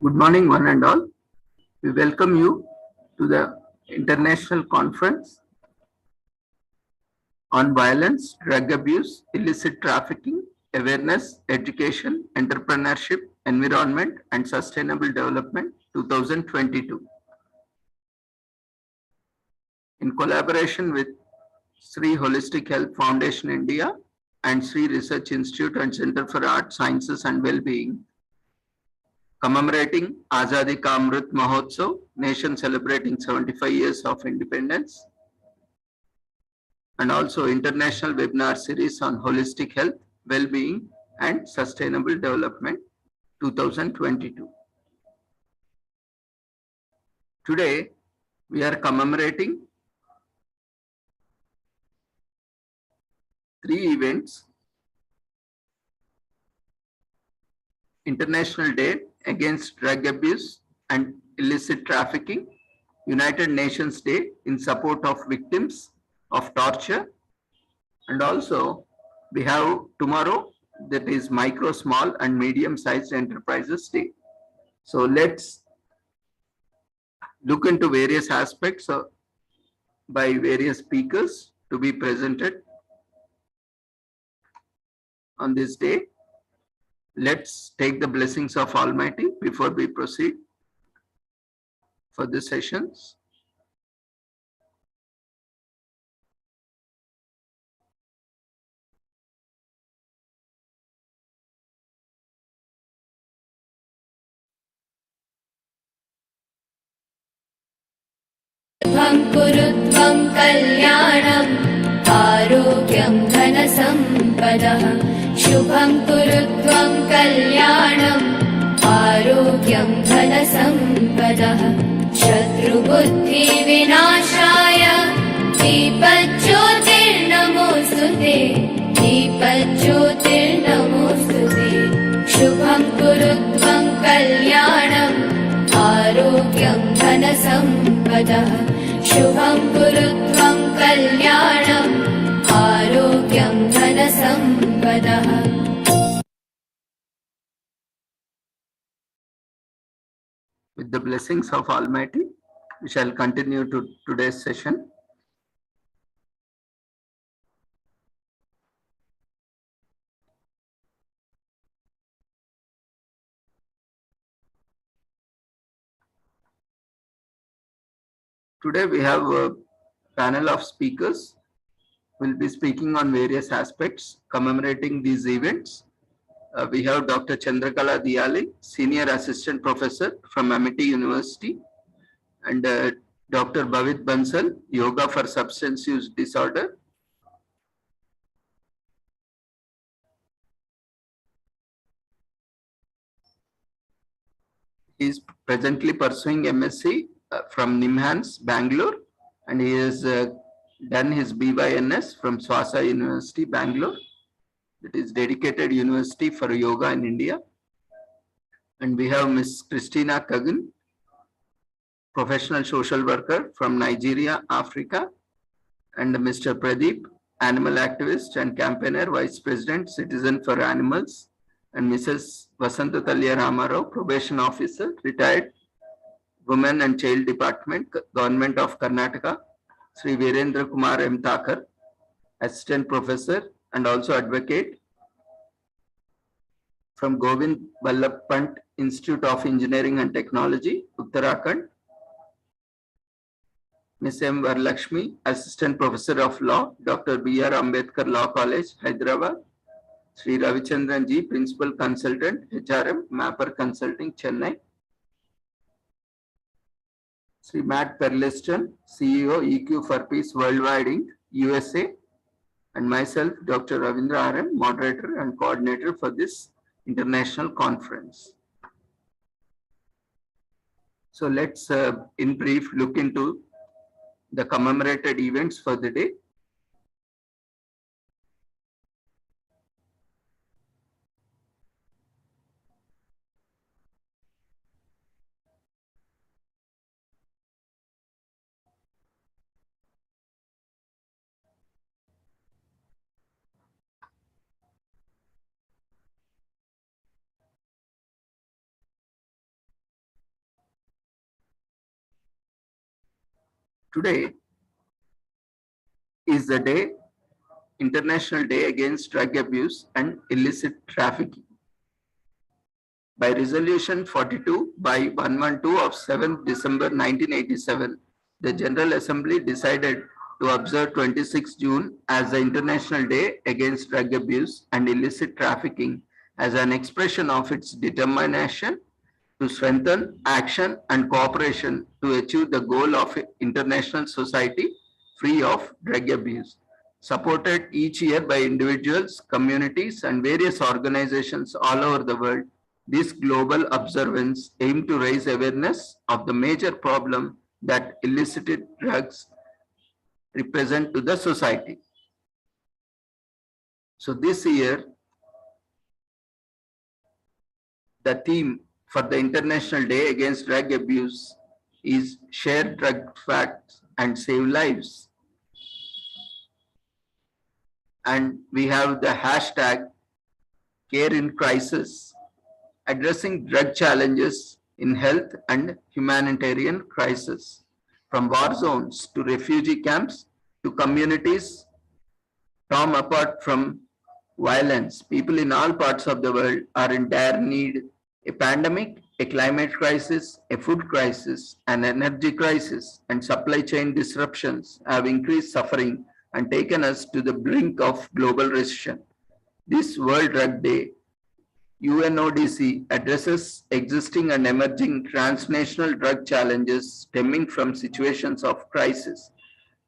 Good morning, one and all. We welcome you to the International Conference on Violence, Drug Abuse, Illicit Trafficking, Awareness, Education, Entrepreneurship, Environment, and Sustainable Development 2022. In collaboration with Sri Holistic Health Foundation India and Sri Research Institute and Center for Art, Sciences and Well-being, commemorating Azadi Ka Amrit Mahotsav, nation celebrating 75 years of independence, and also international webinar series on holistic health, well-being, and sustainable development 2022. Today, we are commemorating 3 events: International Day Against Drug Abuse and Illicit Trafficking, United Nations Day in support of victims of torture, and also we have tomorrow, that is Micro, Small and Medium Sized Enterprises Day. So let's look into various aspects by various speakers to be presented on this day. Let's take the blessings of Almighty before we proceed for the sessions. कुरुत्वं कल्याणम् आरोग्यं धनसम्पदः शुभं कुरुत्वं कल्याणम् आरोग्यं धनसम्पदः शत्रुबुद्धिविनाशाय दीपज्योतिर्नमोऽस्तुते दीपज्योतिर्नमोऽस्तुते शुभं कुरुत्वं कल्याणम् आरोग्यं धनसम्पदः शुभं कुरुत्वं कल्याणम् आरोग्यं धनसम्पदः. With the blessings of Almighty, we shall continue to today's session. Today we have a panel of speakers who will be speaking on various aspects commemorating these events. We have Dr. Chandrakala Diyali, Senior Assistant Professor from Amity University, and Dr. Bhavit Bansal, Yoga for Substance Use Disorder. He is presently pursuing MSc from NIMHANS, Bangalore, and he has done his BYNS from Swasa University, Bangalore. It is dedicated university for yoga in India. And we have Ms. Christina Kagan, professional social worker from Nigeria, Africa, and Mr. Pradeep, animal activist and campaigner, Vice President, Citizen for Animals, and Mrs. Vasanta Talya Ramarao, probation officer, retired, Women and Child Department, Government of Karnataka, Sri Virendra Kumar M. Thakar, assistant professor and also advocate from Govind Vallabh Pant Institute of Engineering and Technology, Uttarakhand. Ms. M. Varalakshmi, assistant professor of law, Dr. B.R. Ambedkar Law College, Hyderabad. Sri Ravichandran Ji, principal consultant, HRM, Mapper Consulting, Chennai. Sri Matt Perliston, CEO, EQ for Peace Worldwide Inc., USA, and myself, Dr. Ravindra RM, moderator and coordinator for this international conference. So let's, in brief, look into the commemorated events for the day. Today is the day, International Day Against Drug Abuse and Illicit Trafficking. By Resolution 42 by 112 of 7th December 1987, the General Assembly decided to observe 26 June as the International Day Against Drug Abuse and Illicit Trafficking as an expression of its determination to strengthen action and cooperation to achieve the goal of international society free of drug abuse. Supported each year by individuals, communities, and various organizations all over the world, this global observance aimed to raise awareness of the major problem that illicit drugs represent to the society. So this year, the theme for the International Day Against Drug Abuse is Share Drug Facts and Save Lives. And we have the hashtag Care in Crisis, addressing drug challenges in health and humanitarian crisis, from war zones to refugee camps to communities torn apart from violence. People in all parts of the world are in dire need. A pandemic, a climate crisis, a food crisis, an energy crisis, and supply chain disruptions have increased suffering and taken us to the brink of global recession. This World Drug Day, UNODC addresses existing and emerging transnational drug challenges stemming from situations of crisis.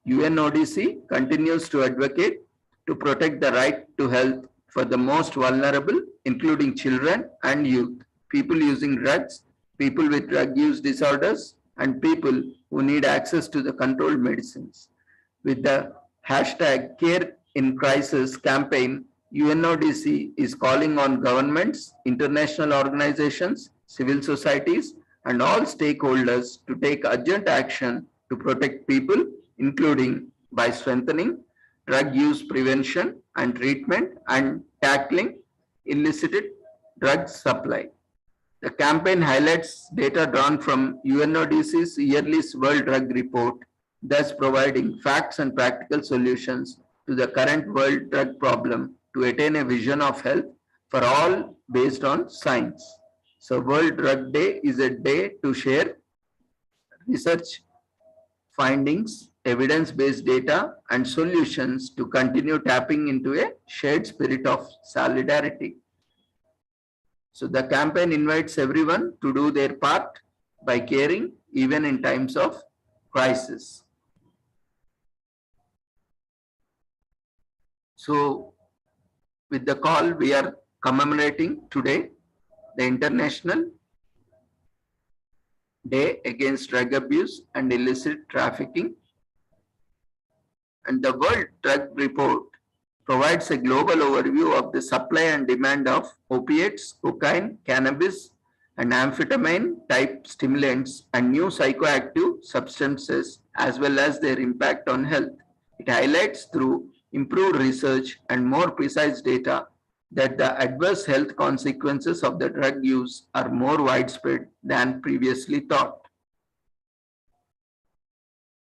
UNODC continues to advocate to protect the right to health for the most vulnerable, including children and youth, people using drugs, people with drug use disorders, and people who need access to the controlled medicines. With the hashtag Care in Crisis campaign, UNODC is calling on governments, international organizations, civil societies, and all stakeholders to take urgent action to protect people, including by strengthening drug use prevention and treatment and tackling illicit drug supply. The campaign highlights data drawn from UNODC's yearly World Drug Report, thus providing facts and practical solutions to the current world drug problem to attain a vision of health for all based on science. So World Drug Day is a day to share research findings, evidence-based data, and solutions to continue tapping into a shared spirit of solidarity. So the campaign invites everyone to do their part by caring even in times of crisis. So with the call, we are commemorating today the International Day Against Drug Abuse and Illicit Trafficking. And the World Drug Report provides a global overview of the supply and demand of opiates, cocaine, cannabis, and amphetamine type stimulants and new psychoactive substances, as well as their impact on health. It highlights through improved research and more precise data that the adverse health consequences of the drug use are more widespread than previously thought.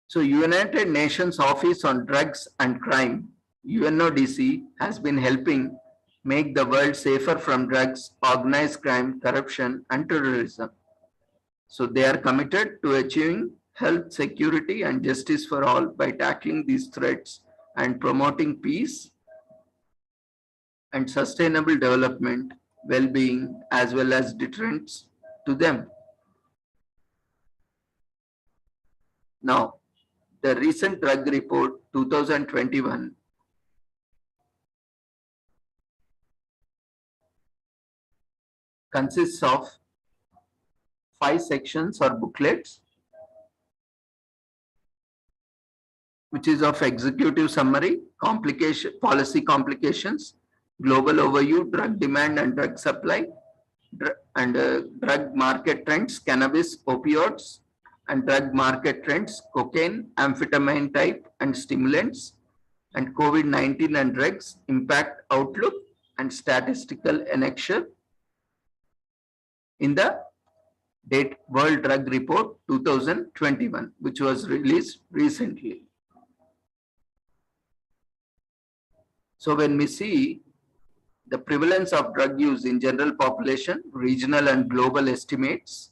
So United Nations Office on Drugs and Crime, UNODC, has been helping make the world safer from drugs, organized crime, corruption, and terrorism. So they are committed to achieving health, security, and justice for all by tackling these threats and promoting peace and sustainable development, well-being, as well as deterrence to them. Now, the recent drug report 2021 consists of 5 sections or booklets, which is of executive summary, policy complications, global overview, drug demand and drug supply, drug market trends, cannabis, opioids, and drug market trends, cocaine, amphetamine type and stimulants, and COVID-19 and drugs, impact outlook, and statistical annexure. In the date World Drug Report 2021, which was released recently. So when we see the prevalence of drug use in general population, regional and global estimates,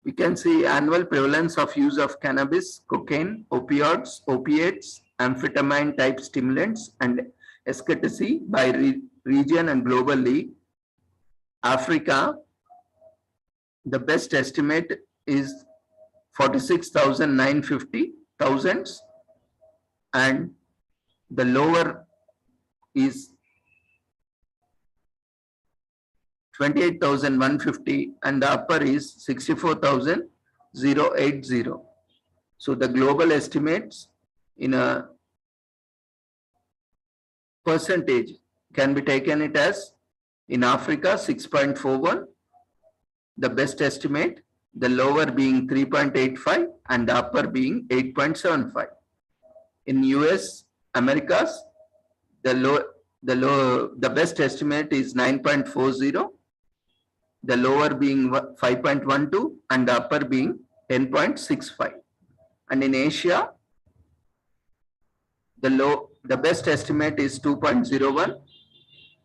we can see annual prevalence of use of cannabis, cocaine, opioids, opiates, amphetamine type stimulants, and ecstasy by region and globally. Africa, the best estimate is 46,950 thousands, and the lower is 28,150, and the upper is 64,080. So the global estimates in a percentage can be taken it as in Africa 6.41, the best estimate, the lower being 3.85 and the upper being 8.75. In US, Americas, the best estimate is 9.40, the lower being 5.12 and the upper being 10.65. And in Asia, the best estimate is 2.01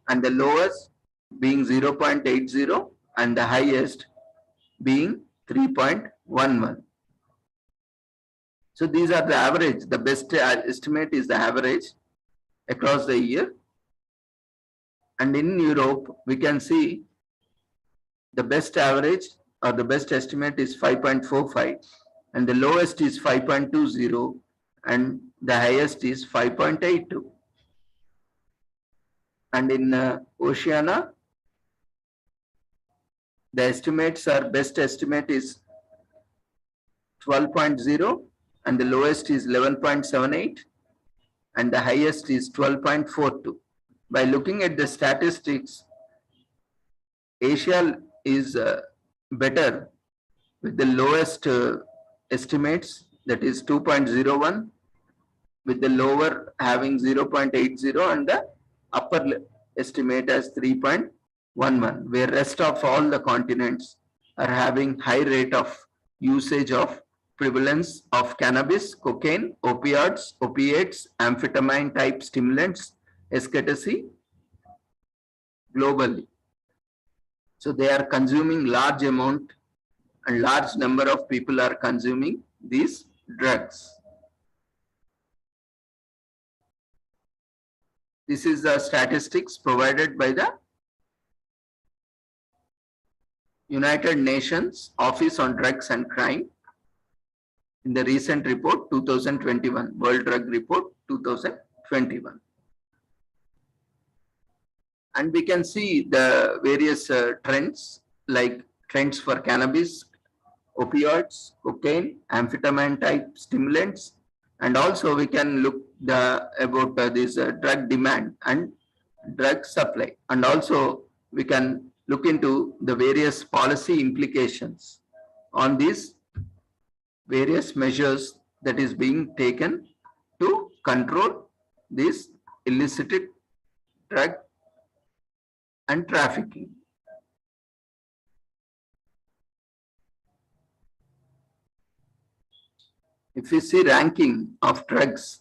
and the lowest being 0.80 and the highest being 3.11. So these are the average. The best estimate is the average across the year. And in Europe, we can see the best average or the best estimate is 5.45 and the lowest is 5.20 and the highest is 5.82. And in Oceania, the estimates are best estimate is 12.0 and the lowest is 11.78 and the highest is 12.42. By looking at the statistics, Asia is better with the lowest estimates, that is 2.01, with the lower having 0.80 and the upper estimate as 3.11, where rest of all the continents are having high rate of usage of prevalence of cannabis, cocaine, opioids, opiates, amphetamine type stimulants, ecstasy globally. So they are consuming large amount and large number of people are consuming these drugs. This is the statistics provided by the United Nations Office on Drugs and Crime in the recent report 2021, World Drug Report 2021. And we can see the various trends like trends for cannabis, opioids, cocaine, amphetamine type stimulants, and also we can look about this drug demand and drug supply, and also we can look into the various policy implications on these various measures that is being taken to control this illicit drug and trafficking. If you see ranking of drugs,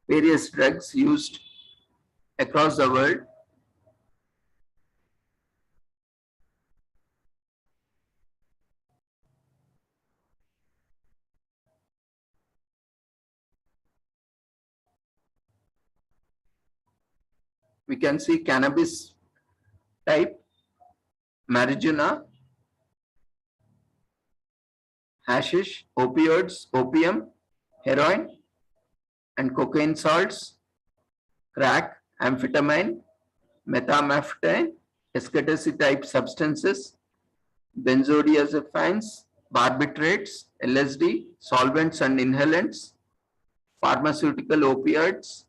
various drugs used across the world, we can see cannabis type, marijuana, hashish, opioids, opium, heroin, and cocaine salts, crack, amphetamine, methamphetamine, ecstasy type substances, benzodiazepines, barbiturates, LSD, solvents and inhalants, pharmaceutical opioids,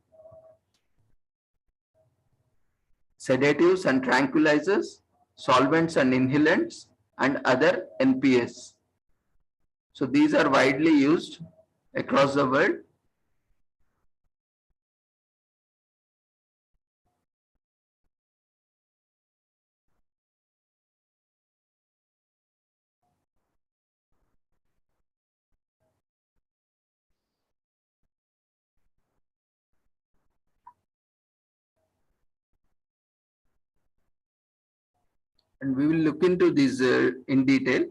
sedatives and tranquilizers, solvents and inhalants, and other NPS. So these are widely used across the world. And we will look into these in detail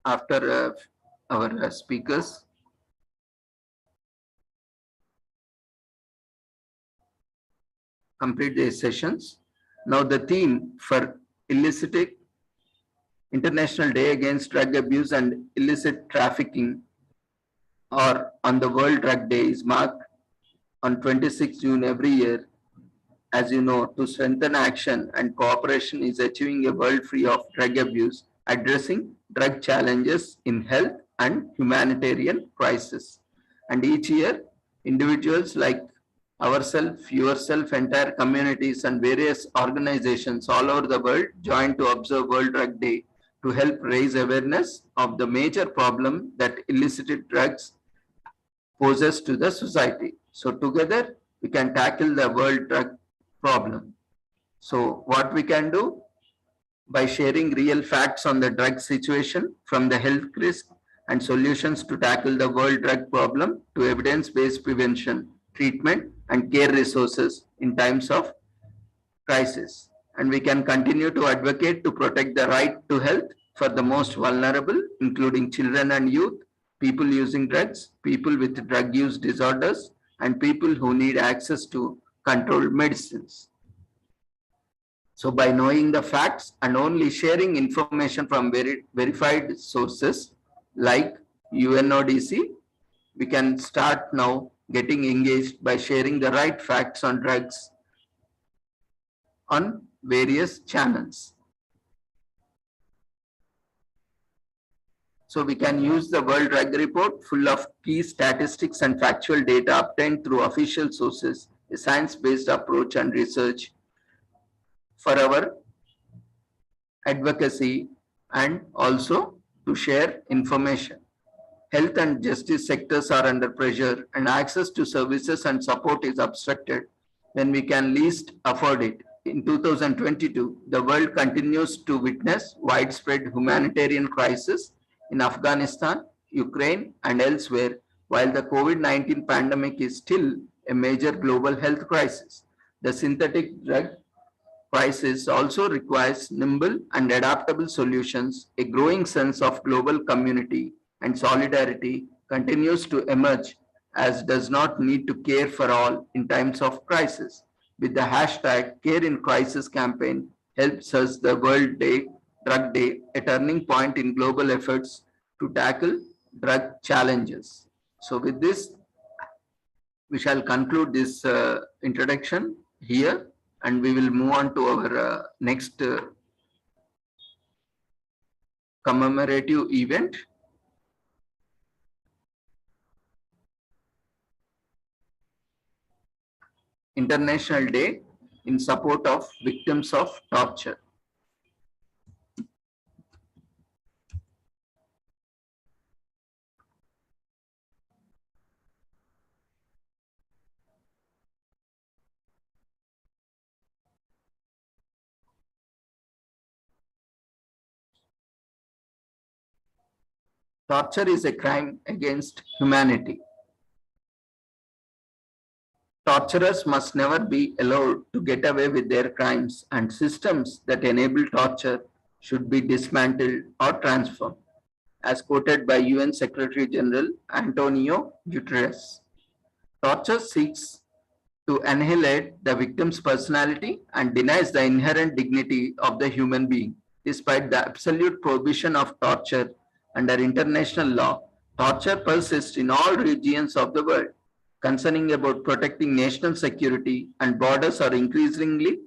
after our speakers. Complete their sessions. Now the theme for illicit International Day Against Drug Abuse and Illicit Trafficking, or on the World Drug Day, is marked on 26 June every year. As you know, to strengthen action and cooperation is achieving a world free of drug abuse, addressing drug challenges in health and humanitarian crisis. And each year, individuals like ourselves, yourself, entire communities and various organizations all over the world join to observe World Drug Day to help raise awareness of the major problem that illicit drugs poses to the society. So together we can tackle the world drug problem. So what we can do? By sharing real facts on the drug situation, from the health risk and solutions to tackle the world drug problem, to evidence-based prevention, treatment and care resources in times of crisis. And we can continue to advocate to protect the right to health for the most vulnerable, including children and youth, people using drugs, people with drug use disorders, and people who need access to controlled medicines. So by knowing the facts and only sharing information from verified sources like UNODC, we can start now getting engaged by sharing the right facts on drugs on various channels. So we can use the World Drug Report, full of key statistics and factual data obtained through official sources, a science-based approach and research for our advocacy and also to share information. Health and justice sectors are under pressure and access to services and support is obstructed when we can least afford it. In 2022, the world continues to witness widespread humanitarian crisis in Afghanistan, Ukraine, and elsewhere, while the COVID-19 pandemic is still a major global health crisis. The synthetic drug crisis also requires nimble and adaptable solutions. A growing sense of global community and solidarity continues to emerge, as does not need to care for all in times of crisis. With the hashtag Care in Crisis campaign helps us the World Drug Day, a turning point in global efforts to tackle drug challenges. So with this, we shall conclude this introduction here, and we will move on to our next commemorative event. International Day in support of victims of torture. Torture is a crime against humanity. Torturers must never be allowed to get away with their crimes, and systems that enable torture should be dismantled or transformed, as quoted by UN Secretary General Antonio Guterres. Torture seeks to annihilate the victim's personality and denies the inherent dignity of the human being. Despite the absolute prohibition of torture under international law, torture persists in all regions of the world. Concerning about protecting national security and borders are increasingly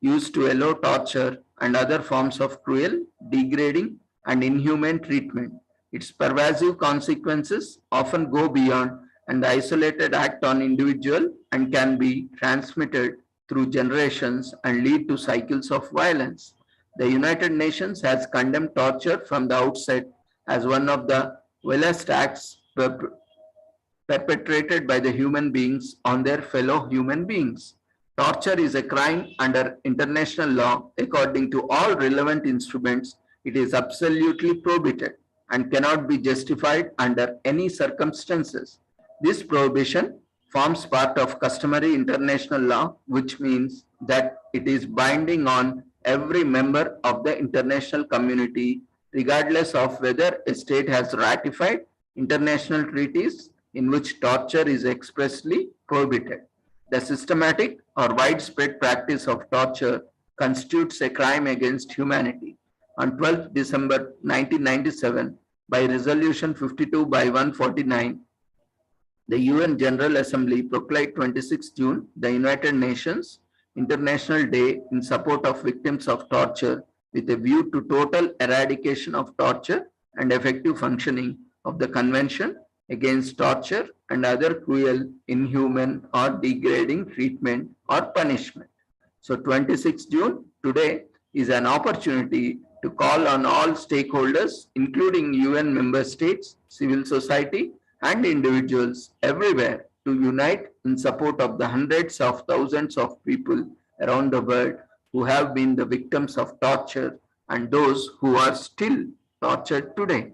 used to allow torture and other forms of cruel, degrading, and inhumane treatment. Its pervasive consequences often go beyond an isolated act on individual and can be transmitted through generations and lead to cycles of violence. The United Nations has condemned torture from the outset as one of the vilest acts perpetrated by the human beings on their fellow human beings. Torture is a crime under international law. According to all relevant instruments, it is absolutely prohibited and cannot be justified under any circumstances. This prohibition forms part of customary international law, which means that it is binding on every member of the international community, regardless of whether a state has ratified international treaties in which torture is expressly prohibited. The systematic or widespread practice of torture constitutes a crime against humanity. On 12 December 1997, by Resolution 52 by 149, the UN General Assembly proclaimed 26 June the United Nations International Day in support of victims of torture with a view to total eradication of torture and effective functioning of the Convention against torture and other cruel, inhuman or degrading treatment or punishment. So 26 June today is an opportunity to call on all stakeholders, including UN member states, civil society, and individuals everywhere to unite in support of the hundreds of thousands of people around the world who have been the victims of torture and those who are still tortured today.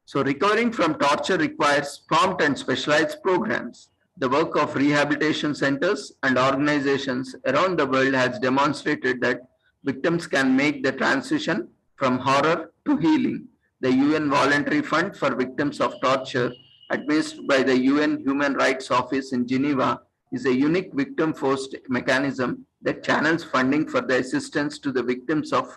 So recovering from torture requires prompt and specialized programs. The work of rehabilitation centers and organizations around the world has demonstrated that victims can make the transition from horror to healing. The UN Voluntary Fund for Victims of Torture, administered by the UN Human Rights Office in Geneva, is a unique victim-forced mechanism that channels funding for the assistance to the victims of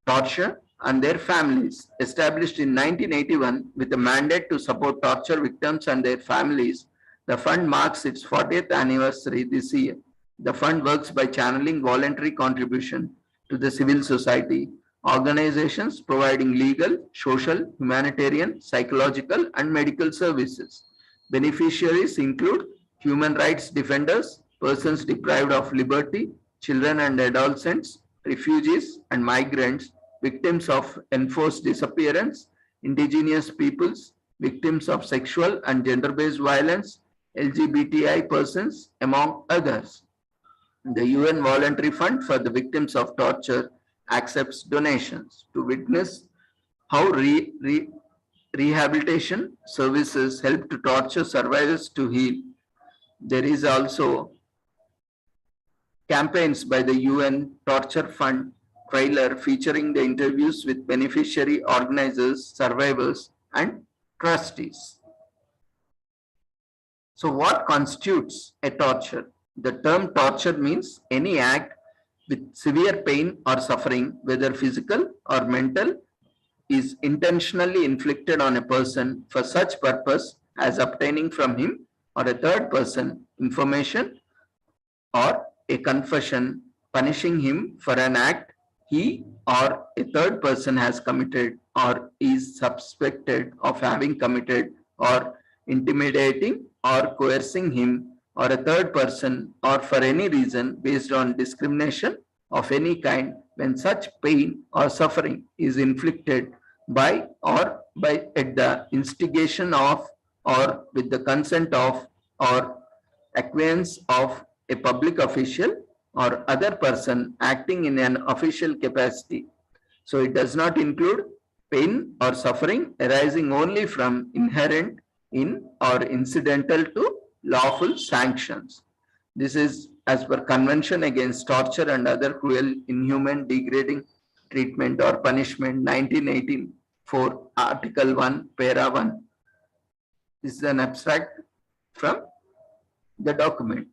torture and their families. Established in 1981 with a mandate to support torture victims and their families, the fund marks its 40th anniversary this year. The fund works by channeling voluntary contribution to the civil society, organizations providing legal, social, humanitarian, psychological, and medical services. Beneficiaries include human rights defenders, persons deprived of liberty, children and adolescents, refugees and migrants, victims of enforced disappearance, indigenous peoples, victims of sexual and gender-based violence, LGBTI persons, among others. The UN Voluntary Fund for the Victims of Torture accepts donations. To witness how rehabilitation services help to torture survivors to heal, there is also campaigns by the UN Torture Fund trailer featuring the interviews with beneficiary organizers, survivors, and trustees. So what constitutes a torture? The term torture means any act with severe pain or suffering, whether physical or mental, is intentionally inflicted on a person for such purpose as obtaining from him or a third person information or a confession, punishing him for an act he or a third person has committed or is suspected of having committed, or intimidating or coercing him or a third person, or for any reason based on discrimination of any kind, when such pain or suffering is inflicted by or at the instigation of or with the consent of or acquiescence of a public official or other person acting in an official capacity. So it does not include pain or suffering arising only from inherent in or incidental to lawful sanctions. This is as per Convention Against Torture and Other Cruel, Inhuman, Degrading Treatment or Punishment 1984, Article 1, Para 1. This is an abstract from the document.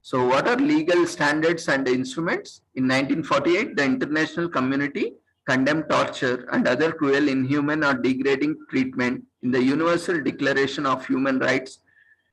So what are legal standards and instruments? In 1948, the international community condemned torture and other cruel, inhuman or degrading treatment in the Universal Declaration of Human Rights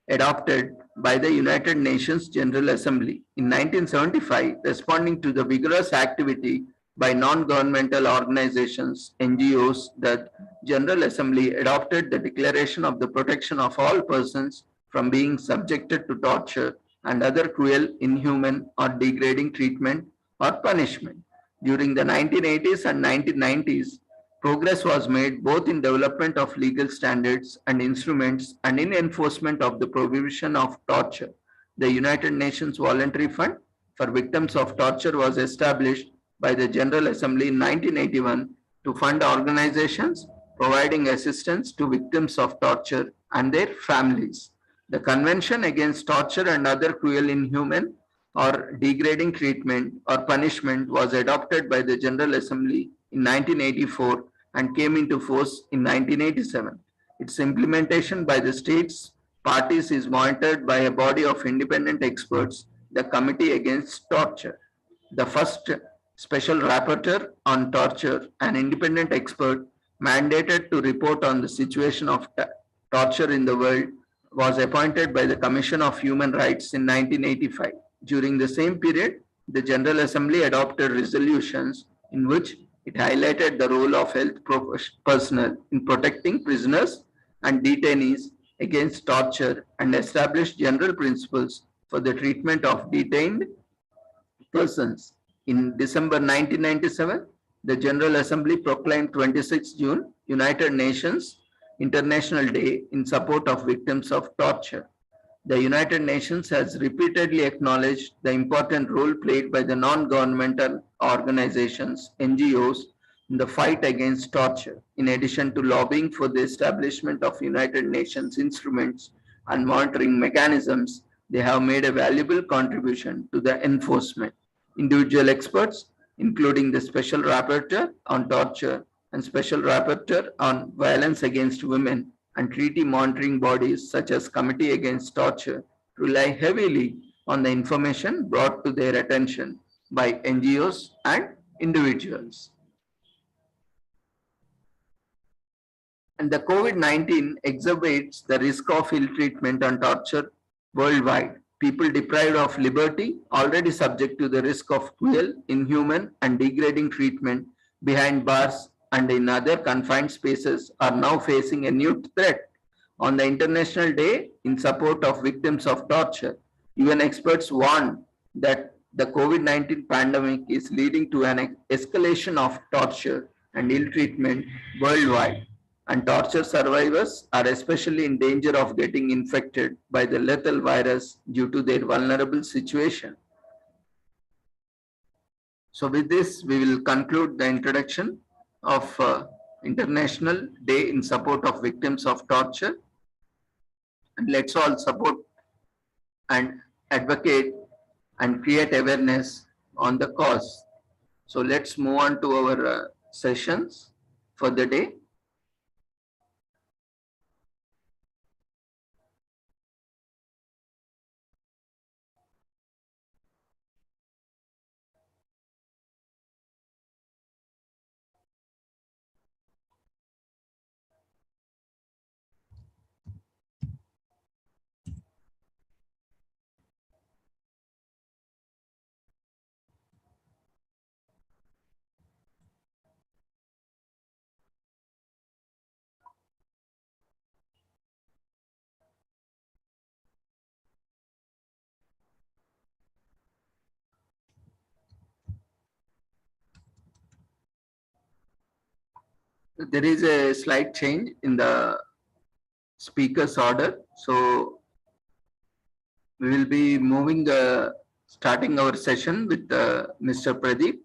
adopted by the United Nations General Assembly. In 1975, responding to the vigorous activity by non-governmental organizations, NGOs, the General Assembly adopted the Declaration of the Protection of All Persons from being subjected to torture and other cruel, inhuman, or degrading treatment or punishment. During the 1980s and 1990s, progress was made both in development of legal standards and instruments and in enforcement of the prohibition of torture. The United Nations Voluntary Fund for Victims of Torture was established by the General Assembly in 1981 to fund organizations providing assistance to victims of torture and their families. The Convention Against Torture and Other Cruel, Inhuman, or Degrading Treatment or Punishment was adopted by the General Assembly in 1984 and came into force in 1987. Its implementation by the states parties is monitored by a body of independent experts, the Committee Against Torture. The first special rapporteur on torture, an independent expert mandated to report on the situation of torture in the world, was appointed by the Commission of Human Rights in 1985. During the same period, the General Assembly adopted resolutions in which it highlighted the role of health personnel in protecting prisoners and detainees against torture and established general principles for the treatment of detained persons. In December 1997, the General Assembly proclaimed 26 June United Nations International Day in support of victims of torture. The United Nations has repeatedly acknowledged the important role played by the non-governmental organizations, NGOs, in the fight against torture. In addition to lobbying for the establishment of United Nations instruments and monitoring mechanisms, they have made a valuable contribution to the enforcement. Individual experts, including the Special Rapporteur on Torture and Special Rapporteur on Violence Against Women, and treaty monitoring bodies such as Committee Against Torture, rely heavily on the information brought to their attention by NGOs and individuals. And the COVID-19 exacerbates the risk of ill treatment and torture worldwide. People deprived of liberty, already subject to the risk of cruel, inhuman, and degrading treatment behind bars and in other confined spaces, are now facing a new threat. On the International Day in support of victims of torture, UN experts warn that the COVID-19 pandemic is leading to an escalation of torture and ill treatment worldwide, and torture survivors are especially in danger of getting infected by the lethal virus due to their vulnerable situation. So with this, we will conclude the introduction of International Day in support of victims of torture. And let's all support and advocate and create awareness on the cause. So let's move on to our sessions for the day. There is a slight change in the speaker's order. So we will be starting our session with Mr. Pradeep.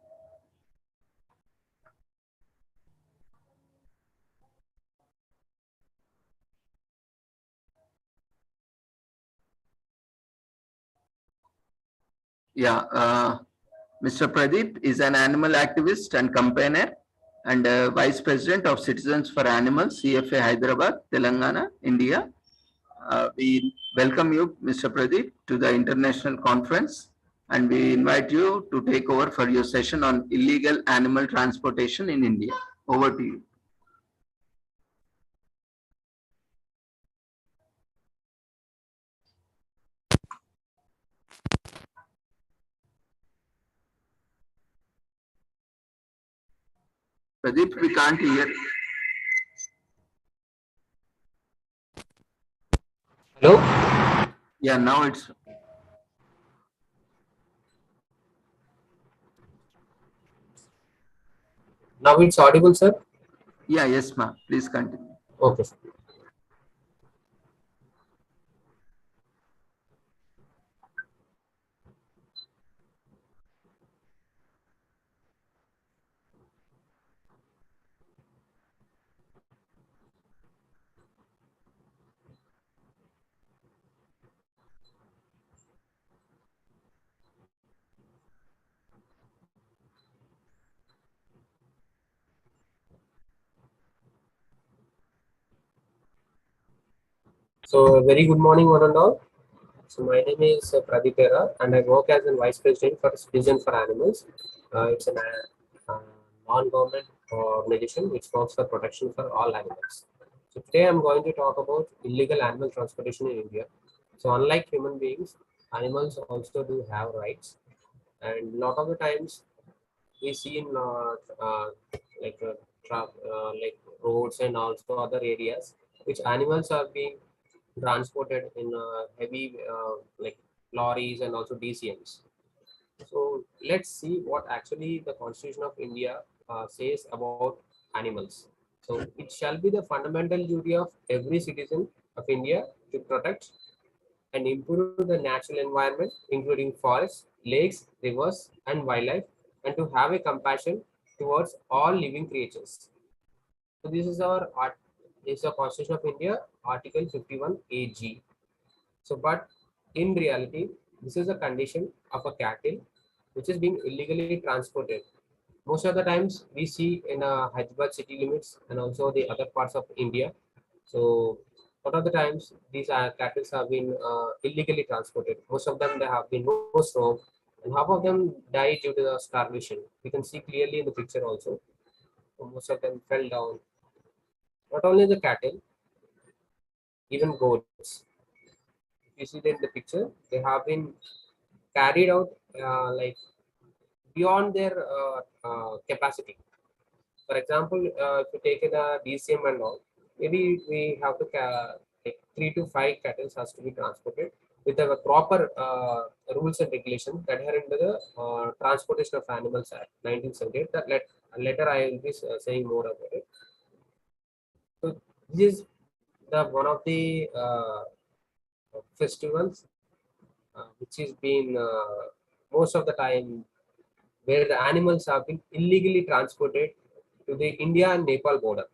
Yeah, Mr. Pradeep is an animal activist and campaigner and Vice President of Citizens for Animals, CFA Hyderabad, Telangana, India. We welcome you, Mr. Pradeep, to the international conference, and we invite you to take over for your session on illegal animal transportation in India. Over to you. Pradeep, we can't hear. Hello? Yeah, now it's, Now it's audible, sir? yeah, yes, ma'am. Please continue. Okay, sir. So, very good morning, one and all. So, my name is Pradeep Pera, and I work as a Vice President for Citizen for Animals. It's a non-government organization which works for protection for all animals. So, today I'm going to talk about illegal animal transportation in India. So, unlike human beings, animals also do have rights, and a lot of the times we see in like like roads and also other areas which animals are being transported in heavy like lorries and also DCMs. So let's see what actually the Constitution of India says about animals. So it shall be the fundamental duty of every citizen of India to protect and improve the natural environment, including forests, lakes, rivers, and wildlife, and to have a compassion towards all living creatures. So this is this is the Constitution of India, Article 51 AG. So, but in reality, this is a condition of a cattle which is being illegally transported. Most of the times we see in Hyderabad city limits and also the other parts of India. So, lot of the times these cattle have been illegally transported. Most of them there have been no snow, and half of them died due to the starvation. We can see clearly in the picture also. So most of them fell down. Not only the cattle, even goats. If you see that in the picture, they have been carried out like beyond their capacity. For example, if you take the DCM and all, maybe we have to like 3 to 5 cattle has to be transported with a proper rules and regulations that are into the Transportation of Animals Act 1978. That later I will be saying more about it. So this is the one of the festivals which is been most of the time where the animals have been illegally transported to the India and Nepal border.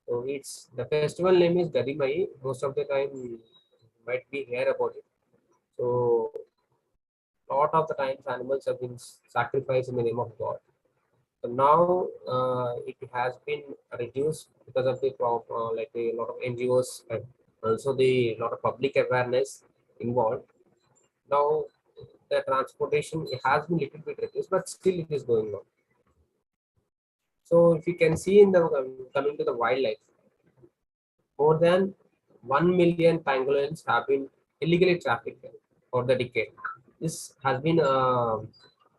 So it's the festival name is Gadimai. Most of the time you might be hear about it. So lot of the times animals have been sacrificed in the name of God. So now it has been reduced because of the like a lot of NGOs and also the lot of public awareness involved. Now the transportation it has been little bit reduced, but still it is going on. So if you can see in the coming to the wildlife, more than 1 million pangolins have been illegally trafficked for the decade. This has been the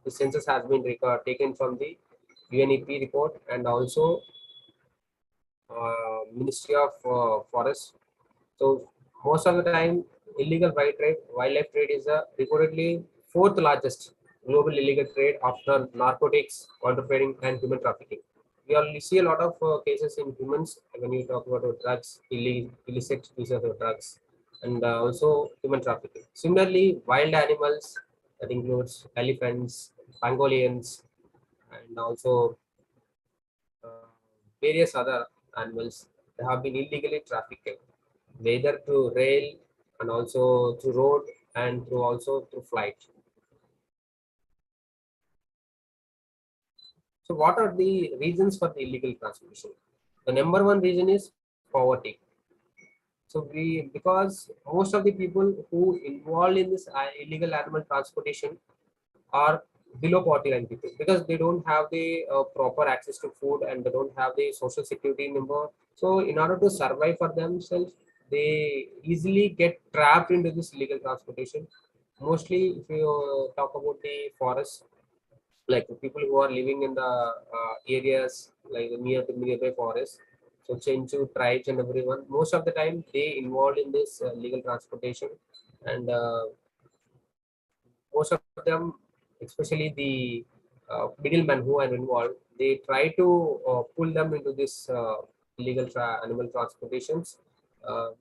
census has been taken from the UNEP report and also Ministry of Forest. So most of the time, illegal wildlife trade is reportedly fourth largest global illegal trade after narcotics, contrabanding, and human trafficking. We already see a lot of cases in humans when you talk about drugs, illicit use of drugs, and also human trafficking. Similarly, wild animals that includes elephants, pangolins, and also uh, various other animals that have been illegally trafficked, whether to rail and also through road and through also through flight. So what are the reasons for the illegal transportation? The number one reason is poverty. So we because most of the people who involved in this illegal animal transportation are below poverty line people because they don't have the proper access to food and they don't have the social security number. So in order to survive for themselves, they easily get trapped into this illegal transportation. Mostly, if you talk about the forest, like the people who are living in the areas like near to nearby forest, So Chenchu tribes and everyone, most of the time they involved in this legal transportation, and most of them, especially the middlemen who are involved, they try to pull them into this illegal animal transportations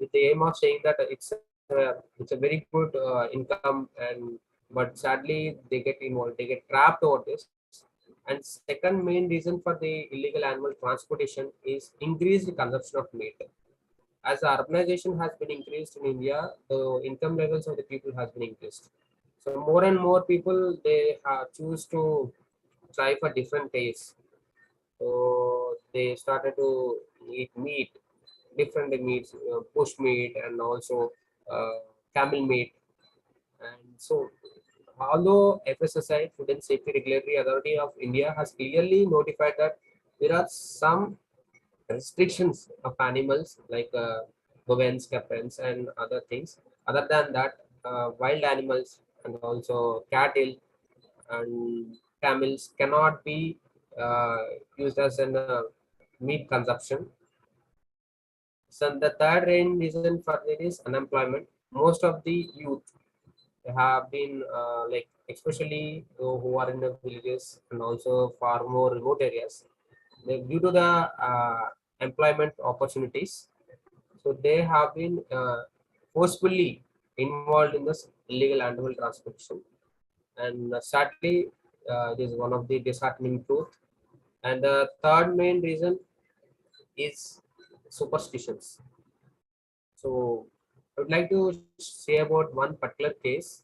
with the aim of saying that it's a very good income, and but sadly they get involved, they get trapped over this. And second main reason for the illegal animal transportation is increased consumption of meat. As the urbanization has been increased in India, the income levels of the people has been increased. So more and more people they choose to try for different tastes. So they started to eat meat, different meats, bush meat, and also uh, camel meat. And so, although FSSI, Food and Safety Regulatory Authority of India, has clearly notified that there are some restrictions of animals like bovines, caprins, and other things. Other than that, wild animals and also cattle and camels cannot be uh, used as an meat consumption. So the third main reason for it is unemployment. Most of the youth have been like, especially who are in the villages and also far more remote areas, due to the employment opportunities, so they have been forcefully involved in this illegal animal transportation. And sadly, it is one of the disheartening truth. And the third main reason is superstitions. So I would like to say about one particular case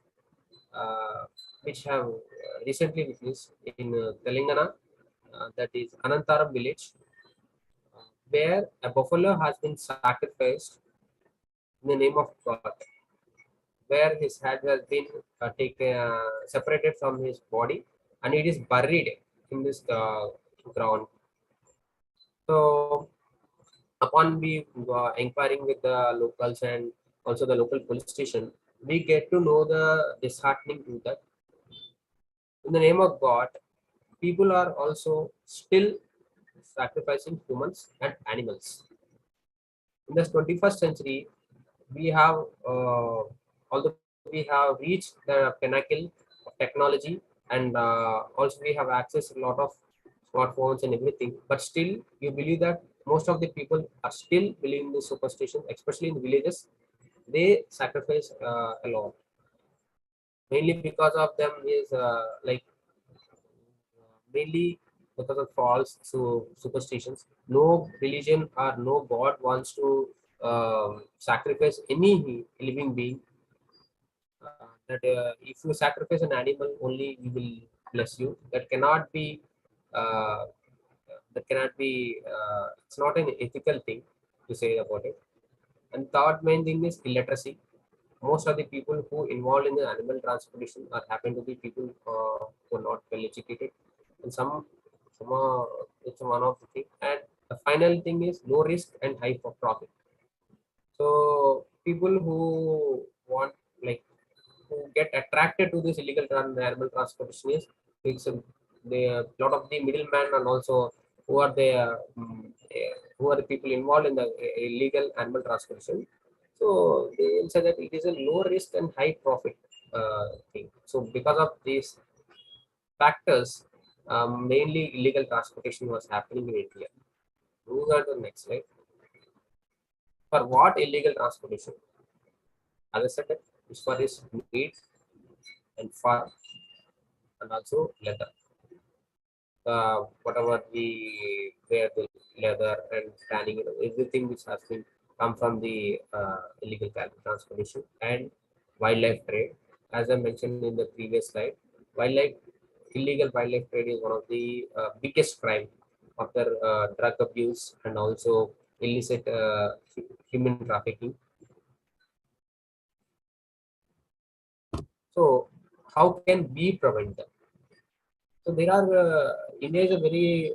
which have recently witnessed in Telangana, that is Anantaram village, where a buffalo has been sacrificed in the name of God, where his head has been separated from his body, and it is buried in this ground. So, upon we inquiring with the locals and also the local police station, we get to know the disheartening truth that in the name of God, people are also still sacrificing humans and animals. In this 21st century, we have although we have reached the pinnacle of technology, and also we have access to a lot of smartphones and everything, but still you believe that most of the people are still believing the superstition, especially in villages. They sacrifice a lot, mainly because of them is like mainly because of false superstitions. No religion or no god wants to sacrifice any living being. That if you sacrifice an animal, only we will bless you. That cannot be. Uh, that cannot be. It's not an ethical thing to say about it. And third main thing is illiteracy. Most of the people who involved in the animal transportation are happen to be people who are not well educated, and some it's one of the thing. And the final thing is low risk and high profit. So people who want, like, who get attracted to this illegal animal transportation is it's a, they lot of the middlemen, and also who are the who are the people involved in the illegal animal transportation. So they will say that it is a low risk and high profit thing. So because of these factors, mainly illegal transportation was happening in India. Move on to the next slide. For what illegal transportation? As I said, that is for this meat and fur and also leather. Whatever we wear, the leather and tanning, everything which has been come from the illegal transportation. And wildlife trade. As I mentioned in the previous slide, wildlife illegal wildlife trade is one of the biggest crime after drug abuse and also illicit human trafficking. So how can we prevent them? So there are India is a very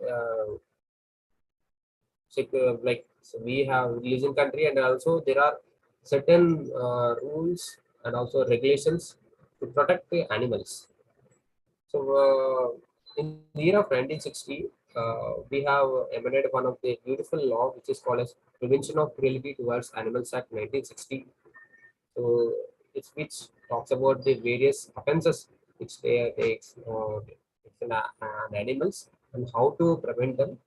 like, so we have religion country, and also there are certain rules and also regulations to protect the animals. So in the year of 1960, we have emanated one of the beautiful law which is called as Prevention of Cruelty Towards Animals Act 1960. So it's which talks about the various offences which it's in animals and how to prevent them,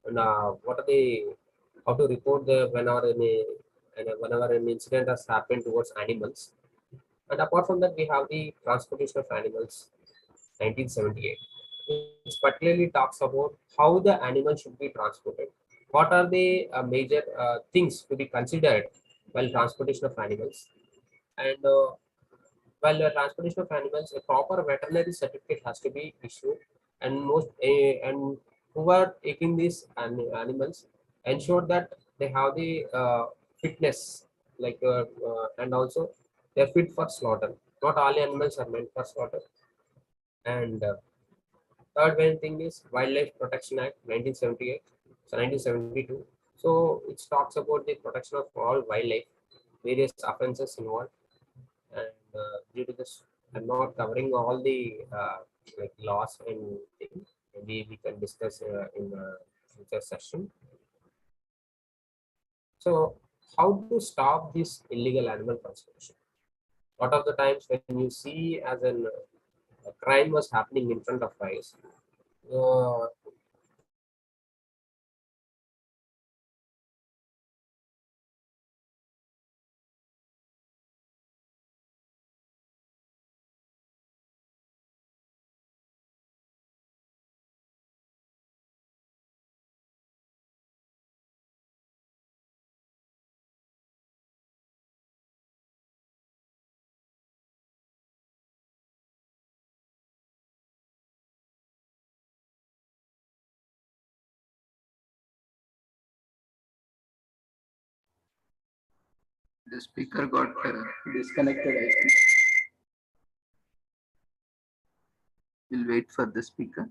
and what are the how to report the whenever an incident has happened towards animals. And apart from that, we have the transportation of animals 1978, which particularly talks about how the animal should be transported. What are the major things to be considered while transportation of animals? And while the transportation of animals, a proper veterinary certificate has to be issued, and and who are taking these animals ensure that they have the fitness, and also they're fit for slaughter. Not all animals are meant for slaughter. And third main thing is Wildlife Protection Act 1978, so 1972. So it talks about the protection of all wildlife, various offenses involved, and due to this, I'm not covering all the like laws and things. Maybe we can discuss in a future session. So, how to stop this illegal animal consumption? A lot of the times when you see as an a crime was happening in front of eyes, uh, The speaker got disconnected, I think. We'll wait for the speaker.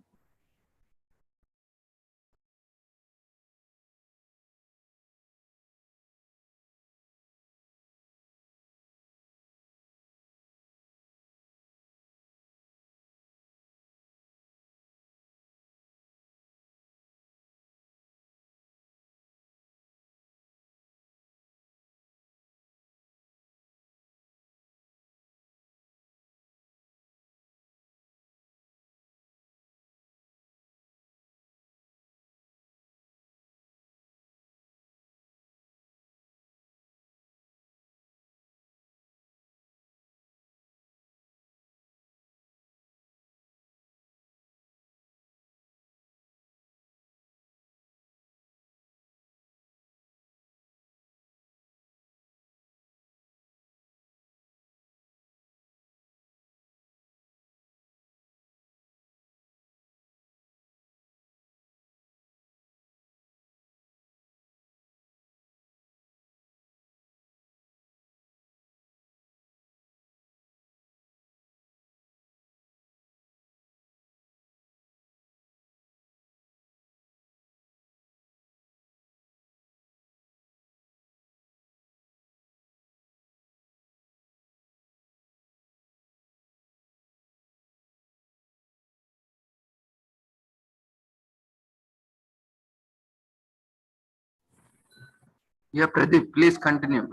Yeah, Pradeep, please continue.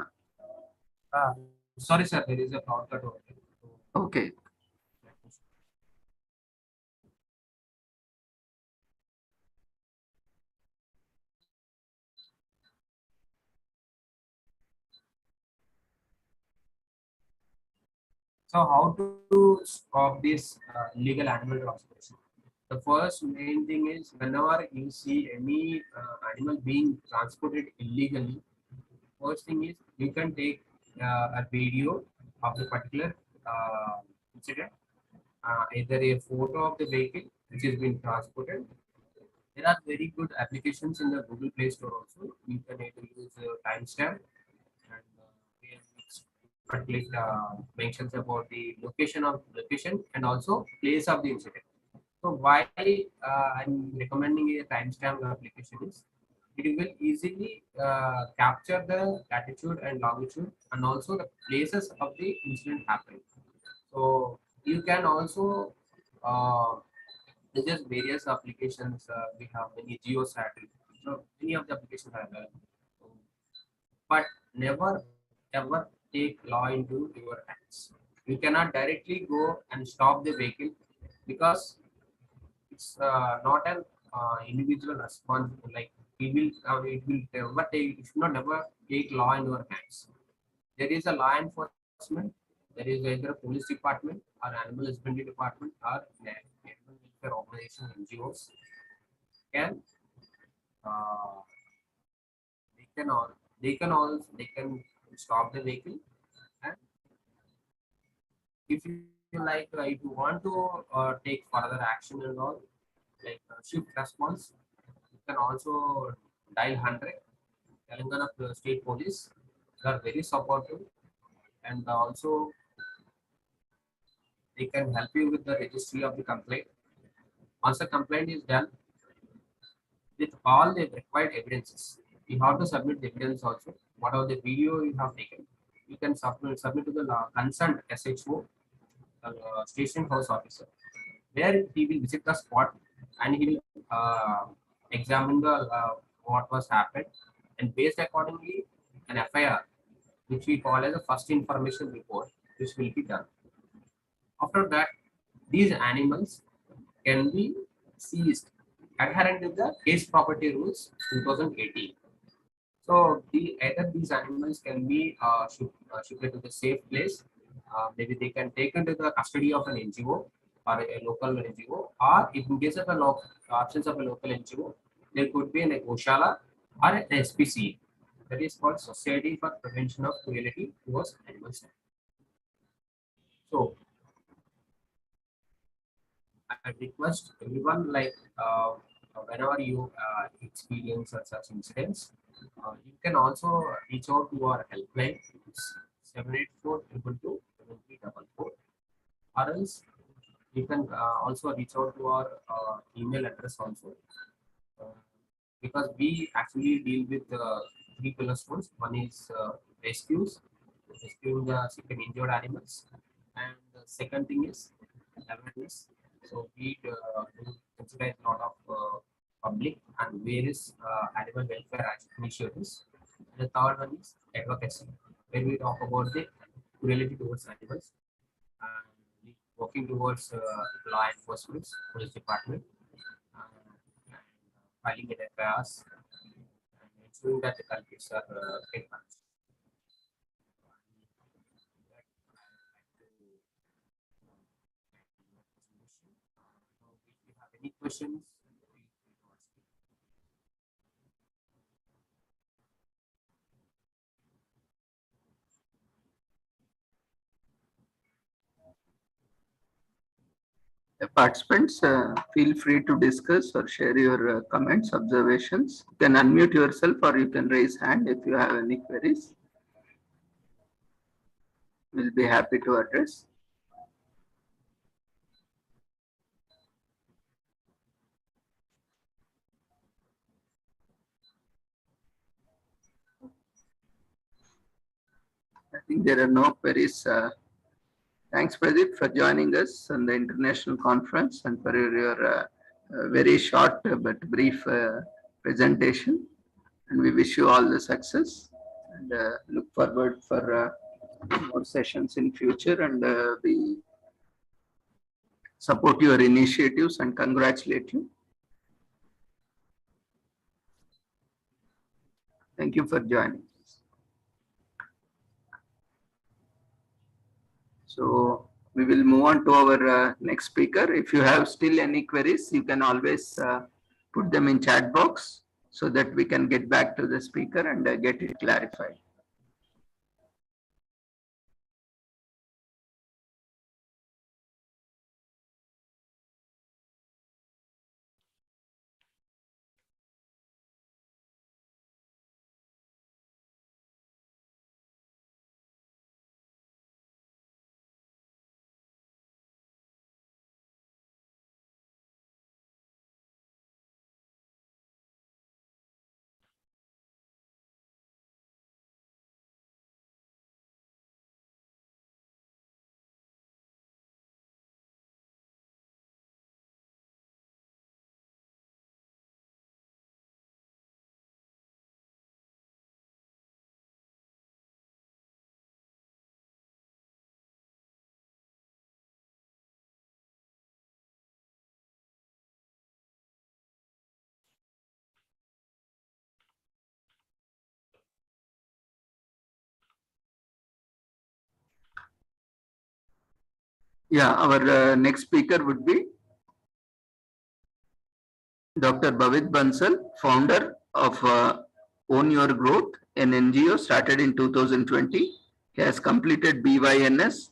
ah, sorry, sir, there is a power cut over there. Okay. So, how to stop this illegal animal transportation? The first main thing is whenever you see any animal being transported illegally, first thing is you can take a video of the particular incident, either a photo of the vehicle which has been transported. There are very good applications in the Google Play Store also. You can either use timestamp, and where it particularly mentions about the location and also place of the incident. So why I'm recommending a timestamp application is it will easily capture the latitude and longitude and also the places of the incident happening. So you can also uh, There's just various applications. We have many geosat. So many of the applications are available. But never ever take law into your hands. You cannot directly go and stop the vehicle because it's not an individual responsibility. Like it will never take. You should not never take law in your hands. There is a law enforcement. There is either a police department or animal husbandry department or animal welfare organization NGOs can uh, they can all they can stop the vehicle, and if you like if you want to take further action and all like shift response, you can also dial 100. Telangana State Police, they are very supportive, and also they can help you with the registry of the complaint. Once the complaint is done with all the required evidences, you have to submit the evidence also. Whatever the video you have taken, you can submit to the concerned SHO, station house officer, where he will visit the spot and he will examine the what was happened, and based accordingly an FIR, which we call as a first information report, which will be done. After that, these animals can be seized adherent to the case property rules 2018. So either these animals can be shifted to the safe place. Maybe they can take into the custody of an NGO or a local NGO, or if in case of a absence of a local NGO, there could be an Goshala or an SPC, that is called Society for Prevention of Cruelty Towards Animals. So I request everyone, like whenever you experience such incidents, you can also reach out to our helpline. It's 784-222-7344, or else you can also reach out to our email address also, uh, because we actually deal with three pillars first. One is rescuing the sick and injured animals, and the second thing is awareness. So we do consider a lot of public and various animal welfare initiatives. The third one is advocacy, where we talk about the cruelty towards animals, and we working towards law enforcement, police department, and filing in FIRs, and ensuring that the culprits are get punished. If you have any questions, feel free to ask. The participants, feel free to discuss or share your comments, observations. You can unmute yourself or you can raise hand if you have any queries. We'll be happy to address. I think there are no queries. Thanks, Pradeep, for joining us on the international conference and for your very short but brief presentation. And we wish you all the success and look forward for more sessions in future, and we support your initiatives and congratulate you. Thank you for joining. So we will move on to our next speaker. If you have still any queries, you can always put them in chat box so that we can get back to the speaker and get it clarified. Yeah, our next speaker would be Dr. Bhavit Bansal, founder of Own Your Growth, an NGO started in 2020. He has completed BYNS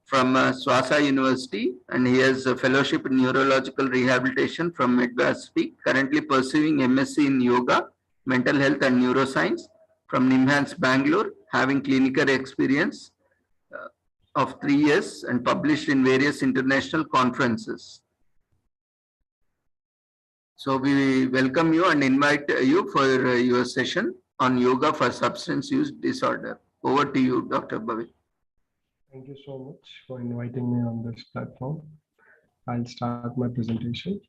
from Swasa University, and he has a fellowship in neurological rehabilitation from MedVaspi, currently pursuing MSc in yoga, mental health and neuroscience from NIMHANS Bangalore, having clinical experience of 3 years and published in various international conferences. So we welcome you and invite you for your session on yoga for substance use disorder. Over to you, Dr. Bhavit. Thank you so much for inviting me on this platform. I'll start my presentation.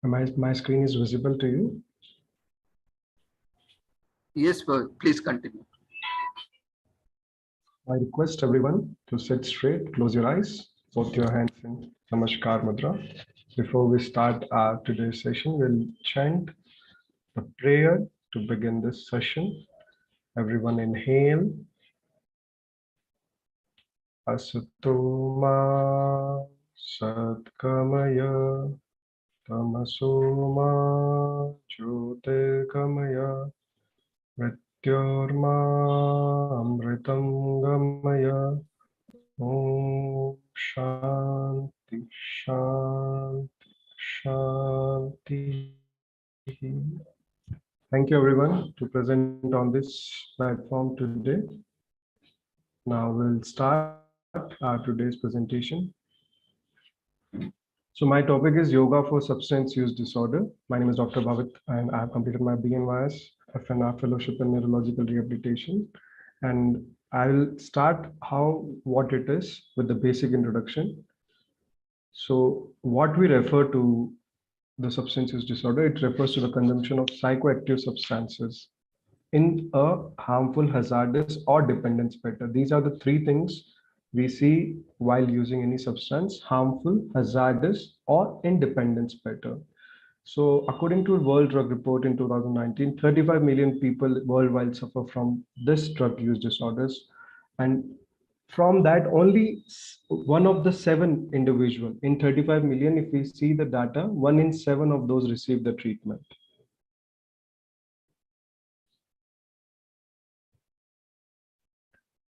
My screen is visible to you? Yes, please continue. I request everyone to sit straight, close your eyes, put your hands in Namaskar Mudra. Before we start our today's session, we'll chant the prayer to begin this session. Everyone inhale. Asatoma Satkamaya Tamasoma Jyotirgamaya Mrityorma Amritam Gamaya. Om Shanti Shanti Shanti. Thank you everyone to present on this platform today. Now we'll start our today's presentation. So my topic is yoga for substance use disorder. My name is Dr. Bhavit and I have completed my BNYS FNR fellowship in neurological rehabilitation. And I'll start what it is with the basic introduction. So what we refer to the substance use disorder, it refers to the consumption of psychoactive substances in a harmful, hazardous, or dependence pattern. These are the three things we see while using any substance: harmful, hazardous, or in dependence pattern. So according to a World Drug Report in 2019, 35 million people worldwide suffer from this drug use disorders. And from that, only one of the 7 individual in 35 million, if we see the data, 1 in 7 of those receive the treatment.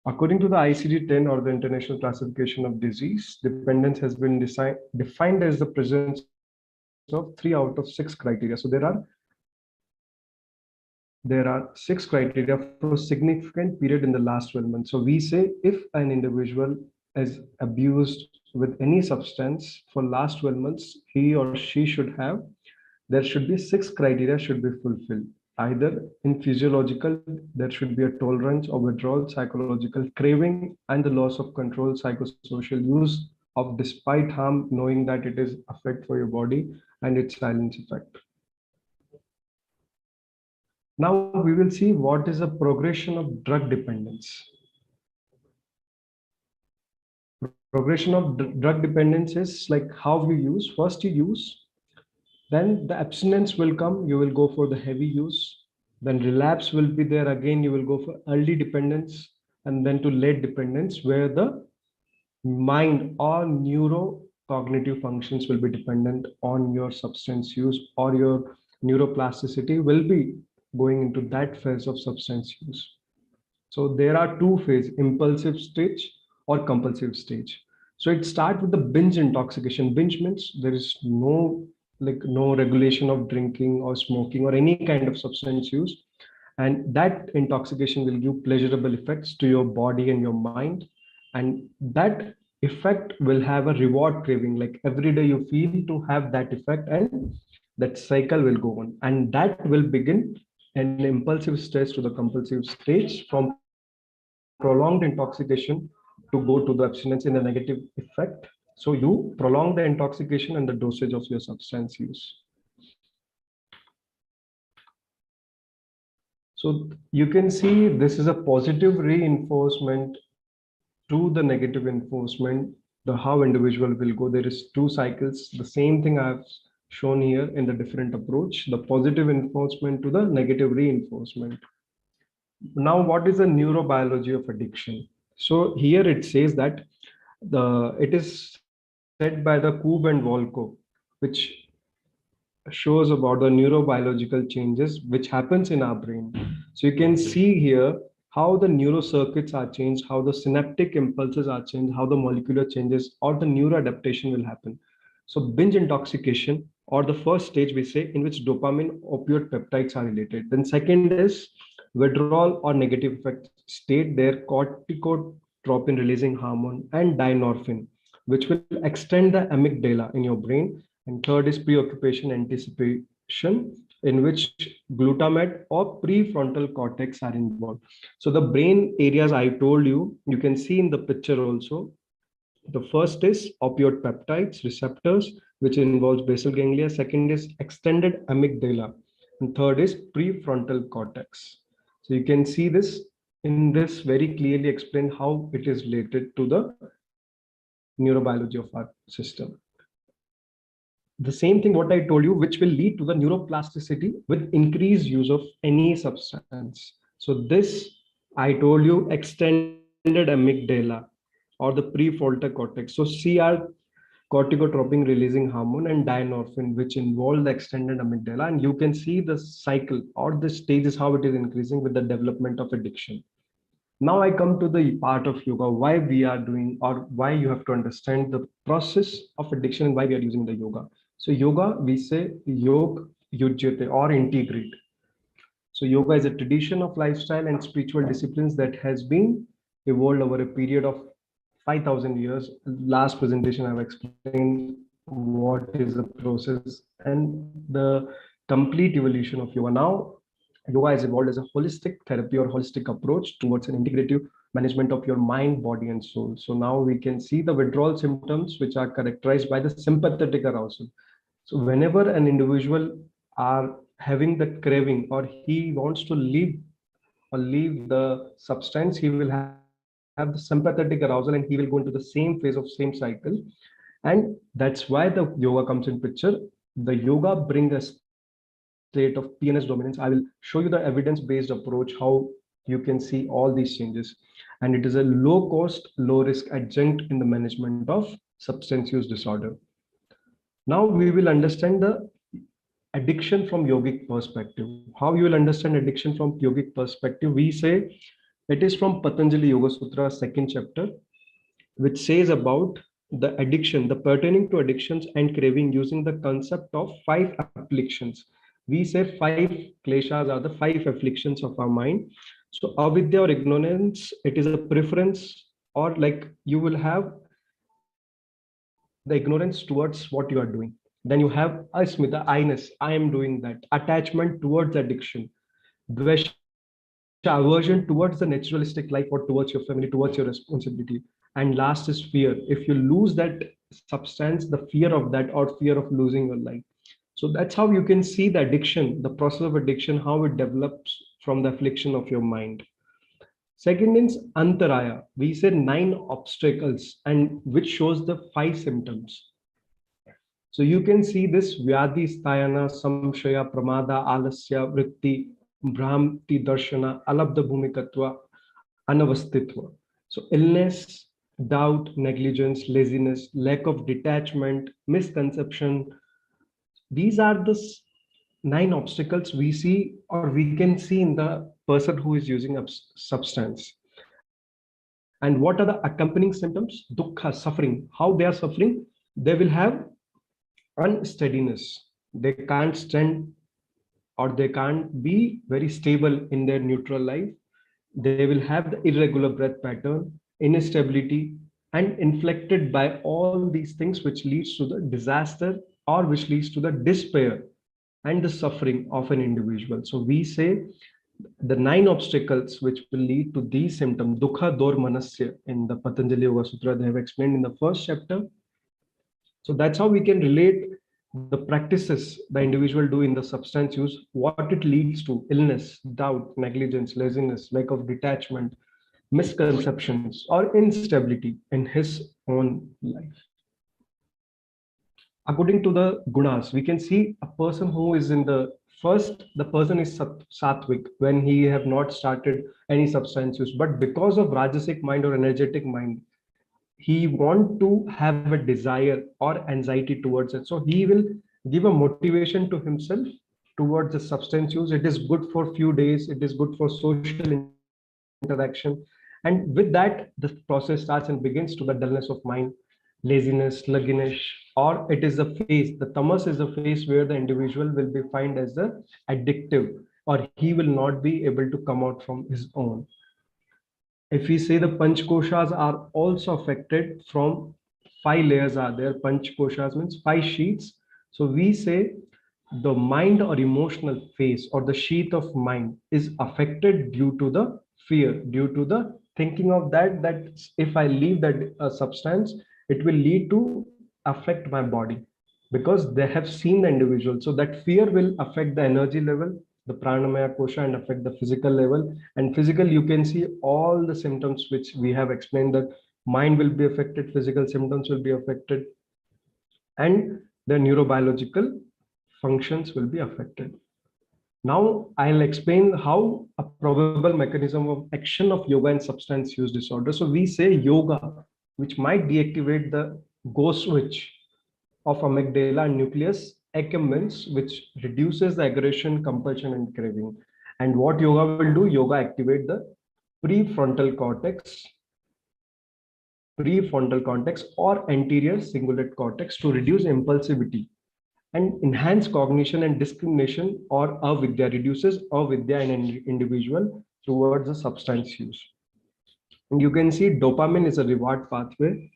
According to the ICD-10 or the International Classification of Disease, dependence has been defined as the presence of 3 out of 6 criteria. So there are 6 criteria for a significant period in the last 12 months. So we say if an individual is abused with any substance for last 12 months, he or she should have, there should be 6 criteria should be fulfilled. Either in physiological, there should be a tolerance or withdrawal, psychological craving, and the loss of control, psychosocial use of despite harm, knowing that it is effect for your body and its silence effect. Now we will see what is a progression of drug dependence. Progression of drug dependence is like how you use. First you use, then the abstinence will come, you will go for the heavy use, then relapse will be there again, you will go for early dependence, and then to late dependence, where the mind or neurocognitive functions will be dependent on your substance use, or your neuroplasticity will be going into that phase of substance use. So there are 2 phases, impulsive stage or compulsive stage. So it starts with the binge intoxication. Binge means there is no regulation of drinking or smoking or any kind of substance use, and that intoxication will give pleasurable effects to your body and your mind, and that effect will have a reward craving, like every day you feel to have that effect, and that cycle will go on, and that will begin an impulsive stage to the compulsive stage, from prolonged intoxication to go to the abstinence in a negative effect. So you prolong the intoxication and the dosage of your substance use. So you can see this is a positive reinforcement to the negative enforcement, how individual will go. There is 2 cycles. The same thing I've shown here in the different approach, the positive enforcement to the negative reinforcement. Now, what is the neurobiology of addiction? So here it says that it is said by the Koob and Volko, which shows about the neurobiological changes which happens in our brain. So you can see here how the neurocircuits are changed, how the synaptic impulses are changed, how the molecular changes or the neuroadaptation will happen. So binge intoxication, or the first stage we say, in which dopamine opioid peptides are related. Then second is withdrawal or negative effect state, there corticotropin releasing hormone and dynorphin, which will extend the amygdala in your brain. And third is preoccupation anticipation, in which glutamate or prefrontal cortex are involved. So the brain areas I told you, you can see in the picture also. The first is opioid peptides receptors, which involves basal ganglia. Second is extended amygdala. And third is prefrontal cortex. So you can see this in this very clearly explained how it is related to the neurobiology of our system. The same thing what I told you, which will lead to the neuroplasticity with increased use of any substance. So this I told you, extended amygdala or the prefrontal cortex. So CR corticotropin releasing hormone and dynorphin, which involve the extended amygdala, and you can see the cycle or the stages how it is increasing with the development of addiction. Now I come to the part of yoga, why we are doing, or why you have to understand the process of addiction and why we are using the yoga. So yoga, we say yog yujyate or integrate. So yoga is a tradition of lifestyle and spiritual disciplines that has been evolved over a period of 5,000 years. Last presentation I've explained what is the process and the complete evolution of yoga. Now yoga has evolved as a holistic therapy or holistic approach towards an integrative management of your mind, body, and soul. So now we can see the withdrawal symptoms, which are characterized by the sympathetic arousal. So whenever an individual are having that craving or he wants to leave or leave the substance, he will have the sympathetic arousal and he will go into the same phase of same cycle. And that's why the yoga comes in picture. The yoga brings a state of PNS dominance. I will show you the evidence-based approach, how you can see all these changes. And it is a low cost, low risk adjunct in the management of substance use disorder. Now we will understand the addiction from yogic perspective. How you will understand addiction from yogic perspective? We say it is from Patanjali Yoga Sutra, second chapter, which says about the addiction, the pertaining to addictions and craving using the concept of 5 afflictions. We say 5 kleshas are the 5 afflictions of our mind. So avidya or ignorance, it is a preference, or like you will have the ignorance towards what you are doing. Then you have asmita, I-ness, I am doing that. Attachment towards addiction. Dvesha, aversion towards the naturalistic life or towards your family, towards your responsibility. And last is fear. If you lose that substance, the fear of that or fear of losing your life. So that's how you can see the addiction, the process of addiction, how it develops from the affliction of your mind. Second is antaraya. We said 9 obstacles, and which shows the 5 symptoms. So you can see this vyadi stayana, samshaya, pramada, alasya, vritti, bhramti, darshana, alabdha bhumikatva, anavastitva. So illness, doubt, negligence, laziness, lack of detachment, misconception. These are the 9 obstacles we see or we can see in the person who is using a substance. And what are the accompanying symptoms? Dukkha, suffering. How they are suffering? They will have unsteadiness. They can't stand or they can't be very stable in their neutral life. They will have the irregular breath pattern, instability, and inflected by all these things, which leads to the disaster or which leads to the despair and the suffering of an individual. So we say the 9 obstacles which will lead to these symptoms, dukkha dor manasya, in the Patanjali Yoga Sutra, they have explained in the first chapter. So that's how we can relate the practices the individual do in the substance use, what it leads to: illness, doubt, negligence, laziness, lack of detachment, misconceptions, or instability in his own life. According to the gunas, we can see a person who is in the first the person is sattvic when he have not started any substance use, but because of rajasic mind or energetic mind, he want to have a desire or anxiety towards it, so he will give a motivation to himself towards the substance use. It is good for few days, it is good for social interaction, and with that the process starts and begins to the dullness of mind, laziness, sluggishness, or it is a phase, the tamas is a phase where the individual will be find as the addictive, or he will not be able to come out from his own. If we say the panchkoshas are also affected from 5 layers are there. Panchkoshas means 5 sheets. So we say the mind or emotional phase or the sheath of mind is affected due to the fear, due to the thinking of that if I leave that substance, it will lead to affect my body, because they have seen the individual. So that fear will affect the energy level, the pranamaya kosha, and affect the physical level. And physical, you can see all the symptoms which we have explained, that mind will be affected, physical symptoms will be affected, and the neurobiological functions will be affected. Now I'll explain how a probable mechanism of action of yoga and substance use disorder. So we say yoga, which might deactivate the go switch of amygdala and nucleus accumbens, which reduces the aggression, compulsion, and craving. And what yoga will do? Yoga activate the prefrontal cortex or anterior cingulate cortex to reduce impulsivity and enhance cognition and discrimination, or avidya, reduces avidya in an individual towards the substance use. And you can see dopamine is a reward pathway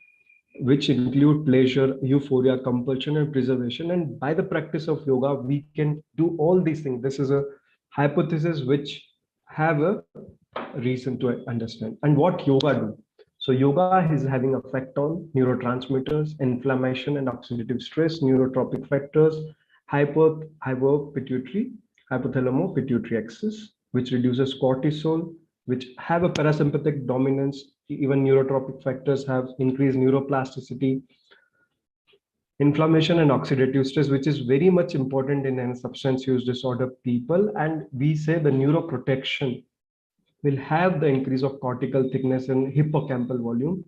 which include pleasure, euphoria, compulsion, and preservation. And by the practice of yoga, we can do all these things. This is a hypothesis which have a reason to understand. And what yoga do? So yoga is having effect on neurotransmitters, inflammation and oxidative stress, neurotropic factors, hypopituitary, hypothalamo-pituitary axis, which reduces cortisol, which have a parasympathetic dominance. Even neurotropic factors have increased neuroplasticity, inflammation and oxidative stress, which is very much important in a substance use disorder people. And we say the neuroprotection will have the increase of cortical thickness and hippocampal volume,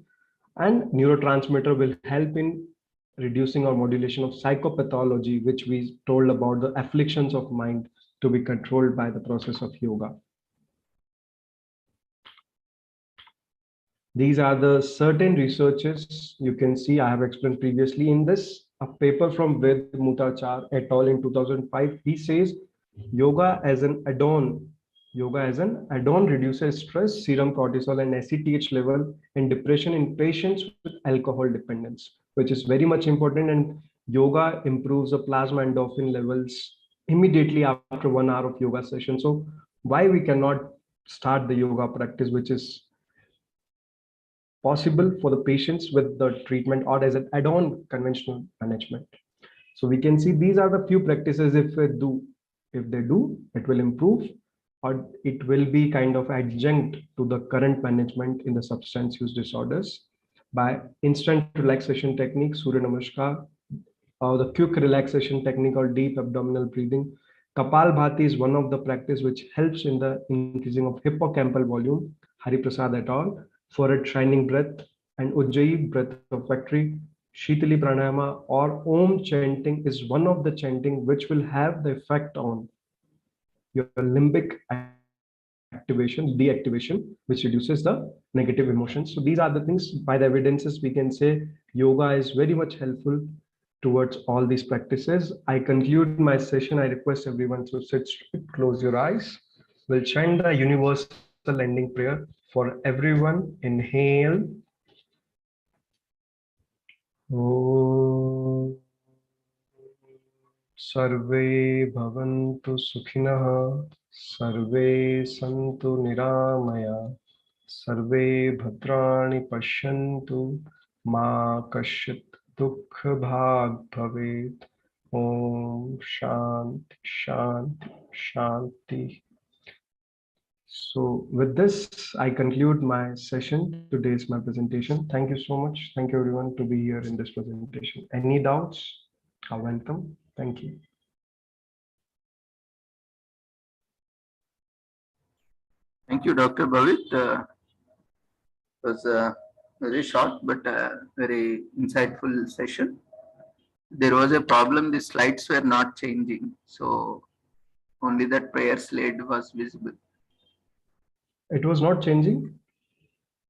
and neurotransmitter will help in reducing or modulation of psychopathology, which we told about the afflictions of mind to be controlled by the process of yoga. These are the certain researches you can see I have explained previously. In this, a paper from Ved Mutachar et al. In 2005, he says yoga as an add-on reduces stress, serum cortisol, and ACTH level in depression in patients with alcohol dependence, which is very much important. And yoga improves the plasma endorphin levels immediately after 1 hour of yoga session. So why we cannot start the yoga practice, which is possible for the patients with the treatment or as an add-on conventional management. So we can see these are the few practices if they do, it will improve, or it will be kind of adjunct to the current management in the substance use disorders by instant relaxation technique, Surya Namaskar, or the quick relaxation technique or deep abdominal breathing. Kapalbhati is one of the practice which helps in the increasing of hippocampal volume, Hari Prasad et al. Forehead shining breath, and Ujjayi breath of factory. Shitali Pranayama or Om chanting is one of the chanting which will have the effect on your limbic activation, deactivation, which reduces the negative emotions. So these are the things, by the evidences, we can say yoga is very much helpful towards all these practices. I conclude my session. I request everyone to sit straight, close your eyes. We'll chant the universal ending prayer for everyone. Inhale. Om Sarve Bhavantu Sukhinah, Sarve Santu Niramaya, Sarve Bhadrani Pashyantu, Ma Kashit Dukha Bhag Bhavet. Om Shanti Shanti Shanti. So with this, I conclude my session. Today is my presentation. Thank you so much. Thank you everyone to be here in this presentation. Any doubts are welcome. Thank you. Thank you, Dr. Bhavit. It was a very short but very insightful session. There was a problem, the slides were not changing. So only that prayer slide was visible. It was not changing.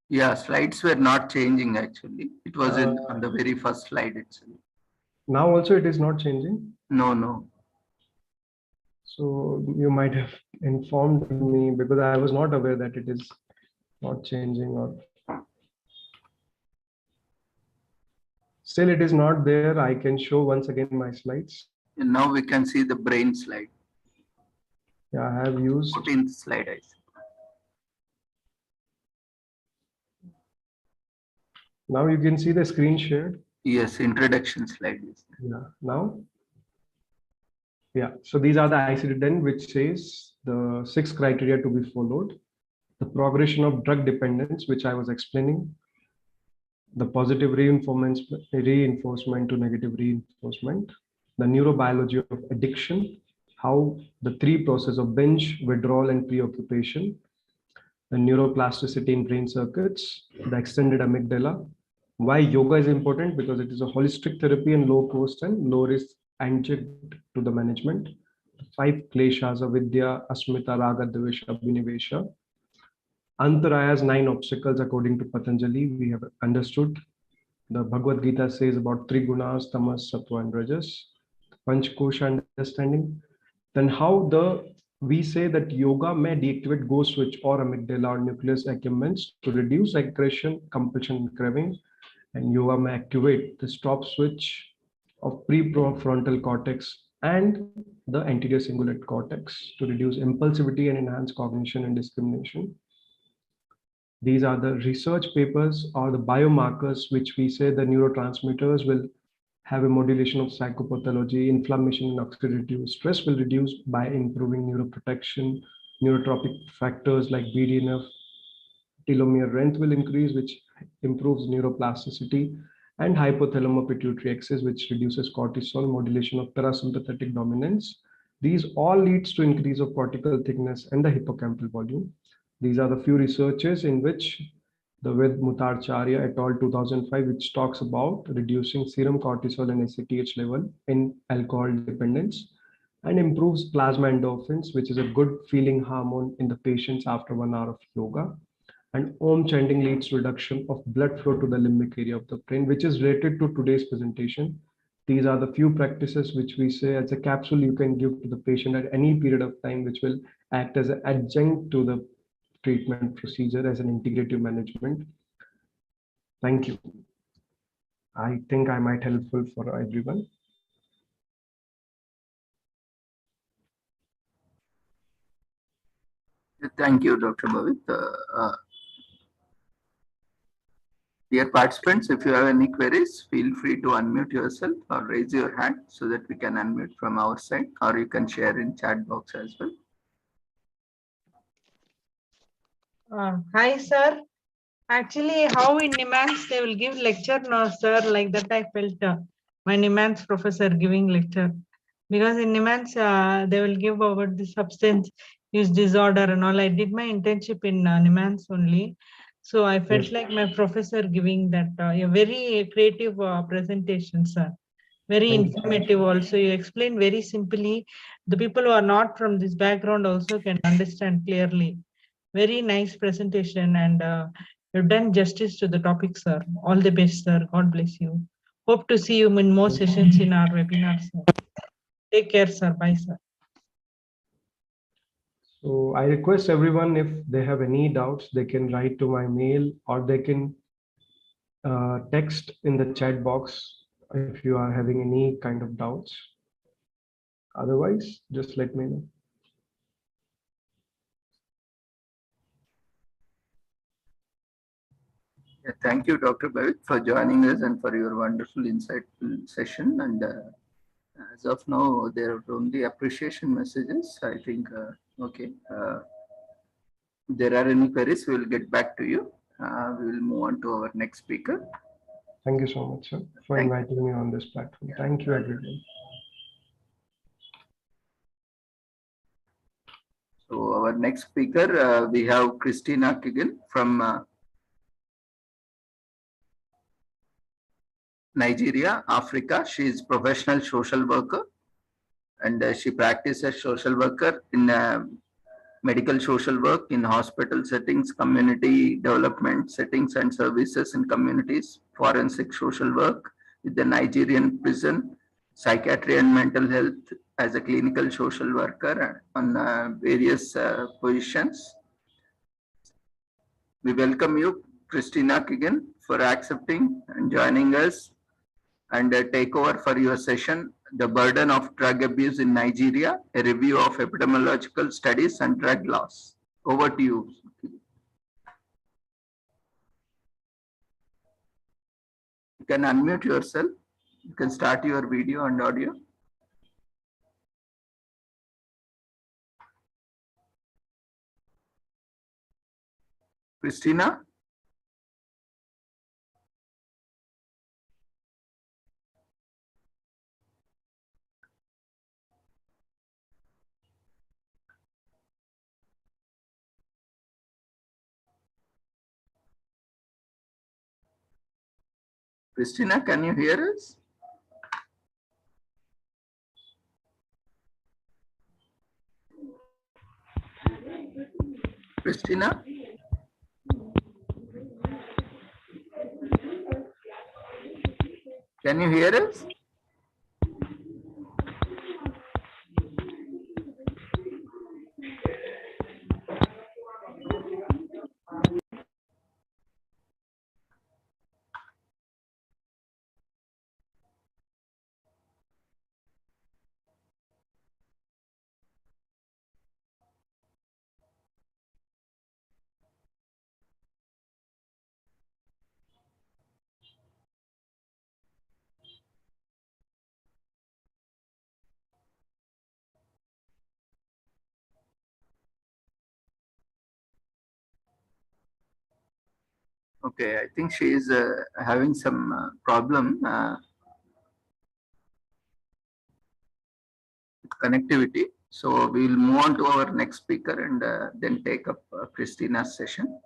Yeah, slides were not changing actually. It was on the very first slide itself. Now also it is not changing. No. So you might have informed me because I was not aware that it is not changing, or still it is not there. I can show once again my slides. And now we can see the brain slide. Yeah, I have used 14th slide, I see. now you can see the screen shared. Yes, introduction slide. Yeah, now. Yeah, so these are the ICD-10 which says the 6 criteria to be followed. The progression of drug dependence, which I was explaining, the positive reinforcement to negative reinforcement, the neurobiology of addiction, how the 3 process of binge, withdrawal, and preoccupation, the neuroplasticity in brain circuits, the extended amygdala, why yoga is important because it is a holistic therapy and low cost and low risk adjunct to the management. 5 kleshas, avidya, asmita, raga, dvesha, abhinivesha. Antaraya's 9 obstacles according to Patanjali, we have understood. The Bhagavad Gita says about 3 gunas, tamas, sattva, and rajas. Panchkosha understanding. Then how we say that yoga may deactivate ghost switch or amygdala or nucleus accumbens to reduce aggression, compulsion, and craving. And yoga may activate the stop switch of prefrontal cortex and the anterior cingulate cortex to reduce impulsivity and enhance cognition and discrimination. These are the research papers or the biomarkers which we say the neurotransmitters will have a modulation of psychopathology, inflammation and oxidative stress will reduce by improving neuroprotection, neurotropic factors like BDNF, telomere length will increase, which improves neuroplasticity, and hypothalamo-pituitary axis, which reduces cortisol, modulation of parasympathetic dominance. These all leads to increase of cortical thickness and the hippocampal volume. These are the few researches in which the Ved Mutarcharya et al. 2005, which talks about reducing serum cortisol and ACTH level in alcohol dependence and improves plasma endorphins, which is a good feeling hormone in the patients after 1 hour of yoga. And Om chanting leads to reduction of blood flow to the limbic area of the brain, which is related to today's presentation. These are the few practices which we say as a capsule you can give to the patient at any period of time, which will act as an adjunct to the treatment procedure as an integrative management. Thank you. I think I might helpful for everyone. Thank you, Dr. Bhavit. Dear participants, if you have any queries, feel free to unmute yourself or raise your hand so that we can unmute from our side, or you can share in chat box as well. Hi, sir. Actually, how in NIMANS they will give lecture? No, sir, like that I felt my NIMANS professor giving lecture. Because in NIMANS, they will give about the substance use disorder and all. I did my internship in NIMANS only. So I felt like my professor giving that a very creative presentation, sir. Very informative also. You explain very simply. The people who are not from this background also can understand clearly. Very nice presentation, and you've done justice to the topic, sir. All the best, sir. God bless you. Hope to see you in more sessions in our webinar, sir. Take care, sir. Bye, sir. So I request everyone, if they have any doubts, they can write to my mail or they can text in the chat box if you are having any kind of doubts. Otherwise, just let me know. Yeah, thank you, Dr. Bhavit, for joining us and for your wonderful insightful session. And as of now, there are only appreciation messages. I think, okay. If there are any queries, we will get back to you. We will move on to our next speaker. Thank you so much, sir, for inviting me on this platform. Thank you, everyone. So our our next speaker, we have Christina Kigan from Nigeria, Africa. She is professional social worker and she practices social worker in medical social work in hospital settings, community development settings and services in communities, forensic social work with the Nigerian prison, psychiatry and mental health as a clinical social worker on various positions. We welcome you, Christina Kigan, for accepting and joining us and take over for your session, The Burden of Drug Abuse in Nigeria, a review of epidemiological studies and drug laws. Over to you. You can unmute yourself. You can start your video and audio. Christina? Christina, can you hear us? Christina? Can you hear us? Okay, I think she is having some problem with connectivity. So we'll move on to our next speaker and then take up Christina's session.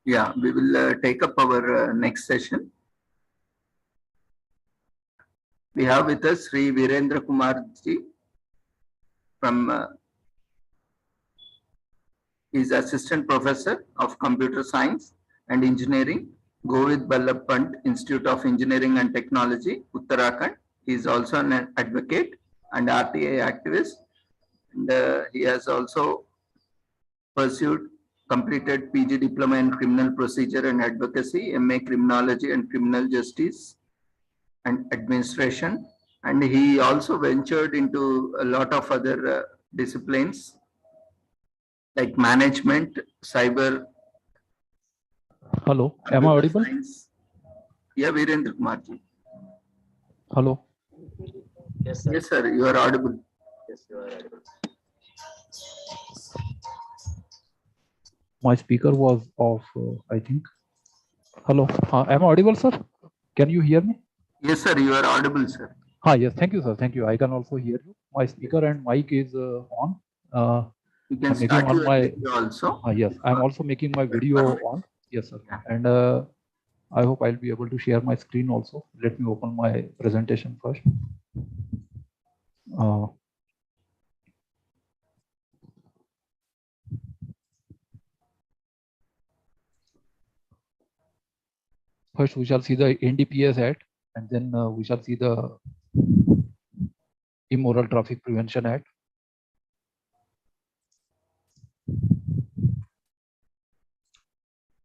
Yeah, we will take up our next session. We have with us Sri Virendra Kumar ji from He is Assistant Professor of Computer Science and Engineering, Govind Ballabh Pant Institute of Engineering and Technology, Uttarakhand. He is also an advocate and RTI activist. And he has also pursued, completed PG Diploma in Criminal Procedure and Advocacy, MA Criminology and Criminal Justice and Administration. And he also ventured into a lot of other disciplines like management, cyber. Hello, am I audible? Science. Yeah, Virendra Kumar ji. Hello. Yes, sir. Yes, sir, you are audible. Yes, you are audible. My speaker was off, I think. Hello, am I audible, sir? Can you hear me? Yes, sir, you are audible, sir. Yes, thank you, sir. Thank you. I can also hear you. My speaker and mic is on. You can I'm making start on your my video also. yes, I'm also making my video on. Yes, sir. And I hope I'll be able to share my screen also. Let me open my presentation first. First, we shall see the NDPS Act, and then we shall see the Immoral Traffic Prevention Act.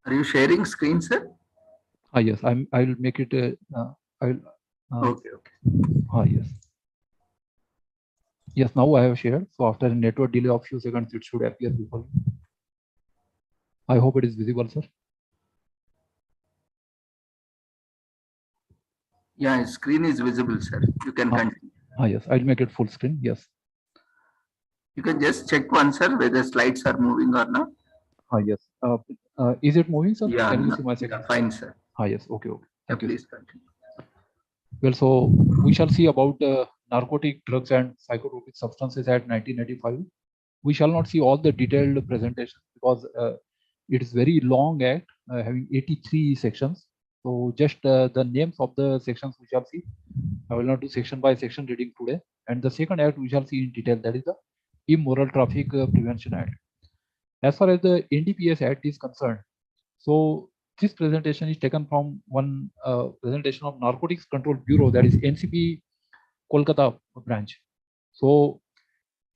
Are you sharing screen, sir? Yes, I'll make it. Okay, okay. Yes. Yes, now I have shared. So after a network delay of few seconds, it should appear before you. I hope it is visible, sir. Yeah, screen is visible, sir. You can continue. Yes, I'll make it full screen. Yes. You can just check once, sir, whether slides are moving or not. Yes. Is it moving, sir? Yeah, Can you see my second? yeah, fine, sir. Yes. Okay. Okay. Thank you. Please continue. Well, so we shall see about narcotic drugs and psychotropic substances at 1985. We shall not see all the detailed presentation because it is very long act having 83 sections. So just the names of the sections we shall see. I will not do section by section reading today. And the second act we shall see in detail, that is the Immoral Traffic Prevention Act. As far as the NDPS Act is concerned, so this presentation is taken from one presentation of Narcotics Control Bureau, that is NCB Kolkata branch. So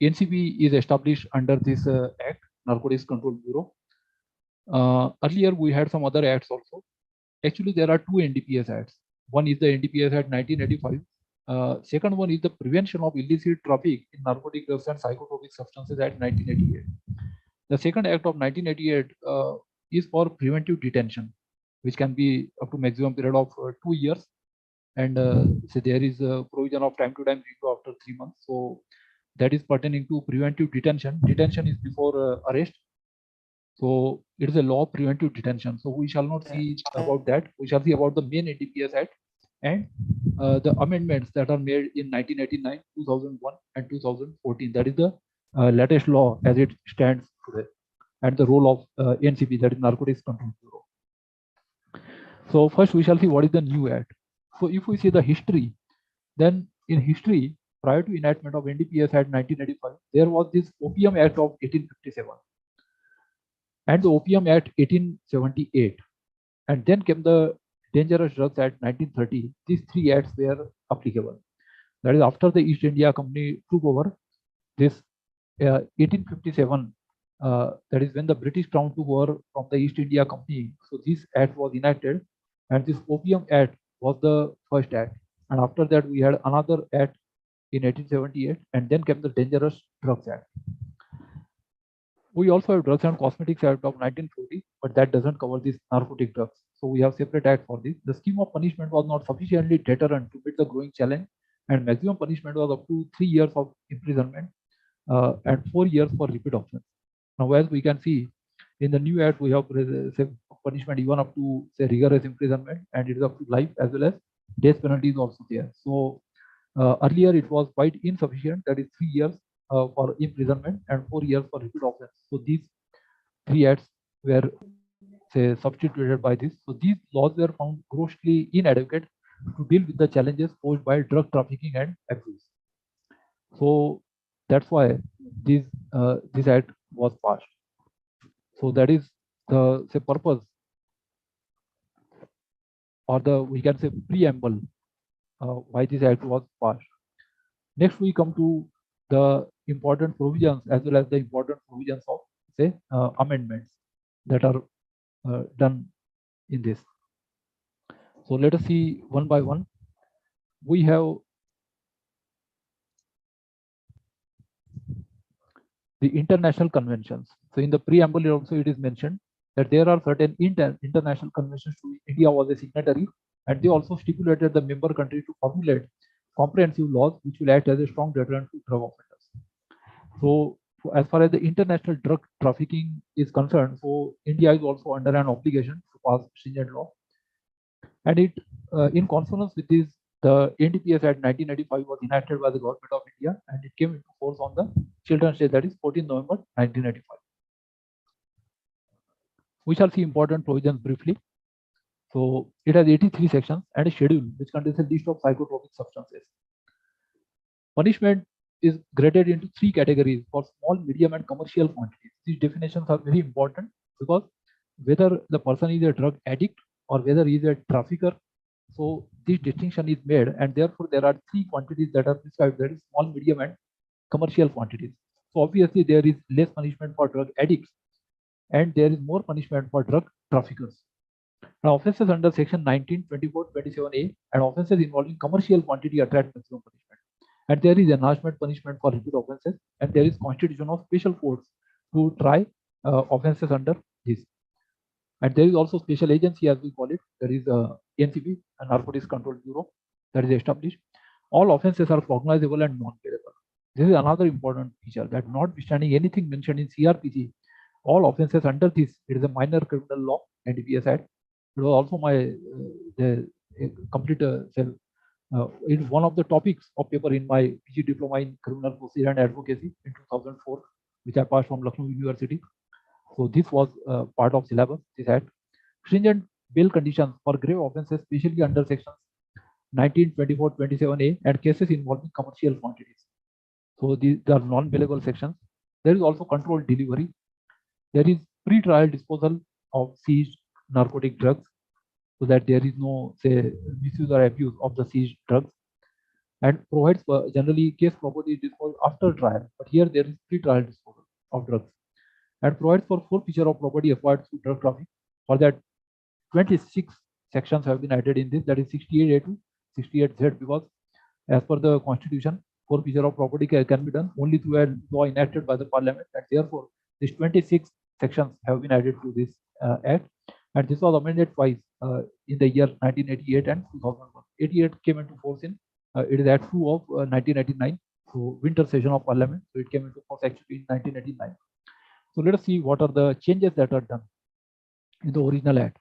NCB is established under this act, Narcotics Control Bureau. Earlier we had some other acts also. Actually, there are two NDPS acts. One is the NDPS Act 1985. Second one is the Prevention of Illicit Traffic in Narcotic Drugs and Psychotropic Substances Act 1988. The second act of 1988 is for preventive detention, which can be up to maximum period of 2 years. And so there is a provision of time to time review after 3 months. So that is pertaining to preventive detention. Detention is before arrest. So it is a law of preventive detention. So we shall not see about that. We shall see about the main NDPS Act and the amendments that are made in 1989, 2001 and 2014. That is the latest law as it stands today, and the role of NCB, that is Narcotics Control Bureau. So first we shall see what is the new act. So if we see the history, then in history, prior to enactment of NDPS Act 1985, there was this Opium Act of 1857 and the Opium Act 1878, and then came the Dangerous Drugs Act 1930. These three acts were applicable. That is, after the East India Company took over, this 1857, that is when the British Crown took over from the East India Company. So this act was enacted, and this Opium Act was the first act. And after that, we had another act in 1878, and then came the Dangerous Drugs Act. We also have Drugs and Cosmetics Act of 1940, but that doesn't cover these narcotic drugs. So we have separate act for this. The scheme of punishment was not sufficiently deterrent to meet the growing challenge, and maximum punishment was up to 3 years of imprisonment and 4 years for repeat offense. Now, as we can see in the new act, we have punishment even up to say rigorous imprisonment, and it is up to life, as well as death penalty is also there. So earlier it was quite insufficient, that is 3 years for imprisonment and 4 years for repeat offense. So these three acts were say substituted by this. So these laws were found grossly inadequate to deal with the challenges posed by drug trafficking and abuse. So that's why this act was passed. So that is the say purpose, or the we can say preamble why this act was passed. Next, we come to the important provisions as well as the important provisions of say amendments that are done in this. So let us see one by one. We have the international conventions. So in the preamble also it is mentioned that there are certain international conventions to which India was a signatory, and they also stipulated the member countries to formulate comprehensive laws which will act as a strong deterrent to drug offenders. So as far as the international drug trafficking is concerned, so India is also under an obligation to pass stringent law, and it in consonance with this, the NDPS Act 1995 was enacted by the government of India, and it came into force on the Children's Day, that is 14 November 1995. We shall see important provisions briefly. So it has 83 sections and a schedule which contains a list of psychotropic substances. Punishment is graded into 3 categories for small, medium, and commercial quantities. These definitions are very important because whether the person is a drug addict or whether he is a trafficker, so this distinction is made, and therefore there are 3 quantities that are prescribed, that is small, medium, and commercial quantities. So obviously there is less punishment for drug addicts and there is more punishment for drug traffickers. Now offences under section 19, 24, 27A and offences involving commercial quantity attract maximum punishment. And there is enhancement punishment for repeat offences, and there is constitution of special courts to try offences under this. And there is also special agency, as we call it. There is NCB, a Narcotics Control Bureau, that is established. All offences are cognizable and non-payable. This is another important feature, that notwithstanding anything mentioned in CRPC, all offences under this, it is a minor criminal law, NDPS Act. It was also my complete it is one of the topics of paper in my PG diploma in criminal procedure and advocacy in 2004, which I passed from Lucknow University. So this was part of syllabus, this act. Stringent bail conditions for grave offences, especially under sections 19, 24, 27A and cases involving commercial quantities. So these are non-bailable sections. There is also controlled delivery. There is pre-trial disposal of seized narcotic drugs, so that there is no, say, misuse or abuse of the seized drugs, and provides for generally case property disposal after trial, but here there is pre-trial disposal of drugs, and provides for forfeiture of property acquired through drug trafficking. For that, 26 sections have been added in this, that is 68A to 68Z, because as per the constitution, forfeiture of property can be done only through a law enacted by the parliament, and therefore these 26 sections have been added to this act, and this was amended twice in the year 1988 and 2001. 88 came into force in it is Act 2 of 1989, so winter session of parliament, so it came into force actually in 1989. So let us see what are the changes that are done in the original act.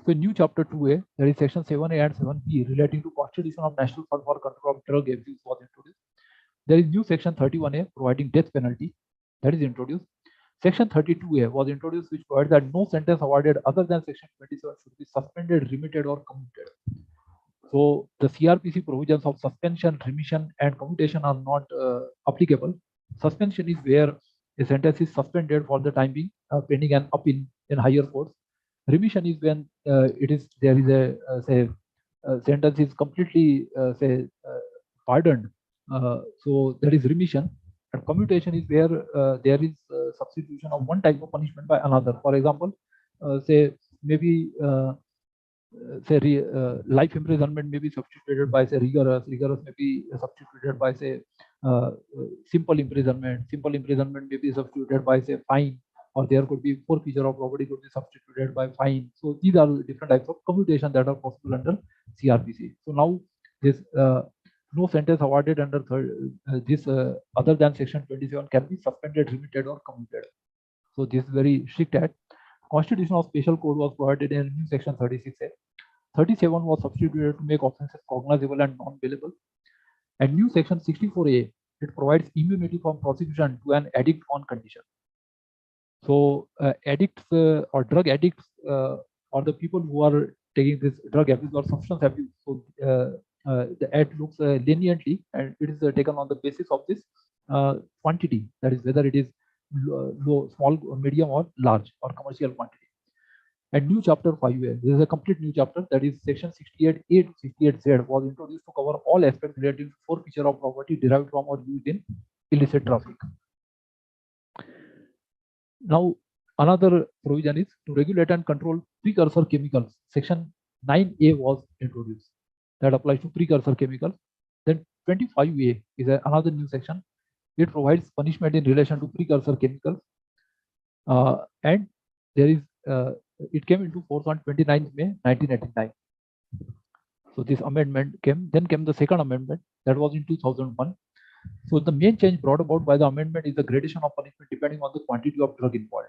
So new chapter 2A, there is section 7A and 7B relating to constitution of National Fund for Control of Drug Abuse was introduced. There is new section 31A providing death penalty, that is introduced. Section 32A was introduced, which provides that no sentence awarded other than section 27 should be suspended, remitted, or commuted. So the CRPC provisions of suspension, remission, and commutation are not applicable. Suspension is where a sentence is suspended for the time being, pending an appeal in higher courts. Remission is when there is a sentence is completely pardoned. So that is remission. And commutation is where there is substitution of one type of punishment by another. For example, say maybe life imprisonment may be substituted by say rigorous may be substituted by say simple imprisonment may be substituted by say fine, or there could be forfeiture of property could be substituted by fine. So these are different types of commutation that are possible under CRPC. So now this no sentence awarded under this other than section 27 can be suspended, remitted, or commuted. So this is very strict act. Constitution of Special Code was provided in new section 36A. 37 was substituted to make offences cognizable and non-bailable. And new section 64A, it provides immunity from prosecution to an addict on condition. So addicts or drug addicts or the people who are taking this drug abuse or substance abuse, so the act looks leniently, and it is taken on the basis of this quantity, that is whether it is low, small, medium, or large, or commercial quantity. And new chapter 5A, this is a complete new chapter, that is section 68A to 68Z was introduced to cover all aspects related to forfeiture of property derived from or used in illicit traffic. Now, another provision is to regulate and control precursor chemicals. Section 9A was introduced, that applies to precursor chemicals. Then 25A is another new section. It provides punishment in relation to precursor chemicals, and there is it came into force on 29th May 1989. So this amendment came. Then came the second amendment, that was in 2001. So the main change brought about by the amendment is the gradation of punishment depending on the quantity of drug involved.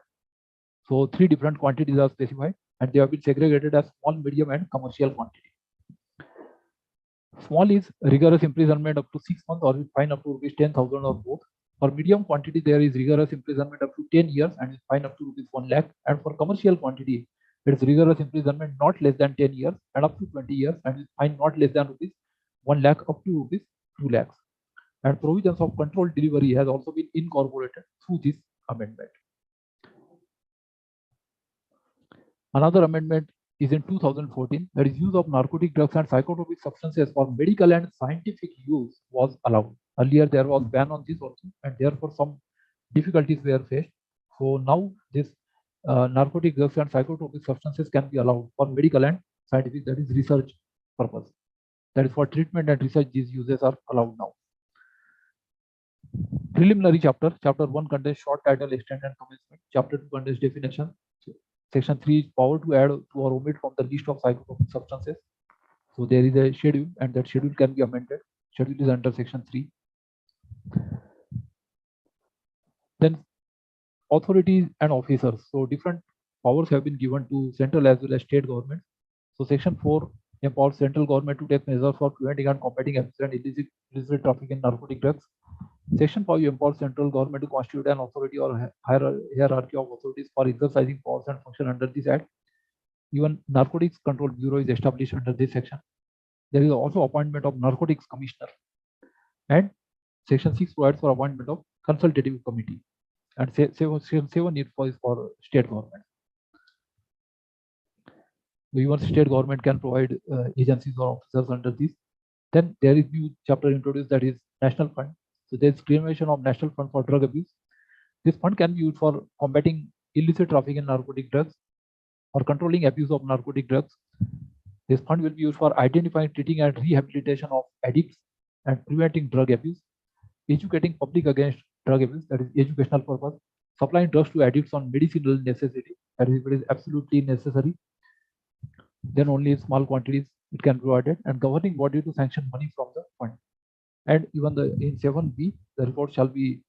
So 3 different quantities are specified, and they have been segregated as small, medium, and commercial quantity. Small is rigorous imprisonment up to 6 months or fine up to ₹10,000 or both. For medium quantity, there is rigorous imprisonment up to 10 years and fine up to ₹1 lakh. And for commercial quantity, it is rigorous imprisonment not less than 10 years and up to 20 years, and fine not less than ₹1 lakh up to ₹2 lakhs. And provisions of controlled delivery has also been incorporated through this amendment. Another amendment is in 2014, that is use of narcotic drugs and psychotropic substances for medical and scientific use was allowed. Earlier there was ban on this also, and therefore some difficulties were faced. So now this narcotic drugs and psychotropic substances can be allowed for medical and scientific, that is research purpose. That is for treatment and research, these uses are allowed now. Preliminary chapter. Chapter 1 contains short title, extent, and commencement. Chapter 2 contains definition. Section 3 is power to add to or omit from the list of psychotropic substances. So there is a schedule, and that schedule can be amended. Schedule is under section 3. Then authorities and officers. So different powers have been given to central as well as state government. So section 4 empowers central government to take measures for preventing and combating absent illicit traffic in narcotic drugs. Section 5 empowers central government to constitute an authority or hierarchy of authorities for exercising powers and function under this act. Even Narcotics Control Bureau is established under this section. There is also appointment of Narcotics Commissioner. And section 6 provides for appointment of consultative committee. And section 7 is for state government. Even state government can provide agencies or officers under this. Then there is new chapter introduced, that is National Fund. So there is creation of National Fund for Drug Abuse. This fund can be used for combating illicit traffic in narcotic drugs or controlling abuse of narcotic drugs. This fund will be used for identifying, treating, and rehabilitation of addicts and preventing drug abuse, educating public against drug abuse, that is educational purpose, supplying drugs to addicts on medicinal necessity, that is if it is absolutely necessary, then only in small quantities it can be provided, and governing body to sanction money from the fund. And even in 7B, the report shall be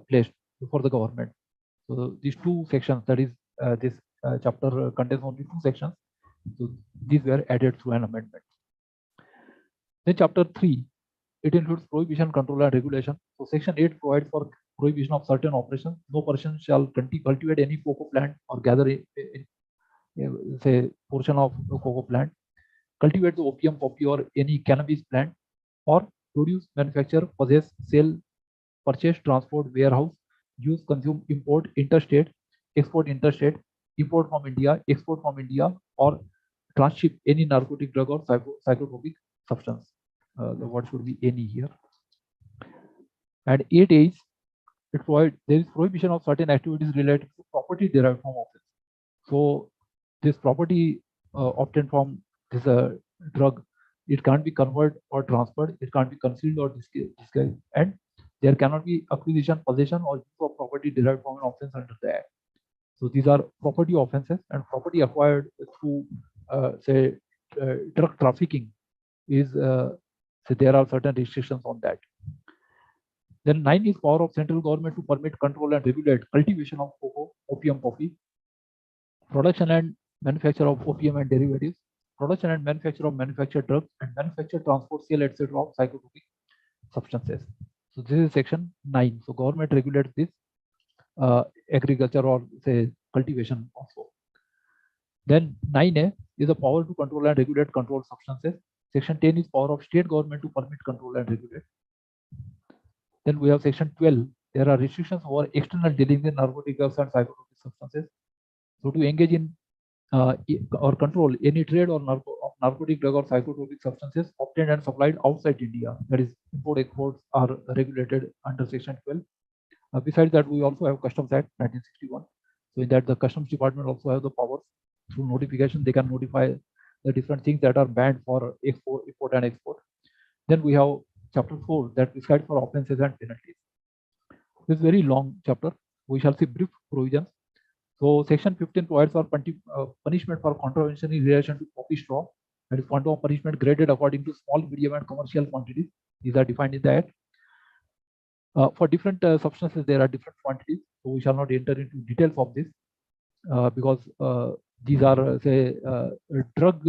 placed before the government. So these 2 sections, that is this chapter contains only 2 sections. So these were added through an amendment. Then chapter 3, it includes prohibition, control, and regulation. So section 8 provides for prohibition of certain operations. No person shall cultivate any cocoa plant or gather say portion of the cocoa plant, cultivate the opium, poppy, or any cannabis plant, or produce, manufacture, possess, sell, purchase, transport, warehouse, use, consume, import, interstate, export, interstate, import from India, export from India, or transship any narcotic drug or psychotropic substance. The word should be any here. And 8A is there is prohibition of certain activities related to property derived from office. So this property obtained from this drug, it can't be converted or transferred, it can't be concealed or disguised, and there cannot be acquisition, possession, or use of property derived from an offense under the Act. So these are property offenses, and property acquired through drug trafficking is so there are certain restrictions on that. Then 9 is power of central government to permit, control, and regulate cultivation of cocoa, opium, poppy, production and manufacture of opium and derivatives, production and manufacture of manufactured drugs, and manufacture, transport, sale, etc. of psychotropic substances. So this is section 9. So government regulates this agriculture or say cultivation also. Then 9A is the power to control and regulate controlled substances. Section 10 is power of state government to permit, control, and regulate. Then we have section 12, there are restrictions over external dealings in narcotic drugs and psychotropic substances. So to engage in or control any trade or narcotic drug or psychotropic substances obtained and supplied outside India, that is, import exports are regulated under Section 12. Besides that, we also have Customs Act 1961. So in that, the Customs Department also have the powers through notification. They can notify the different things that are banned for export, import and export. Then we have Chapter 4 that prescribes for offences and penalties. This is very long chapter. We shall see brief provisions. So Section 15 provides for punishment for contravention in relation to poppy straw. That is quantum of punishment graded according to small, medium, and commercial quantities. These are defined in the Act. For different substances, there are different quantities. So we shall not enter into details of this because these are drug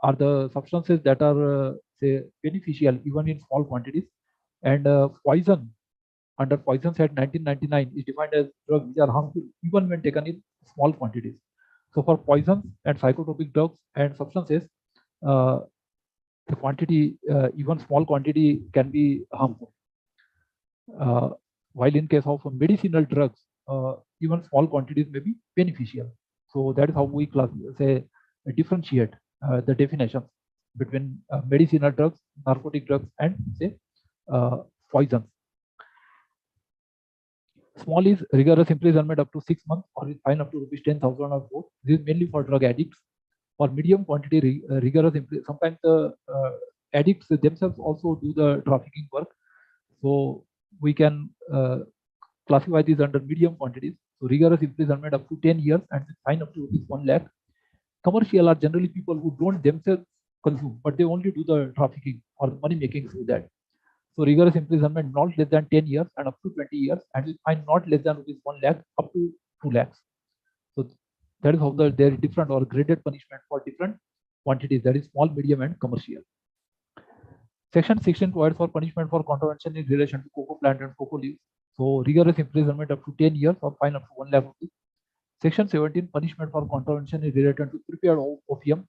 are the substances that are beneficial even in small quantities, and poison under Poisons Act 1999 is defined as drugs which are harmful even when taken in small quantities. So for poisons and psychotropic drugs and substances, the quantity, even small quantity, can be harmful. While in case of medicinal drugs, even small quantities may be beneficial. So that is how we differentiate the definitions between medicinal drugs, narcotic drugs, and poisons. Small is rigorous imprisonment up to 6 months or is fine up to ₹10,000 or both. This is mainly for drug addicts. For medium quantity, rigorous imprisonment. Sometimes the addicts themselves also do the trafficking work. So we can classify these under medium quantities. So rigorous imprisonment up to 10 years and fine up to ₹1 lakh. Commercial are generally people who don't themselves consume, but they only do the trafficking or money making through that. So rigorous imprisonment not less than 10 years and up to 20 years, and fine not less than ₹1 lakh up to 2 lakhs. So that is how there is different or graded punishment for different quantities, that is small, medium, and commercial. Section 16 provides for punishment for contravention in relation to cocoa plant and cocoa leaves. So rigorous imprisonment up to 10 years or fine up to ₹1 lakh. Section 17 punishment for contravention is related to prepared opium.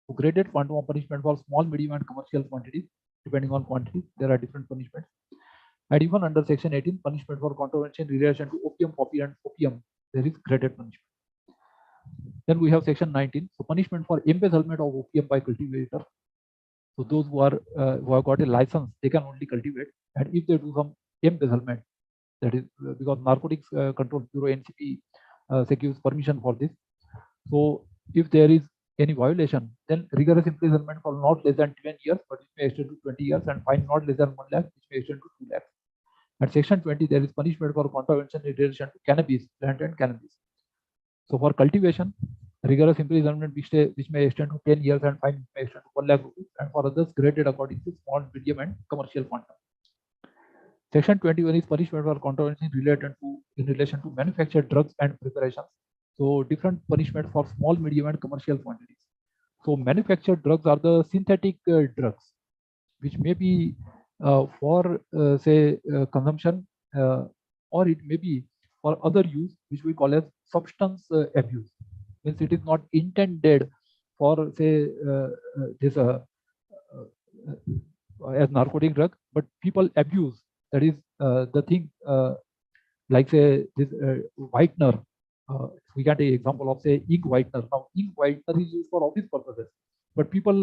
So graded quantum of punishment for small, medium, and commercial quantities. Depending on quantity, there are different punishments. And even under Section 18, punishment for contravention in relation to opium, poppy, and opium, there is graded punishment. Then we have Section 19, so punishment for embezzlement of opium by cultivator. So those who have got a license, they can only cultivate, and if they do some embezzlement, that is because Narcotics Control Bureau (NCP) gives permission for this. So if there is any violation, then rigorous imprisonment for not less than 10 years, but it may extend to 20 years, and fine not less than ₹1 lakh, which may extend to 2 lakhs. At Section 20, there is punishment for contravention in relation to cannabis, plant and cannabis. So for cultivation, rigorous imprisonment which may extend to 10 years and fine may extend to ₹1 lakh, and for others graded according to small, medium, and commercial quantum. Section 21 is punishment for contravention in relation to manufactured drugs and preparations. So different punishment for small, medium, and commercial quantities. So manufactured drugs are the synthetic drugs, which may be for consumption, or it may be for other use, which we call as substance abuse. Means it is not intended for this as narcotic drug, but people abuse. That is the thing, like this whitener. We can take example of ink whitener. Now ink whitener is used for office purposes, but people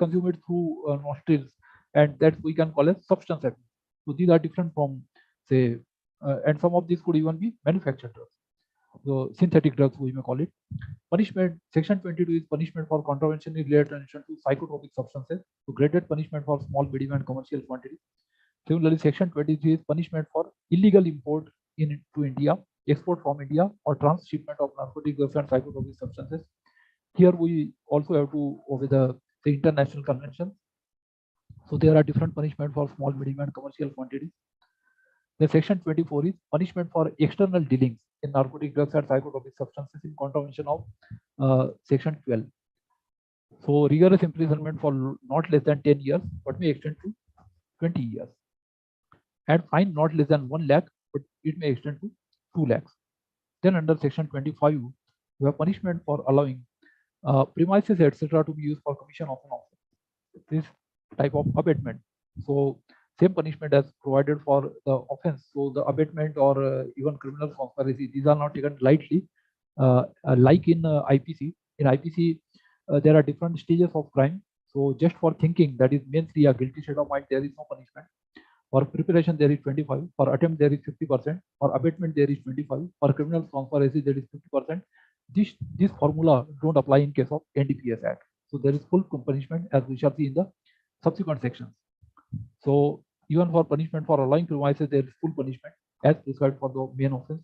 consume it through nostrils, and that we can call as substance abuse. So these are different from and some of these could even be manufactured drugs. So synthetic drugs we may call it. Punishment, Section 22 is punishment for contravention in relation to psychotropic substances. So graded punishment for small, medium, and commercial quantities. Similarly, Section 23 is punishment for illegal import into India, export from India, or transshipment of narcotic drugs and psychotropic substances. Here we also have to obey the international convention. So there are different punishment for small, medium, and commercial quantities. The Section 24 is punishment for external dealings in narcotic drugs and psychotropic substances in contravention of Section 12. So rigorous imprisonment for not less than 10 years, but may extend to 20 years. And fine not less than ₹1 lakh, but it may extend to 2 lakhs. Then under Section 25, we have punishment for allowing premises, etc., to be used for commission of an offense. This type of abatement. So same punishment as provided for the offense. So the abatement or even criminal conspiracy, these are not taken lightly. Like in IPC, there are different stages of crime. So just for thinking, that is mainly a guilty state of mind, there is no punishment. For preparation, there is 25. For attempt, there is 50%. For abatement, there is 25. For criminal conspiracy, there is 50%. This formula don't apply in case of NDPS Act. So there is full punishment, as we shall see in the subsequent sections. So even for punishment for allowing premises, there is full punishment as prescribed for the main offense.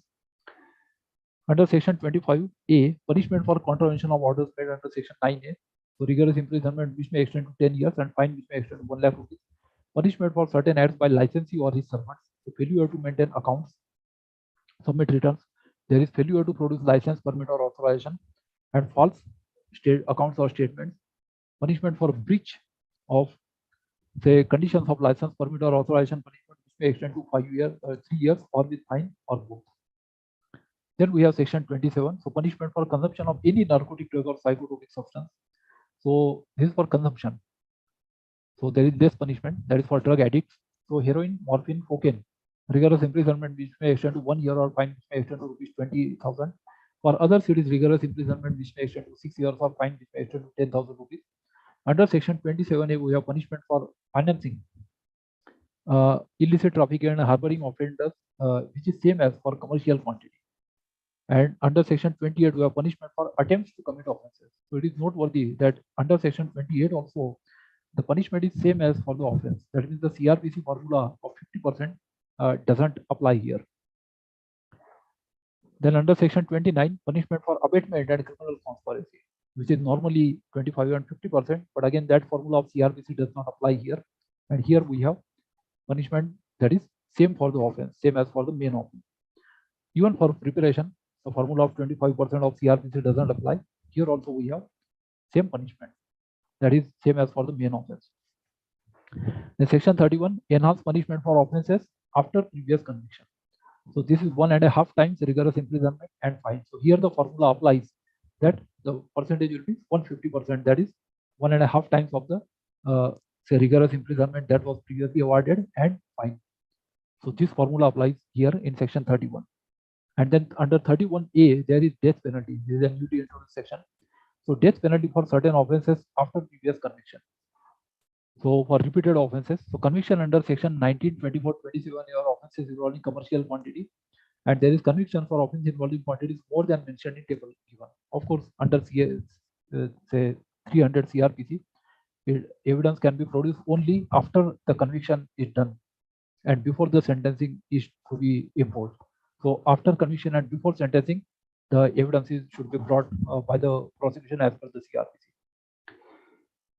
Under section 25A, punishment for contravention of orders made under section 9A. So rigorous imprisonment which may extend to 10 years and fine which may extend to 1 lakh rupees. Punishment for certain acts by licensee or his servants. So failure to maintain accounts, submit returns. There is failure to produce license, permit or authorization, and false accounts or statements. Punishment for breach of, say, conditions of license, permit or authorization, punishment which may extend to 5 years, 3 years, or with fine or both. Then we have section 27. So punishment for consumption of any narcotic drug or psychotropic substance. So this is for consumption. So there is this punishment, that is for drug addicts. So heroin, morphine, cocaine, rigorous imprisonment which may extend to 1 year or fine which may extend to rupees 20,000. For others, it is rigorous imprisonment which may extend to 6 years or fine which may extend to 10,000 rupees. Under section 27A, we have punishment for financing illicit trafficking and harboring offenders, which is same as for commercial quantity. And under section 28, we have punishment for attempts to commit offenses. So it is noteworthy that under section 28 also, the punishment is same as for the offense. That means the CRPC formula of 50% doesn't apply here. Then under section 29, punishment for abatement and criminal conspiracy, which is normally 25 and 50%. But again, that formula of CRPC does not apply here. And here we have punishment that is same for the offense, same as for the main offense. Even for preparation, the formula of 25% of CRPC doesn't apply. Here also we have same punishment, that is same as for the main offense. In section 31, enhanced punishment for offenses after previous conviction. So this is 1.5 times rigorous imprisonment and fine. So here the formula applies that the percentage will be 150%, that is 1.5 times of the say rigorous imprisonment that was previously awarded and fine. So this formula applies here in section 31. And then under 31A, there is death penalty. This is a newly introduced section. So death penalty for certain offenses after previous conviction. So for repeated offenses, so conviction under section 19, 24, 27 are offenses involving commercial quantity, and there is conviction for offense involving quantities more than mentioned in table given. Of course, under say 300 CRPC, evidence can be produced only after the conviction is done and before the sentencing is to be imposed. So after conviction and before sentencing, the evidence should be brought by the prosecution as per the CRPC.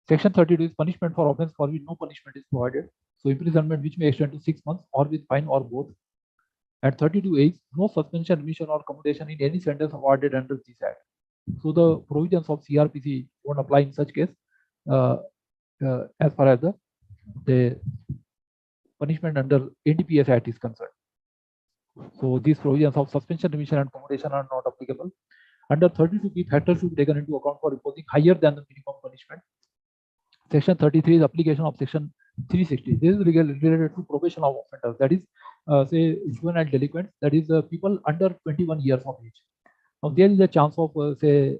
Section 32 is punishment for offense for which no punishment is provided. So imprisonment which may extend to 6 months or with fine or both. And 32A is no suspension, remission or commutation in any sentence awarded under this Act. So the provisions of CRPC won't apply in such case as far as the punishment under NDPS Act is concerned. So these provisions of suspension, remission and commutation are not applicable. Under 32B, factors should be taken into account for imposing higher than the minimum punishment. Section 33 is application of section 360. This is related to probation of offenders, that is say juvenile delinquents, that is people under 21 years of age. Now there is a chance of say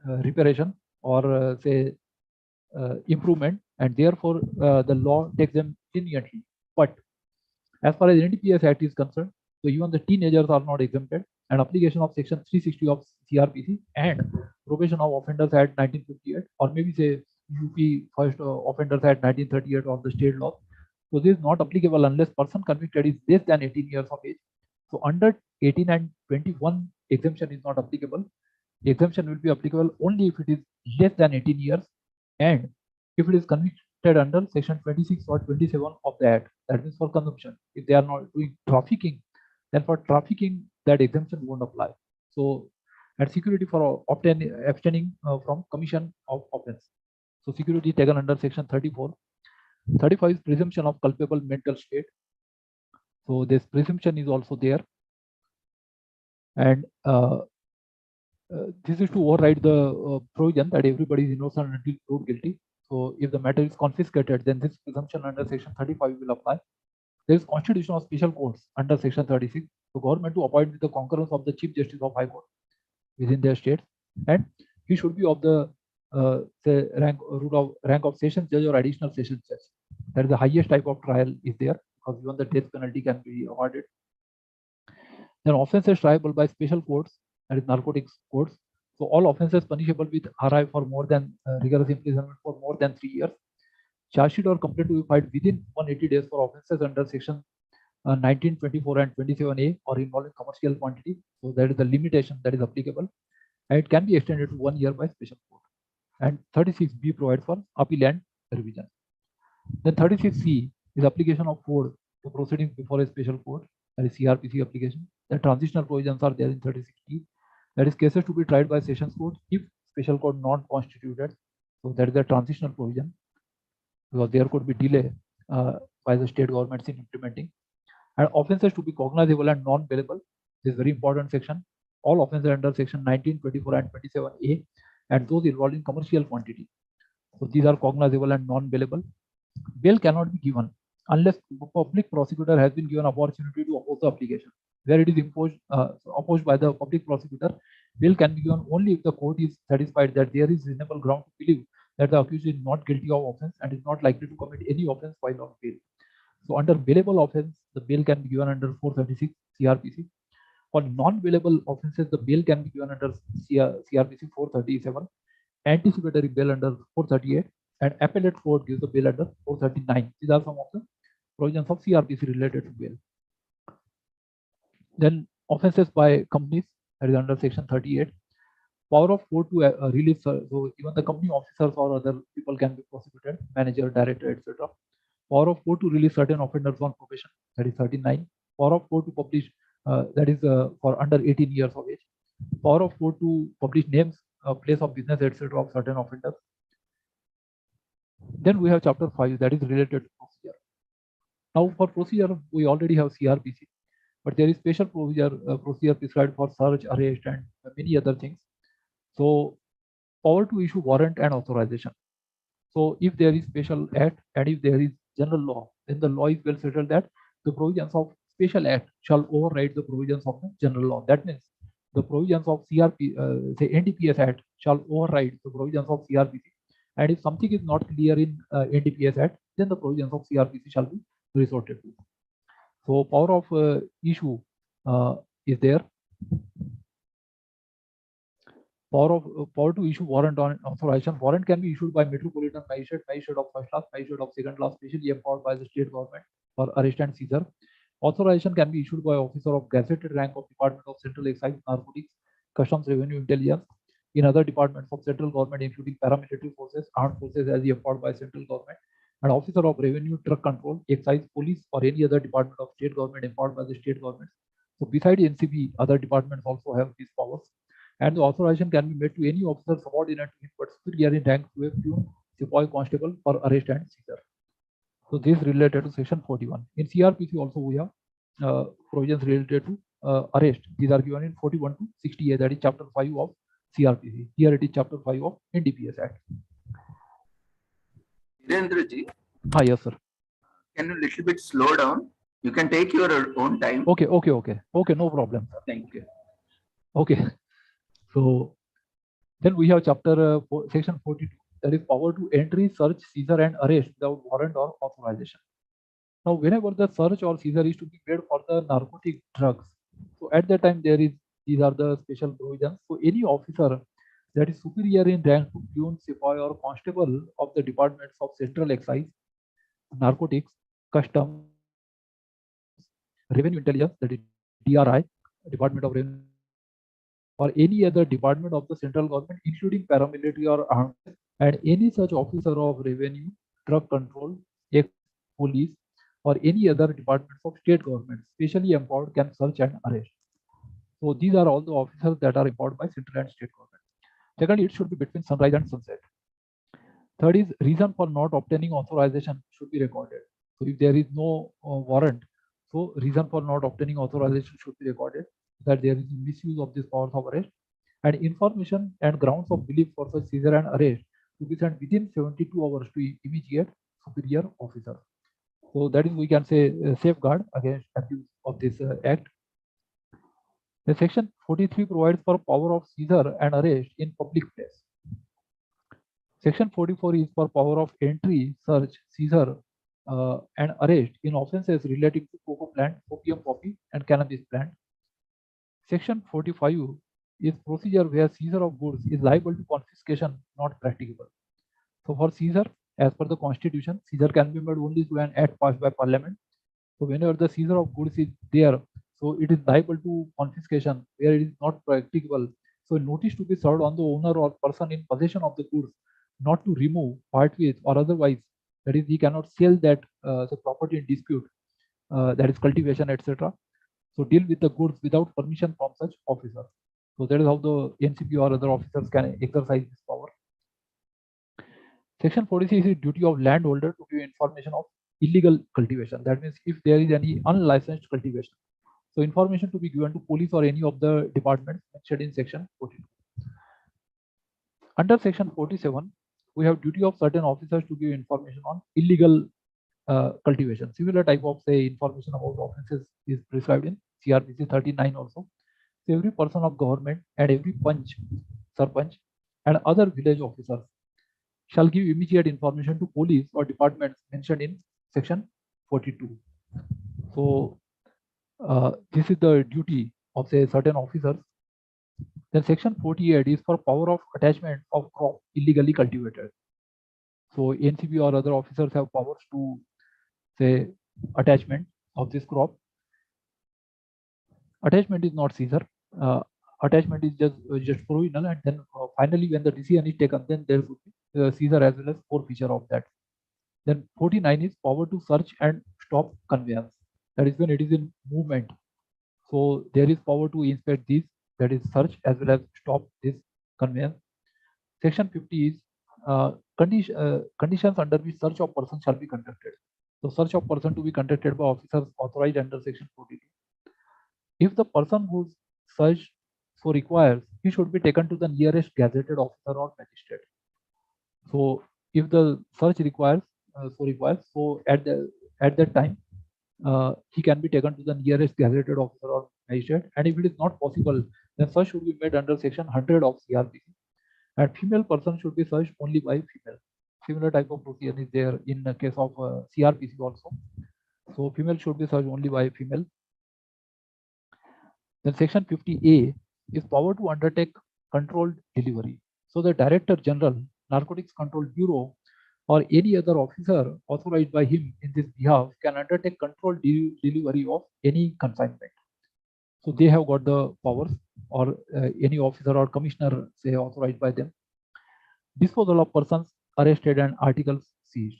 reparation or say improvement, and therefore the law takes them leniently. But as far as NDPS Act is concerned, so even the teenagers are not exempted, and application of section 360 of CRPC and probation of offenders Act 1958, or maybe say UP first offenders Act 1938 of the state law. So this is not applicable unless person convicted is less than 18 years of age. So under 18 and 21, exemption is not applicable. The exemption will be applicable only if it is less than 18 years and if it is convicted under section 26 or 27 of the Act, that means for consumption. If they are not doing trafficking, then for trafficking that exemption won't apply. So, and security for abstaining from commission of offense. So security taken under section 34. 35 is presumption of culpable mental state. So this presumption is also there. And this is to override the provision that everybody is innocent until proved guilty. So if the matter is confiscated, then this presumption under section 35 will apply. There is constitution of special courts under section 36. The government to appoint with the concurrence of the Chief Justice of High Court within their states, and he should be of the say rank of sessions judge or additional sessions judge. That is the highest type of trial is there, because even the death penalty can be awarded. Then offences triable by special courts, that is narcotics courts. So all offences punishable with RI for more than rigorous imprisonment for more than 3 years. Charge sheet or complaint to be filed within 180 days for offences under section 19, 24 and 27A or involving commercial quantity. So that is the limitation that is applicable, and it can be extended to 1 year by special court. And 36B provides for appeal and revision. Then 36C is application of code to proceedings before a special court, that is CRPC application. The transitional provisions are there in 36D. That is cases to be tried by sessions court if special court not constituted. So that is the transitional provision, because there could be delay by the state governments in implementing. And offences to be cognizable and non-bailable. This is very important section. All offences under section 19, 24 and 27A, and those involving commercial quantity. So these are cognizable and non-bailable. Bail cannot be given unless the public prosecutor has been given opportunity to oppose the application. Where it is opposed by the public prosecutor, bail can be given only if the court is satisfied that there is reasonable ground to believe that the accused is not guilty of offence and is not likely to commit any offence while on bail. So under bailable offence, the bail can be given under 436 CRPC. For non-bailable offences, the bail can be given under CRPC 437, anticipatory bail under 438, and appellate court gives the bail under 439. These are some of the provisions of CRPC related to bail. Then offences by companies, that is under section 38. Power of court to release, so even the company officers or other people can be prosecuted, manager, director, etc. Power of court to release certain offenders on probation, that is 39. Power of court to publish, that is for under 18 years of age. Power of court to publish names, place of business, etc. of certain offenders. Then we have chapter 5, that is related to procedure. Now for procedure, we already have CRPC, but there is special procedure prescribed for search, arrest, and many other things. So power to issue warrant and authorization. So if there is special act and if there is general law, then the law is well settled that the provisions of special act shall override the provisions of the general law. That means the provisions of say NDPS Act shall override the provisions of CRPC. And if something is not clear in NDPS Act, then the provisions of CRPC shall be resorted to. So power of issue is there. Power to issue warrant on authorization. Warrant can be issued by metropolitan magistrate, magistrate of first class, magistrate of second class, specially empowered by the state government for arrest and seizure. Authorization can be issued by officer of gazetted rank of Department of Central Excise, Narcotics, Customs, Revenue, Intelligence, in other departments of central government, including paramilitary forces, armed forces as empowered by central government, and officer of Revenue, Drug Control, Excise, Police, or any other department of state government empowered by the state government. So besides NCB, other departments also have these powers. And the authorization can be made to any officer subordinate to him but superior in rank to a peon, sepoy, constable for arrest and seizure. So this is related to section 41. In CRPC also we have provisions related to arrest. These are given in 41 to 60A, that is chapter 5 of CRPC. Here it is chapter 5 of NDPS Act. Virendraji, Yes, sir. can you little bit slow down? You can take your own time. Okay, no problem. Thank you. Okay. So then we have chapter section 42, that is power to entry, search, seizure, and arrest without warrant or authorization. Now, whenever the search or seizure is to be made for the narcotic drugs, so at that time these are the special provisions. So any officer that is superior in rank to peon, sepoy, or constable of the departments of Central Excise, Narcotics, Customs, Revenue Intelligence, that is DRI, Department of Revenue, or any other department of the central government, including paramilitary or armed, and any such officer of revenue, drug control, police, or any other departments of state government, specially empowered, can search and arrest. So these are all the officers that are empowered by central and state government. Secondly, it should be between sunrise and sunset. Third is reason for not obtaining authorization should be recorded. So if there is no warrant, so reason for not obtaining authorization should be recorded, that there is misuse of this powers of arrest, and information and grounds of belief for such seizure and arrest to be sent within 72 hours to immediate superior officer. So that is, we can say, safeguard against abuse of this act. The section 43 provides for power of seizure and arrest in public place. Section 44 is for power of entry, search, seizure, and arrest in offences relating to cocoa plant, opium poppy, and cannabis plant. Section 45 is procedure where seizure of goods is liable to confiscation, not practicable. So for seizure, as per the Constitution, seizure can be made only through an act passed by Parliament. So whenever the seizure of goods is there, so it is liable to confiscation where it is not practicable. So notice to be served on the owner or person in possession of the goods not to remove, part with, or otherwise, that is, he cannot sell that the property in dispute, that is cultivation, etc. So deal with the goods without permission from such officer. So that is how the NCP or other officers can exercise this power. Section 46 is duty of landholder to give information of illegal cultivation. That means if there is any unlicensed cultivation, so information to be given to police or any of the departments mentioned in section 42. Under section 47, we have duty of certain officers to give information on illegal cultivation. Similar type of, say, information about offences is prescribed in CRPC 39 also. So every person of government and every panch, sarpanch, and other village officers shall give immediate information to police or departments mentioned in section 42. So this is the duty of, say, certain officers. Then section 48 is for power of attachment of crop illegally cultivated. So NCB or other officers have powers to, say, attachment of this crop. Attachment is not seizure. Attachment is just provisional, and then finally when the decision is taken, then there would be seizure as well as forfeiture of that. Then 49 is power to search and stop conveyance. That is when it is in movement. So there is power to inspect these, that is search as well as stop this conveyance. Section 50 is conditions under which search of person shall be conducted. So search of person to be conducted by officers authorized under section 42. If the person whose search so requires, he should be taken to the nearest gazetted officer or magistrate. So if the search requires, so at that time, he can be taken to the nearest gazetted officer or magistrate. And if it is not possible, then search should be made under section 100 of CRPC. And female person should be searched only by female. Similar type of procedure is there in the case of CRPC also. So female should be searched only by female. Then section 50A is power to undertake controlled delivery. So the Director General, Narcotics Control Bureau, or any other officer authorized by him in this behalf can undertake controlled delivery of any consignment. So they have got the powers, or any officer or commissioner, say, authorized by them. Disposal of persons arrested and articles seized.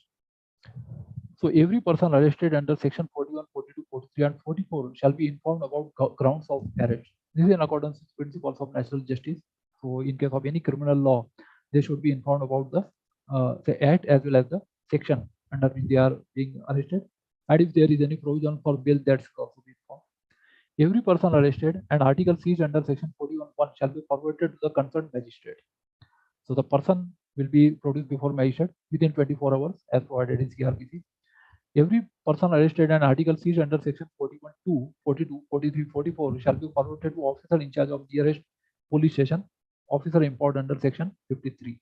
So every person arrested under section 41, 42, 43, and 44 shall be informed about grounds of arrest. This is in accordance with principles of natural justice. So in case of any criminal law, they should be informed about the act as well as the section under which they are being arrested. And if there is any provision for bail, that should also be informed. Every person arrested and article seized under section 41(1) shall be forwarded to the concerned magistrate. So the person will be produced before magistrate within 24 hours as provided in CRPC. Every person arrested and article seized under section 41(2), 42, 43, 44 shall be forwarded to officer in charge of nearest police station, officer import under section 53.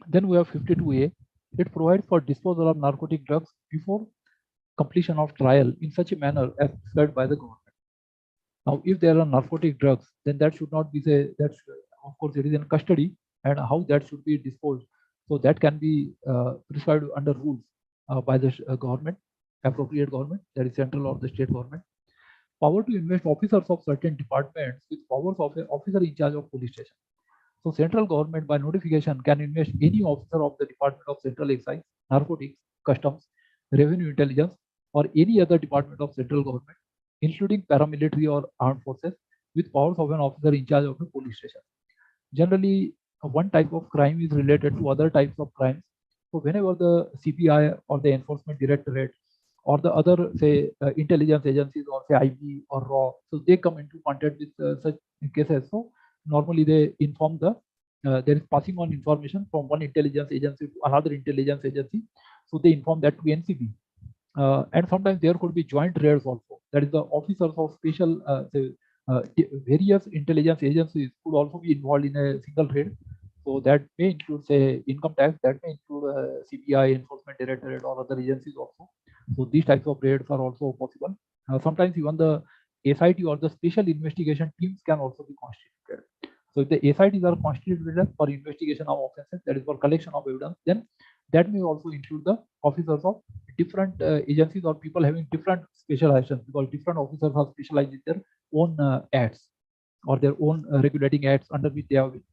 Then we have 52A. It provides for disposal of narcotic drugs before completion of trial in such a manner as prescribed by the government. Now, if there are narcotic drugs, then that should not be, say, that's of course it is in custody, and how that should be disposed. So that can be prescribed under rules by the government, appropriate government, that is central or the state government. Power to invest officers of certain departments with powers of an officer in charge of police station. So central government by notification can invest any officer of the Department of Central Excise, Narcotics, Customs, Revenue Intelligence, or any other department of central government, including paramilitary or armed forces, with powers of an officer in charge of a police station. Generally, one type of crime is related to other types of crimes. So whenever the CPI or the Enforcement Directorate or the other, say, intelligence agencies or say IB or RAW, so they come into contact with such cases. So normally they inform the there is passing on information from one intelligence agency to another intelligence agency. So they inform that to NCB. And sometimes there could be joint raids also. That is, the officers of special various intelligence agencies could also be involved in a single raid. So that may include, say, income tax, that may include CBI, Enforcement Directorate, or other agencies also. So these types of raids are also possible. Sometimes even the SIT or the special investigation teams can also be constituted. So if the SITs are constituted for investigation of offences, that is for collection of evidence, then that may also include the officers of different agencies or people having different specializations, because different officers are specialized in their own acts or their own regulating acts under which they have been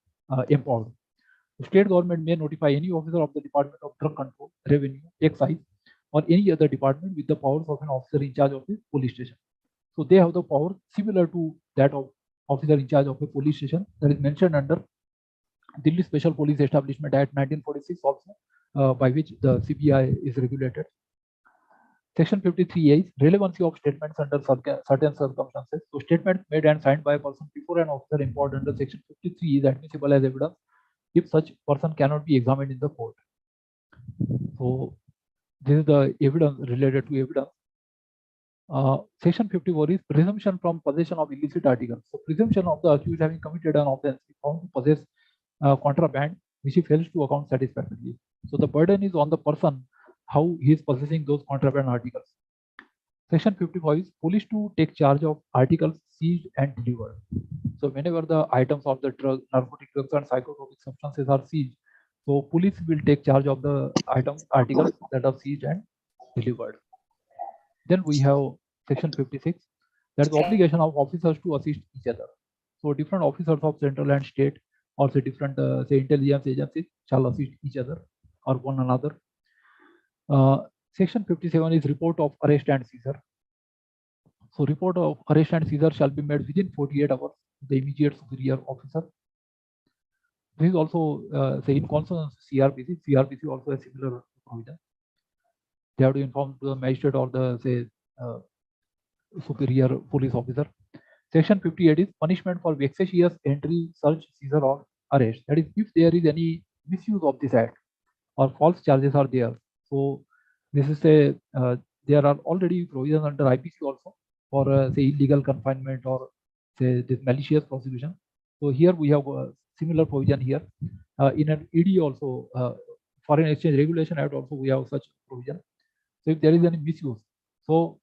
empowered. The state government may notify any officer of the Department of Drug Control, Revenue, Excise, or any other department with the powers of an officer in charge of the police station. So they have the power similar to that of officer in charge of a police station, that is mentioned under Delhi Special Police Establishment Act 1946 also, by which the CBI is regulated. Section 53A is relevancy of statements under certain circumstances. So statements made and signed by a person before an officer empowered under Section 53 is admissible as evidence if such person cannot be examined in the court. So this is the evidence related to evidence. Section 54 is presumption from possession of illicit articles. So presumption of the accused having committed an offence is found to possess contraband which he fails to account satisfactorily. So the burden is on the person how he is possessing those contraband articles. Section 55 is police to take charge of articles seized and delivered. So whenever the items of the narcotic drugs and psychotropic substances are seized, so police will take charge of the articles that are seized and delivered. Then we have Section 56, that is the obligation of officers to assist each other. So different officers of central and state, or say different say intelligence agencies shall assist each other or one another. Section 57 is report of arrest and seizure. So report of arrest and seizure shall be made within 48 hours to the immediate superior officer. This is also say in consonance CRPC. CRPC also has similar provision. They have to inform to the magistrate or the say superior police officer. Section 58 is punishment for vexatious entry, search, seizure, or arrest. That is, if there is any misuse of this act or false charges are there. So this is a there are already provisions under IPC also for say illegal confinement or say this malicious prosecution. So here we have a similar provision here. In an ED also, Foreign Exchange Regulation Act also we have such provision. So if there is any misuse, so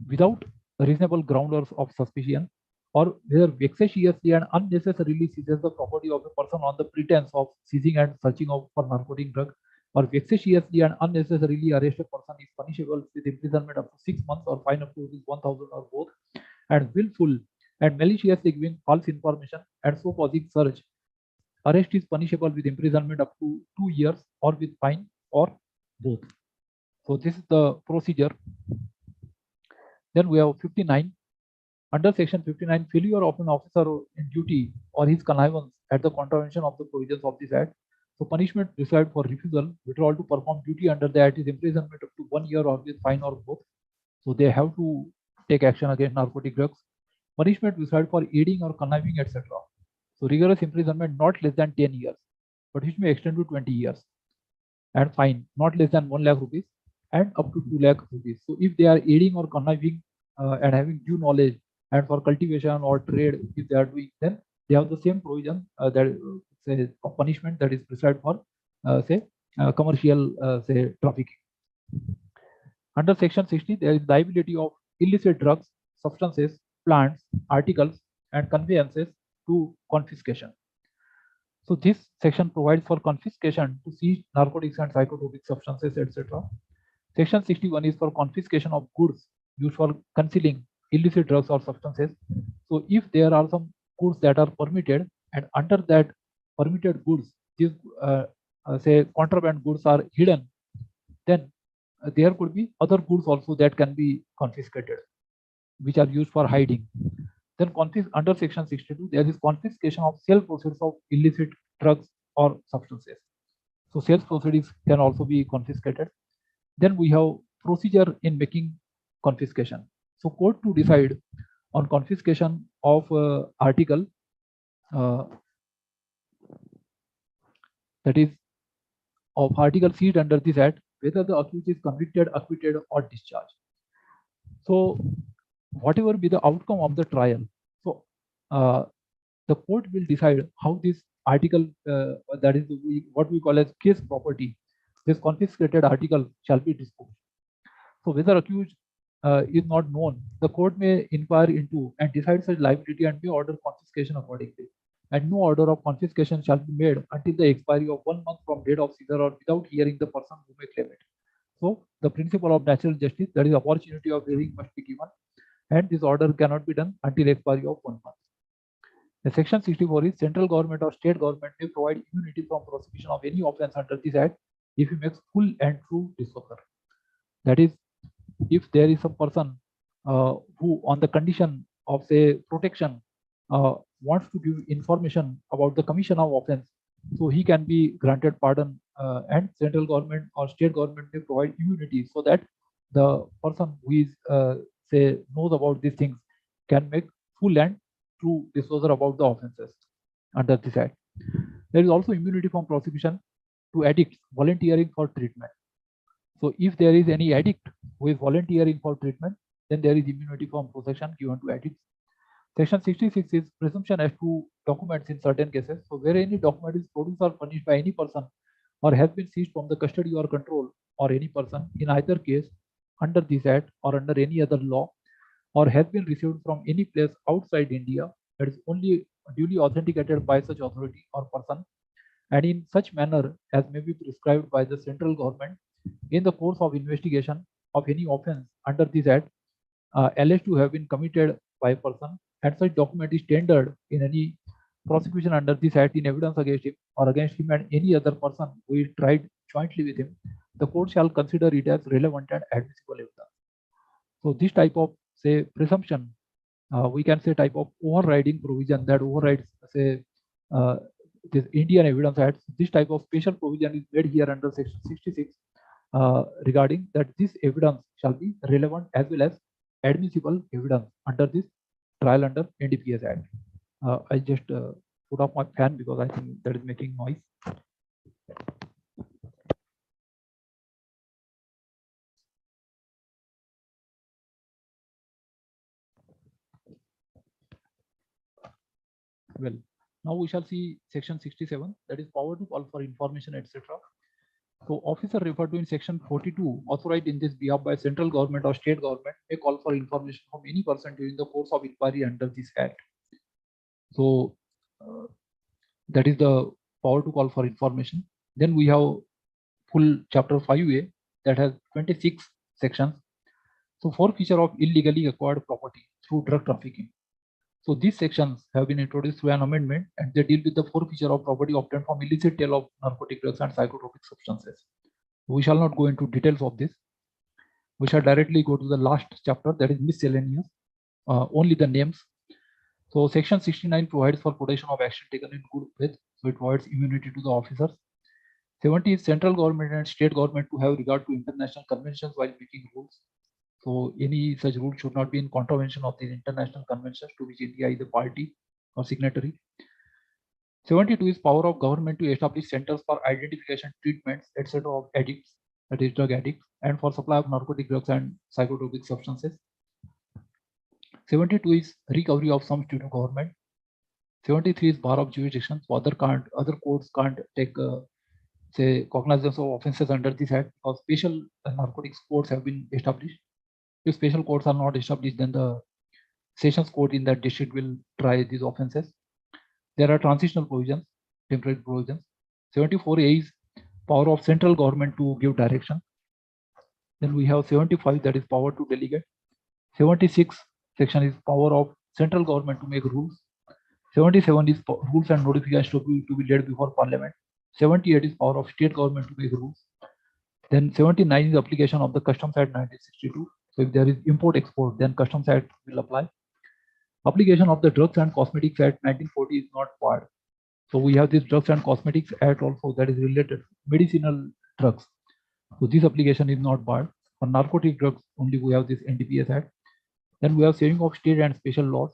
without reasonable grounds of suspicion, or whether vexatiously and unnecessarily seizes the property of a person on the pretense of seizing and searching for narcotic drug, or vexatiously and unnecessarily arrest a person is punishable with imprisonment up to 6 months or fine up to 1,000 or both, and willful and maliciously giving false information and so causing search, arrest is punishable with imprisonment up to 2 years or with fine or both. So this is the procedure. Then we have 59. Under Section 59, failure of an officer in duty or his connivance at the contravention of the provisions of this Act. So punishment prescribed for refusal, withdrawal to perform duty under the Act is imprisonment up to 1 year or with fine or both. So they have to take action against narcotic drugs. Punishment prescribed for aiding or conniving, etc. So rigorous imprisonment not less than 10 years, but which may extend to 20 years. And fine not less than 1 lakh rupees and up to 2 lakh rupees. So if they are aiding or conniving and having due knowledge and for cultivation or trade, if they are doing, then they have the same provision that say of punishment that is prescribed for say commercial say trafficking. Under Section 60, there is liability of illicit drugs, substances, plants, articles, and conveyances to confiscation. So this section provides for confiscation to seize narcotics and psychotropic substances, etc. Section 61 is for confiscation of goods used for concealing illicit drugs or substances. So if there are some goods that are permitted, and under that permitted goods, these say contraband goods are hidden, then there could be other goods also that can be confiscated, which are used for hiding. Then under Section 62, there is confiscation of sale proceeds of illicit drugs or substances. So sales proceeds can also be confiscated. Then we have procedure in making confiscation. So court to decide on confiscation of article that is of Article 6 under this Act, whether the accused is convicted, acquitted, or discharged. So, whatever be the outcome of the trial, so the court will decide how this article, that is what we call as case property, this confiscated article shall be disposed. So, whether accused is not known, the court may inquire into and decide such liability and may order confiscation accordingly. And no order of confiscation shall be made until the expiry of 1 month from date of seizure or without hearing the person who may claim it. So, the principle of natural justice, that is opportunity of hearing, must be given, and this order cannot be done until expiry of 1 month. The section 64 is central government or state government may provide immunity from prosecution of any offence under this Act if he makes full and true disclosure. That is, if there is a person who, on the condition of say protection, wants to give information about the commission of offence, so he can be granted pardon, and central government or state government may provide immunity so that the person who is say knows about these things can make full and true disclosure about the offences under this Act. There is also immunity from prosecution to addicts volunteering for treatment. So if there is any addict who is volunteering for treatment, then there is immunity from prosecution given to addicts. Section 66 is presumption as to documents in certain cases. So where any document is produced or furnished by any person or has been seized from the custody or control or any person in either case under this Act or under any other law, or has been received from any place outside India, that is only duly authenticated by such authority or person, and in such manner as may be prescribed by the central government in the course of investigation of any offence under this Act, alleged to have been committed by a person, and such document is tendered in any prosecution under this Act in evidence against him or against him and any other person who is tried jointly with him, the court shall consider it as relevant and admissible evidence. So this type of say presumption, we can say type of overriding provision that overrides say this Indian Evidence Act. This type of special provision is made here under section 66 regarding that this evidence shall be relevant as well as admissible evidence under this trial under NDPS Act. I just put off my fan because I think that is making noise. Well, now we shall see section 67, that is power to call for information, etc. So officer referred to in section 42 authorized in this behalf by central government or state government may call for information from any person during the course of inquiry under this Act. So that is the power to call for information. Then we have full chapter 5A that has 26 sections. So forfeiture of illegally acquired property through drug trafficking. So these sections have been introduced through an amendment and they deal with the forfeiture of property obtained from illicit sale of narcotic drugs and psychotropic substances. We shall not go into details of this. We shall directly go to the last chapter, that is miscellaneous, only the names. So section 69 provides for protection of action taken in good faith. So it provides immunity to the officers. 70 is central government and state government to have regard to international conventions while making rules. So any such rule should not be in contravention of the international conventions to which India is a party or signatory. 72 is power of government to establish centers for identification, treatments, etc. of addicts, that is drug addicts, and for supply of narcotic drugs and psychotropic substances. 72 is recovery of sums due to government. 73 is bar of jurisdiction. So other courts can't take say cognizance of offences under this Act because special narcotics courts have been established. If special courts are not established, then the sessions court in that district will try these offences. There are transitional provisions, temporary provisions. 74A is power of central government to give direction. Then we have 75, that is power to delegate. 76 section is power of central government to make rules. 77 is rules and notifications to be laid before Parliament. 78 is power of state government to make rules. Then 79 is application of the Customs Act 1962. So if there is import-export, then Customs Act will apply. Application of the Drugs and Cosmetics Act 1940 is not barred. So we have this Drugs and Cosmetics Act also that is related to medicinal drugs. So this application is not barred. For narcotic drugs, only we have this NDPS Act. Then we have saving of state and special laws.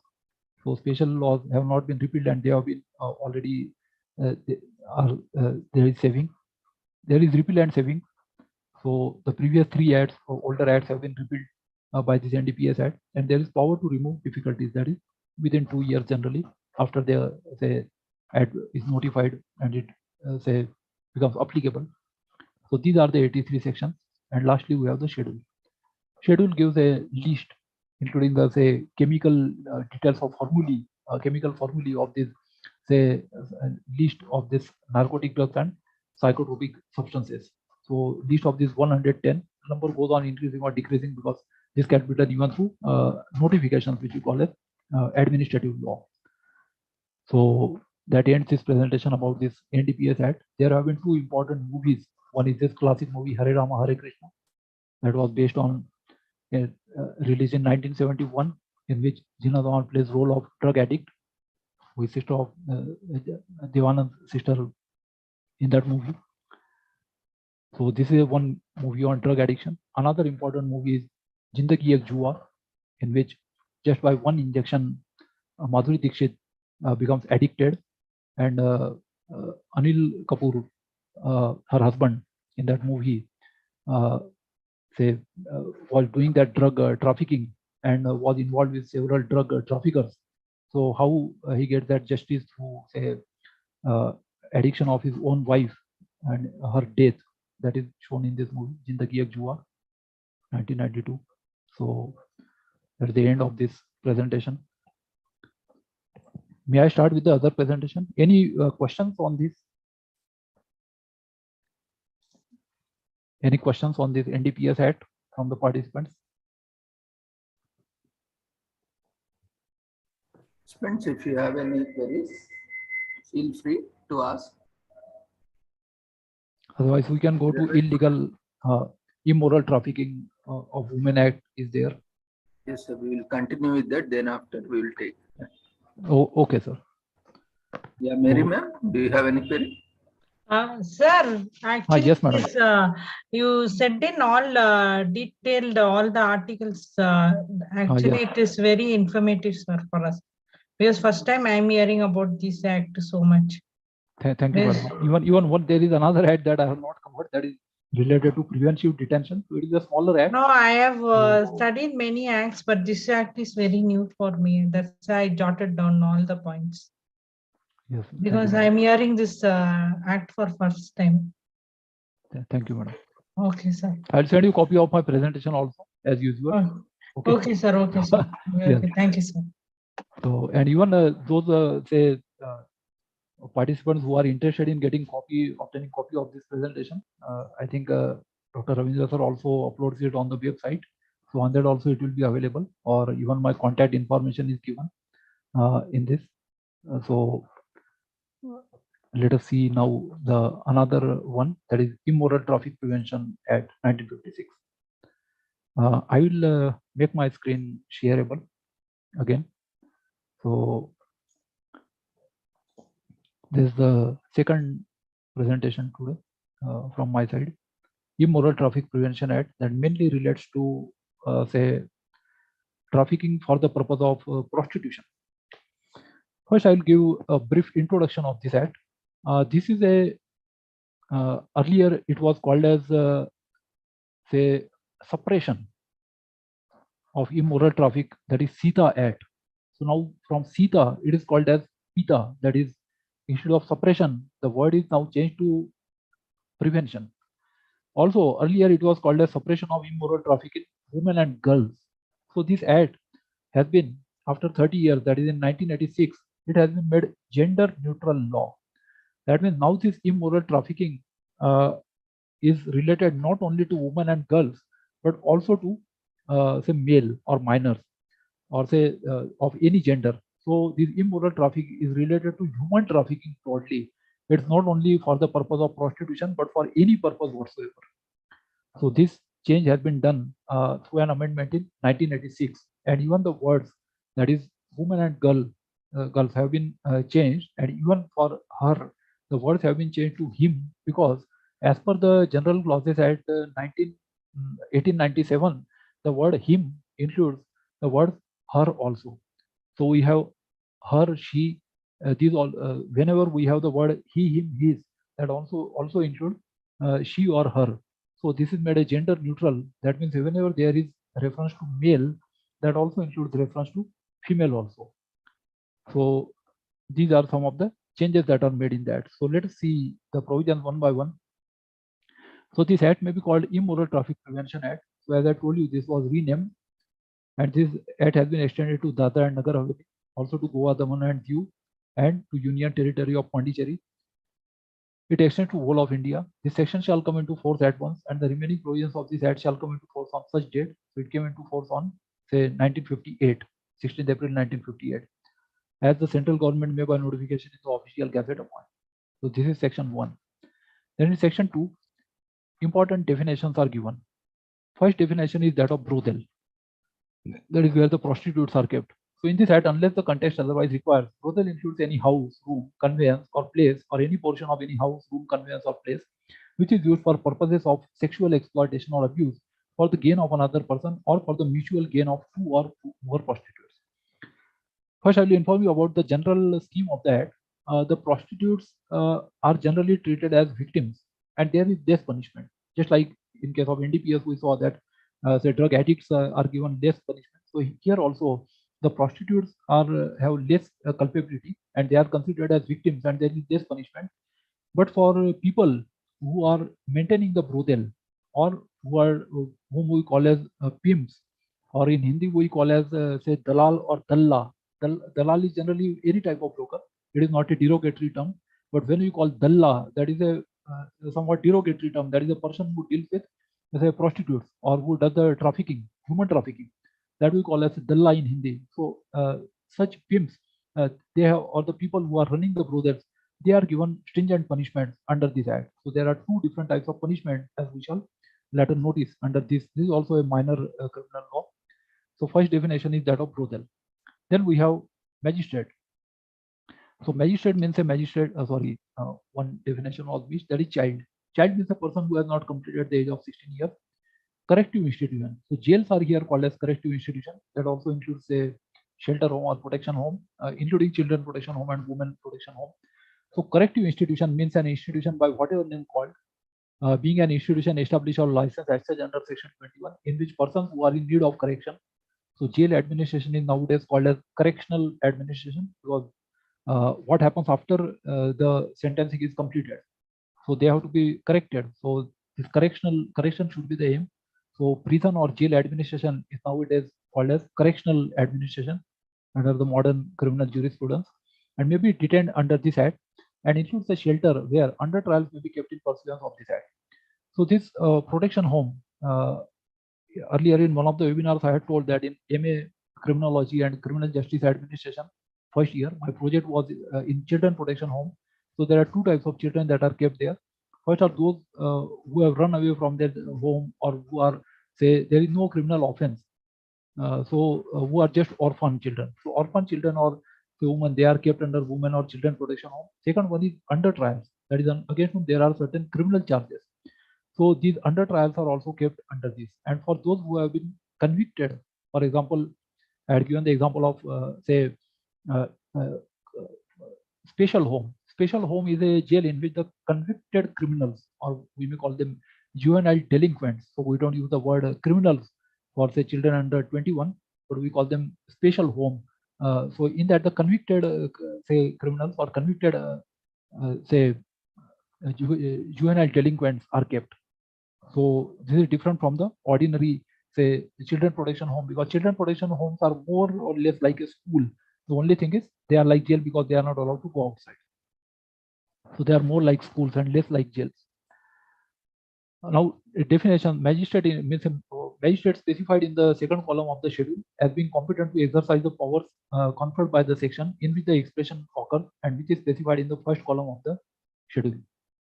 So special laws have not been repealed and they have been already there is saving. There is repeal and saving. So the previous 3 ads or older ads have been repealed by this NDPS ad, and there is power to remove difficulties. That is within 2 years generally after the say ad is notified and it say becomes applicable. So these are the 83 sections, and lastly we have the schedule. Schedule gives a list including the say chemical details of formulae, chemical formulae of this say list of this narcotic drugs and psychotropic substances. So list of this 110 number goes on increasing or decreasing because this can be done even through notifications, which we call as administrative law. So that ends this presentation about this NDPS Act. There have been 2 important movies. One is this classic movie Hare Rama Hare Krishna, that was based on released in 1971, in which Jina Dawan plays role of drug addict, who is sister of Devanand's sister in that movie. So this is one movie on drug addiction. Another important movie is Zindagi Ek Jua, in which just by one injection, Madhuri Dixit becomes addicted, and Anil Kapoor, her husband in that movie, was doing that drug trafficking and was involved with several drug traffickers. So how he gets that justice through say addiction of his own wife and her death, that is shown in this movie Zindagi Ek Jua, 1992. So that's the end of this presentation. May I start with the other presentation? Any questions on this? Any questions on this NDPS Act from the participants? Participants, if you have any queries, feel free to ask. Otherwise, we can go to illegal, immoral trafficking of women Act is there. Yes, sir, we will continue with that. Then after we will take. Oh, okay, sir. Yeah, Mary ma'am, do you have any query? Sir, actually, yes, madam. this, you said in all detailed all the articles. Actually, it is very informative, sir, for us. Because first time I am hearing about this act so much. Thank you, Yes. madam. Even what there is another act that I have not covered, that is related to preventive detention. So it is a smaller act. No, I have studied many acts, but this act is very new for me. That's why I jotted down all the points. Yes. Because I am hearing this act for first time. Thank you, madam. Okay, sir. I'll send you a copy of my presentation also, as usual. Oh, okay, sir. Okay, sir. Yes. Okay, thank you, sir. So, and even those say participants who are interested in getting obtaining copy of this presentation, I think Dr. Ravindra sir also uploads it on the website. So on that also it will be available, or even my contact information is given in this. So let us see now the another one, that is Immoral Traffic Prevention Act 1956. I will make my screen shareable again. So this is the second presentation today from my side. Immoral Traffic Prevention Act, that mainly relates to say trafficking for the purpose of prostitution. First, I will give a brief introduction of this act. This is a earlier it was called as say suppression of immoral traffic, that is Sita Act. So now from Sita it is called as PITA, that is instead of suppression the word is now changed to prevention. Also earlier it was called as suppression of immoral traffic in women and girls. So this act has been, after 30 years, that is in 1986, it has been made gender neutral law. That means now this immoral trafficking is related not only to women and girls, but also to say male or minors, or say of any gender. So this immoral traffic is related to human trafficking broadly. It's not only for the purpose of prostitution, but for any purpose whatsoever. So this change has been done through an amendment in 1986, and even the words, that is women and girls have been changed, and even for her the words have been changed to him, because as per the general clauses at 1897, the word him includes the word her also. So we have her, she, these all whenever we have the word he, him, his, that also include she or her. So this is made a gender neutral. That means whenever there is reference to male, that also includes reference to female also. So these are some of the changes that are made in that. So let us see the provisions one by one. So this act may be called Immoral Traffic Prevention Act. So as I told you, this was renamed, and this act has been extended to Dadra and Nagar Haveli, also to Goa, Daman and Diu, and to Union Territory of Pondicherry. It extends to whole of India. This section shall come into force at once, and the remaining provisions of this act shall come into force on such date. So it came into force on, say, 1958, 16th April 1958, as the central government may by notification in the official gazette appoint. So this is section 1. Then in section 2, important definitions are given. First definition is that of brothel. That is where the prostitutes are kept. So in this act, unless the context otherwise requires, brothel includes any house, room, conveyance, or place, or any portion of any house, room, conveyance, or place, which is used for purposes of sexual exploitation or abuse, for the gain of another person, or for the mutual gain of two or more prostitutes. First, I will inform you about the general scheme of the act. The prostitutes are generally treated as victims, and there is death punishment. Just like in case of NDPS, we saw that say drug addicts are given death punishment. So here also, the prostitutes are have less culpability, and they are considered as victims, and there is death punishment. But for people who are maintaining the brothel, or whom we call as pimps, or in Hindi we call as say dalal or dalla. Dalal is generally any type of broker. It is not a derogatory term. But when we call dalla, that is a somewhat derogatory term. That is a person who deals with, say, prostitutes, or who does the trafficking, human trafficking. That we call as dalla in Hindi. So such pimps, they have, or the people who are running the brothels, they are given stringent punishments under this act. So there are two different types of punishment, as we shall later notice under this. This is also a minor criminal law. So first definition is that of brothel. Then we have magistrate. So magistrate means a magistrate, one definition was missed, that is child. Child means a person who has not completed the age of 16 years. Corrective institution. So jails are here called as corrective institution. That also includes a shelter home or protection home, including children protection home and women protection home. So corrective institution means an institution by whatever name called, being an institution established or licensed as such under section 21, in which persons who are in need of correction. So jail administration is nowadays called as correctional administration, because what happens after the sentencing is completed. So they have to be corrected. So this correction should be the aim. So prison or jail administration is nowadays called as correctional administration under the modern criminal jurisprudence, and may be detained under this act, and includes a shelter where under trials may be kept in pursuance of this act. So this protection home, earlier in one of the webinars, I had told that in MA Criminology and Criminal Justice Administration first year, my project was in children protection home. So there are two types of children that are kept there. First are those who have run away from their home, or who are, say, there is no criminal offense. Who are just orphan children. So orphan children or the women, they are kept under women or children protection home. Second one is under trials. That is against whom there are certain criminal charges. So these under trials are also kept under this. And for those who have been convicted, for example, I had given the example of say special home. Special home is a jail in which the convicted criminals, or we may call them juvenile delinquents. So we don't use the word criminals for, say, children under 21, but we call them special home. So in that, the convicted say criminals or convicted say juvenile delinquents are kept. So this is different from the ordinary, say, children protection home, because children protection homes are more or less like a school. The only thing is they are like jail because they are not allowed to go outside. So they are more like schools and less like jails. Now, definition: magistrate means a magistrate specified in the second column of the schedule as being competent to exercise the powers conferred by the section in which the expression occurs, and which is specified in the first column of the schedule.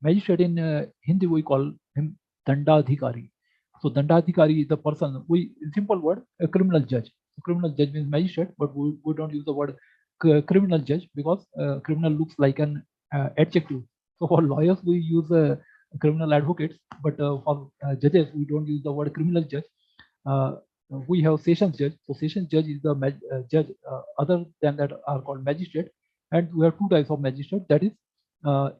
Magistrate in Hindi we call him Dandadhikari. So Dandadhikari is the person, in simple word, a criminal judge. So criminal judge means magistrate, but we don't use the word criminal judge, because criminal looks like an adjective. So for lawyers we use criminal advocates, but for judges we don't use the word criminal judge. We have sessions judge. So sessions judge is the judge other than that are called magistrate, And we have two types of magistrate, that is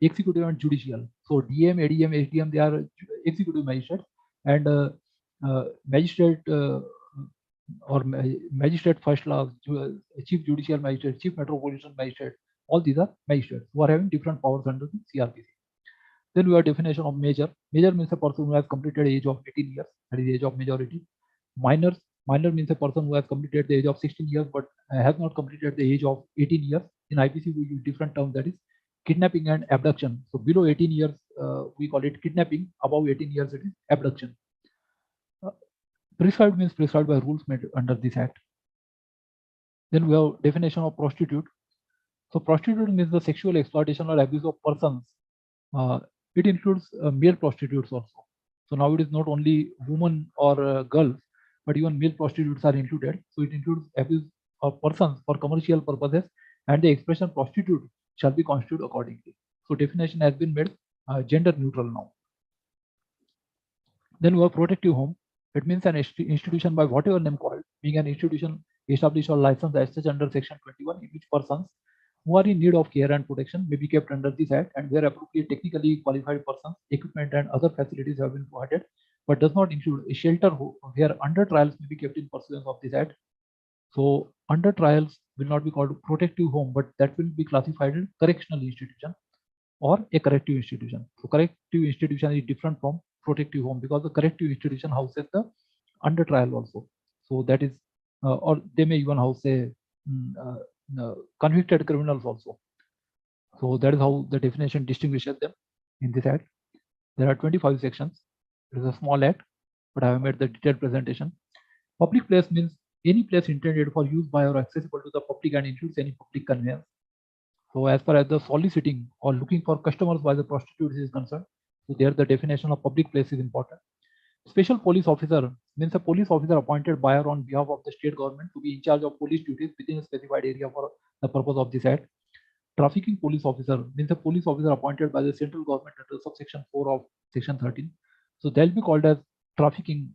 executive and judicial. So DM, ADM, HDM, they are executive magistrates, and magistrate or magistrate first class, chief judicial magistrate, chief metropolitan magistrate, all these are magistrates who are having different powers under the CRPC. Then we have definition of major. Major means a person who has completed age of 18 years, that is age of majority. Minor means a person who has completed the age of 16 years but has not completed the age of 18 years. In IPC, we use different terms, that is kidnapping and abduction. So below 18 years, we call it kidnapping. Above 18 years, it is abduction. Prescribed means prescribed by rules made under this act. Then we have definition of prostitute. So prostitute means the sexual exploitation or abuse of persons. It includes male prostitutes also. So now it is not only women or girls, but even male prostitutes are included. So it includes abuse of persons for commercial purposes, and the expression prostitute shall be construed accordingly. So definition has been made gender neutral now. Then we have protective home. It means an institution by whatever name called, being an institution established or licensed as such under section 21, in which persons who are in need of care and protection may be kept under this act, and where appropriate technically qualified persons, equipment and other facilities have been provided, but does not include a shelter where under trials may be kept in pursuance of this act. So under trials will not be called protective home, but that will be classified as correctional institution or a corrective institution. So corrective institution is different from protective home, because the corrective institution houses the under trial also. So that is, or they may even house a convicted criminals also. So that is how the definition distinguishes them in this act. There are 25 sections. It is a small act, but I have made the detailed presentation. Public place means any place intended for use by or accessible to the public and includes any public conveyance. So as far as the soliciting or looking for customers by the prostitutes is concerned, so there the definition of public place is important. Special police officer means a police officer appointed by or on behalf of the state government to be in charge of police duties within a specified area for the purpose of this act. Trafficking police officer means a police officer appointed by the central government under subsection 4 of section 13. So they'll be called as trafficking.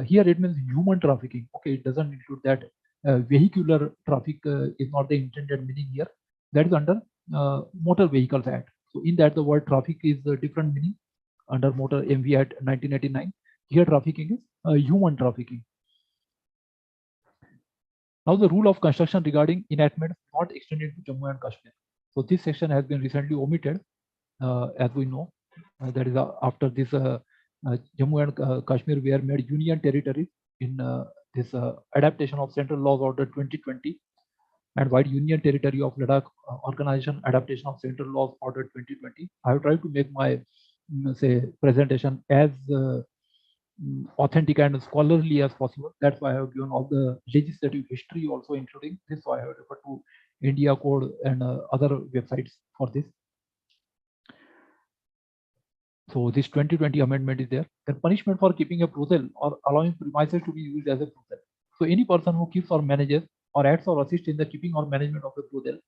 Here it means human trafficking. Okay, it doesn't include that. Vehicular traffic is not the intended meaning here. That is under Motor Vehicles Act. So in that the word traffic is a different meaning under Motor MV Act 1989. Here trafficking is human trafficking. Now the rule of construction regarding enactment not extended to Jammu and Kashmir. So this section has been recently omitted, as we know. That is after this Jammu and Kashmir were made union territories in this adaptation of Central Laws Order 2020, and white union territory of Ladakh organization adaptation of Central Laws Order 2020. I have tried to make my say presentation as authentic and scholarly as possible. That's why I have given all the legislative history also including this. So I have referred to India Code and other websites for this. So this 2020 amendment is there. Then punishment for keeping a brothel or allowing premises to be used as a brothel. So any person who keeps or manages or acts or assists in the keeping or management of a brothel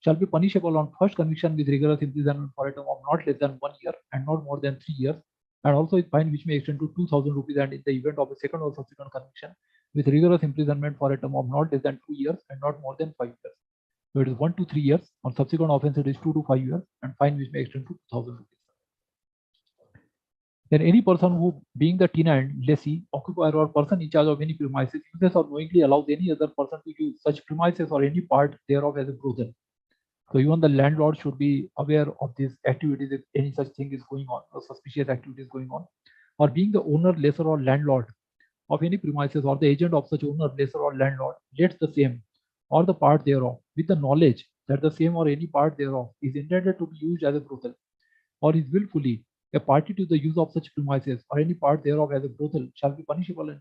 shall be punishable on first conviction with rigorous imprisonment for a term of not less than 1 year and not more than 3 years, and also a fine which may extend to 2,000 rupees, and in the event of a second or subsequent conviction with rigorous imprisonment for a term of not less than 2 years and not more than 5 years. So it is 1 to 3 years. On subsequent offence it is 2 to 5 years, and fine which may extend to 2,000 rupees. Then any person who, being the tenant, lessee, occupier or person in charge of any premises, uses or knowingly allows any other person to use such premises or any part thereof as a brothel. So even the landlord should be aware of these activities if any such thing is going on or suspicious activities going on. Or being the owner, lessor or landlord of any premises or the agent of such owner, lessor or landlord lets the same or the part thereof with the knowledge that the same or any part thereof is intended to be used as a brothel, or is willfully a party to the use of such premises or any part thereof as a brothel, shall be punishable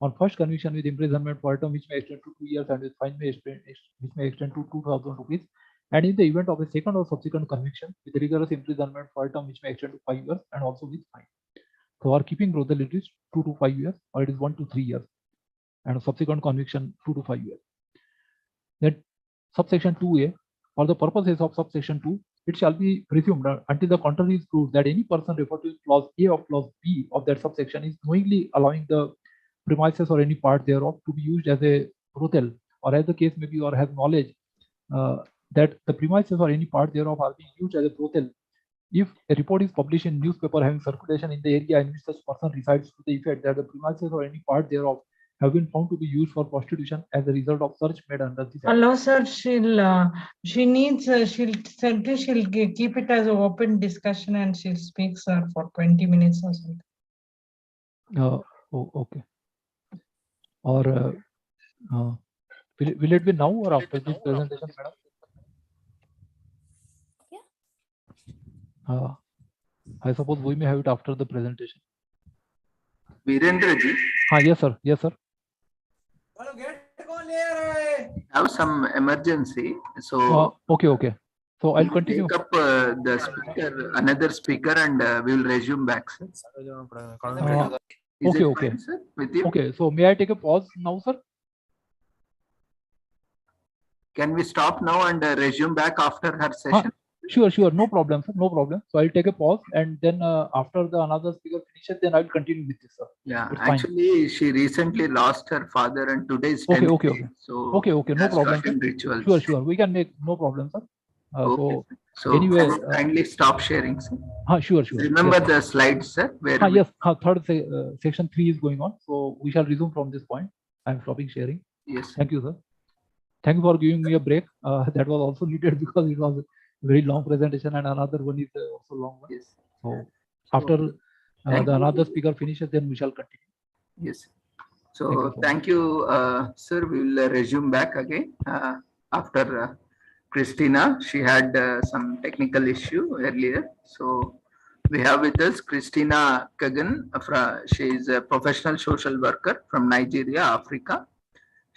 on first conviction with imprisonment for a term which may extend to 2 years and with fine which may extend to 2,000 rupees, and in the event of a second or subsequent conviction with rigorous imprisonment for a term which may extend to 5 years and also with fine. So our keeping brothel it is 2 to 5 years, or it is 1 to 3 years, and a subsequent conviction 2 to 5 years. Then subsection 2A, for the purposes of subsection 2, it shall be presumed until the contrary is proved that any person referred to clause A of clause B of that subsection is knowingly allowing the premises or any part thereof to be used as a brothel, or as the case may be, or has knowledge that the premises or any part thereof are being used as a brothel. If a report is published in newspaper having circulation in the area in which such person resides, to the effect that the premises or any part thereof have been found to be used for prostitution as a result of search made under this act. No, sir, she'll keep it as an open discussion and she'll speak, sir, for 20 minutes or something. Oh, okay. Or will it be now or after this presentation, madam? I suppose we may have it after the presentation. Virendra ji, Yes, sir. Yes, sir. have some emergency, so Okay. So I'll continue. take up the speaker, another speaker, and we will resume back, sir. Is it Okay. fine, sir, with you? Okay. So may I take a pause now, sir? Can we stop now and resume back after her session? Sure. No problem, sir. No problem. So I'll take a pause and then after the another speaker finishes, then I'll continue with this, sir. Yeah, It's fine. actually, she recently lost her father, and today is Okay, 10th okay. day, So Okay. No that's problem, certain sir. rituals. Sure. We can make no problem, sir. Okay. So anyway, kindly stop sharing, sir. Sure. Remember Yes, the slides, sir. Where sir. Yes. Third section 3 is going on. So we shall resume from this point. I'm stopping sharing. Yes. Thank you, sir. Thank you for giving me a break. That was also needed because it was a very long presentation and another one is also long one. Yes. So after Thank the you. another speaker finishes, then we shall continue. Yes. Thank So you, sir. thank you, sir. We will resume back again after Christina. She had some technical issue earlier. So we have with us Christina Kagan. She is a professional social worker from Nigeria, Africa.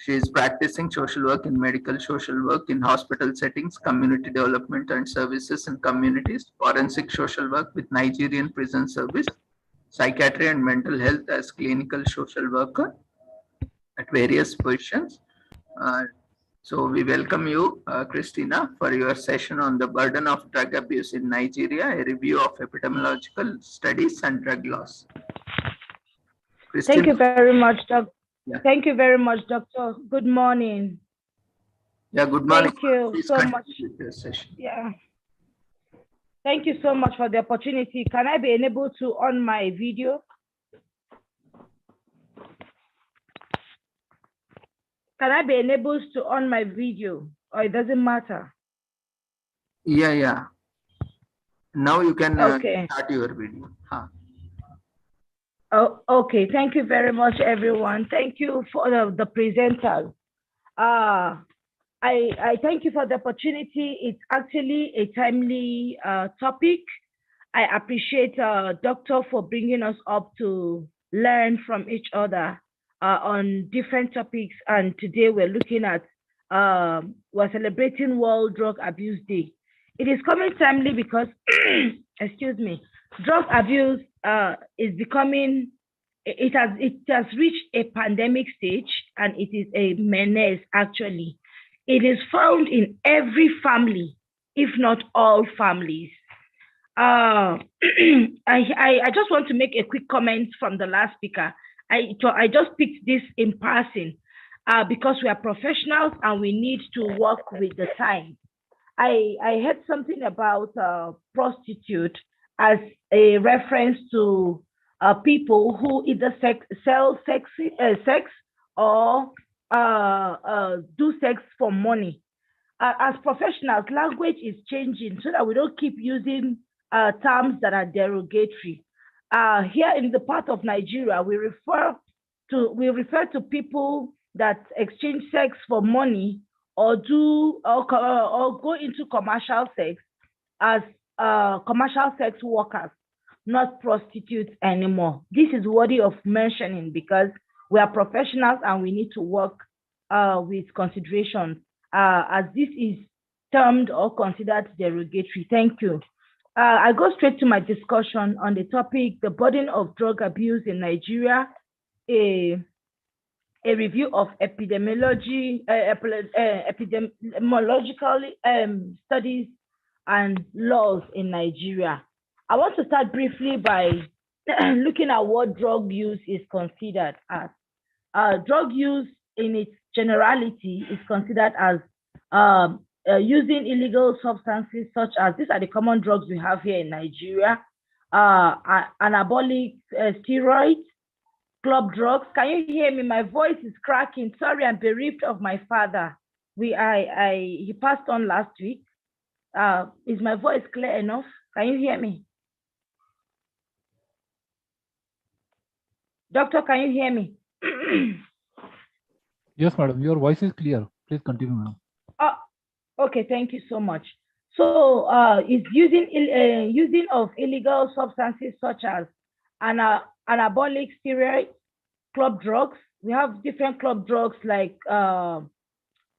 She is practicing social work in medical social work in hospital settings, community development and services in communities, forensic social work with Nigerian Prison Service, psychiatry and mental health as clinical social worker at various positions. So we welcome you, Christina, for your session on the burden of drug abuse in Nigeria, a review of epidemiological studies and drug laws. Thank you very much, Doctor. Yeah. Thank you very much, Doctor. Good morning. Yeah, good morning. Thank you Please so continue much. with your session. Yeah. Thank you so much for the opportunity. Can I be enabled to on my video? Can I be enabled to on my video, or it doesn't matter? Yeah. Now you can Okay. start your video. Oh, okay. Thank you very much, everyone. Thank you for the presenters. I thank you for the opportunity. It's actually a timely topic. I appreciate Doctor for bringing us up to learn from each other on different topics. And today we're looking at, we're celebrating World Drug Abuse Day. It is coming timely because, excuse me, drug abuse is becoming, it has reached a pandemic stage, and it is a menace actually. It is found in every family, if not all families. I just want to make a quick comment from the last speaker. I just picked this in passing because we are professionals and we need to work with the time. I heard something about prostitute as a reference to people who either sell sex or do sex for money. As professionals, language is changing so that we don't keep using terms that are derogatory. Here in the part of Nigeria, we refer to people that exchange sex for money or go into commercial sex as commercial sex workers, not prostitutes anymore. This is worthy of mentioning because we are professionals and we need to work with consideration as this is termed or considered derogatory. Thank you. I go straight to my discussion on the topic, the burden of drug abuse in Nigeria, a review of epidemiological studies and laws in Nigeria. I want to start briefly by looking at what drug use is considered as. Drug use in its generality is considered as using illegal substances such as, these are the common drugs we have here in Nigeria, anabolic steroids, club drugs. Can you hear me? My voice is cracking. Sorry, I'm bereaved of my father. He passed on last week. Is my voice clear enough? Can you hear me? Doctor, can you hear me? Yes, madam. Your voice is clear. Please continue, madam. Okay, thank you so much. So it's using of illegal substances such as anabolic steroids, club drugs. We have different club drugs like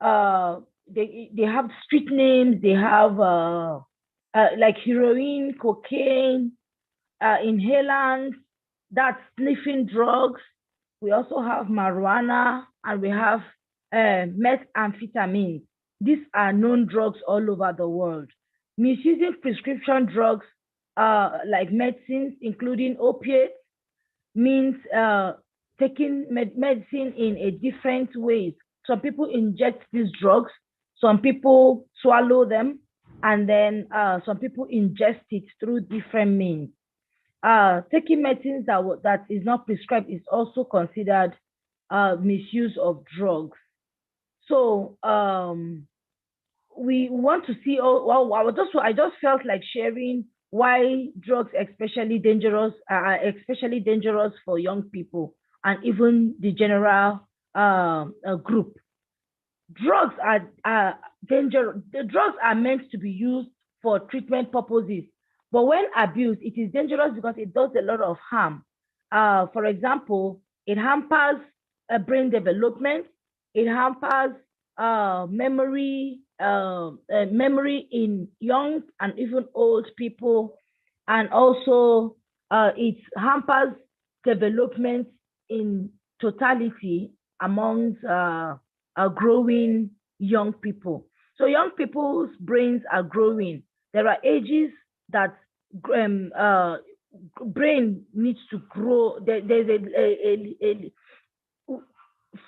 they have street names. They have like heroin, cocaine, inhalants, that's sniffing drugs. We also have marijuana, and we have methamphetamine. These are known drugs all over the world. Misusing prescription drugs like medicines, including opiates, means taking medicine in a different ways. Some people inject these drugs, some people swallow them, and then some people ingest it through different means. Taking medicines that is not prescribed is also considered misuse of drugs. So we want to see. I just felt like sharing why drugs especially dangerous for young people and even the general group. Drugs are dangerous. The drugs are meant to be used for treatment purposes, but when abused, it is dangerous because it does a lot of harm. For example, it hampers brain development. It hampers memory in young and even old people, and also it hampers development in totality amongst growing young people. So young people's brains are growing. There are ages that brain needs to grow. There's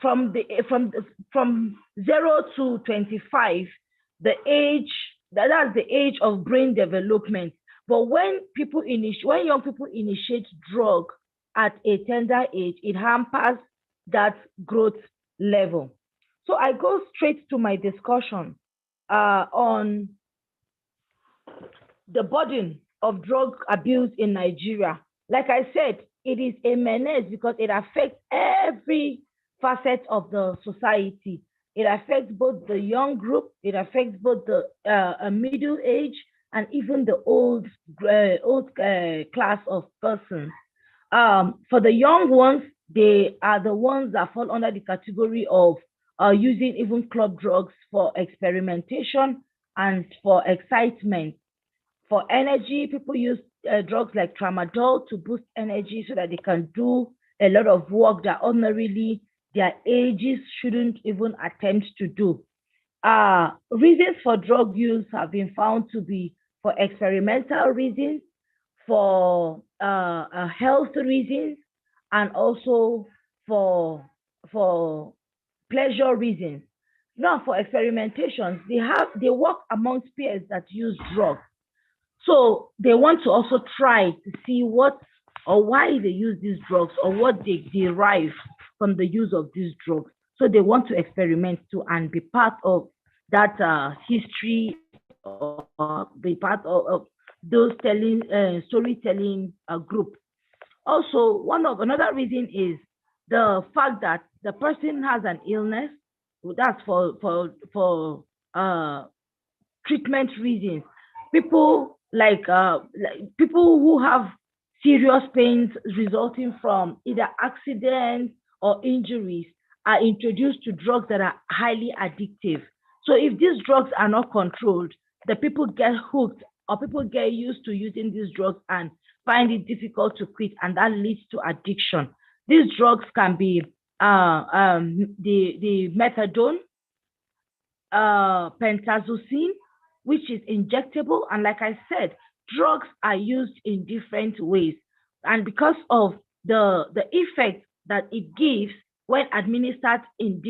from 0 to 25, that's the age of brain development. But when young people initiate drug at a tender age, it hampers that growth level. So I go straight to my discussion on the burden of drug abuse in Nigeria. Like I said, it is a menace because it affects every facet of the society. It affects both the young group, it affects both the middle age, and even the old class of persons. For the young ones, they are the ones that fall under the category of using even club drugs for experimentation and for excitement. For energy, people use drugs like tramadol to boost energy so that they can do a lot of work that ordinarily their ages shouldn't even attempt to do. Reasons for drug use have been found to be for experimental reasons, for health reasons, and also for pleasure reasons. Now, for experimentations, they work amongst peers that use drugs. So they want to also try to see what or why they use these drugs or what they derive from the use of these drugs. So they want to experiment too and be part of that history or be part of those storytelling group. Also, another reason is the fact that the person has an illness. That's for treatment reasons. People like people who have serious pains resulting from either accidents or injuries are introduced to drugs that are highly addictive. So if these drugs are not controlled, the people get hooked or people get used to using these drugs and find it difficult to quit, and that leads to addiction. These drugs can be the methadone, pentazocine, which is injectable. And like I said, drugs are used in different ways. And because of the effect that it gives when administered in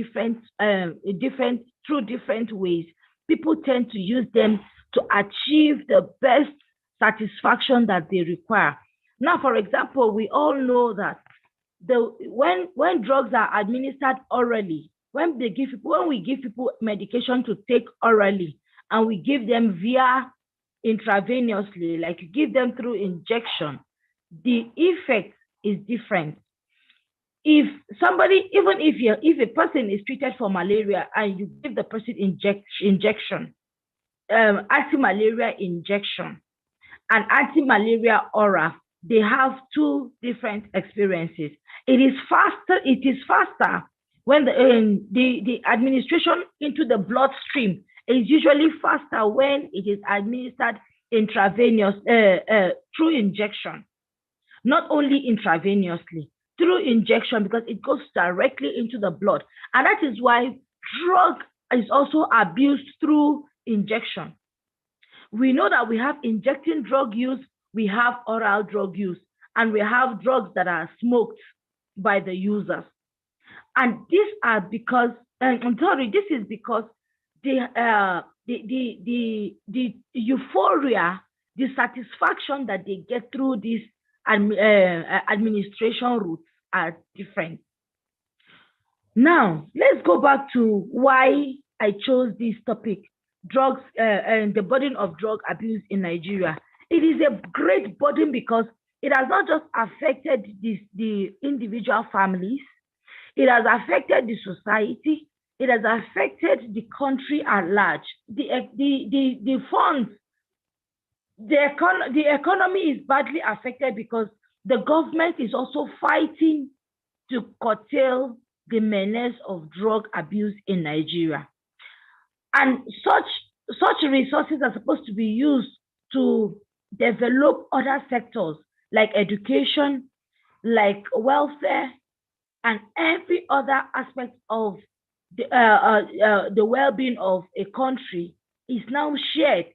through different ways, people tend to use them to achieve the best satisfaction that they require. Now, for example, we all know that when drugs are administered orally, when we give people medication to take orally, and we give them via intravenously, like you give them through injection, the effect is different. If somebody, even if a person is treated for malaria and you give the person injection, anti-malaria injection and anti-malaria oral, they have two different experiences. It is faster when the administration into the bloodstream is usually faster when it is administered intravenous through injection, not only intravenously, through injection, because it goes directly into the blood. And that is why drug is also abused through injection. We know that we have injecting drug use, we have oral drug use, and we have drugs that are smoked by the users. And these are because, this is because the euphoria, the satisfaction that they get through this administration routes are different. Now, let's go back to why I chose this topic, drugs and the burden of drug abuse in Nigeria. It is a great burden because it has not just affected the individual families, it has affected the society, it has affected the country at large. The funds, the economy is badly affected because the government is also fighting to curtail the menace of drug abuse in Nigeria. And such resources are supposed to be used to develop other sectors like education, like welfare, and every other aspect of the well-being of a country is now shared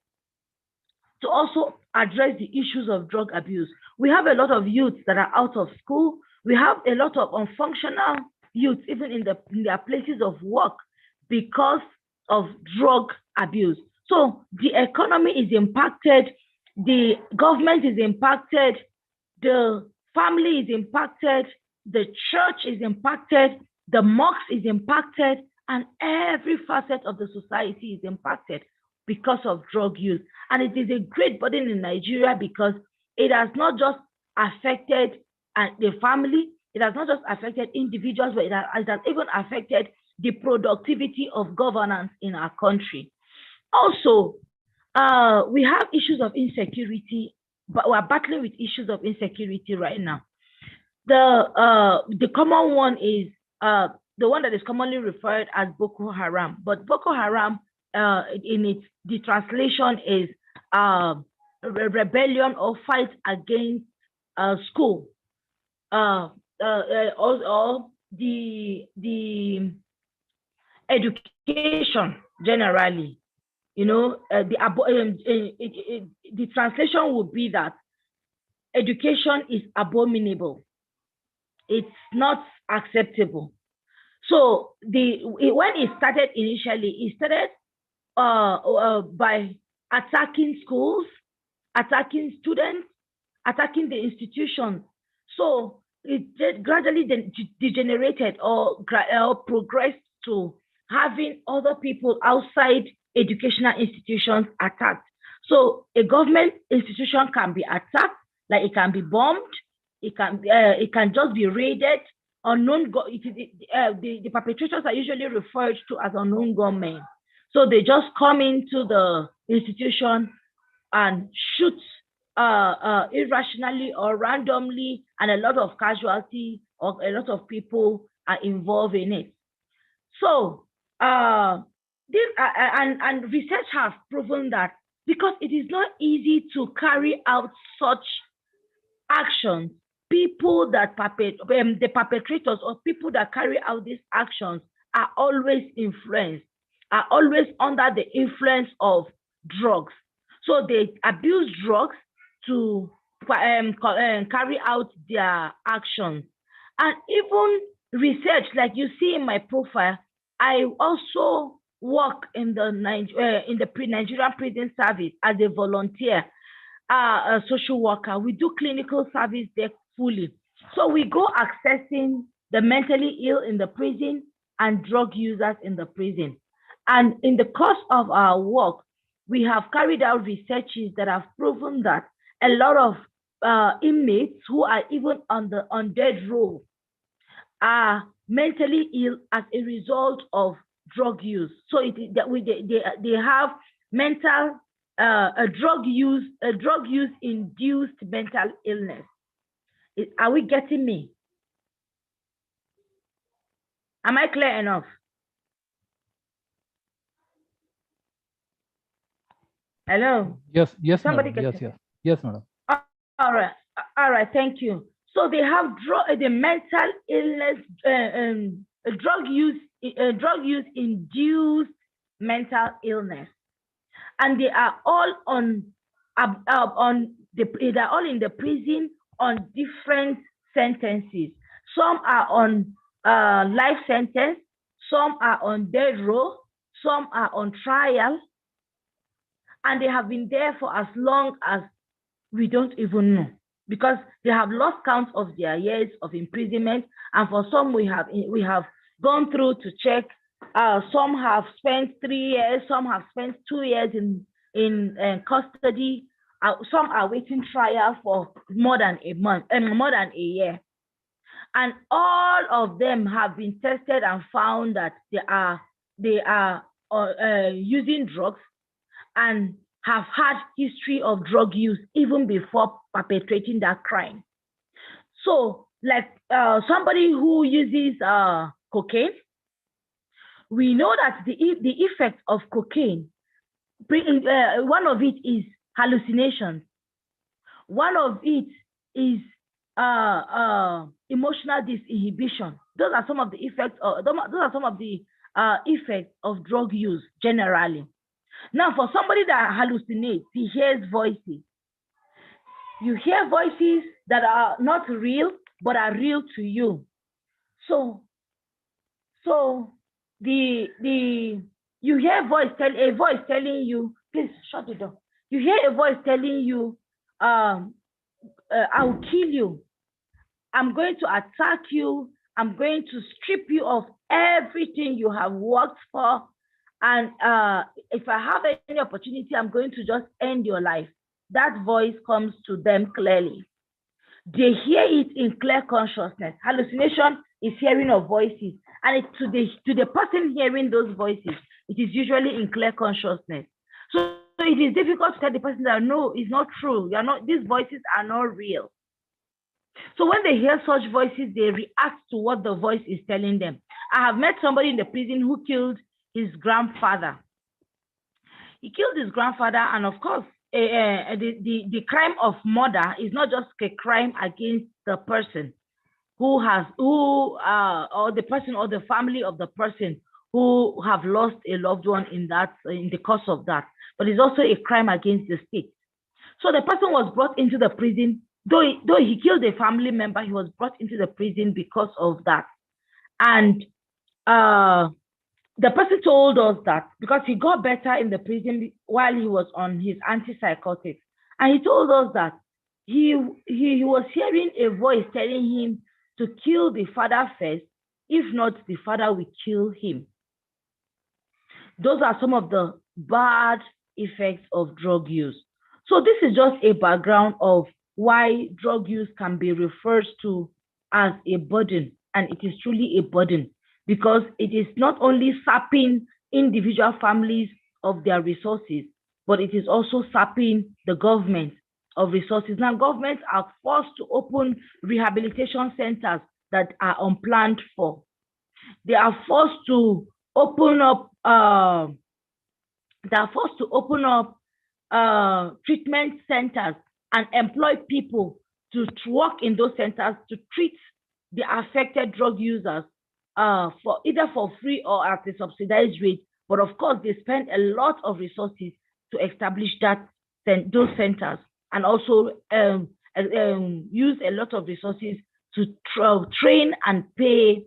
to also address the issues of drug abuse. We have a lot of youths that are out of school. We have a lot of unfunctional youths, even in their places of work, because of drug abuse. So the economy is impacted, the government is impacted, the family is impacted, the church is impacted, the mosque is impacted, and every facet of the society is impacted because of drug use. And it is a great burden in Nigeria because it has not just affected the family, it has not just affected individuals, but it has even affected the productivity of governance in our country. Also, we have issues of insecurity, but we're battling with issues of insecurity right now. The common one is the one that is commonly referred as Boko Haram, but Boko Haram the translation is rebellion or fight against school, or the education generally. You know, the translation would be that education is abominable. It's not acceptable. So when it started initially, it started by attacking schools, attacking students, attacking the institutions. So it gradually degenerated or progressed to having other people outside educational institutions attacked. So a government institution can be attacked, like it can be bombed, it can just be raided. The perpetrators are usually referred to as unknown gunmen. So they just come into the institution and shoot irrationally or randomly, and a lot of casualty or a lot of people are involved in it. So research has proven that because it is not easy to carry out such actions, people that the perpetrators or people that carry out these actions are always influenced, are always under the influence of drugs. So they abuse drugs to carry out their actions. And even research, like you see in my profile, I also work in the Nigerian prison service as a volunteer, a social worker. We do clinical service there fully. So we go accessing the mentally ill in the prison and drug users in the prison. And in the course of our work, we have carried out researches that have proven that a lot of inmates who are even on death row are mentally ill as a result of drug use. So they have mental a drug use induced mental illness. Are we getting me? Am I clear enough? Hello? Yes, yes, Somebody madam. get Yes, yes, yes, madam. All right, thank you. So they have the mental illness, drug use induced mental illness, and they are all they're all in the prison on different sentences. Some are on life sentence, some are on death row, some are on trial, and they have been there for as long as we don't even know, because they have lost count of their years of imprisonment. And for some, we have gone through to check. Some have spent 3 years, some have spent 2 years in custody. Some are waiting trial for more than a month and more than a year. And all of them have been tested and found that they are using drugs and have had history of drug use even before perpetrating that crime. So, like somebody who uses cocaine, we know that the effect of cocaine, one of it is hallucination. One of it is emotional disinhibition. Those are some of the effects. Those are some of the effects of drug use generally. Now, for somebody that hallucinates, he hears voices. You hear voices that are not real, but are real to you. So you hear a voice telling you, please shut the door. You hear a voice telling you, I will kill you. I'm going to attack you. I'm going to strip you of everything you have worked for. And if I have any opportunity, I'm going to just end your life. That voice comes to them clearly. They hear it in clear consciousness. Hallucination is hearing of voices. And to the person hearing those voices, it is usually in clear consciousness. So it is difficult to tell the person that no, it's not true. These voices are not real. So when they hear such voices, they react to what the voice is telling them. I have met somebody in the prison who killed his grandfather. He killed his grandfather, and of course, the crime of murder is not just a crime against the person or the person or the family of the person who have lost a loved one in the course of that, but it's also a crime against the state. So the person was brought into the prison. Though he killed a family member, he was brought into the prison because of that. And the person told us that because he got better in the prison while he was on his antipsychotics. And he told us that he was hearing a voice telling him to kill the father first. If not, the father will kill him. Those are some of the bad effects of drug use. So this is just a background of why drug use can be referred to as a burden, and it is truly a burden because it is not only sapping individual families of their resources, but it is also sapping the government of resources. Now, governments are forced to open rehabilitation centers that are unplanned for. They are forced to open up treatment centers and employ people to work in those centers to treat the affected drug users for either for free or at a subsidized rate. But of course, they spend a lot of resources to establish those centers, and also use a lot of resources to train and pay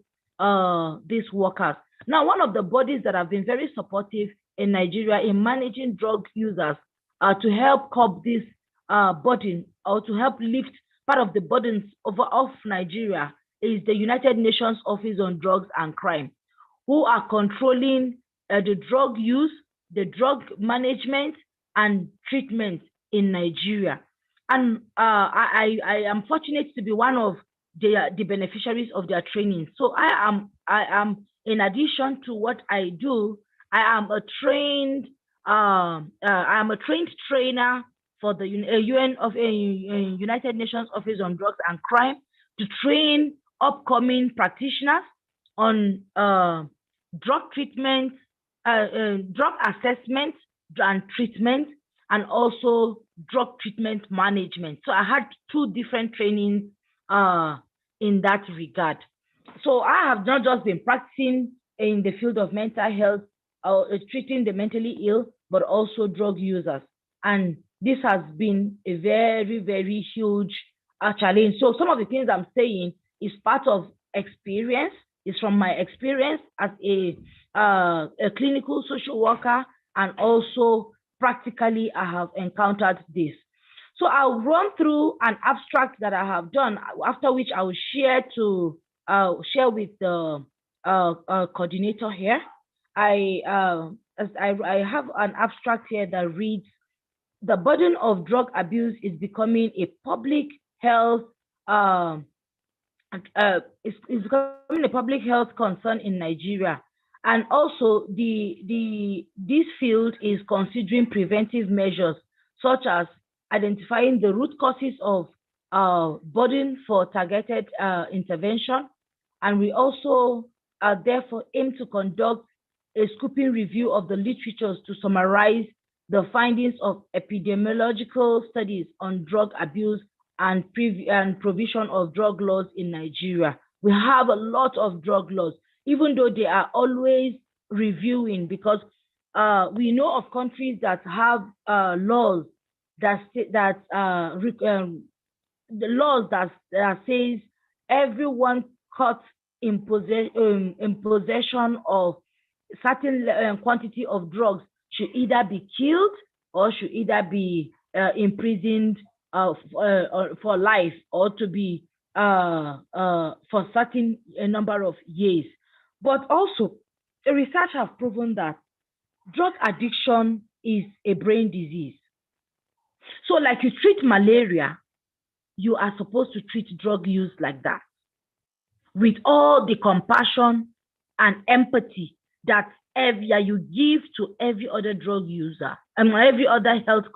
these workers. Now, one of the bodies that have been very supportive in Nigeria in managing drug users to help curb this burden or to help lift part of the burdens off Nigeria is the United Nations Office on Drugs and Crime, who are controlling the drug use, the drug management, and treatment in Nigeria. And I am fortunate to be one of the beneficiaries of their training. So I am, in addition to what I do, I am a trained trainer for the United Nations Office on Drugs and Crime to train upcoming practitioners on drug treatment, drug assessment and treatment, and also drug treatment management. So I had 2 different trainings in that regard. So I have not just been practicing in the field of mental health or treating the mentally ill, but also drug users. And this has been a very, very huge challenge. So some of the things I'm saying is part of experience, is from my experience as a clinical social worker, and also practically I have encountered this. So I'll run through an abstract that I have done, after which I will share with the coordinator here. I have an abstract here that reads, "The burden of drug abuse is becoming a public health is becoming a public health concern in Nigeria. And also this field is considering preventive measures such as identifying the root causes of burden for targeted intervention. And we also therefore aim to conduct a scoping review of the literatures to summarize the findings of epidemiological studies on drug abuse and provision of drug laws in Nigeria. We have a lot of drug laws, even though they are always reviewing, because we know of countries that have laws that says everyone caught in possession of certain quantity of drugs should either be killed or should either be imprisoned for life, or to be for certain number of years. But also, the research has proven that drug addiction is a brain disease. So like you treat malaria, you are supposed to treat drug use like that, with all the compassion and empathy that you give to every other drug user and every other health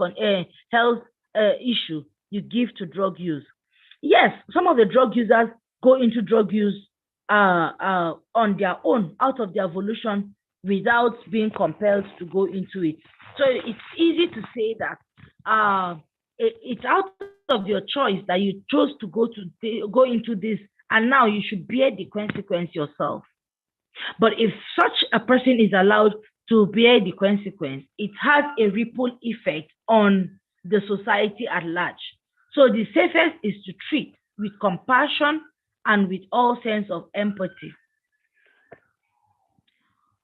issue you give to drug use. Yes, some of the drug users go into drug use on their own, out of their volition, without being compelled to go into it. So it's easy to say that it's out of your choice that you chose to go into this, and now you should bear the consequence yourself. But if such a person is allowed to bear the consequence, it has a ripple effect on the society at large. So the safest is to treat with compassion and with all sense of empathy.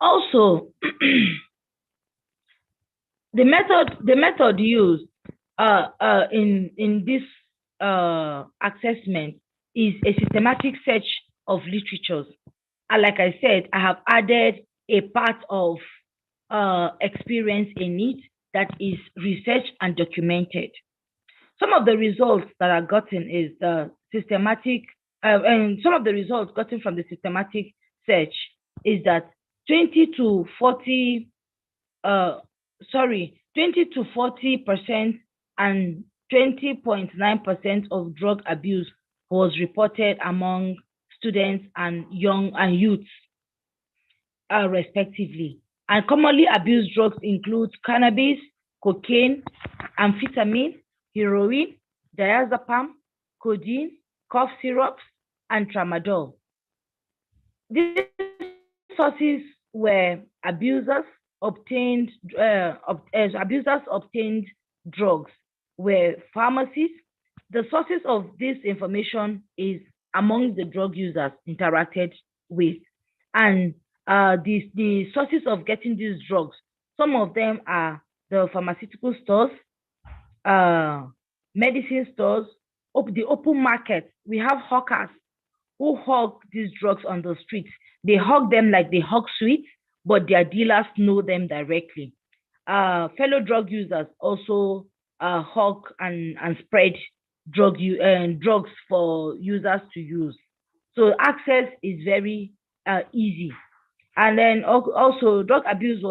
Also, the method used in this assessment is a systematic search of literatures. And like I said, I have added a part of experience in it that is researched and documented. Some of the results that are gotten is the systematic, and some of the results gotten from the systematic search is that 20 to 40% and 20.9% of drug abuse was reported among students and youths, respectively. And commonly abused drugs include cannabis, cocaine, amphetamine, heroin, diazepam, codeine, cough syrups, and tramadol. These sources where abusers obtained drugs were pharmacies. The sources of this information is among the drug users interacted with. And the sources of getting these drugs. Some of them are the pharmaceutical stores, medicine stores, the open market. We have hawkers who hawk these drugs on the streets. They hawk them like they hawk sweets, but their dealers know them directly. Fellow drug users also hawk and spread drugs for users to use. So access is very easy. And then also drug abuse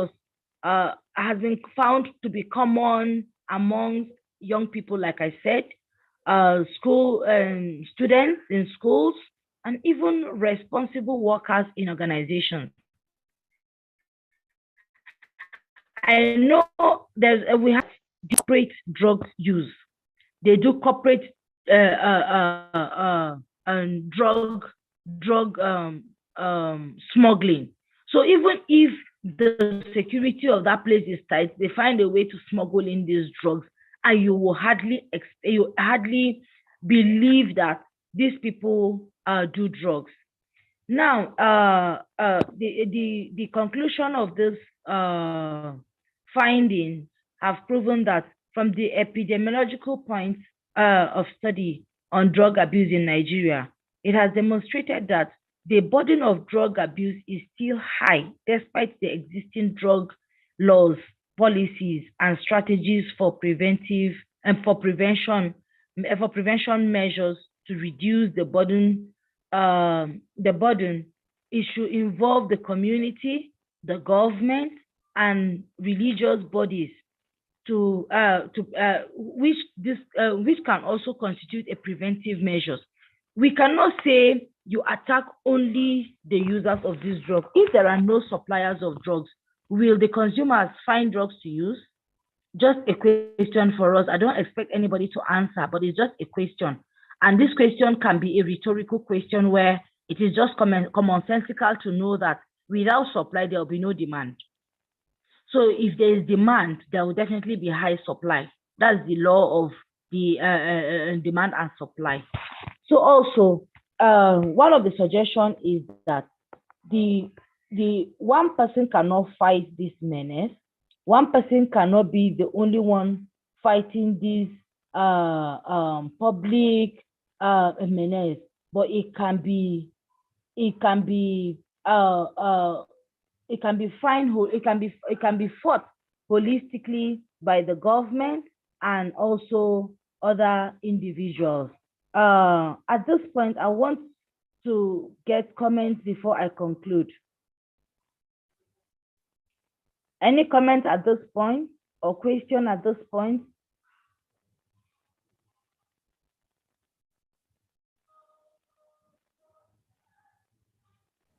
has been found to be common among young people, like I said, school students in schools, and even responsible workers in organizations. I know we have corporate drug use. They do corporate drug smuggling. So even if the security of that place is tight, they find a way to smuggle in these drugs, and you will hardly believe that these people do drugs. Now, the conclusion of this findings have proven that from the epidemiological point of study on drug abuse in Nigeria, it has demonstrated that the burden of drug abuse is still high despite the existing drug laws, policies, and strategies for prevention measures to reduce the burden. It should involve the community, the government, and religious bodies which can also constitute a preventive measures. We cannot say you attack only the users of this drug. If there are no suppliers of drugs, will the consumers find drugs to use? Just a question for us. I don't expect anybody to answer, but it's just a question. And this question can be a rhetorical question where it is just commonsensical to know that without supply, there will be no demand. So if there is demand, there will definitely be high supply. That's the law of the demand and supply. So also, one of the suggestions is that the one person cannot fight this menace. One person cannot be the only one fighting this public menace, but it can be fought holistically by the government and also other individuals. At this point, I want to get comments before I conclude. Any comment at this point or question at this point?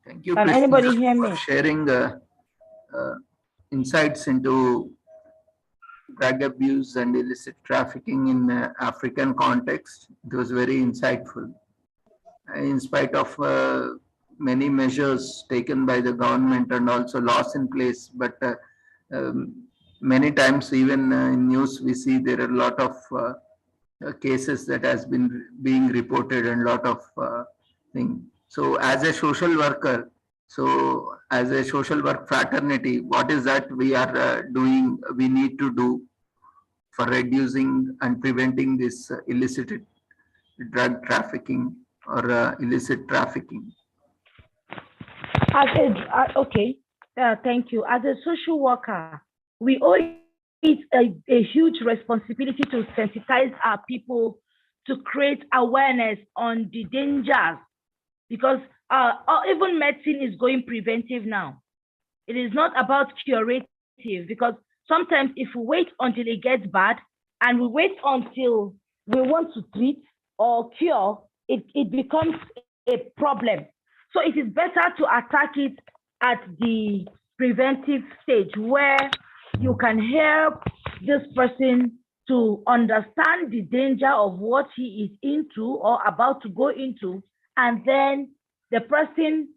Thank you, Can Priscilla, anybody hear for me? sharing insights into drug abuse and illicit trafficking in African context. It was very insightful. In spite of many measures taken by the government and also laws in place, but many times even in news we see there are a lot of cases that has been being reported and a lot of things. So as a social worker, so as a social work fraternity, what is that we are doing, we need to do for reducing and preventing this illicit drug trafficking or illicit trafficking? Okay, thank you. As a social worker, we owe it a huge responsibility to sensitize our people to create awareness on the dangers, because even medicine is going preventive now. It is not about curative, because sometimes if we wait until it gets bad and we wait until we want to treat or cure, it becomes a problem. So it is better to attack it at the preventive stage where you can help this person to understand the danger of what he is into or about to go into, and then the person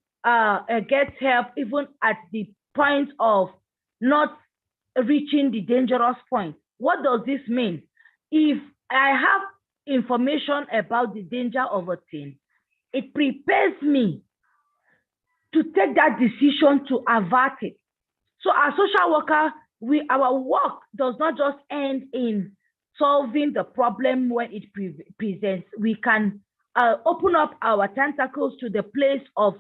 gets help even at the point of not reaching the dangerous point. What does this mean? If I have information about the danger of a thing, it prepares me to take that decision to avert it. So as social worker, our work does not just end in solving the problem when it presents. We can open up our tentacles to the place of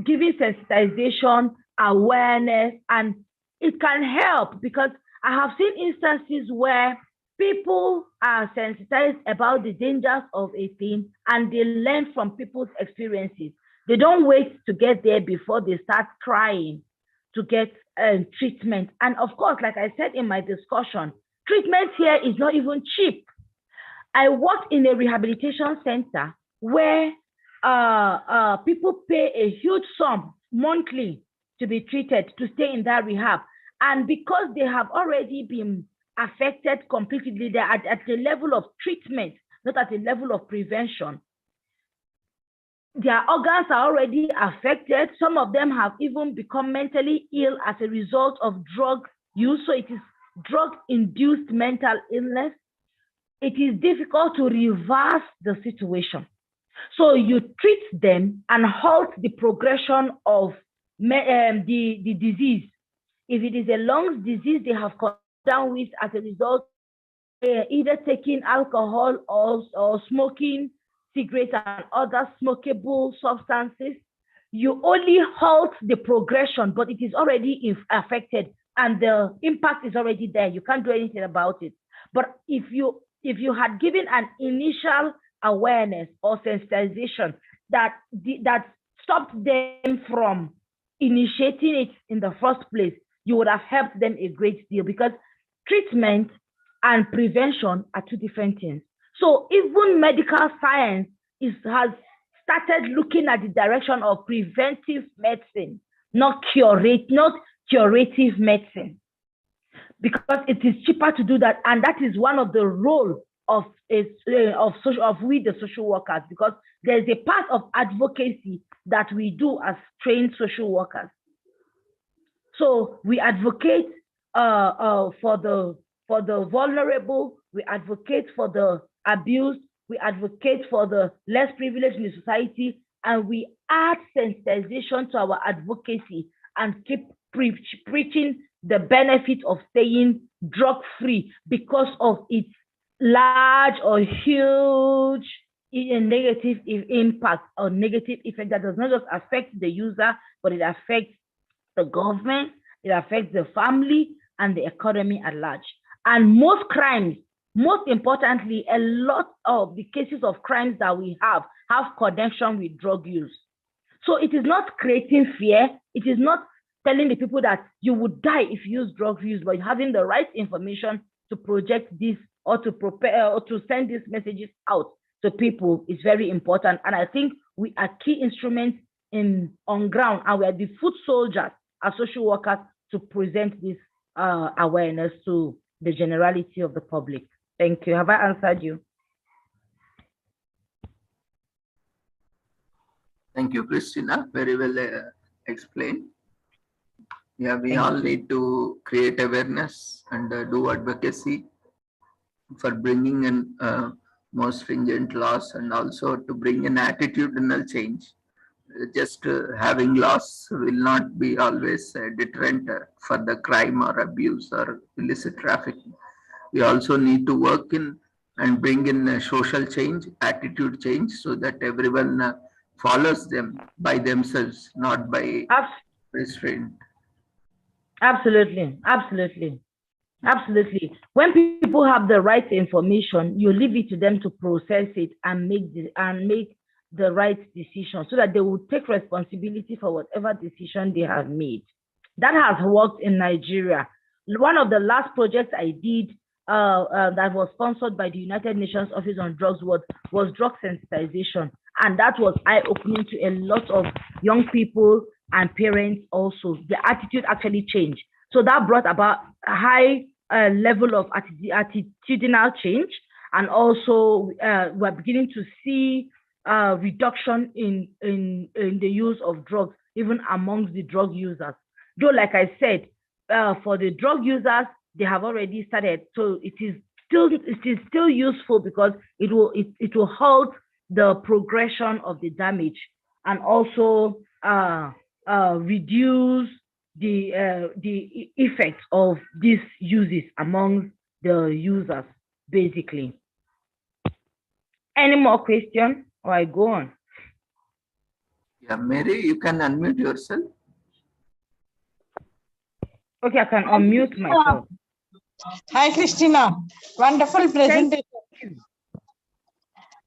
giving sensitization, awareness, and it can help because I have seen instances where people are sensitized about the dangers of a thing and they learn from people's experiences. They don't wait to get there before they start crying to get treatment. And of course, like I said in my discussion, treatment here is not even cheap. I worked in a rehabilitation center where people pay a huge sum monthly to be treated, to stay in that rehab. And because they have already been affected completely, they're at the level of treatment, not at the level of prevention. Their organs are already affected. Some of them have even become mentally ill as a result of drug use. So it is drug-induced mental illness. It is difficult to reverse the situation. So you treat them and halt the progression of the disease. If it is a lung disease they have come down with as a result, either taking alcohol or smoking cigarettes and other smokable substances, you only halt the progression, but it is already affected and the impact is already there. You can't do anything about it. But if you had given an initial awareness or sensitization that stopped them from initiating it in the first place, you would have helped them a great deal because treatment and prevention are two different things. So even medical science has started looking at the direction of preventive medicine, not curative medicine, because it is cheaper to do that. And that is one of the roles of we the social workers, because there's a part of advocacy that we do as trained social workers. So we advocate for the vulnerable, we advocate for the abused, we advocate for the less privileged in the society, and we add sensitization to our advocacy and keep preaching the benefit of staying drug-free because of its large or huge negative impact or negative effect that does not just affect the user, but it affects the government, it affects the family and the economy at large. And most crimes, most importantly, a lot of the cases of crimes that we have connection with drug use. So it is not creating fear. It is not telling the people that you would die if you use drug use, but having the right information to project this or to prepare or to send these messages out to people is very important. And I think we are key instruments on ground, and we are the foot soldiers as social workers to present this awareness to the generality of the public. Thank you. Have I answered you? Thank you, Christina. Very well explained. Yeah, we all need to create awareness and do advocacy for bringing in more stringent laws and also to bring in attitudinal change. Just having laws will not be always a deterrent for the crime or abuse or illicit trafficking. We also need to work in and bring in social change, attitude change, so that everyone follows them by themselves, not by restraint. Absolutely, absolutely, absolutely. When people have the right information, you leave it to them to process it and make the right decision, so that they will take responsibility for whatever decision they have made. That has worked in Nigeria. One of the last projects I did that was sponsored by the United Nations Office on Drugs was drug sensitization. And that was eye-opening to a lot of young people and parents also. The attitude actually changed. So that brought about a high level of attitudinal change. And also we're beginning to see reduction in the use of drugs, even amongst the drug users. Though, like I said, for the drug users, they have already started. So it is still useful because it will halt the progression of the damage, and also reduce the effects of these uses among the users, basically. Any more questions, or I go on? Yeah, Mary, you can unmute yourself. Okay, I can unmute myself. Hi, Christina. Wonderful presentation.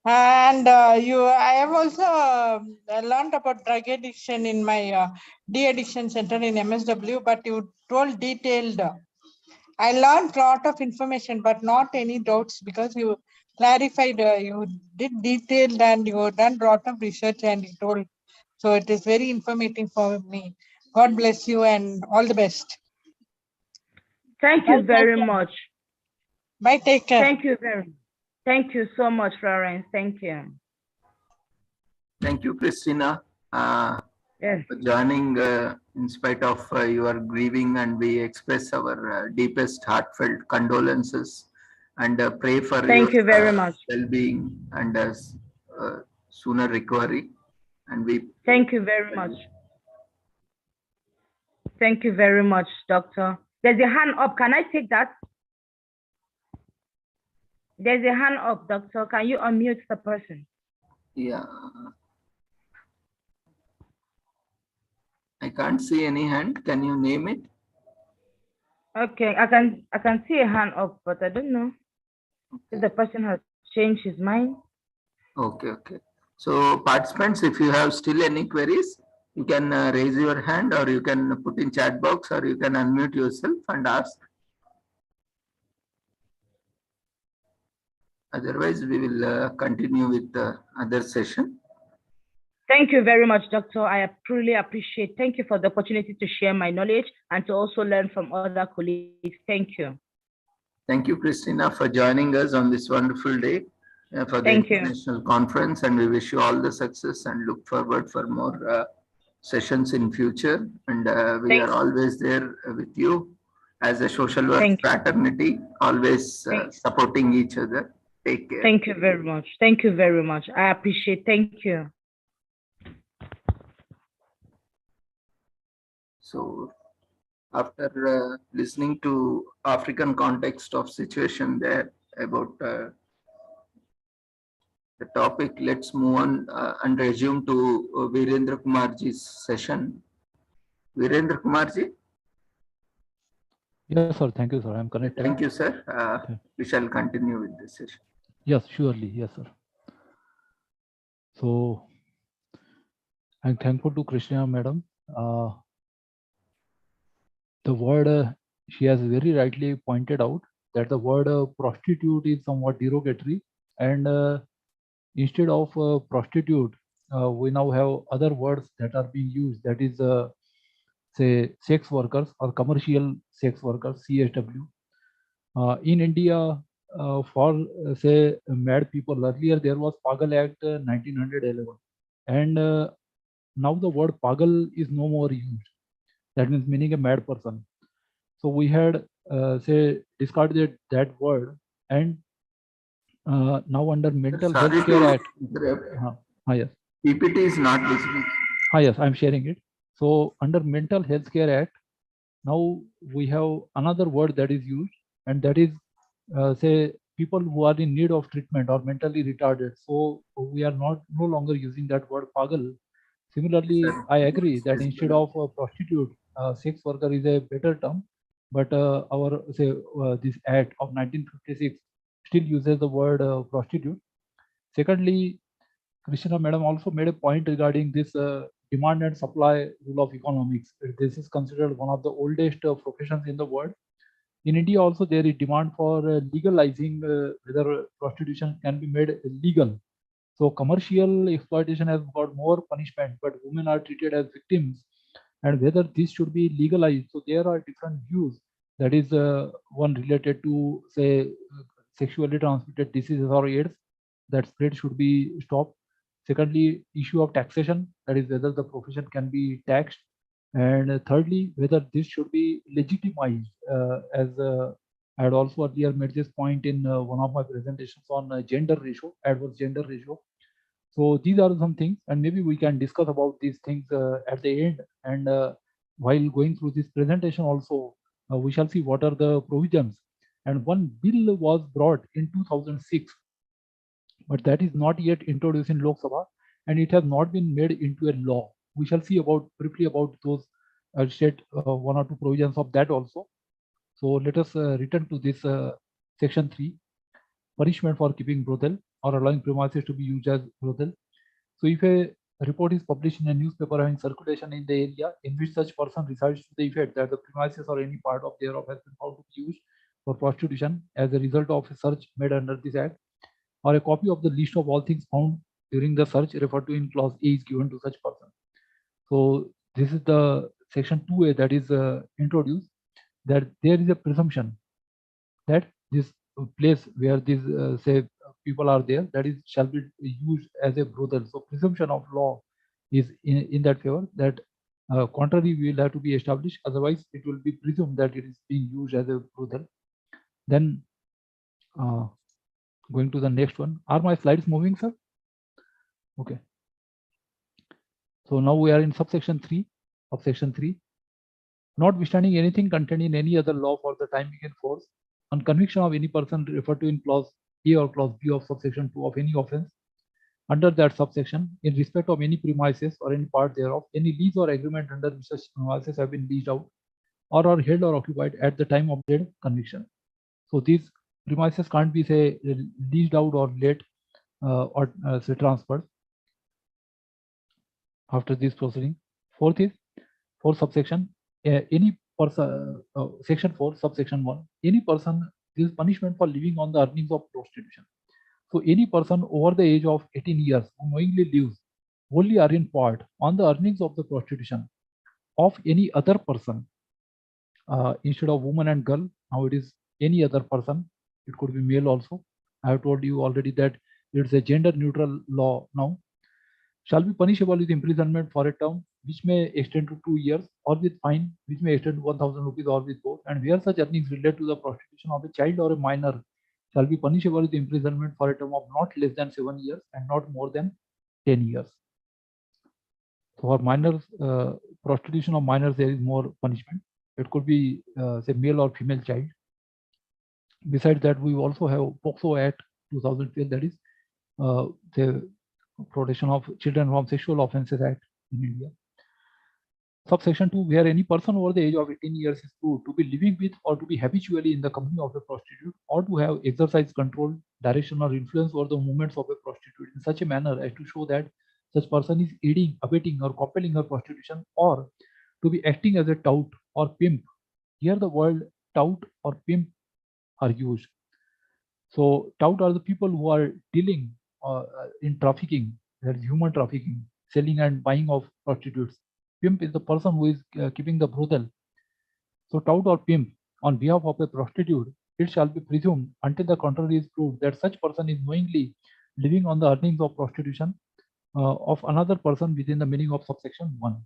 And I have also learned about drug addiction in my de-addiction center in MSW, but you told detailed. I learned lot of information, but not any doubts because you clarified, you did detailed and you done lot of research and you told. So it is very informative for me. God bless you and all the best. Thank you very much. Bye, take care. Thank you so much, Florence. Thank you. Thank you, Christina, Yes. for joining in spite of your grieving, and we express our deepest heartfelt condolences and pray for Thank you very much. well-being and sooner recovery. And we Thank you very much. Thank you very much, Doctor. There's a hand up. Can I take that? There's a hand up, Doctor. Can you unmute the person? Yeah. I can't see any hand. Can you name it? Okay, I can see a hand up, but I don't know if the person has changed his mind. Okay, okay. So participants, if you have still any queries, you can raise your hand, or you can put in chat box, or you can unmute yourself and ask. Otherwise, we will continue with the other session. Thank you very much, Doctor. I truly appreciate. Thank you for the opportunity to share my knowledge and to also learn from other colleagues. Thank you. Thank you, Christina, for joining us on this wonderful day for the Thank you. international conference, and we wish you all the success and look forward for more sessions in future. And we are always there with you as a social work fraternity, always supporting each other. Take care. Thank you very much. Thank you very much. I appreciate. Thank you. So after listening to African context of situation there about the topic, let's move on and resume to Virendra Kumarji's session. Virendra Kumarji? Yes, sir. Thank you, sir. I'm connected. Thank you, sir. We shall continue with this session. Yes, surely. Yes, sir. So I'm thankful to Krishna, madam. The word she has very rightly pointed out that the word prostitute is somewhat derogatory, and instead of prostitute, we now have other words that are being used. That is, say, sex workers or commercial sex workers, CSW. In India, for say mad people, earlier there was Pagal Act 1911, and now the word Pagal is no more used. That means meaning a mad person. So we had say discarded that word, and now under Mental Health Care Act. Yes. PPT is not visible. Yes, I'm sharing it. So under Mental Health Care Act, now we have another word that is used, and that is say people who are in need of treatment or mentally retarded. So we are no longer using that word Pagal. Similarly, I agree that instead of prostitute, sex worker is a better term, but our say this Act of 1956 still uses the word prostitute. Secondly, Krishna madam also made a point regarding this demand and supply rule of economics. This is considered one of the oldest professions in the world. In India also there is demand for legalizing whether prostitution can be made legal. So commercial exploitation has got more punishment, but women are treated as victims, and whether this should be legalized. So there are different views. That is one related to say sexually transmitted diseases or AIDS, that spread should be stopped. Secondly, issue of taxation, that is whether the profession can be taxed. And thirdly, whether this should be legitimized, as I had also earlier made this point in one of my presentations on gender ratio, adverse gender ratio. So these are some things, and maybe we can discuss about these things at the end. And while going through this presentation also, we shall see what are the provisions. And one bill was brought in 2006, but that is not yet introduced in Lok Sabha, and it has not been made into a law. We shall see about briefly about those state one or two provisions of that also. So let us return to this section 3, punishment for keeping brothel or allowing premises to be used as brothel. So if a report is published in a newspaper having circulation in the area in which such person resides to the effect that the premises or any part of thereof has been found to be used for prostitution as a result of a search made under this act, or a copy of the list of all things found during the search referred to in clause A is given to such person. So this is the section 2A that is introduced, that there is a presumption that this place where these say people are there, that is shall be used as a brothel. So presumption of law is in that favor, that contrary will have to be established, otherwise it will be presumed that it is being used as a brothel. Then going to the next one. Are my slides moving, sir? Okay. So now we are in subsection 3 of section 3. Notwithstanding anything contained in any other law for the time being in force, on conviction of any person referred to in clause A or clause B of subsection 2 of any offence under that subsection, in respect of any premises or any part thereof, any lease or agreement under which such premises have been leased out or are held or occupied at the time of their conviction. So these premises can't be say leased out or let or say transferred after this proceeding. Fourth is for subsection any person, section 4 subsection 1, any person is punishment for living on the earnings of prostitution. So any person over the age of 18 years who knowingly lives wholly or in part on the earnings of the prostitution of any other person, instead of woman and girl, now it is any other person. It could be male also. I have told you already that it's a gender neutral law now. Shall be punishable with imprisonment for a term which may extend to 2 years, or with fine which may extend to 1,000 rupees, or with both. And where such earnings relate to the prostitution of a child or a minor, shall be punishable with imprisonment for a term of not less than 7 years and not more than 10 years. So for minors, prostitution of minors, there is more punishment. It could be say male or female child. Besides that, we also have POCSO Act 2012, that is the Protection of Children from Sexual Offences Act in India. Subsection 2, where any person over the age of 18 years is proved to be living with or to be habitually in the company of a prostitute, or to have exercised control, direction, or influence over the movements of a prostitute in such a manner as to show that such person is aiding, abetting, or compelling her prostitution, or to be acting as a tout or pimp. Here the word tout or pimp are used. So tout are the people who are dealing in trafficking, that is human trafficking, selling and buying of prostitutes. Pimp is the person who is keeping the brothel. So tout or pimp on behalf of a prostitute, it shall be presumed until the contrary is proved that such person is knowingly living on the earnings of prostitution of another person within the meaning of subsection 1.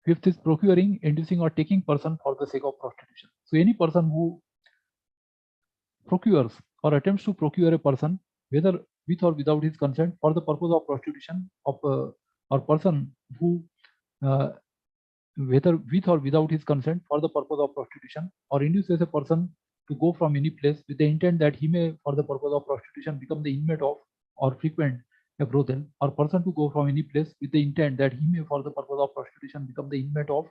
Fifth is procuring, inducing, or taking person for the sake of prostitution. So any person who procures or attempts to procure a person, whether with or without his consent, for the purpose of prostitution of or person who whether with or without his consent for the purpose of prostitution, or induces a person to go from any place with the intent that he may for the purpose of prostitution become the inmate of or frequent a brothel, or person to go from any place with the intent that he may for the purpose of prostitution become the inmate of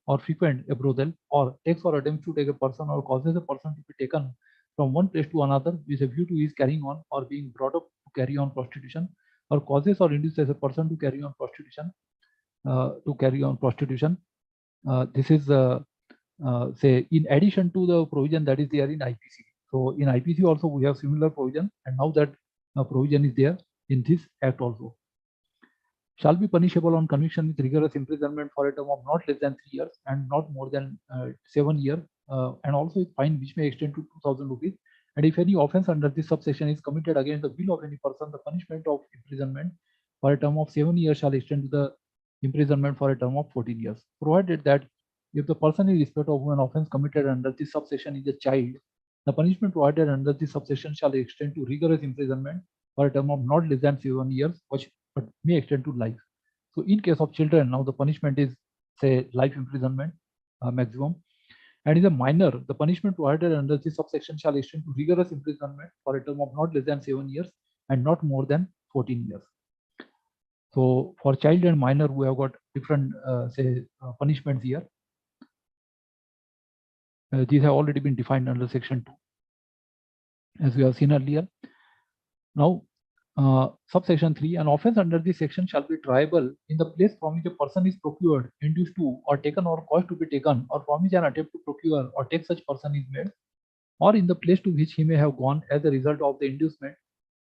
or frequent a brothel, or takes or attempts to take a person or causes a person to be taken from one place to another with a view to his carrying on or being brought up to carry on prostitution, or causes or induces a person to carry on prostitution. This is say in addition to the provision that is there in IPC. So in IPC also we have similar provision, and now that provision is there in this act also. Shall be punishable on conviction with rigorous imprisonment for a term of not less than 3 years and not more than 7 years, and also with fine which may extend to 2,000 rupees. And if any offence under this subsection is committed against the will of any person, the punishment of imprisonment for a term of 7 years shall extend to the imprisonment for a term of 14 years, provided that if the person in respect of whom an offence committed under this subsection is a child, The punishment provided under this subsection shall extend to rigorous imprisonment for a term of not less than 7 years, but may extend to life. So in case of children, now the punishment is say life imprisonment maximum. And in a minor, the punishment provided under this subsection shall extend to rigorous imprisonment for a term of not less than 7 years and not more than 14 years. So for child and minor, we have got different punishments here. These have already been defined under section 2, as we have seen earlier. Now, subsection 3, an offence under this section shall be triable in the place from which a person is procured, induced to, or taken or caused to be taken, or from which an attempt to procure or take such person is made, or in the place to which he may have gone as a result of the inducement,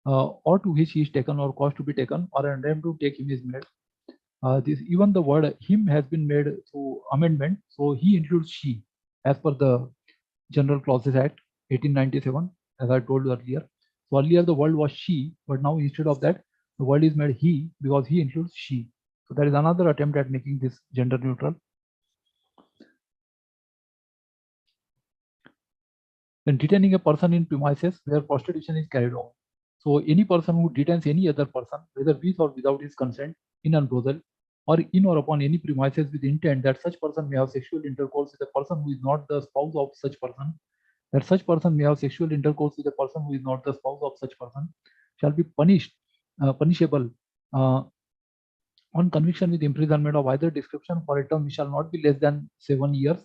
or to which he is taken or caused to be taken, or an attempt to take him is made. Even the word him has been made through amendment, so he includes she as per the General Clauses Act 1897, as I told you earlier. So earlier the word was she, but now instead of that, the word is made he because he includes she. So there is another attempt at making this gender neutral. Then detaining a person in premises where prostitution is carried on. So any person who detains any other person, whether with or without his consent, in a brothel, or in or upon any premises with intent that such person may have sexual intercourse with a person who is not the spouse of such person, that such person may have sexual intercourse with a person who is not the spouse of such person, shall be punishable on conviction with imprisonment of either description for a term which shall not be less than 7 years,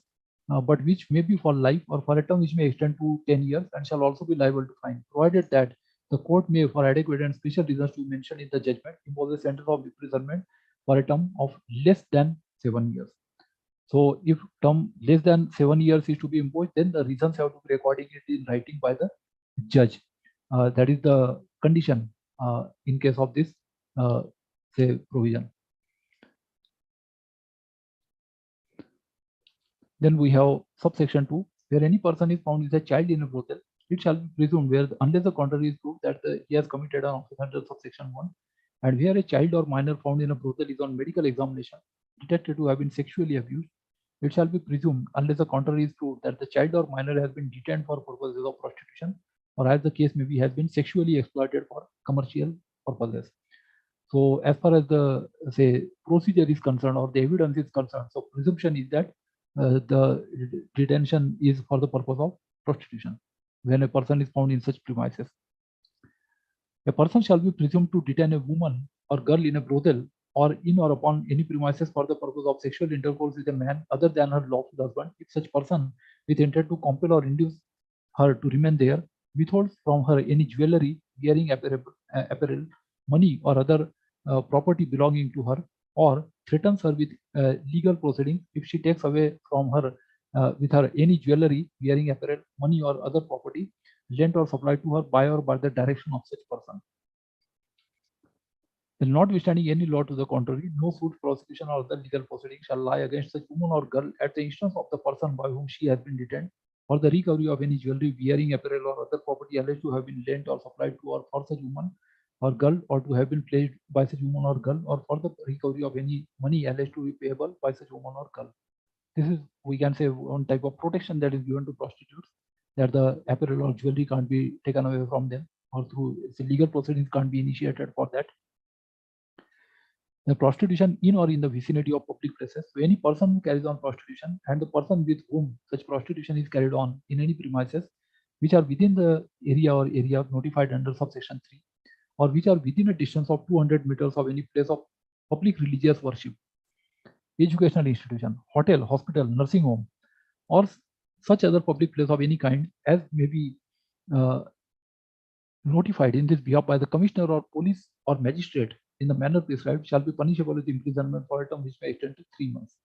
but which may be for life, or for a term which may extend to 10 years and shall also be liable to fine, provided that the court may, for adequate and special reasons to be mentioned in the judgment, impose a sentence of imprisonment for a term of less than 7 years. So if term less than 7 years is to be imposed, then the reasons have to be recorded in writing by the judge. That is the condition in case of this say provision. Then we have subsection 2, where any person is found with a child in a brothel, it shall be presumed, where unless the contrary is proved, that he has committed an offence under subsection 1, and where a child or minor found in a brothel is on medical examination detected to have been sexually abused, it shall be presumed, unless the contrary is proved, that the child or minor has been detained for purposes of prostitution, or as the case may be, has been sexually exploited for commercial purposes. So as far as the say procedure is concerned, or the evidence is concerned, so presumption is that the detention is for the purpose of prostitution when a person is found in such premises. A person shall be presumed to detain a woman or girl in a brothel or in or upon any premises for the purpose of sexual intercourse with a man other than her lawful husband, if such person, with intent to compel or induce her to remain there, withholds from her any jewelry, wearing apparel, money, or other property belonging to her, or threatens her with legal proceedings if she takes away from her with her any jewelry, wearing apparel, money, or other property lent or supplied to her by or by the direction of such person. Then, notwithstanding any law to the contrary, no suit, prosecution, or other legal proceeding shall lie against such woman or girl at the instance of the person by whom she has been detained, for the recovery of any jewelry, wearing apparel, or other property alleged to have been lent or supplied to or for such woman or girl, or to have been pledged by such woman or girl, or for the recovery of any money alleged to be payable by such woman or girl. This is, we can say, one type of protection that is given to prostitutes, that the apparel or jewelry can't be taken away from them, or through legal proceedings can't be initiated for that. The prostitution in or in the vicinity of public places. So any person who carries on prostitution and the person with whom such prostitution is carried on in any premises which are within the area or area notified under subsection 3, or which are within a distance of 200 meters of any place of public religious worship, educational institution, hotel, hospital, nursing home, or such other public place of any kind as may be notified in this behalf by the commissioner or police or magistrate in the manner prescribed, shall be punishable with imprisonment for a term which may extend to 3 months.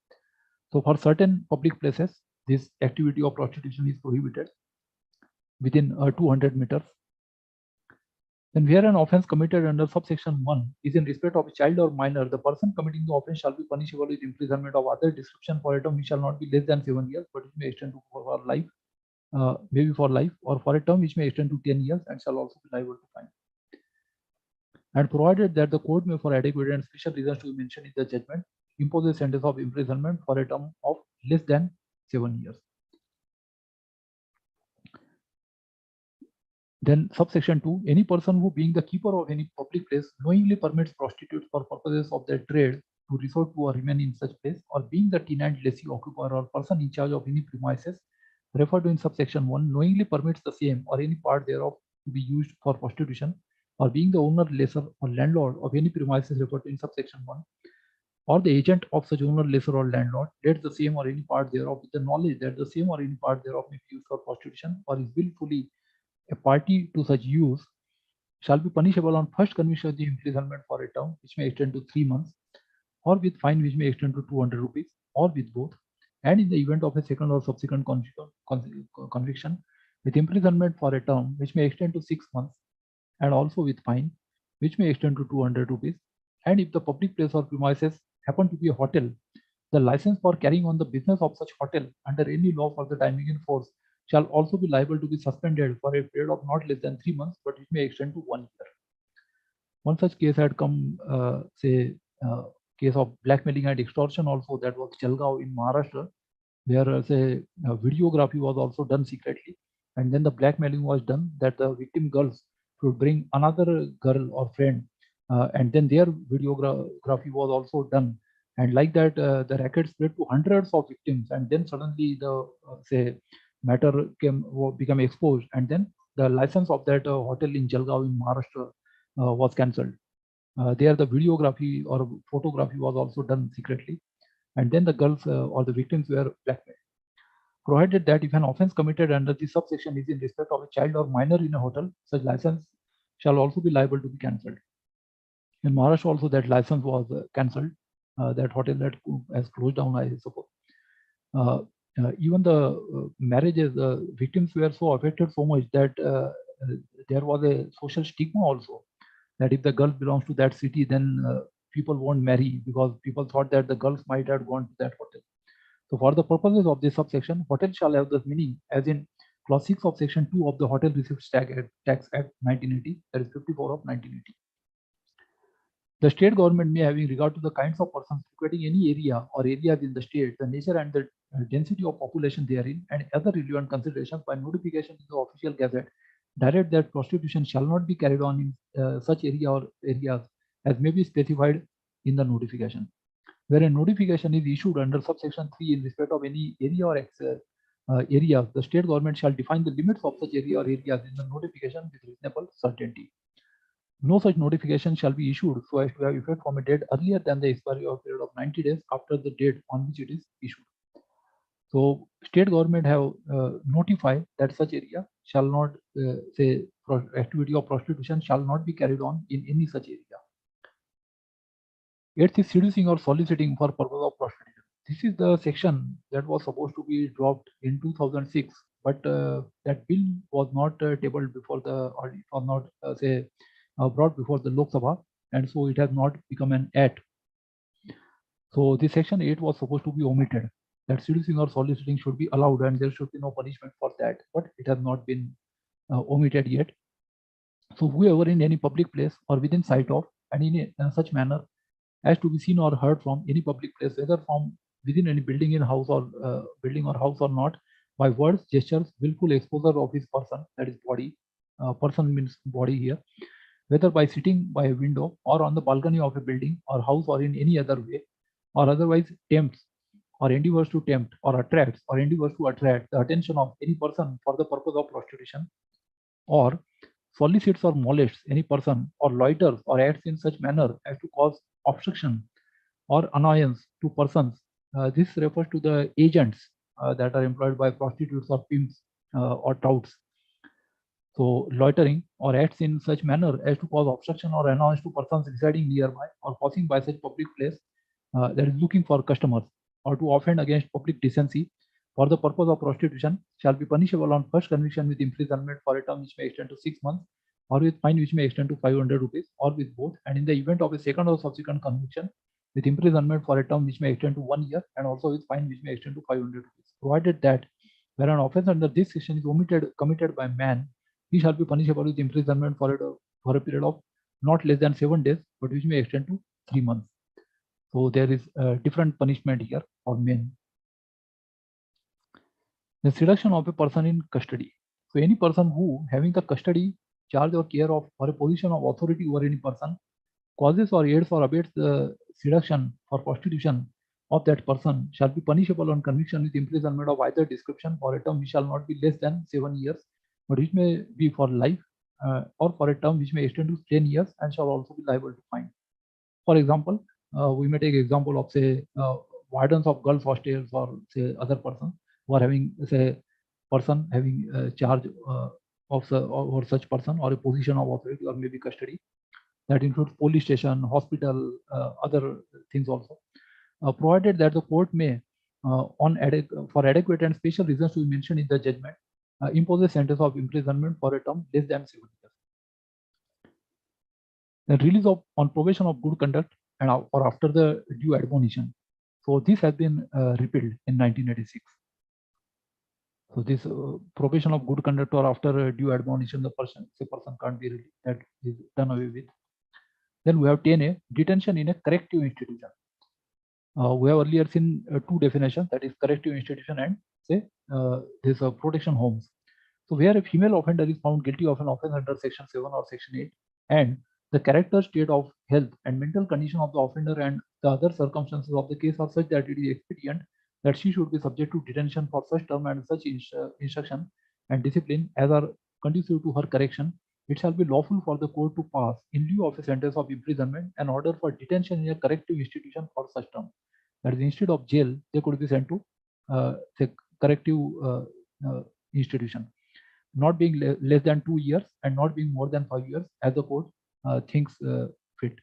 So for certain public places, this activity of prostitution is prohibited within 200 meters. Then where an offence committed under subsection 1 is in respect of a child or minor, the person committing the offence shall be punishable with imprisonment of other description for a term which shall not be less than 7 years, but it may extend to for life, maybe for life, or for a term which may extend to 10 years and shall also be liable to fine. And provided that the court may, for adequate and special reasons to be mentioned in the judgment, impose a sentence of imprisonment for a term of less than 7 years. Then subsection 2, any person who being the keeper of any public place knowingly permits prostitutes for purposes of their trade to resort to or remain in such place, or being the tenant, lessee, occupier, or person in charge of any premises referred to in subsection 1 knowingly permits the same or any part thereof to be used for prostitution, or being the owner, lessor, or landlord of any premises referred to in subsection 1, or the agent of such owner, lessor, or landlord, lets the same or any part thereof with the knowledge that the same or any part thereof may be used for prostitution, or is willfully a party to such use, shall be punishable on first conviction of the imprisonment for a term which may extend to 3 months, or with fine which may extend to 200 rupees, or with both, and in the event of a second or subsequent conviction, with imprisonment for a term which may extend to 6 months, and also with fine which may extend to 200 rupees. And if the public place or premises happen to be a hotel, the license for carrying on the business of such hotel under any law for the timing in force shall also be liable to be suspended for a period of not less than 3 months, but it may extend to 1 year. One such case had come, case of blackmailing and extortion also, that was Jalgaon in Maharashtra, where say videography was also done secretly, and then the blackmailing was done that the victim girls should bring another girl or friend, and then their videography was also done, and like that the racket spread to hundreds of victims, and then suddenly the say matter became exposed, and then the license of that hotel in Jalgaon in Maharashtra was cancelled. There the videography or photography was also done secretly, and then the girls or the victims were blackmailed. Provided that if an offense committed under this subsection is in respect of a child or minor in a hotel, such license shall also be liable to be cancelled. In Maharashtra also that license was cancelled. That hotel that has closed down, I suppose. Even the marriages, the victims were so affected so much that there was a social stigma also, that if the girl belongs to that city, then people won't marry, because people thought that the girls might have gone to that hotel. So for the purposes of this subsection, hotel shall have the meaning as in clause 6 of section 2 of the Hotel Receipts Tax Act 1980, that is 54 of 1980. The state government may, having regard to the kinds of persons frequenting any area or areas in the state, the nature and the density of population therein, and other relevant considerations, by notification in the official gazette, direct that prostitution shall not be carried on in such area or areas as may be specified in the notification. Where a notification is issued under subsection 3 in respect of any area or areas, the state government shall define the limits of such area or areas in the notification with reasonable certainty. No such notification shall be issued so as to have effect from a date earlier than the expiry of a period of 90 days after the date on which it is issued. So state government have notified that such area shall not say activity of prostitution shall not be carried on in any such area. 8th is seducing or soliciting for purpose of prostitution. This is the section that was supposed to be dropped in 2006, but that bill was not tabled before the, or it was not brought before the Lok Sabha, and so it has not become an act. So this section 8 was supposed to be omitted, that seducing or soliciting should be allowed and there should be no punishment for that, but it has not been omitted yet. So whoever in any public place or within sight of and in such manner as to be seen or heard from any public place, whether from within any building in house or building or house or not, by words, gestures, willful exposure of his person, that is body, person means body here, whether by sitting by a window or on the balcony of a building or house or in any other way, or otherwise tempts or endeavors to tempt or attracts or endeavors to attract the attention of any person for the purpose of prostitution, or solicits or molests any person, or loiters or acts in such manner as to cause obstruction or annoyance to persons. This refers to the agents that are employed by prostitutes or pimps or touts. So loitering or acts in such manner as to cause obstruction or annoyance to persons residing nearby or passing by such public place that is looking for customers, or to offend against public decency for the purpose of prostitution, shall be punishable on first conviction with imprisonment for a term which may extend to 6 months, or with fine which may extend to 500 rupees, or with both, and in the event of a second or subsequent conviction, with imprisonment for a term which may extend to 1 year, and also with fine which may extend to 500 rupees. Provided that where an offence under this section is committed by man, he shall be punishable with imprisonment for a period of not less than 7 days, but which may extend to 3 months. So there is a different punishment here for men. The seduction of a person in custody. So any person who having the custody, charge or care of or a position of authority over any person causes or aids or abates the seduction or prostitution of that person shall be punishable on conviction with imprisonment of either description for a term which shall not be less than 7 years, but which may be for life or for a term which may extend to 10 years and shall also be liable to fine. For example, we may take example of say wardens of girls hostels or say other person who are having say person having charge or such person or a position of authority or maybe custody. That includes police station, hospital, other things also. Provided that the court may, for adequate and special reasons to be mentioned in the judgment, impose a sentence of imprisonment for a term less than 7 years. The release of on probation of good conduct and or after the due admonition. So this has been repealed in 1986. So this probation of good conduct or after due admonition, the person can't be released. That is done away with. Then we have 10A, detention in a corrective institution. We have earlier seen two definitions, that is corrective institution and say this protection homes. So where a female offender is found guilty of an offense under section 7 or section 8 and the character, state of health and mental condition of the offender and the other circumstances of the case are such that it is expedient that she should be subject to detention for such term and such instruction and discipline as are conducive to her correction, it shall be lawful for the court to pass in lieu of a sentence of imprisonment an order for detention in a corrective institution for such term. That is, instead of jail, they could be sent to say corrective institution, not being less than 2 years and not being more than 5 years as the court thinks fit.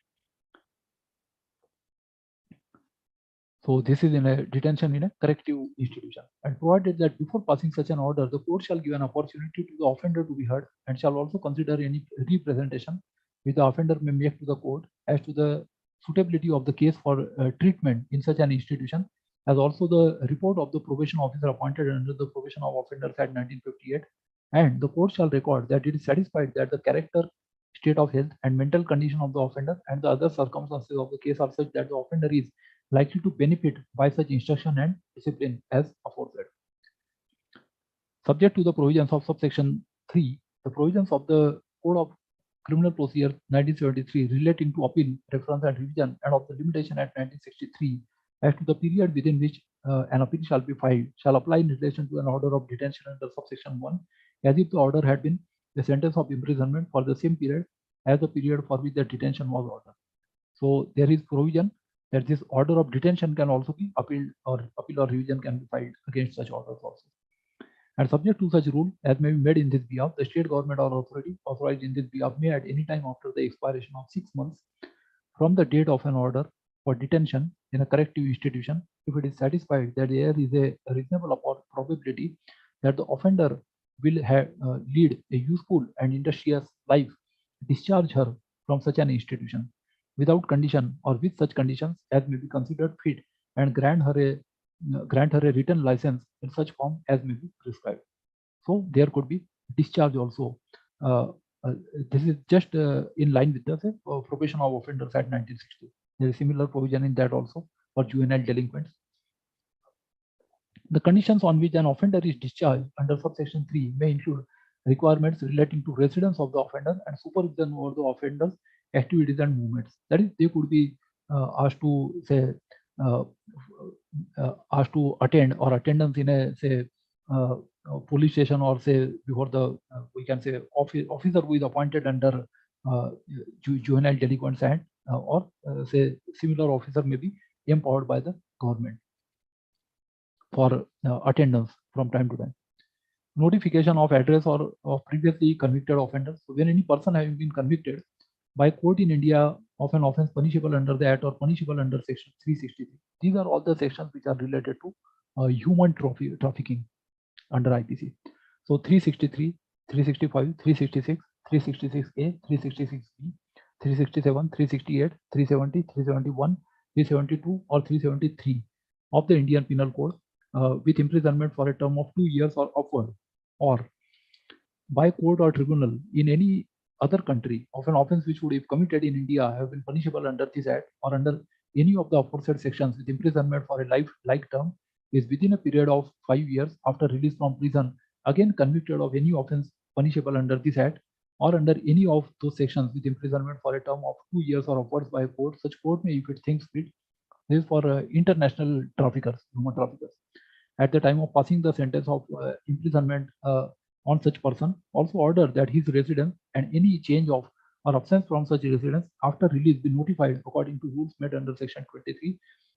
So this is in a detention in a corrective institution, and provided that before passing such an order, the court shall give an opportunity to the offender to be heard and shall also consider any representation which the offender may make to the court as to the suitability of the case for treatment in such an institution, as also the report of the probation officer appointed under the Probation of Offenders Act 1958, and the court shall record that it is satisfied that the character, state of health and mental condition of the offender and the other circumstances of the case are such that the offender is likely to benefit by such instruction and discipline as aforesaid. Subject to the provisions of subsection 3, the provisions of the Code of Criminal Procedure 1973 relating to appeal, reference and revision and of the Limitation Act 1963 as to the period within which an appeal shall be filed shall apply in relation to an order of detention under subsection 1 as if the order had been a sentence of imprisonment for the same period as the period for which the detention was ordered. So there is provision that this order of detention can also be appealed or appeal or revision can be filed against such orders also. And subject to such rule as may be made in this behalf, the state government or authority authorized in this behalf may at any time after the expiration of 6 months from the date of an order for detention in a corrective institution, if it is satisfied that there is a reasonable probability that the offender will lead a useful and industrious life, discharge her from such an institution without condition or with such conditions as may be considered fit, and grant her a written license in such form as may be prescribed. So there could be discharge also. This is just in line with the Probation of Offenders Act 1960. There is similar provision in that also for juvenile delinquents. The conditions on which an offender is discharged under subsection 3 may include requirements relating to residence of the offender and supervision over the offender's activities and movements. That is, they could be asked to say asked to attend or attendance in a say police station or say before the we can say officer who is appointed under Juvenile Delinquents Act or say similar officer may be empowered by the government for attendance from time to time. Notification of address or of previously convicted offenders. So when any person having been convicted by court in India of an offence punishable under the Act or punishable under section 363. These are all the sections which are related to human trafficking under IPC. So 363, 365, 366, 366A, 366B, 367, 368, 370, 371, 372 or 373 of the Indian Penal Code with imprisonment for a term of 2 years or upward, or by court or tribunal in any other country of an offence which would, if committed in India, have been punishable under this Act or under any of the aforesaid sections with imprisonment for a life-like term is within a period of 5 years after release from prison again convicted of any offense punishable under this act or under any of those sections with imprisonment for a term of 2 years or upwards by a court, such court may, if it thinks fit, this is for international traffickers, human traffickers, at the time of passing the sentence of imprisonment on such person, also order that his residence and any change of or absence from such residence after release be notified according to rules made under section 23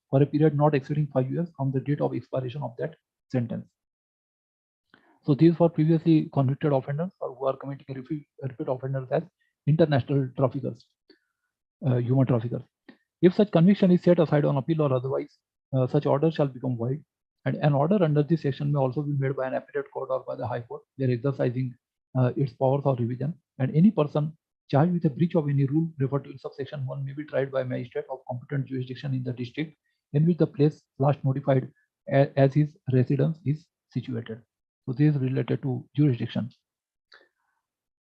for a period not exceeding 5 years from the date of expiration of that sentence. So these for previously convicted offenders or who are committing repeat offenders as international traffickers, human traffickers. If such conviction is set aside on appeal or otherwise, such order shall become void. And an order under this section may also be made by an appellate court or by the High Court. They are exercising its powers of revision. And any person charged with a breach of any rule referred to in subsection 1 may be tried by magistrate of competent jurisdiction in the district in which the place last notified as his residence is situated. So this is related to jurisdiction.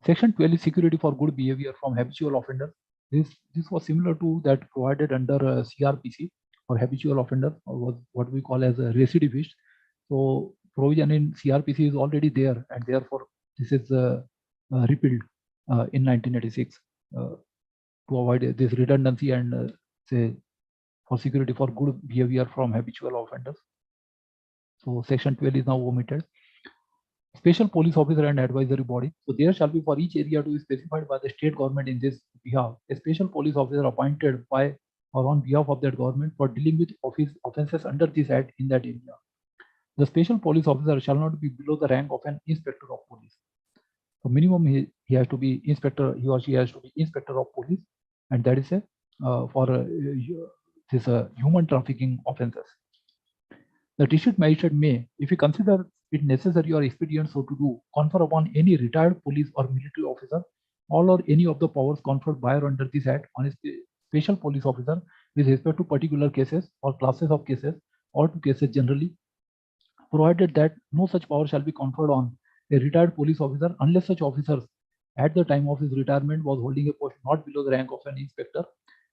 Section 12 is security for good behavior from habitual offenders. This was similar to that provided under CRPC or habitual offender, or was what we call as a recidivist. So provision in CRPC is already there, and therefore this is repealed in 1986 to avoid this redundancy and say for security for good behavior from habitual offenders. So section 12 is now omitted. Special police officer and advisory body. So there shall be for each area to be specified by the state government in this behalf, a special police officer appointed by or on behalf of that government for dealing with offences under this act in that area. The special police officer shall not be below the rank of an inspector of police. So minimum he has to be inspector, he or she has to be inspector of police, and that is a for this human trafficking offences. The district magistrate may, if he consider it necessary or expedient so to do, confer upon any retired police or military officer all or any of the powers conferred by or under this act on a special police officer with respect to particular cases or classes of cases or to cases generally, provided that no such power shall be conferred on a retired police officer unless such officer at the time of his retirement was holding a post not below the rank of an inspector,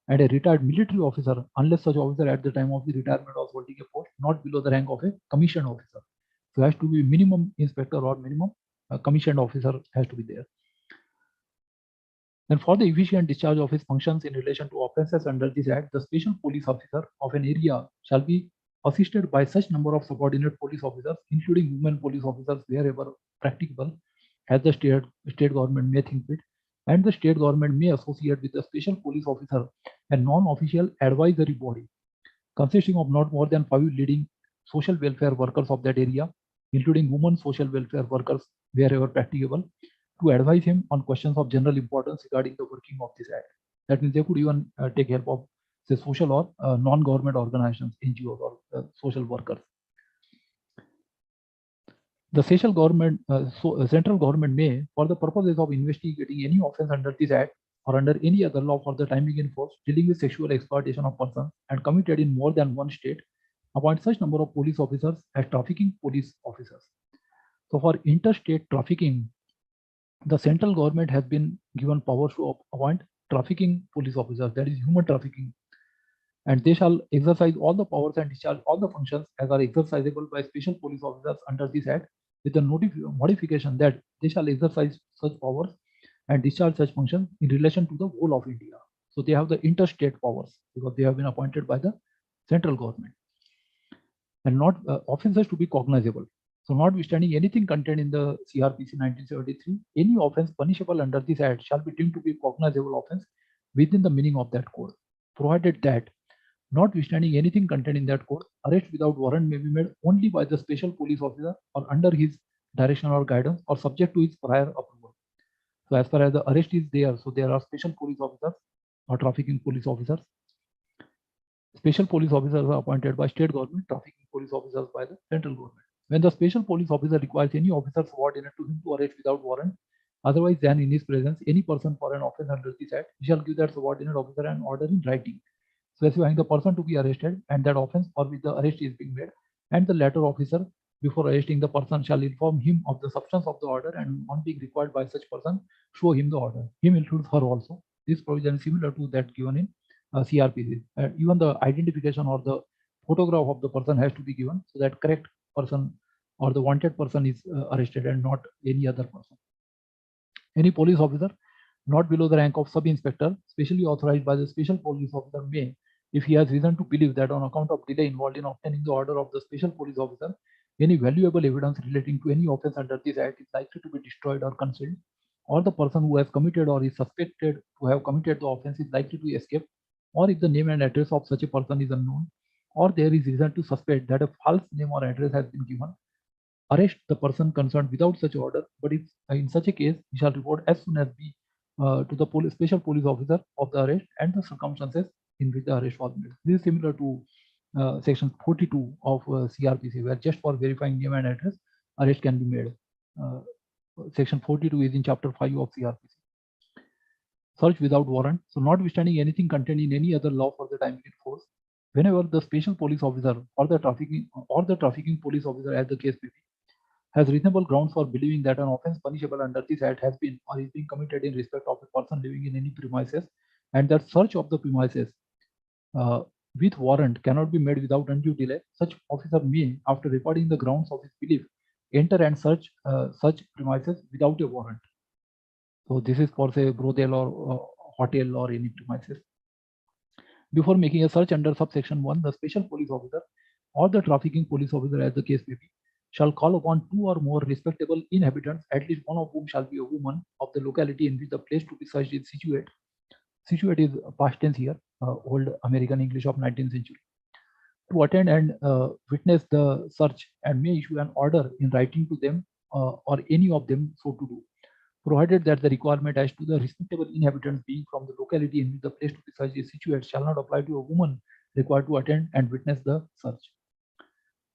and a retired military officer unless such officer at the time of the retirement was holding a post not below the rank of a commissioned officer. So has to be minimum inspector or minimum commissioned officer has to be there. Then for the efficient discharge of his functions in relation to offences under this act, the special police officer of an area shall be assisted by such number of subordinate police officers, including women police officers wherever practicable, as the state government may think fit, and the state government may associate with the special police officer a non-official advisory body consisting of not more than 5 leading social welfare workers of that area, including women social welfare workers wherever practicable, to advise him on questions of general importance regarding the working of this act. That means they could even take help of say social or non-government organizations, NGOs or social workers. The central government may, for the purposes of investigating any offence under this act or under any other law for the time being in force dealing with sexual exploitation of persons and committed in more than one state, appoint such number of police officers as trafficking police officers. So for interstate trafficking, the central government has been given powers to appoint trafficking police officers, that is human trafficking, and they shall exercise all the powers and discharge all the functions as are exercisable by special police officers under this act, with the modification that they shall exercise such powers and discharge such functions in relation to the whole of India. So they have the interstate powers because they have been appointed by the central government, and not offences to be cognizable. So notwithstanding anything contained in the CRPC 1973, any offence punishable under this act shall be deemed to be a cognizable offence within the meaning of that code, provided that notwithstanding anything contained in that code, arrest without warrant may be made only by the special police officer or under his direction or guidance or subject to his prior approval. So as far as the arrest is there, so there are special police officers or trafficking police officers. Special police officers are appointed by state government, trafficking police officers by the central government. When the special police officer requires any officer subordinate to him to arrest without warrant, otherwise than in his presence, any person for an offence under this act, he shall give that subordinate officer an order in writing, specifying the person to be arrested and that offence for which the arrest is being made, and the latter officer before arresting the person shall inform him of the substance of the order and on being required by such person, show him the order. Him includes her also. This provision is similar to that given in CRPC. Even the identification or the photograph of the person has to be given so that correct person or the wanted person is arrested and not any other person. Any police officer not below the rank of sub-inspector, specially authorized by the special police officer may, if he has reason to believe that on account of delay involved in obtaining the order of the special police officer, any valuable evidence relating to any offense under this act is likely to be destroyed or concealed, or the person who has committed or is suspected to have committed the offense is likely to escape, or if the name and address of such a person is unknown, or there is reason to suspect that a false name or address has been given, arrest the person concerned without such order, but if in such a case, he shall report as soon as be to the special police officer of the arrest and the circumstances in which the arrest was made. This is similar to section 42 of CRPC, where just for verifying name and address, arrest can be made. Section 42 is in chapter 5 of CRPC. Search without warrant. So notwithstanding anything contained in any other law for the time in force, whenever the special police officer or the trafficking police officer, as the case may be, has reasonable grounds for believing that an offense punishable under this act has been or is being committed in respect of a person living in any premises, and that search of the premises with warrant cannot be made without undue delay, such officer may, after recording the grounds of his belief, enter and search such premises without a warrant. So this is for say brothel or hotel or any premises. Before making a search under subsection 1, the special police officer or the trafficking police officer, as the case may be, shall call upon 2 or more respectable inhabitants, at least one of whom shall be a woman, of the locality in which the place to be searched is situate. Situate is past tense here, old American English of 19th century. To attend and witness the search, and may issue an order in writing to them or any of them so to do, provided that the requirement as to the respectable inhabitants being from the locality in which the place to be searched is situated shall not apply to a woman required to attend and witness the search.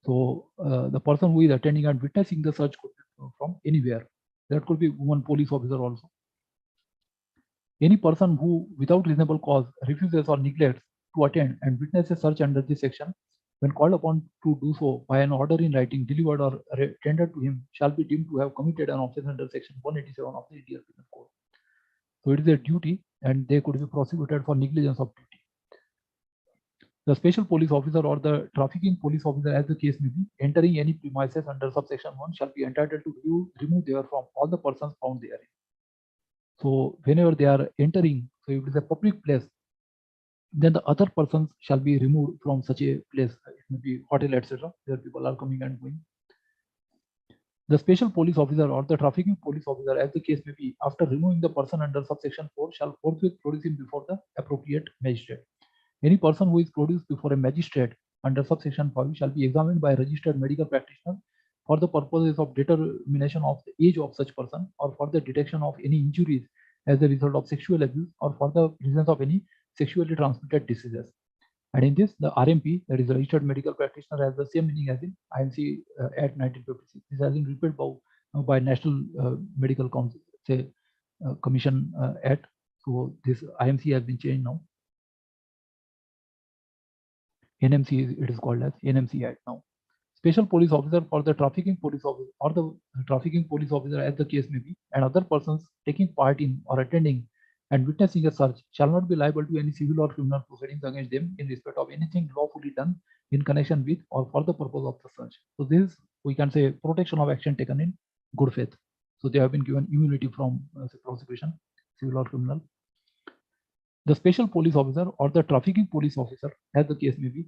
So the person who is attending and witnessing the search could be from anywhere. That could be woman police officer also. Any person who, without reasonable cause, refuses or neglects to attend and witness a search under this section, when called upon to do so by an order in writing delivered or tendered to him, shall be deemed to have committed an offense under section 187 of the Indian Penal Code. So it is a duty, and they could be prosecuted for negligence of duty. The special police officer or the trafficking police officer, as the case may be, entering any premises under subsection 1 shall be entitled to remove therefrom all the persons found therein. So whenever they are entering, so if it is a public place, then the other persons shall be removed from such a place. It may be hotel, etc., where people are coming and going. The special police officer or the trafficking police officer, as the case may be, after removing the person under subsection 4, shall forthwith produce him before the appropriate magistrate. Any person who is produced before a magistrate under subsection 5 shall be examined by a registered medical practitioner for the purposes of determination of the age of such person, or for the detection of any injuries as a result of sexual abuse, or for the presence of any sexually transmitted diseases. And in this, the RMP, that is the registered medical practitioner, has the same meaning as in IMC Act 1956. This has been repealed by National Medical Council, Commission Act. So this IMC has been changed now. NMC, it is called as NMC Act now. Special police officer for the trafficking police officer or the trafficking police officer, as the case may be, and other persons taking part in or attending and witnessing a search shall not be liable to any civil or criminal proceedings against them in respect of anything lawfully done in connection with or for the purpose of the search. So this, we can say, protection of action taken in good faith. So they have been given immunity from prosecution, civil or criminal. The special police officer or the trafficking police officer, as the case may be,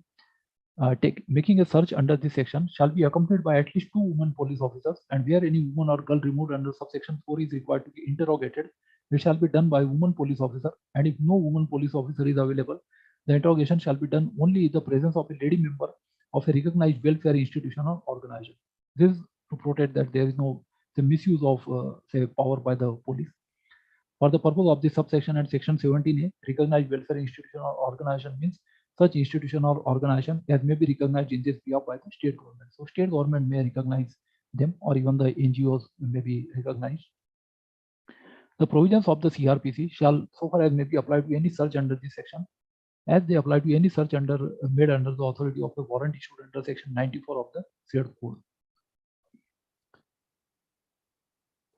making a search under this section shall be accompanied by at least 2 women police officers, and where any woman or girl removed under subsection 4 is required to be interrogated, it shall be done by a woman police officer, and if no woman police officer is available, the interrogation shall be done only in the presence of a lady member of a recognized welfare institution or organization. This is to protect that there is no misuse of say power by the police. For the purpose of this subsection and section 17A, recognized welfare institution or organization means such institution or organization as may be recognized in this behalf by the state government. So state government may recognize them, or even the NGOs may be recognized. The provisions of the CRPC shall, so far as may be applied to any search under this section, as they apply to any search made under the authority of the warrant issued under section 94 of the said code.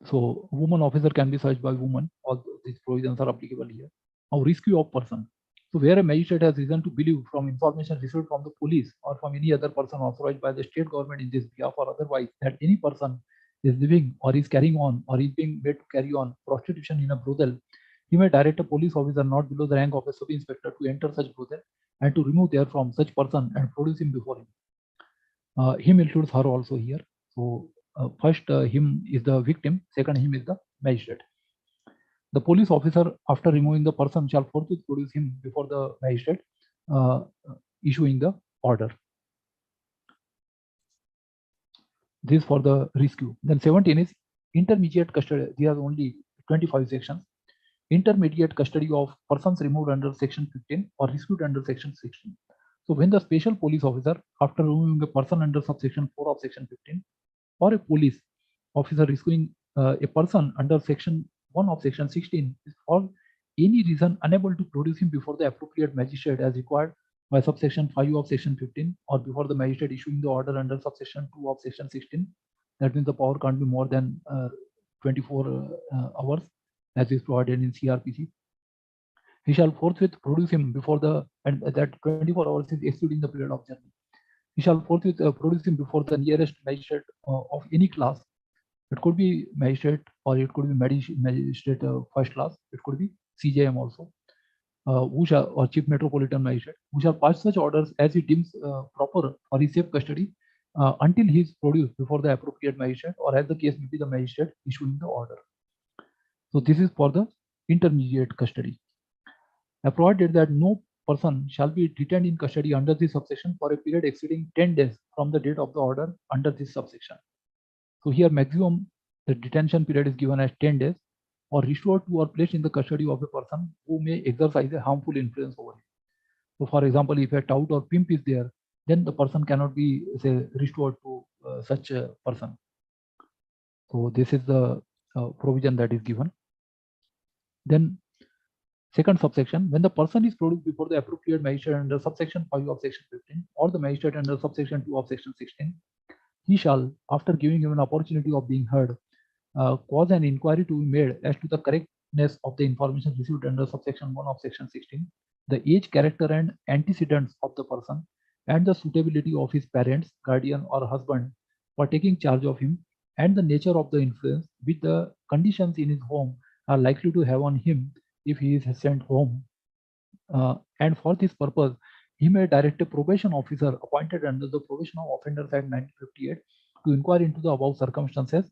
So woman officer can be searched by woman. All these provisions are applicable here. Now rescue of person. So where a magistrate has reason to believe from information received from the police or from any other person authorized by the state government in this behalf or otherwise that any person is living or is carrying on or is being made to carry on prostitution in a brothel, he may direct a police officer not below the rank of a sub-inspector to enter such brothel and to remove therefrom such person and produce him before him. Him includes her also here. So first him is the victim, second him is the magistrate. The police officer, after removing the person, shall forthwith produce him before the magistrate, issuing the order. This for the rescue. Then 17 is intermediate custody. There are only 25 sections. Intermediate custody of persons removed under section 15 or rescued under section 16. So when the special police officer, after removing a person under subsection 4 of section 15, or a police officer rescuing a person under section 1 of section 16 is for any reason unable to produce him before the appropriate magistrate as required by subsection 5 of section 15 or before the magistrate issuing the order under subsection 2 of section 16, that means the power can't be more than 24 hours as is provided in CRPC. He shall forthwith produce him before the, and that 24 hours is excluding the period of journey. He shall forthwith produce him before the nearest magistrate of any class. It could be magistrate or it could be magistrate first class. It could be CJM also, who shall, or chief metropolitan magistrate, who shall pass such orders as he deems proper for his safe custody until he is produced before the appropriate magistrate or as the case may be the magistrate issuing the order. So this is for the intermediate custody. Provided that no person shall be detained in custody under this subsection for a period exceeding 10 days from the date of the order under this subsection. So here maximum the detention period is given as 10 days or restored to or placed in the custody of a person who may exercise a harmful influence over him. So for example, if a tout or pimp is there, then the person cannot be say restored to such a person. So this is the provision that is given. Then second subsection, when the person is produced before the appropriate magistrate under subsection 5 of section 15 or the magistrate under subsection 2 of section 16, he shall, after giving him an opportunity of being heard, cause an inquiry to be made as to the correctness of the information received under subsection 1 of section 16, the age, character, and antecedents of the person, and the suitability of his parents, guardian, or husband for taking charge of him, and the nature of the influence which the conditions in his home are likely to have on him if he is sent home. And for this purpose, he may direct a probation officer appointed under the Probation of Offenders Act 1958 to inquire into the above circumstances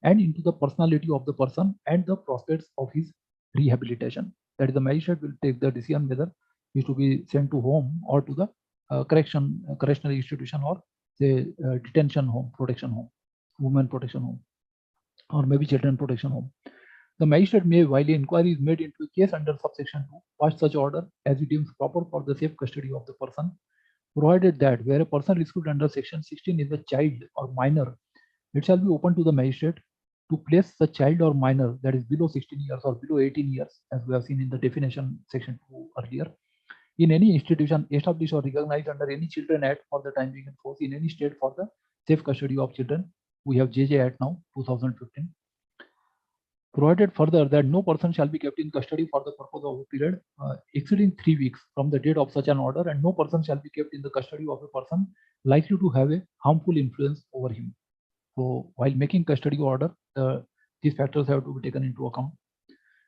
and into the personality of the person and the prospects of his rehabilitation. That is, the magistrate will take the decision whether he is to be sent to home or to the correctional institution or say detention home, protection home, women protection home, or maybe children protection home. The magistrate may, while inquiry is made into a case under subsection 2, pass such order as he deems proper for the safe custody of the person, provided that where a person rescued under section 16 is a child or minor, it shall be open to the magistrate to place the child or minor that is below 16 years or below 18 years, as we have seen in the definition section 2 earlier, in any institution established or recognized under any Children Act for the time being in force in any state for the safe custody of children. We have JJ Act now, 2015. Provided further that no person shall be kept in custody for the purpose of a period exceeding 3 weeks from the date of such an order, and no person shall be kept in the custody of a person likely to have a harmful influence over him. So while making custody order, these factors have to be taken into account.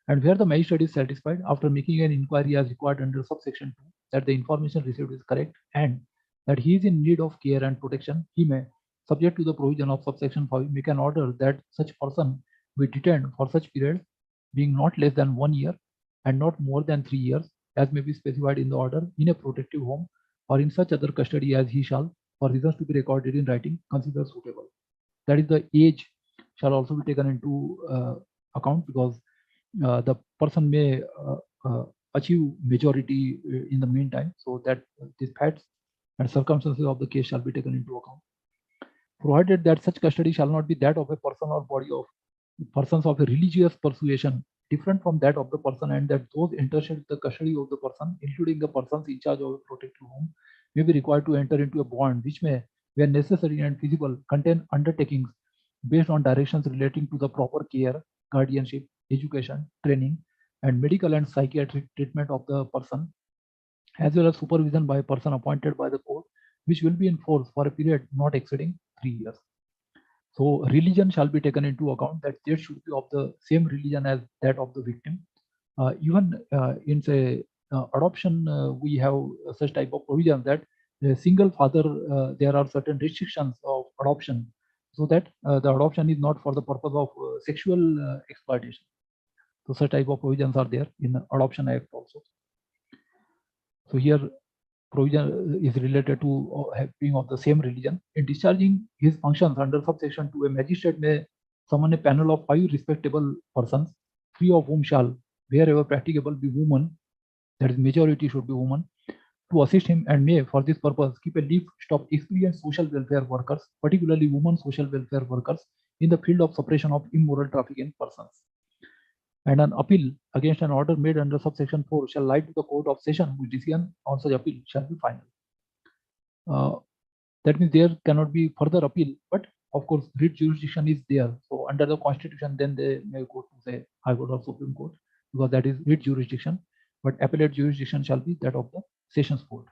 And where the magistrate is satisfied after making an inquiry as required under subsection 2 that the information received is correct and that he is in need of care and protection, he may, subject to the provision of subsection 5, make an order that such person be detained for such period being not less than 1 year and not more than 3 years, as may be specified in the order, in a protective home or in such other custody as he shall, for reasons to be recorded in writing, consider suitable. That is, the age shall also be taken into account, because the person may achieve majority in the meantime, so that these facts and circumstances of the case shall be taken into account. Provided that such custody shall not be that of a person or body of persons of a religious persuasion different from that of the person, and that those entrusted the custody of the person, including the persons in charge of a protective home, may be required to enter into a bond which may, where necessary and feasible, contain undertakings based on directions relating to the proper care, guardianship, education, training, and medical and psychiatric treatment of the person as well as supervision by a person appointed by the court, which will be in force for a period not exceeding 3 years. So religion shall be taken into account, that there should be of the same religion as that of the victim. Even in say adoption, we have such type of provision that a single father, there are certain restrictions of adoption, so that the adoption is not for the purpose of sexual exploitation. So such type of provisions are there in the Adoption Act also. So here provision is related to being of the same religion. In discharging his functions under subsection 2, a magistrate may summon a panel of 5 respectable persons, 3 of whom shall, wherever practicable, be women, that is majority should be women, to assist him, and may for this purpose keep a list of experienced social welfare workers, particularly women social welfare workers, in the field of suppression of immoral traffic in persons. And an appeal against an order made under subsection 4 shall lie to the Court of Session, whose decision on such appeal shall be final. That means there cannot be further appeal, but of course writ jurisdiction is there. So under the Constitution, then they may go to say High Court or Supreme Court, because that is writ jurisdiction, but appellate jurisdiction shall be that of the Sessions Court.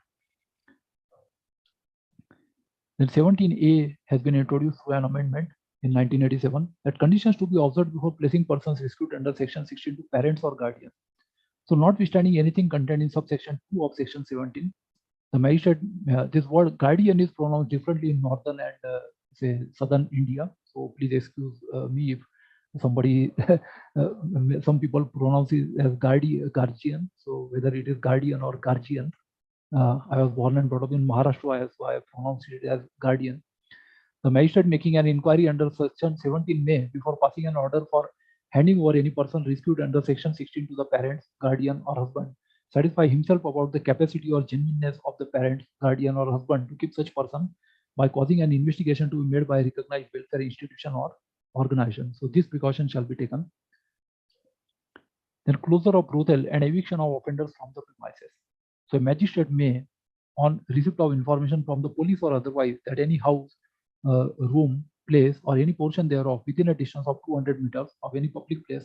Then 17A has been introduced through an amendment in 1987, that conditions to be observed before placing persons rescued under section 16 to parents or guardians. So notwithstanding anything contained in subsection 2 of section 17, the magistrate, this word guardian is pronounced differently in northern and say southern India. So please excuse me if somebody, some people pronounce it as guardian. So whether it is guardian or guardian, I was born and brought up in Maharashtra, so I pronounce it as guardian. The magistrate making an inquiry under section 17 may, before passing an order for handing over any person rescued under section 16 to the parents, guardian or husband, satisfy himself about the capacity or genuineness of the parent, guardian or husband to keep such person by causing an investigation to be made by a recognized welfare institution or organization. So this precaution shall be taken. Then closure of brothel and eviction of offenders from the premises. So a magistrate may, on receipt of information from the police or otherwise, that any house, room, place, or any portion thereof within a distance of 200 meters of any public place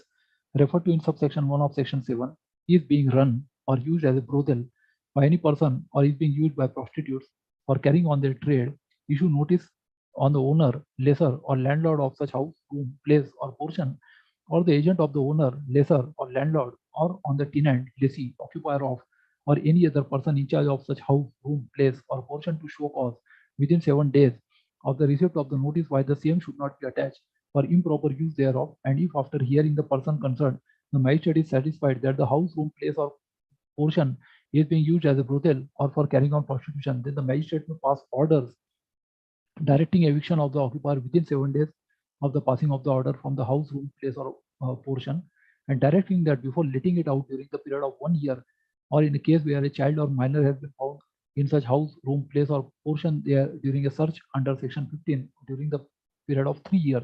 referred to in subsection 1 of section 7 is being run or used as a brothel by any person, or is being used by prostitutes for carrying on their trade, issue notice on the owner, lessor, or landlord of such house, room, place, or portion, or the agent of the owner, lessor, or landlord, or on the tenant, lessee, occupier of, or any other person in charge of such house, room, place, or portion to show cause within 7 days of the receipt of the notice why the same should not be attached for improper use thereof, and if after hearing the person concerned, the magistrate is satisfied that the house, room, place, or portion is being used as a brothel or for carrying on prostitution, then the magistrate may pass orders directing eviction of the occupier within 7 days of the passing of the order from the house, room, place, or portion, and directing that before letting it out during the period of 1 year, or in a case where a child or minor has been found in such house, room, place, or portion there during a search under section 15 during the period of 3 years,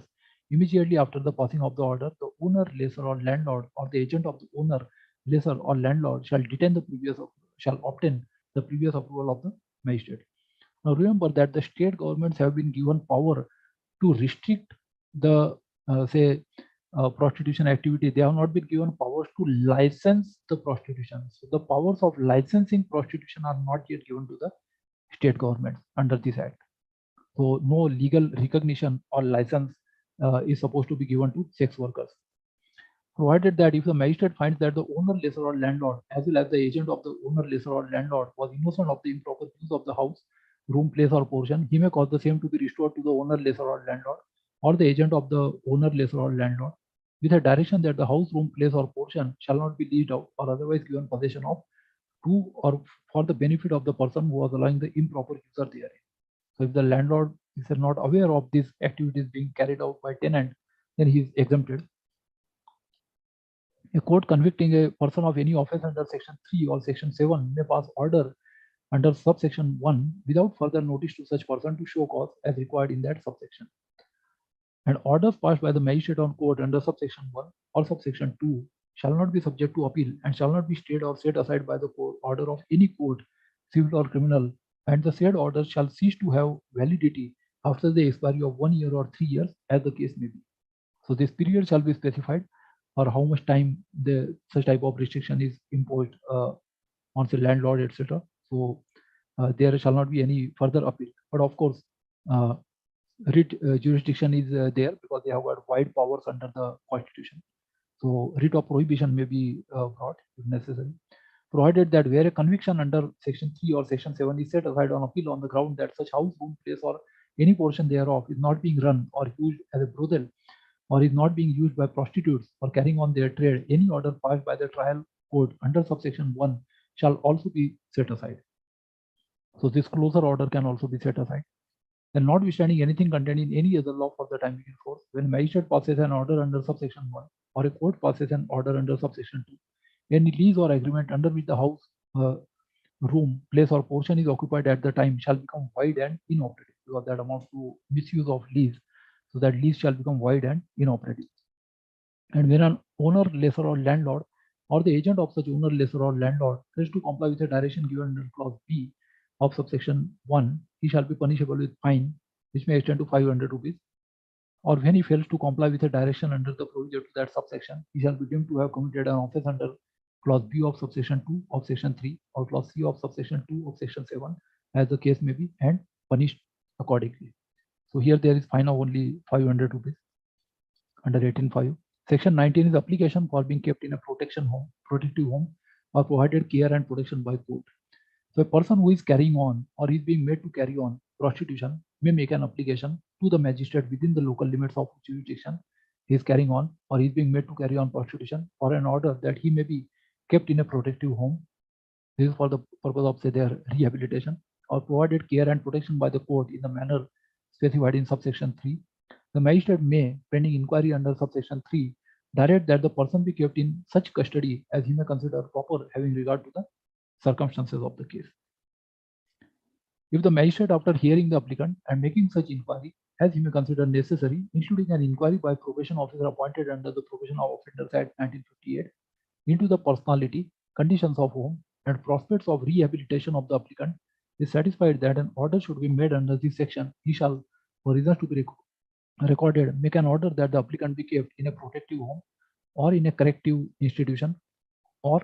immediately after the passing of the order, the owner, lessor, or landlord, or the agent of the owner, lessor, or landlord shall obtain the previous approval of the magistrate. Now remember that the state governments have been given power to restrict the prostitution activity. They have not been given powers to license the prostitution. So the powers of licensing prostitution are not yet given to the state governments under this act. So no legal recognition or license is supposed to be given to sex workers, provided that if the magistrate finds that the owner, lessor, or landlord, as well as the agent of the owner, lessor, or landlord, was innocent of the improper use of the house, room, place, or portion, he may cause the same to be restored to the owner, lessor, or landlord, or the agent of the owner, lessor, or landlord, with a direction that the house, room, place, or portion shall not be leased out or otherwise given possession of to or for the benefit of the person who was allowing the improper user therein. So if the landlord is not aware of these activities being carried out by tenant, then he is exempted. A court convicting a person of any offense under section 3 or section 7 may pass order under subsection 1 without further notice to such person to show cause as required in that subsection. And orders passed by the magistrate on court under subsection 1 or subsection 2 shall not be subject to appeal and shall not be stayed or set aside by the court order of any court, civil or criminal, and the said order shall cease to have validity after the expiry of 1 year or 3 years, as the case may be. So this period shall be specified, or how much time the such type of restriction is imposed on say landlord, etc. So there shall not be any further appeal. But of course, writ jurisdiction is there because they have got wide powers under the Constitution. So writ of prohibition may be brought if necessary, provided that where a conviction under Section 3 or Section 7 is set aside on appeal on the ground that such house, room, place, or any portion thereof is not being run or used as a brothel, or is not being used by prostitutes or carrying on their trade, any order passed by the trial court under subsection 1 shall also be set aside. So this closure order can also be set aside. And notwithstanding anything contained in any other law for the time being in force, when a magistrate passes an order under subsection 1 or a court passes an order under subsection 2, any lease or agreement under which the house, room, place, or portion is occupied at the time shall become void and inoperative, because that amounts to misuse of lease. So that lease shall become void and inoperative. And when an owner, lessor, or landlord, or the agent of such owner, lessor, or landlord fails to comply with the direction given under clause B of subsection 1, he shall be punishable with fine, which may extend to 500 rupees. Or when he fails to comply with a direction under the provision to that subsection, he shall be deemed to have committed an offence under clause B of subsection 2 of section 3 or clause C of subsection 2 of section 7, as the case may be, and punished accordingly. So here there is fine of only 500 rupees under 18.5. Section 19 is application for being kept in a protective home, or provided care and protection by court. So a person who is carrying on or is being made to carry on prostitution may make an application to the magistrate within the local limits of jurisdiction he is carrying on or is being made to carry on prostitution, for an order that he may be kept in a protective home. This is for the purpose of say their rehabilitation, or provided care and protection by the court in the manner specified in subsection 3. The magistrate may, pending inquiry under subsection 3, direct that the person be kept in such custody as he may consider proper, having regard to the circumstances of the case. If the magistrate, after hearing the applicant and making such inquiry as he may consider necessary, including an inquiry by probation officer appointed under the Probation of Offenders Act 1958, into the personality, conditions of home, and prospects of rehabilitation of the applicant, is satisfied that an order should be made under this section, he shall, for reasons to be recorded, make an order that the applicant be kept in a protective home or in a corrective institution, or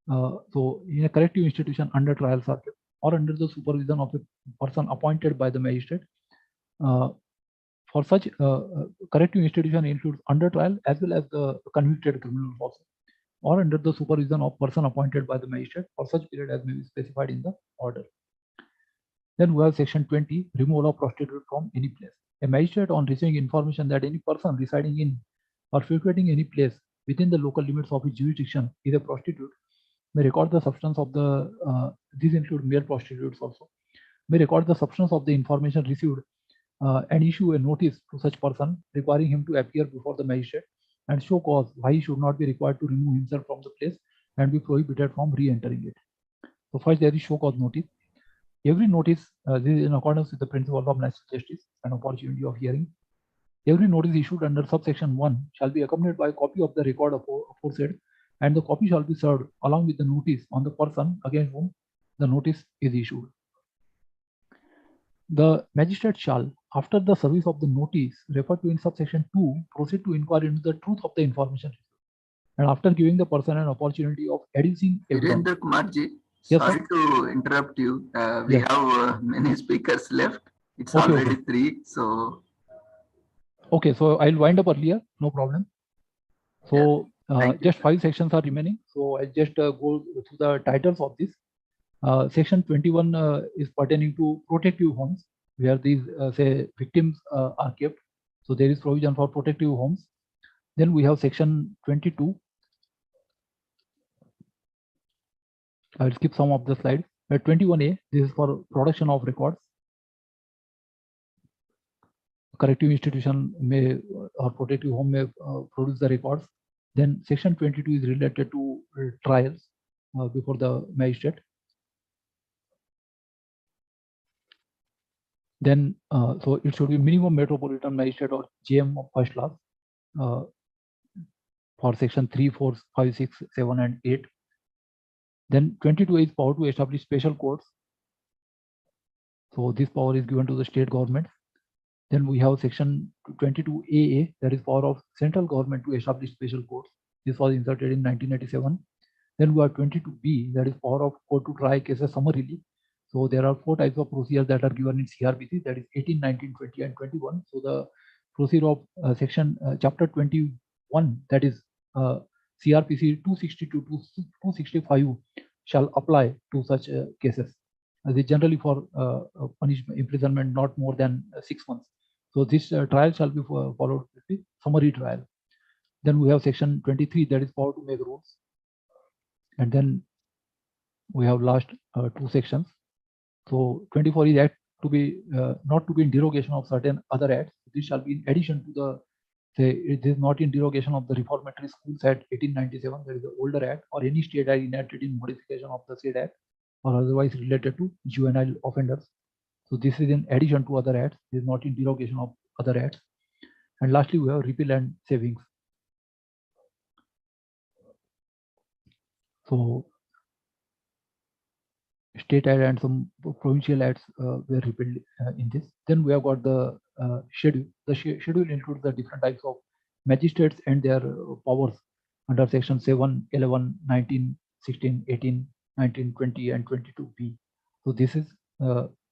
so in a corrective institution under trial circuit, or under the supervision of a person appointed by the magistrate. For such corrective institution includes under trial as well as the convicted criminal also, or under the supervision of person appointed by the magistrate for such period as may be specified in the order. Then we have section 20, removal of prostitute from any place. A magistrate, on receiving information that any person residing in or frequenting any place within the local limits of his jurisdiction is a prostitute, may record the substance of the, these include male prostitutes also, may record the substance of the information received and issue a notice to such person requiring him to appear before the magistrate and show cause why he should not be required to remove himself from the place and be prohibited from re-entering it. So first there is show cause notice. Every notice, this is in accordance with the principle of natural justice and opportunity of hearing. Every notice issued under subsection 1 shall be accompanied by a copy of the record of aforesaid, and the copy shall be served along with the notice on the person against whom the notice is issued. The magistrate shall, after the service of the notice referred to in subsection 2, proceed to inquire into the truth of the information, and after giving the person an opportunity of adducing evidence. Virendra Kumarji, Yes, sorry sir. to interrupt you. We Yes. have many speakers left. It's Okay, already okay. 3. So Okay, so I'll wind up earlier, no problem. So thank you, just sir. 5 sections are remaining. So I'll just go through the titles of this. Section 21 is pertaining to protective homes, where these say victims are kept. So there is provision for protective homes. Then we have section 22. I will skip some of the slides. 21A, this is for production of records. Corrective institution may or protective home may produce the records. Then section 22 is related to trials before the magistrate. Then so it should be minimum metropolitan magistrate or JM of first class for section 3, 4, 5, 6, 7, and 8. Then 22 is power to establish special courts. So this power is given to the state government. Then we have section 22AA, that is power of central government to establish special courts. This was inserted in 1987. Then we have 22B, that is power of court to try cases summarily. So there are 4 types of procedures that are given in CRPC, that is 18, 19, 20, and 21. So the procedure of chapter 21, that is CRPC 262 to 265 shall apply to such cases. They generally for punishment, imprisonment not more than 6 months. So this trial shall be followed with the summary trial. Then we have section 23, that is power to make rules. And then we have last 2 sections. So 24 is act to be not to be in derogation of certain other acts. This shall be in addition to the, say, it is not in derogation of the Reformatory Schools Act 1897, that is the older act, or any state act enacted in modification of the said act, or otherwise related to juvenile offenders. So this is in addition to other acts. It is not in derogation of other acts. And lastly, we have repeal and savings. So state act and some provincial acts were repealed in this. Then we have got the schedule. The schedule includes the different types of magistrates and their powers under section 7, 11, 19, 16, 18, 19, 20, and 22B. So this is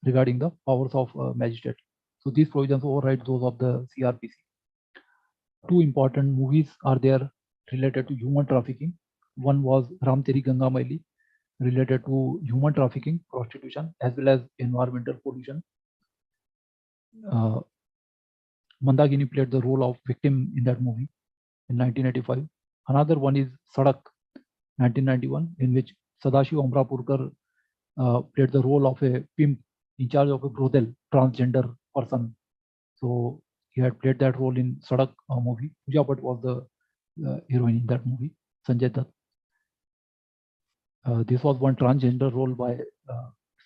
regarding the powers of magistrate. So these provisions override those of the CRPC. 2 important movies are there related to human trafficking. One was Ram Teri Ganga Maili, related to human trafficking, prostitution, as well as environmental pollution. Mandagini played the role of victim in that movie in 1985. Another one is Sadak, 1991, in which Sadashiv Amrapurkar played the role of a pimp in charge of a brothel, transgender person. So he had played that role in Sadak movie. Pooja Bhatt was the heroine in that movie, Sanjay Dutt. This was one transgender role by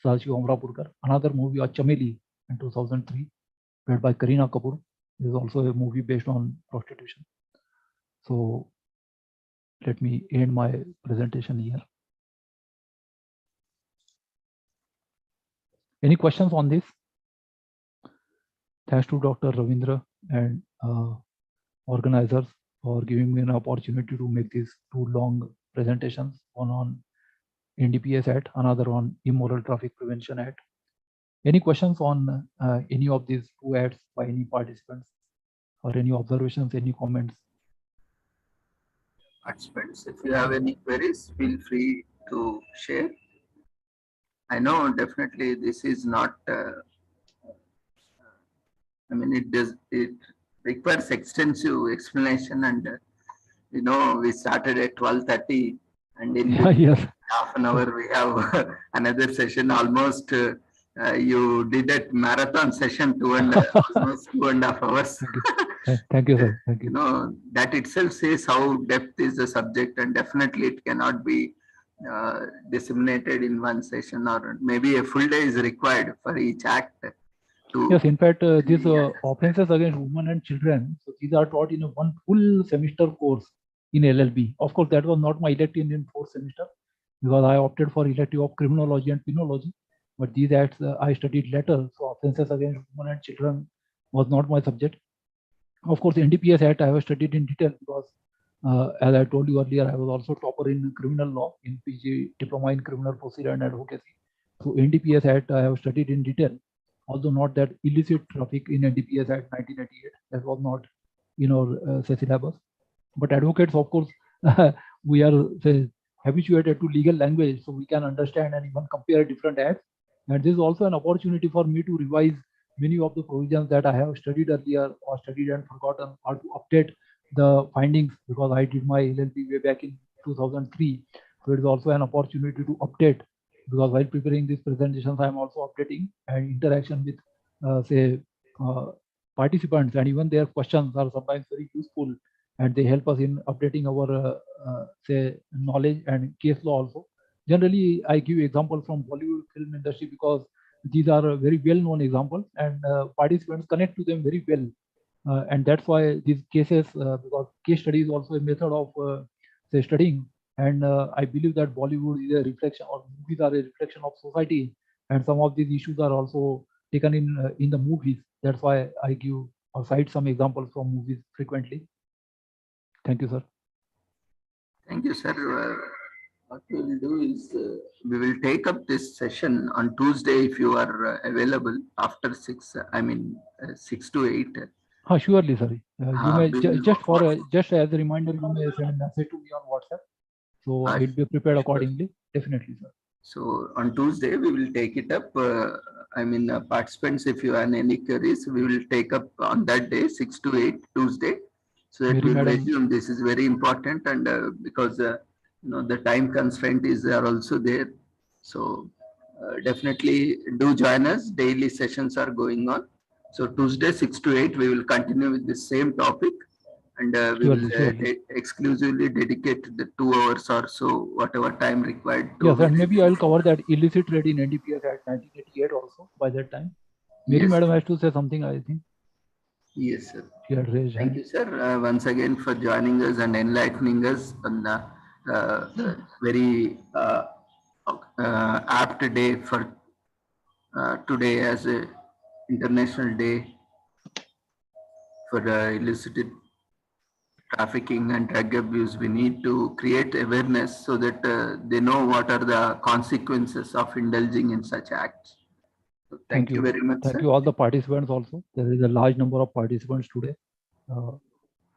Sadashiv Amrapurkar. Another movie was Chameli in 2003, played by Kareena Kapoor. This is also a movie based on prostitution. So let me end my presentation here. Any questions on this? Thanks to Dr. Ravindra and organizers for giving me an opportunity to make these 2 long presentations, one on NDPS Act, another on Immoral Traffic Prevention Act. Any questions on any of these 2 acts by any participants, or any observations, any comments? Participants, if you have any queries, feel free to share. I know definitely this is not, I mean, it requires extensive explanation, and we started at 12:30, and in Yes. half an hour we have another session. Almost you did a marathon session, almost 2.5 hours. Thank you, sir. Thank you. That itself says how depth is the subject, and definitely it cannot be disseminated in one session, or maybe a full day is required for each act. Yes, in fact, these offenses against women and children, so these are taught in a 1 full semester course in LLB. Of course, that was not my elective in 4th semester, because I opted for elective of criminology and penology. But these acts I studied later, so offenses against women and children was not my subject. Of course, NDPS Act I have studied in detail, because as I told you earlier, I was also topper in criminal law in PG Diploma in Criminal Procedure and Advocacy. So NDPS Act I have studied in detail, although not that illicit traffic in NDPS Act 1988. That was not in our syllabus. But advocates, of course, we are habituated to legal language, so we can understand and even compare different acts. And this is also an opportunity for me to revise many of the provisions that I have studied earlier or studied and forgotten, or to update the findings, because I did my LLB way back in 2003. So it is also an opportunity to update, because while preparing these presentations, I am also updating, and interaction with participants, and even their questions are sometimes very useful, and they help us in updating our knowledge and case law also. Generally, I give examples from Bollywood film industry, because these are very well-known examples, and participants connect to them very well. And that's why these cases, because case study is also a method of studying. And I believe that Bollywood is a reflection, or movies are a reflection of society, and some of these issues are also taken in the movies. That's why I give or cite some examples from movies frequently. Thank you, sir. Thank you, sir. What we will do is we will take up this session on Tuesday if you are available after 6, 6 to 8. Surely, sir. You may we will just just as a reminder, you may send a message to me on WhatsApp. So Ah, I'll be prepared sure. accordingly. Definitely, sir. So on Tuesday, we will take it up. Participants, if you have any queries, we will take up on that day, 6 to 8, Tuesday. So that Mary we will madam. resume. This is very important, and because the time constraint is there also there. So definitely do join us. Daily sessions are going on. So Tuesday, 6 to 8, we will continue with the same topic. And we will Surely. exclusively dedicate the 2 hours or so, whatever time required to. Yes, and maybe I'll cover that illicit trade in NDPS at 1988 also by that time. Mary Yes. madam has to say something, I think. Yes, sir. She had raised Thank hand. you, sir, once again for joining us and enlightening us on very apt day for today as a international day for illicit trafficking and drug abuse. We need to create awareness so that they know what are the consequences of indulging in such acts. So thank you very much, Thank sir. you all the participants also. There is a large number of participants today.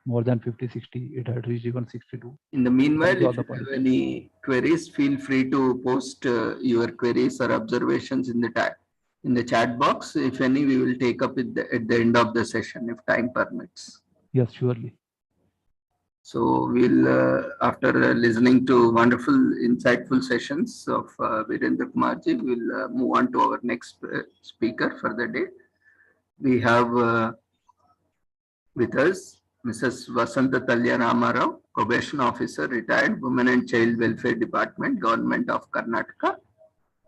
More than 50, 60. It had reached even 62. In the meanwhile, Thank you all if the you have participants. any queries, feel free to post your queries or observations in the chat box. If any, we will take up at the end of the session if time permits. Yes, surely. So we'll, after listening to wonderful, insightful sessions of Virendra Kumarji, we'll move on to our next speaker for the day. We have with us Mrs. Vasanta Talya Ramarao, Probation Officer, Retired, Women and Child Welfare Department, Government of Karnataka.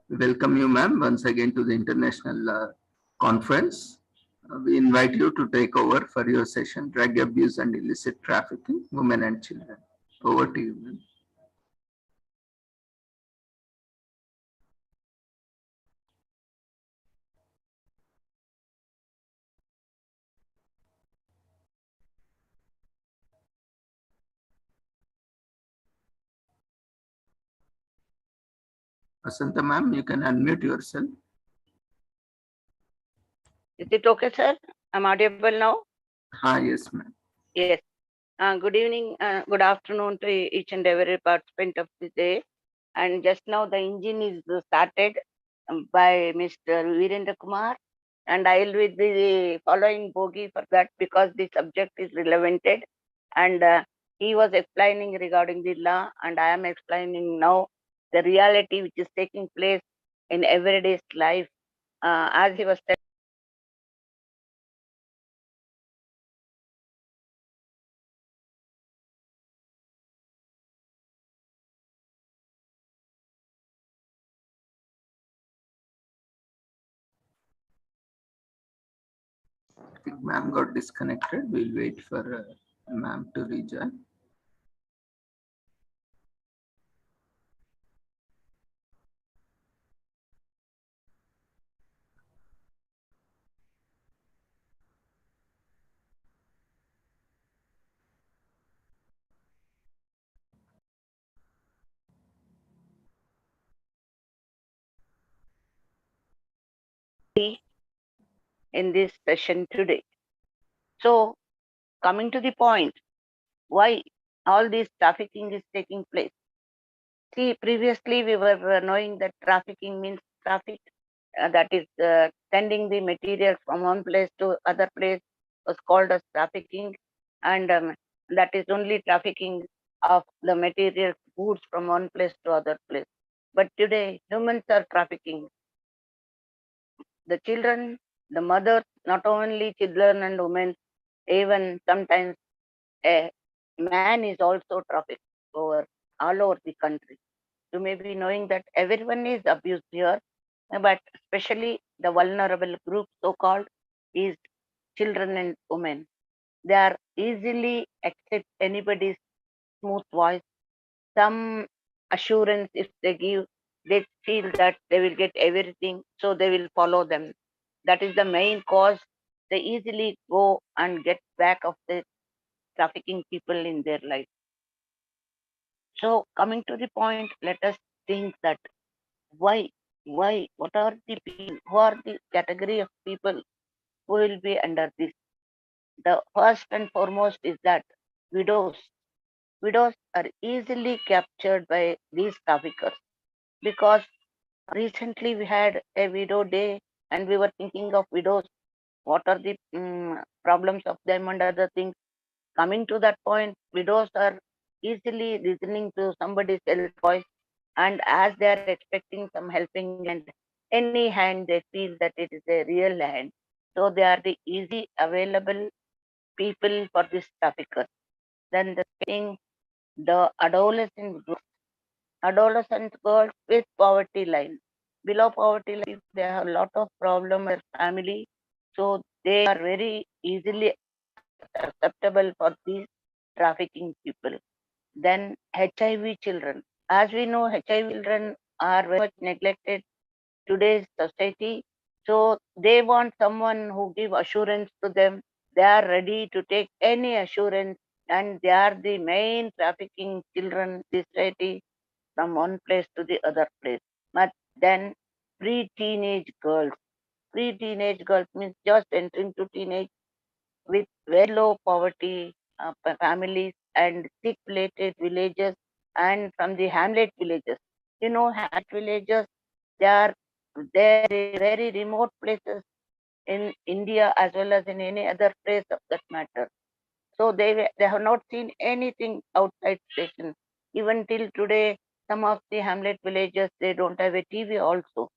We welcome you, ma'am, once again to the international conference. We invite you to take over for your session, Drug Abuse and Illicit Trafficking, Women and Children. Over to you, ma'am. Vasanta, ma'am, you can unmute yourself. Is it okay, sir? I'm audible now? Yes, ma'am. Yes. Good evening, good afternoon to each and every participant of the day. And just now the engine is started by Mr. Virendra Kumar. And I will be the following bogie for that because the subject is relevant. And he was explaining regarding the law, and I am explaining now the reality which is taking place in everyday's life. As he was telling, I think ma'am got disconnected. We'll wait for ma'am to rejoin. in this session today. So, coming to the point, why all this trafficking is taking place. See, previously we were knowing that trafficking means traffic, that is sending the material from one place to other place was called as trafficking, and that is only trafficking of the material goods from one place to other place. But today humans are trafficking. The children, the mothers, not only children and women, even sometimes a man is also trafficked over all over the country. You may be knowing that everyone is abused here, but especially the vulnerable group, so-called, is children and women. They are easily accept anybody's smooth voice, some assurance if they give, they feel that they will get everything, so they will follow them. That is the main cause. They easily go and get back of the trafficking people in their life. So coming to the point, let us think that why, what are the people, who are the category of people who will be under this? The first and foremost is that widows. Widows are easily captured by these traffickers because recently we had a widow day and we were thinking of widows. What are the problems of them and other things? Coming to that point, widows are easily listening to somebody's voice, and as they are expecting some helping hand, any hand they feel that it is a real hand. So they are the easy available people for this trafficker. Then the thing, the adolescent girls with poverty line. Below poverty line, they have a lot of problem with family, so they are very easily acceptable for these trafficking people. Then HIV children. As we know, HIV children are very much neglected today's society. So they want someone who give assurance to them. They are ready to take any assurance, and they are the main trafficking children in this society from one place to the other place. But then pre-teenage girls. Pre-teenage girls means just entering to teenage with very low poverty families and thick plated villages and from the hamlet villages. You know, hamlet villages, they are there in very remote places in India as well as in any other place of that matter. So they have not seen anything outside station. Even till today, some of the hamlet villages, they don't have a TV also.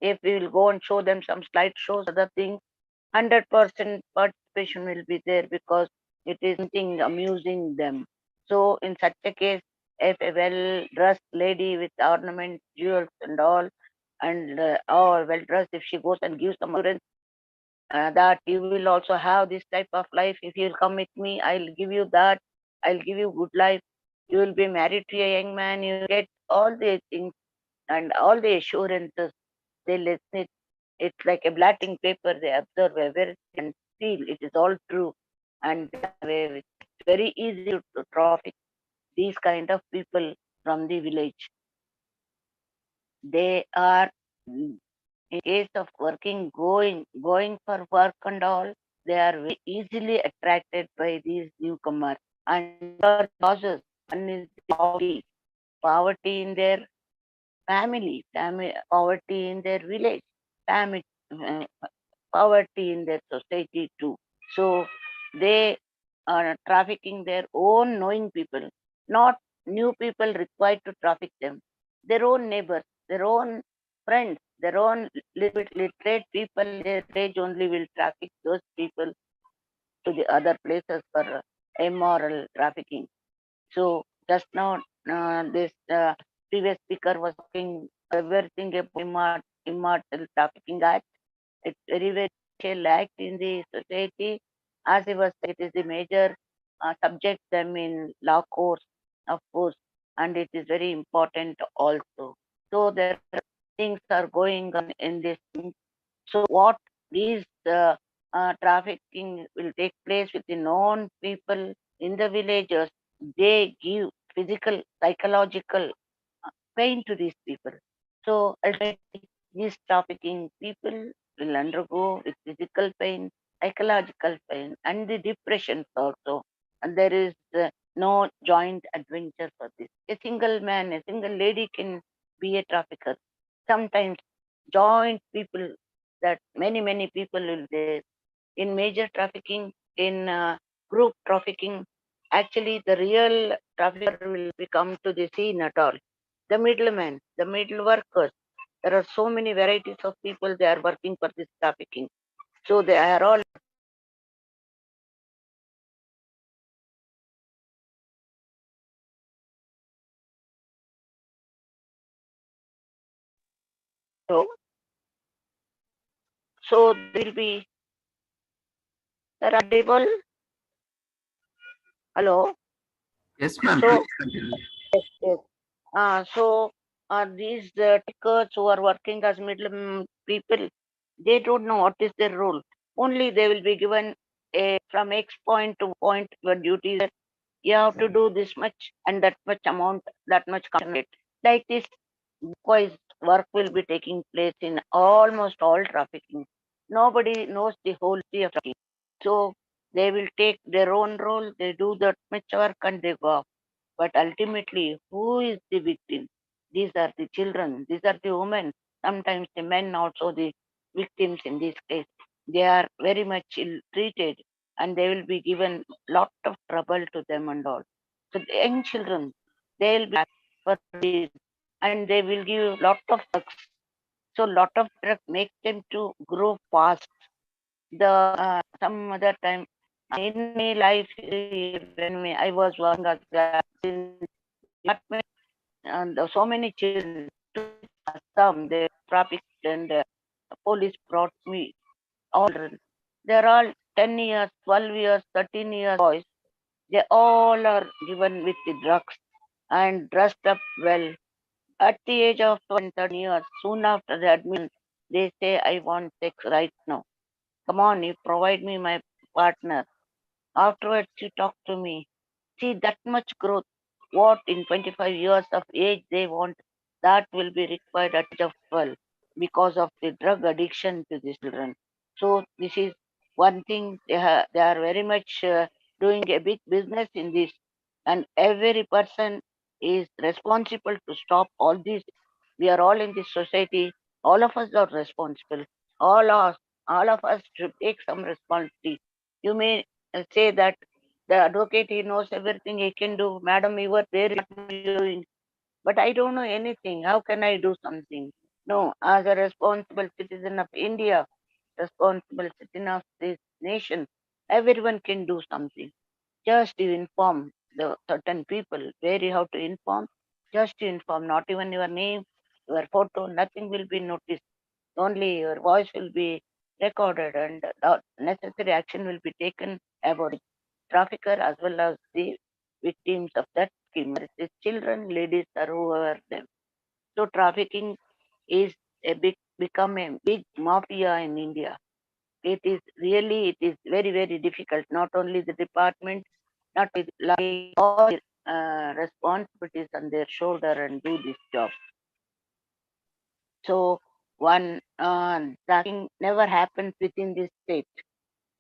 If we will go and show them some slideshows, other things, 100% participation will be there because it is something amusing them. So in such a case, if a well-dressed lady with ornament, jewels and all, and or well-dressed, if she goes and gives some assurance that you will also have this type of life, if you will come with me, I'll give you that, I'll give you good life, you will be married to a young man, you get all the things and all the assurances, they listen it. It's like a blotting paper, they observe everything and feel it is all true. And it's very easy to traffic these kind of people from the village. They are, in case of working, going for work and all, they are very easily attracted by these newcomers. And there are causes. One is poverty in their family, poverty in their village, family, poverty in their society too. So they are trafficking their own knowing people, not new people required to traffic them. Their own neighbors, their own friends, their own little bit literate people, their age only will traffic those people to the other places for immoral trafficking. So just now, this previous speaker was talking everything about immortal trafficking act. It's very lacked in the society. As he was said, it is the major subject them in law course, of course, and it is very important also. So there are things are going on in this. So what these trafficking will take place with the known people in the villages, they give physical, psychological pain to these people. So ultimately, these trafficking people will undergo with physical pain, psychological pain, and the depression also. And there is no joint adventure for this. A single man, a single lady can be a trafficker. Sometimes joint people, that many people will there. In major trafficking, in group trafficking, actually the real trafficker will become to the scene at all. The middlemen, the middle workers, there are so many varieties of people they are working for this trafficking. So they are all so, so there will be there are able. Hello. Yes, ma'am. So Please continue. yes. So these takers who are working as middle people, they don't know what is their role. Only they will be given a from X point to point where duty is. You have to do this much and that much amount, that much content. Like this, bookwise work will be taking place in almost all trafficking. Nobody knows the whole history of trafficking. So they will take their own role, they do that much work and they go off. But ultimately, who is the victim? These are the children, these are the women, sometimes the men also the victims in this case. They are very much ill treated and they will be given lot of trouble to them and all. So the young children, they will be for this and they will give lot of drugs. So lot of drugs make them to grow fast. The some other time in my life I was working as in department and so many children some they trafficked and police brought me all. They're all 10 years, 12 years, 13 years boys. They all are given with the drugs and dressed up well. At the age of 13 years, soon after the admission, they say, I want sex right now. Come on, you provide me my partner. Afterwards, you talk to me. See that much growth. What in 25 years of age they want, that will be required at age of 12 because of the drug addiction to these children. So this is one thing they are very much doing a big business in this, and every person is responsible to stop all this. We are all in this society. All of us are responsible. All of us should take some responsibility. You may say that the advocate, he knows everything he can do. Madam, you were there, what are you doing? But I don't know anything. How can I do something? No, as a responsible citizen of India, responsible citizen of this nation, everyone can do something. Just to inform the certain people where you have to inform, just to inform, not even your name, your photo, nothing will be noticed. Only your voice will be recorded and necessary action will be taken about the trafficker as well as the victims of that scheme. Whether it is children, ladies, or whoever them. So trafficking is become a big mafia in India. It is really, it is very, very difficult. Not only the department, not with like all responsibilities on their shoulder and do this job. So one trafficking never happens within this state.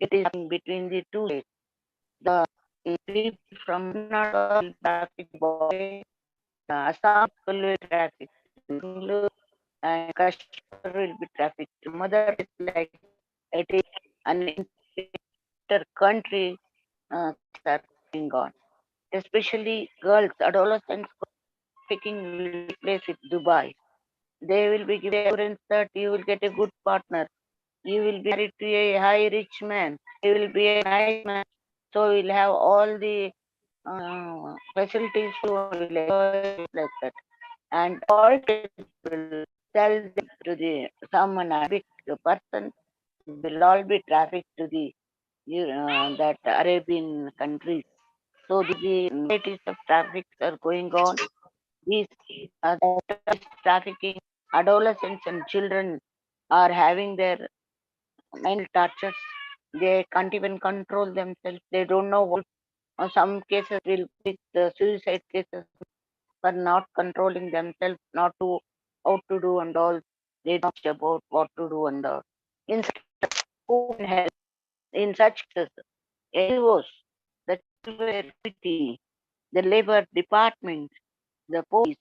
It is happening between the two states. The people from Karnataka will traffic Bombay, Assam people will traffic Bangalore, and Kashmir will be trafficked to mother. It's like it is an inter-country are going on. Especially girls, adolescents trafficking will take place with Dubai. They will be given assurance that you will get a good partner. You will be married to a high rich man. He will be a nice man. So you'll have all the facilities to enjoy like that. And all will sell them to the someone Arabic person will all be trafficked to the that Arabian countries. So the varieties of traffics are going on. These trafficking, adolescents and children are having their mental tortures. They can't even control themselves. They don't know what. Some cases will with the suicide cases for not controlling themselves, not to how to do and all. They don't know about what to do and all. In such, who can help? In such cases, NGOs, the welfare committee, the labor department, the police,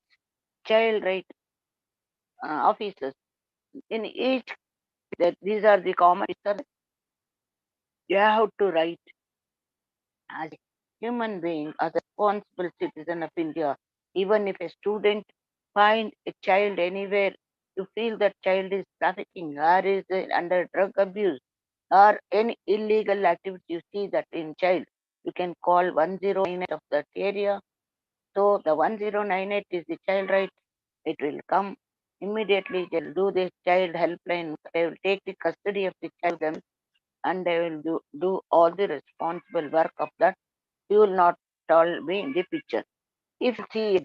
child right officers. In each, that these are the common. You have to write as a human being, as a responsible citizen of India. Even if a student find a child anywhere, you feel that child is trafficking or is under drug abuse or any illegal activity, you see that in child, you can call 1098 of that area. So the 1098 is the child right. It will come immediately. They'll do this child helpline. They will take the custody of the child them, and they will do all the responsible work of that. You will not all be in the picture. If see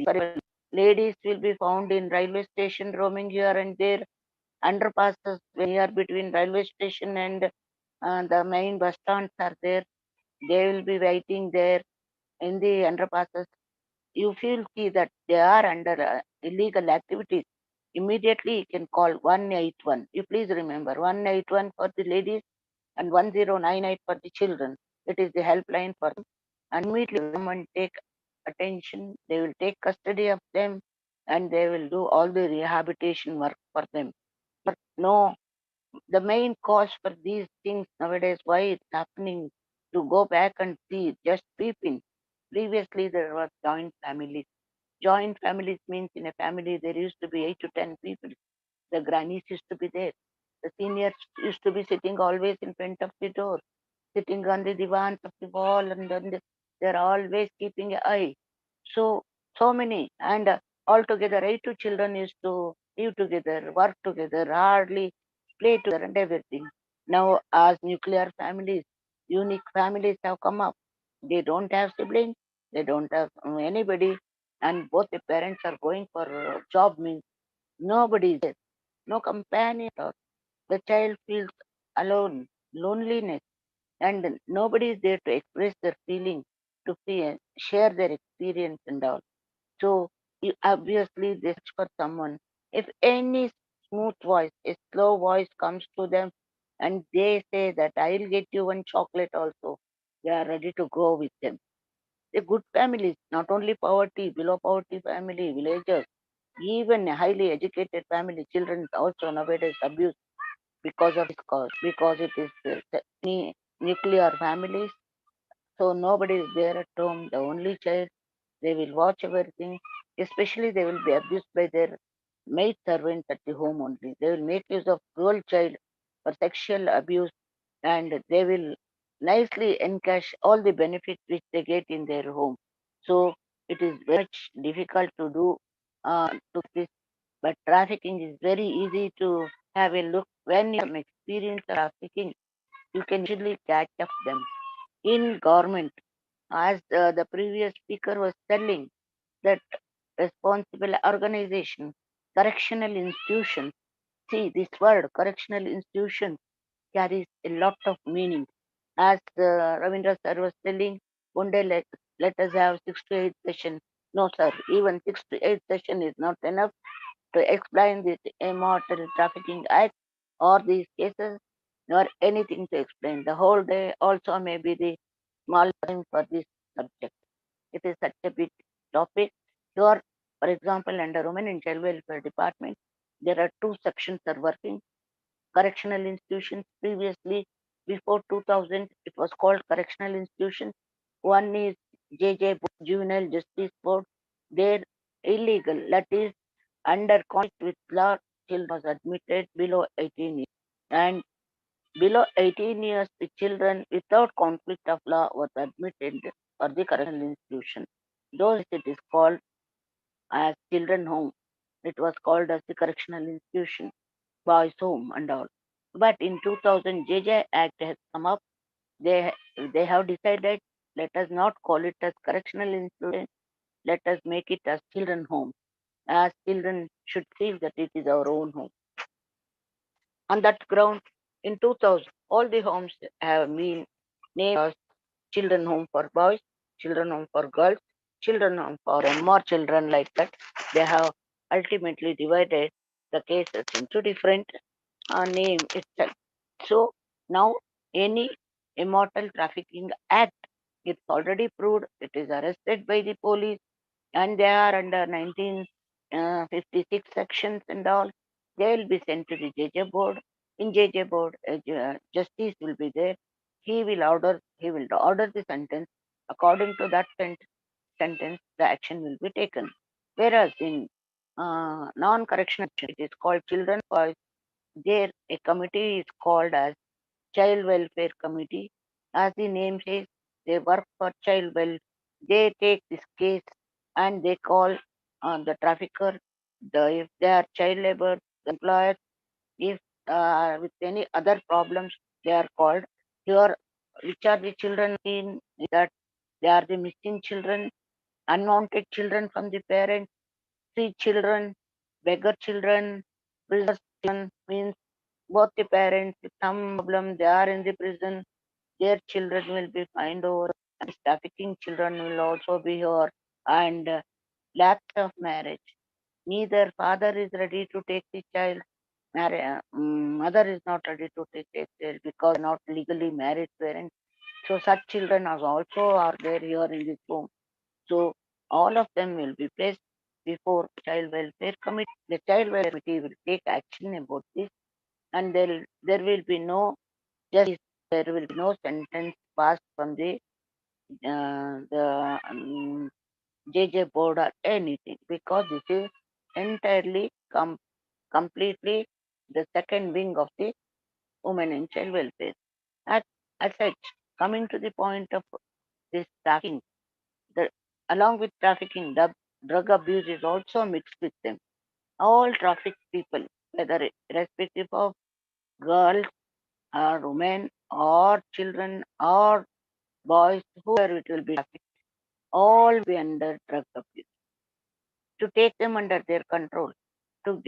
ladies will be found in railway station roaming here and there, underpasses near between railway station and the main bus stands are there. They will be waiting there in the underpasses, you feel that they are under illegal activities, immediately you can call 181. You please remember 181 for the ladies and 1098 for the children. It is the helpline for them. And immediately come and take attention. They will take custody of them and they will do all the rehabilitation work for them. But no, the main cause for these things nowadays, why it's happening, to go back and see, just peeping. Previously, there was joint families. Joint families means in a family there used to be 8 to 10 people. The grannies used to be there. The seniors used to be sitting always in front of the door, sitting on the divans of the wall, and then they're always keeping an eye. So many, and altogether 8 to children used to live together, work together, hardly play together and everything. Now, as nuclear families, unique families have come up. They don't have siblings, they don't have anybody, and both the parents are going for job, means nobody is there, no companion. Or the child feels alone, loneliness, and nobody is there to express their feeling, to share their experience and all. So you obviously they search for someone. If any smooth voice, a slow voice comes to them and they say that I'll get you one chocolate also, they are ready to go with them. The good families, not only poverty, below poverty family, villagers, even a highly educated family, children also nowadays abused because of this cause, because it is nuclear families. So nobody is there at home, the only child, they will watch everything. Especially they will be abused by their maid servants at the home only. They will make use of girl child for sexual abuse, and they will nicely encash all the benefits which they get in their home. So it is very much difficult to do to this, but trafficking is very easy to have a look. When you have experience of trafficking, you can easily catch up them. In government, as the previous speaker was telling, that responsible organization, correctional institutions. See, this word correctional institution carries a lot of meaning. As Ravindra sir was telling, one day let us have 6 to 8 session. No, sir, even 6 to 8 session is not enough to explain this immortal trafficking act or these cases, nor anything to explain. The whole day also may be the small time for this subject. It is such a big topic. Here, for example, under Women and Child Welfare Department, there are 2 sections are working. Correctional institutions, previously, before 2000, it was called correctional institutions. One is JJ Juvenile Justice Board. They're illegal, that is, under conflict with law, children was admitted below 18 years. And below 18 years, the children without conflict of law was admitted for the correctional institution. Those it is called as children home. It was called as the correctional institution, boys home and all. But in 2000, JJ Act has come up. They have decided, let us not call it as correctional institution, let us make it as children home, as children should feel that it is our own home. On that ground, in 2000, all the homes have been named as children home for boys, children home for girls, children home for more children, like that. They have ultimately divided the cases into different name itself. So now any immortal trafficking act, it's already proved, it is arrested by the police, and they are under 1956 sections and all. They will be sent to the JJ board. In JJ board, justice will be there. He will order the sentence. According to that sentence, the action will be taken. Whereas in non-correctional, it is called children boys. There, a committee is called as Child Welfare Committee. As the name says, they work for child welfare. They take this case and they call the trafficker, if they are child labor, the employer, if with any other problems, they are called. Here, which are the children in that? They are the missing children, unwanted children from the parents, street children, beggar children, prison children, means both the parents with some problem, they are in the prison, their children will be fined over. and trafficking children will also be here, and lapse of marriage. Neither father is ready to take the child, mother is not ready to take the child because not legally married parents. So such children are there here in this home. So all of them will be placed before child welfare committee. The child welfare committee will take action about this, and there will be no justice, there will be no sentence passed from the JJ board or anything, because this is entirely completely the second wing of the women and child welfare. As, as such, coming to the point of this trafficking, the, along with trafficking, the drug abuse is also mixed with them. All trafficked people, whether irrespective of girls or women or children or boys, whoever it will be trafficked, all be under drug abuse. To take them under their control, to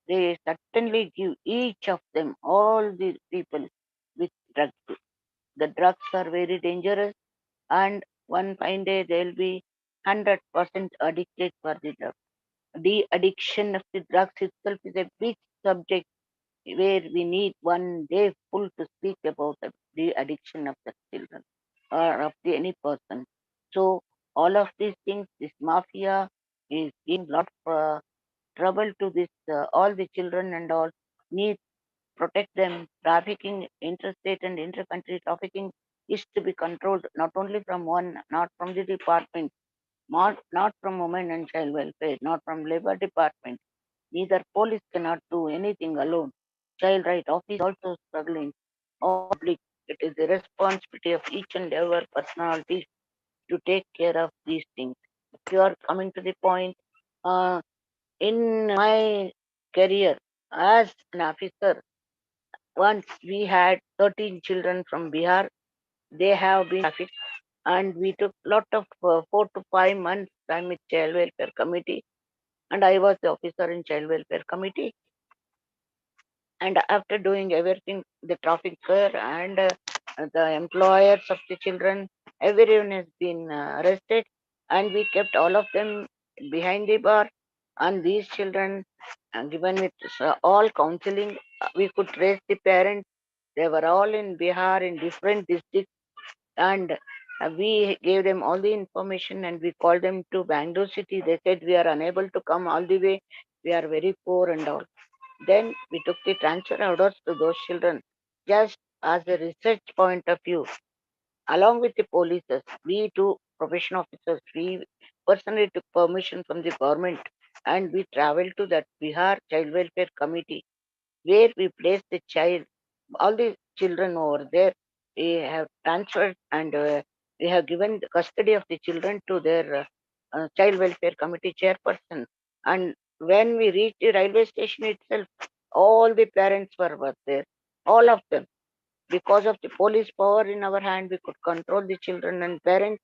they certainly give each of them, all these people with drugs. The drugs are very dangerous, and one fine day they'll be 100% addicted for the drug. The addiction of the drugs itself is a big subject where we need one day full to speak about the addiction of the children or of the any person. So all of these things, this mafia is giving lot of trouble to this all the children, and all need protect them. Trafficking, interstate and intercountry trafficking is to be controlled not only from one, not from the department, not from women and child welfare, not from labor department. Neither police cannot do anything alone. Child right office also struggling. All public, it is the responsibility of each and every personality to take care of these things. If you are coming to the point, uh, in my career as an officer, once we had 13 children from Bihar. They have been trafficked, and we took lot of 4 to 5 months time with child welfare committee, and I was the officer in child welfare committee. And after doing everything, the traffic care and the employers of the children, everyone has been arrested, and we kept all of them behind the bar. And these children, given with all counseling, we could trace the parents. They were all in Bihar in different districts, and we gave them all the information, and we called them to Bangalore city. They said we are unable to come all the way. We are very poor and all. Then we took the transfer orders to those children just as a research point of view. Along with the polices, we two profession officers, we personally took permission from the government, and we traveled to that Bihar Child Welfare Committee, where we placed the child, all the children over there. We have transferred, and we have given the custody of the children to their Child Welfare Committee chairperson. And when we reached the railway station itself, all the parents were there, all of them. Because of the police power in our hand, we could control the children and parents.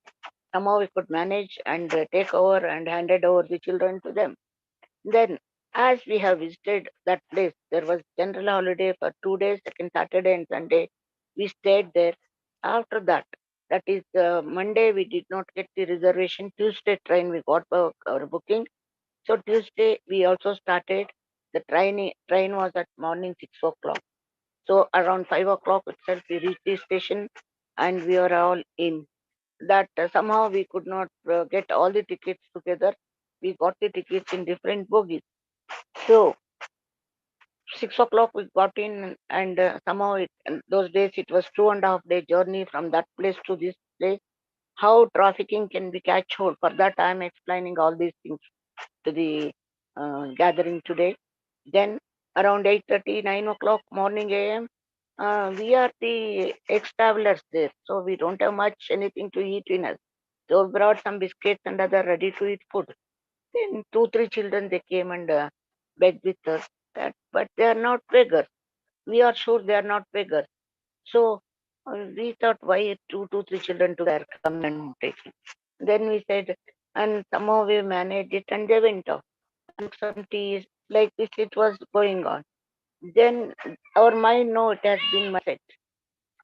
Somehow we could manage and take over and handed over the children to them. Then, as we have visited that place, there was general holiday for 2 days, second Saturday and Sunday. We stayed there. After that, that is Monday, we did not get the reservation. Tuesday train, we got our booking. So Tuesday, we also started. The train was at morning 6 o'clock. So around 5 o'clock itself, we reached the station, and we were all in. That somehow we could not get all the tickets together. We got the tickets in different bogies. So 6 o'clock we got in, and somehow in those days it was 2.5 day journey from that place to this place. How trafficking can be catch hold? For that I am explaining all these things to the gathering today. Then around 8:30, 9 o'clock morning AM, we are the ex-travelers there, so we don't have much anything to eat in us. So we brought some biscuits and other ready-to-eat food. Then 2, 3 children they came and begged with us that, but they are not beggars. We are sure they are not beggars. So we thought, why two, 3 children together come and take it. Then we said, and somehow we managed it, and they went off. And some teas like this, it was going on. Then our mind, no, it has been set.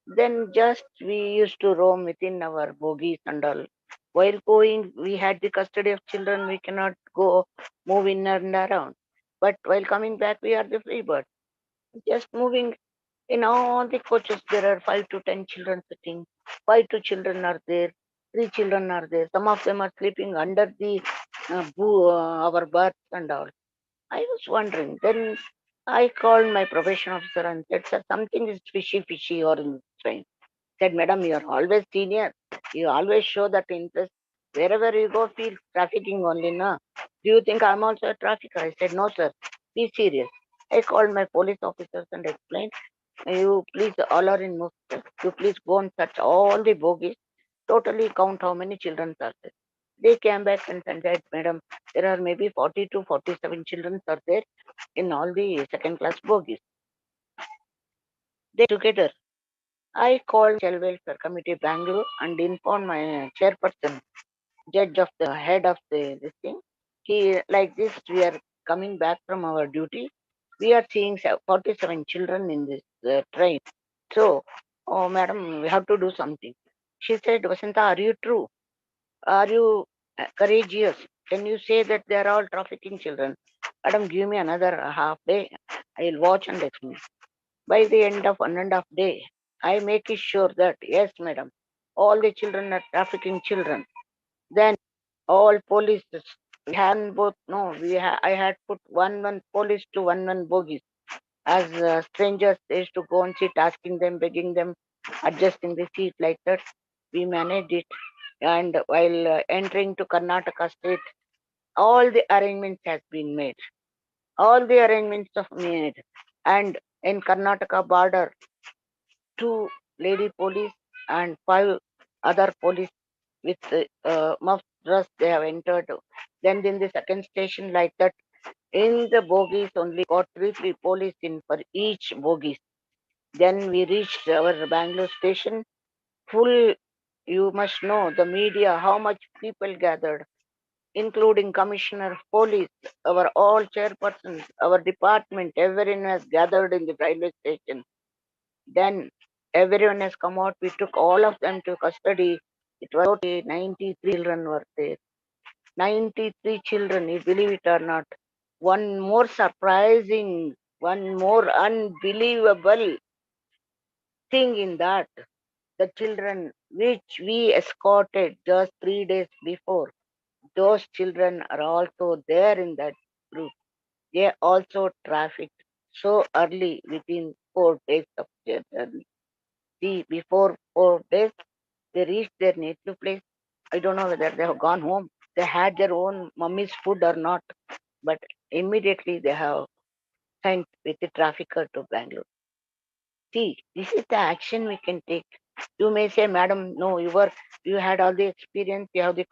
Then just we used to roam within our bogies and all. While going, we had the custody of children. We cannot go move in and around. But while coming back, we are the free bird. Just moving in all the coaches, there are 5 to 10 children sitting. 5 2 children are there. 3 children are there. Some of them are sleeping under the our berths and all. I was wondering. Then I called my probation officer and said, "Sir, something is fishy or in this train." Said, "Madam, you are always senior. You always show that interest. Wherever you go, feel trafficking only, na? Do you think I'm also a trafficker?" I said, "No, sir. Be serious." I called my police officers and explained, "You please, all are in Mufti. You please go and search all the bogies. Totally count how many children are there." They came back and said, "Madam, there are maybe 40 to 47 children are there in all the second class bogies." They together. I called Child Welfare Committee Bangalore and informed my chairperson, judge of the head of this thing. He, like this, we are coming back from our duty. We are seeing 47 children in this train. So, oh, madam, we have to do something. She said, "Vasanta, are you true? Are you courageous? Can you say that they are all trafficking children?" "Madam, give me another half day. I will watch and explain." By the end of 1.5 day, I make it sure that, yes, madam, all the children are trafficking children. Then all polices, we had both, no, I had put one police to one bogies. As strangers, they used to go and sit, asking them, begging them, adjusting the seat like that. We managed it. And while entering to Karnataka state, all the arrangements has been made. All the arrangements are made. And in Karnataka border, 2 lady police and 5 other police with muffed dress, they have entered. Then in the second station like that, in the bogies only got three police in for each bogies. Then we reached our Bangalore station, full. You must know the media, how much people gathered, including commissioner of police, our all chairpersons, our department, everyone has gathered in the railway station. Then everyone has come out. We took all of them to custody. It was totally 93 children were there. 93 children, you believe it or not. One more surprising, one more unbelievable thing in that, the children which we escorted just 3 days before, those children are also there in that group. They also trafficked so early within 4 days of their journey. See, before 4 days, they reached their native place. I don't know whether they have gone home. They had their own mummy's food or not, but immediately they have sent with the trafficker to Bangalore. See, this is the action we can take. You may say, "Madam, no, you had all the experience, you have the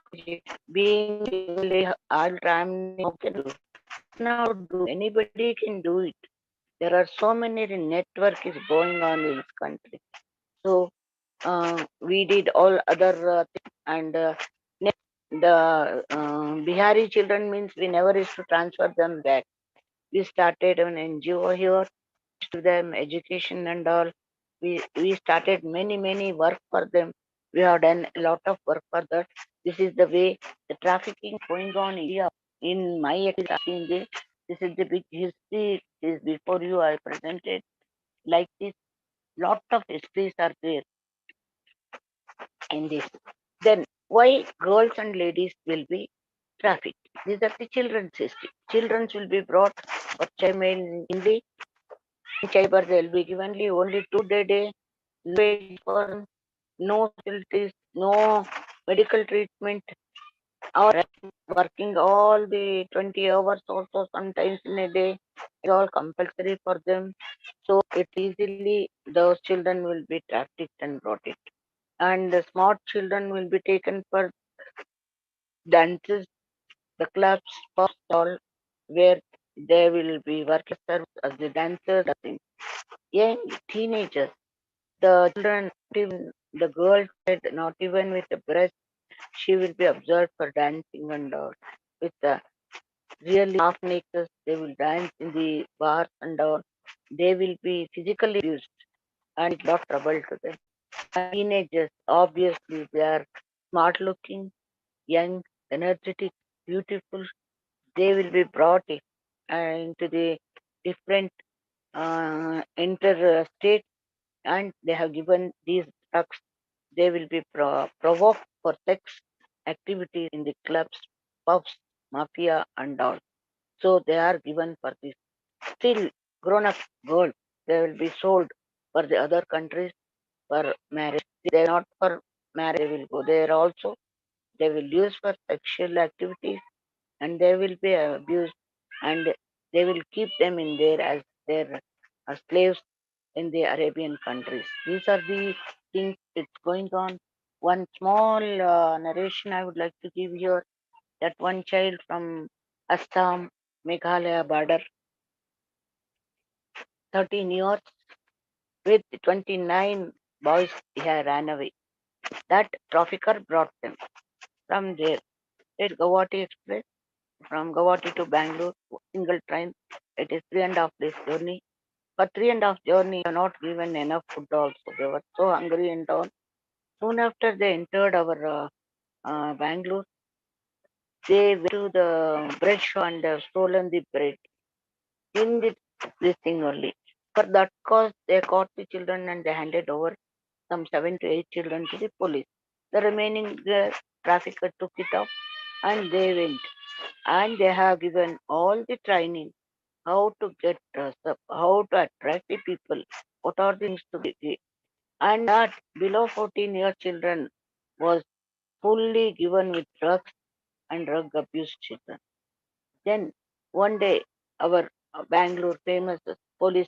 being all time, how can do? Now do anybody can do it. There are so many network is going on in this country. So we did all other things, and the Bihari children means we never used to transfer them back. We started an NGO here to them, education and all. We started many work for them. We have done a lot of work for that. This is the way the trafficking going on in India. In my experience, this is the big history. Is before you I presented like this. Lot of histories are there in this. Then why girls and ladies will be trafficked? These are the children's history. Children will be brought for child mainly. Childbirth will be given only 2 day, for no facilities, no medical treatment, or working all the 20 hours also sometimes in a day is all compulsory for them. So it easily those children will be trafficked and brought it. And the smart children will be taken for dances, the clubs, sports, all where they will be working as the dancers. Young teenagers, the children, even the girl said not even with the breast, she will be observed for dancing and all. With the really half naked, they will dance in the bars and all. They will be physically abused. and it's not trouble to them. And teenagers, obviously, they are smart looking, young, energetic, beautiful. They will be brought into the different interstate, and they have given these drugs. They will be provoked for sex activities in the clubs, pubs, mafia, and all. So they are given for this. Still, grown-up girls, they will be sold for the other countries for marriage. They are not for marriage. They will go there also. They will use for sexual activities, and they will be abused, and they will keep them in there as their slaves in the Arabian countries. These are the things that's going on. One small narration I would like to give here, that one child from Assam, Meghalaya border, 13 years, with 29 boys, he had ran away. That trafficker brought them from there. It Guwahati Express, from Guwahati to Bangalore, single train. It is 3.5 days journey. For 3.5 journey, they are not given enough food also. They were so hungry and all. Soon after they entered our Bangalore, they went to the bread shop and stolen the bread. In this thing only. For that cause, they caught the children and they handed over some 7 to 8 children to the police. The remaining trafficker took it up and they went. And they have given all the training, how to get dressed up, how to attract the people, what are things to be. And that below 14-year children was fully given with drugs and drug abuse children. Then one day, our Bangalore famous police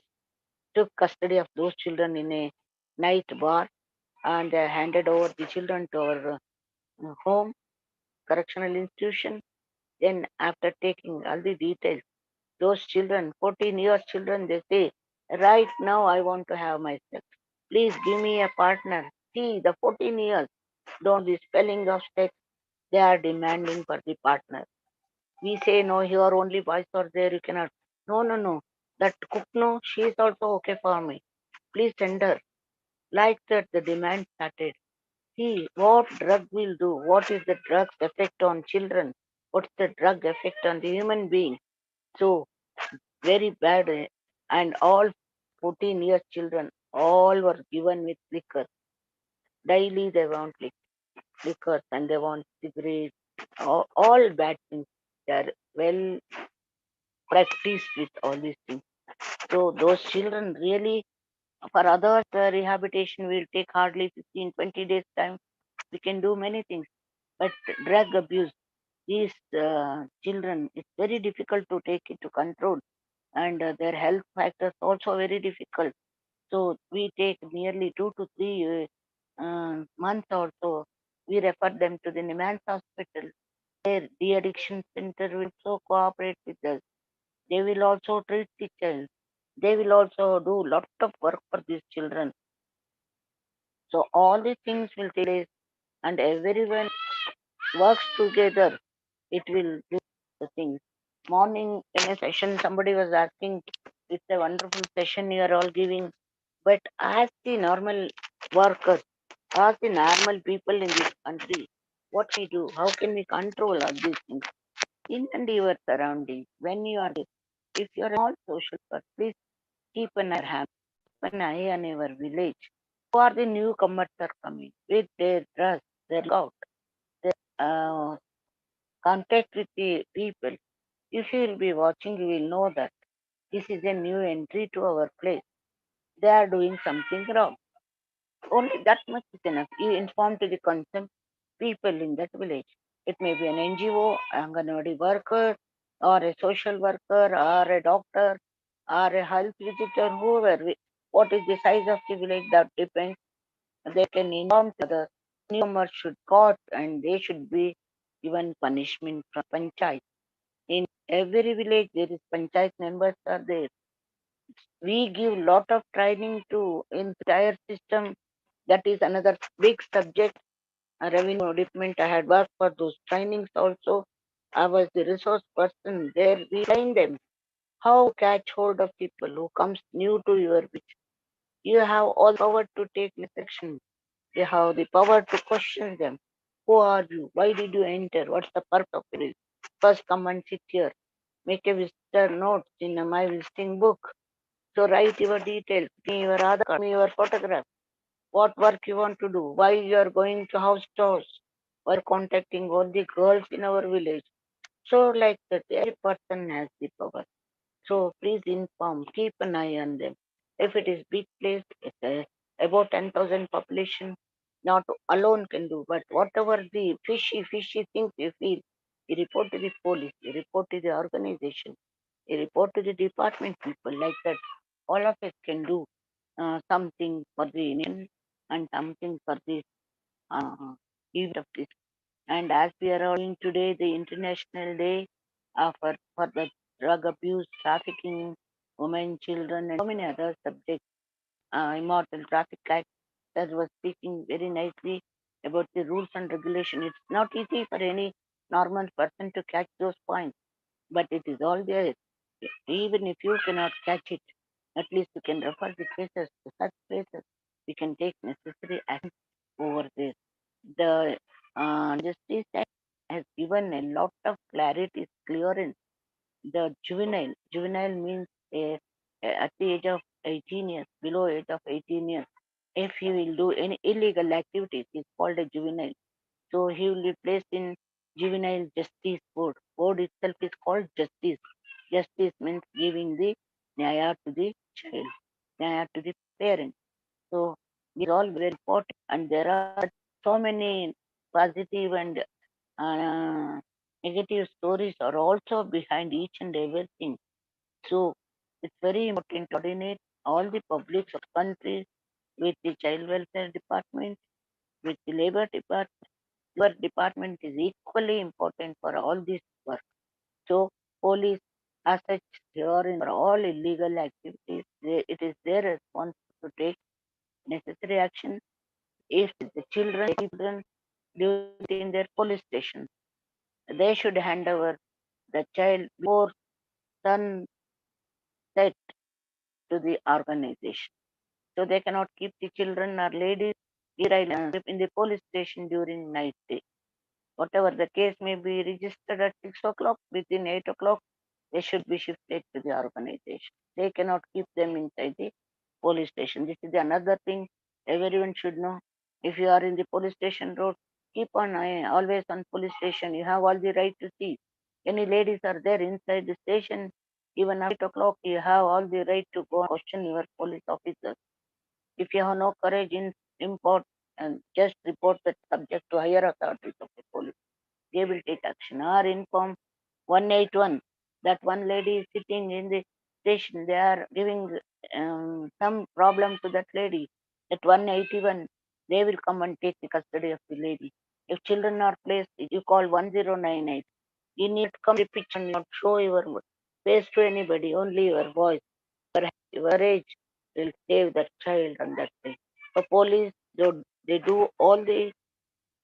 took custody of those children in a night bar, and they handed over the children to our home, correctional institution. Then after taking all the details, those children, 14-year children, they say, right now I want to have my sex. Please give me a partner. See, the 14 years, don't the spelling of sex, they are demanding for the partner. We say, no, here only boys are there, you cannot. No. That cook, no, she is also okay for me. Please send her. Like that, the demand started. See what drug will do. What is the drug's effect on children? What's the drug effect on the human being? So very bad. And all 14-year children, all were given with liquor. Daily they want liquor and they want cigarettes. All bad things. They are well practiced with all these things. So those children really, for others, rehabilitation will take hardly 15-20 days time. We can do many things. But drug abuse, these children, it's very difficult to take it to control. And their health factors also very difficult. So we take nearly 2 to 3 months or so. We refer them to the Nimans Hospital. Their de-addiction center will also cooperate with us. They will also treat the child. They will also do lot of work for these children. So all these things will take place and everyone works together. It will do the things. Morning in a session, somebody was asking, it's a wonderful session you are all giving. But as the normal workers, as the normal people in this country, what we do, how can we control all these things? In and your surroundings, when you are, if you are all social person, please keep an eye on your village. Who are the newcomers are coming with their dress, their out, their contact with the people. If you will be watching, you will know that this is a new entry to our place. They are doing something wrong. Only that much is enough. You inform to the concerned people in that village. It may be an NGO, Anganwadi worker, or a social worker, or a doctor, or a health visitor, whoever. What is the size of the village, that depends. They can inform to the newcomers should caught and they should be given punishment from panchayat. In every village, there is panchayat members are there. We give lot of training to entire system. That is another big subject. Revenue department, I had worked for those trainings also. I was the resource person there. We train them how catch hold of people who comes new to your village. You have all the power to take action. You have the power to question them. Who are you? Why did you enter? What's the purpose of it? First come and sit here. Make a visitor notes in my visiting book. So write your details, give me your Aadhaar card, give me your photograph, what work you want to do, why you are going to house tours, or contacting all the girls in our village. So like that, every person has the power. So please inform, keep an eye on them. If it is big place, it's about 10,000 population, not alone can do, but whatever the fishy things you feel, you report to the police, you report to the organization, you report to the department people, like that. All of us can do something for the Indian and something for this event of this. And as we are holding today the International Day for the drug abuse, trafficking, women, children, and so many other subjects, Immortal Traffic Act, that was speaking very nicely about the rules and regulation. It's not easy for any normal person to catch those points, but it is all there. Even if you cannot catch it, at least you can refer the cases to such places. We can take necessary action over this. The Justice Act has given a lot of clarity, clearance. The juvenile, juvenile means at the age of 18 years, below age of 18 years, if he will do any illegal activities, is called a juvenile. So he will be placed in juvenile justice board. Board itself is called justice. Justice means giving the nyaya to the child, nyaya to the parent. So these are all very important, and there are so many positive and negative stories are also behind each and everything. So it's very important to coordinate all the publics of countries with the child welfare department, with the labor department. Labor department is equally important for all this work. So police as such, they are in for all illegal activities. It is their responsibility to take necessary action. If the children do it in their police station, they should hand over the child before sunset to the organization. So they cannot keep the children or ladies in the police station during night day. Whatever the case may be registered at 6 o'clock, within 8 o'clock, they should be shifted to the organization. They cannot keep them inside the police station. This is another thing everyone should know. If you are in the police station road, keep on eye, always on police station. You have all the right to see. Any ladies are there inside the station, even at 8 o'clock, you have all the right to go and question your police officers. If you have no courage in import and just report that subject to higher authorities of the police, they will take action. Or inform 181 that one lady is sitting in the station, they are giving some problem to that lady. At 181, they will come and take the custody of the lady. If children are placed, you call 1098. You need to come to the picture and not show your face to anybody, only your voice. Your age will save that child on that day. The police, they do all the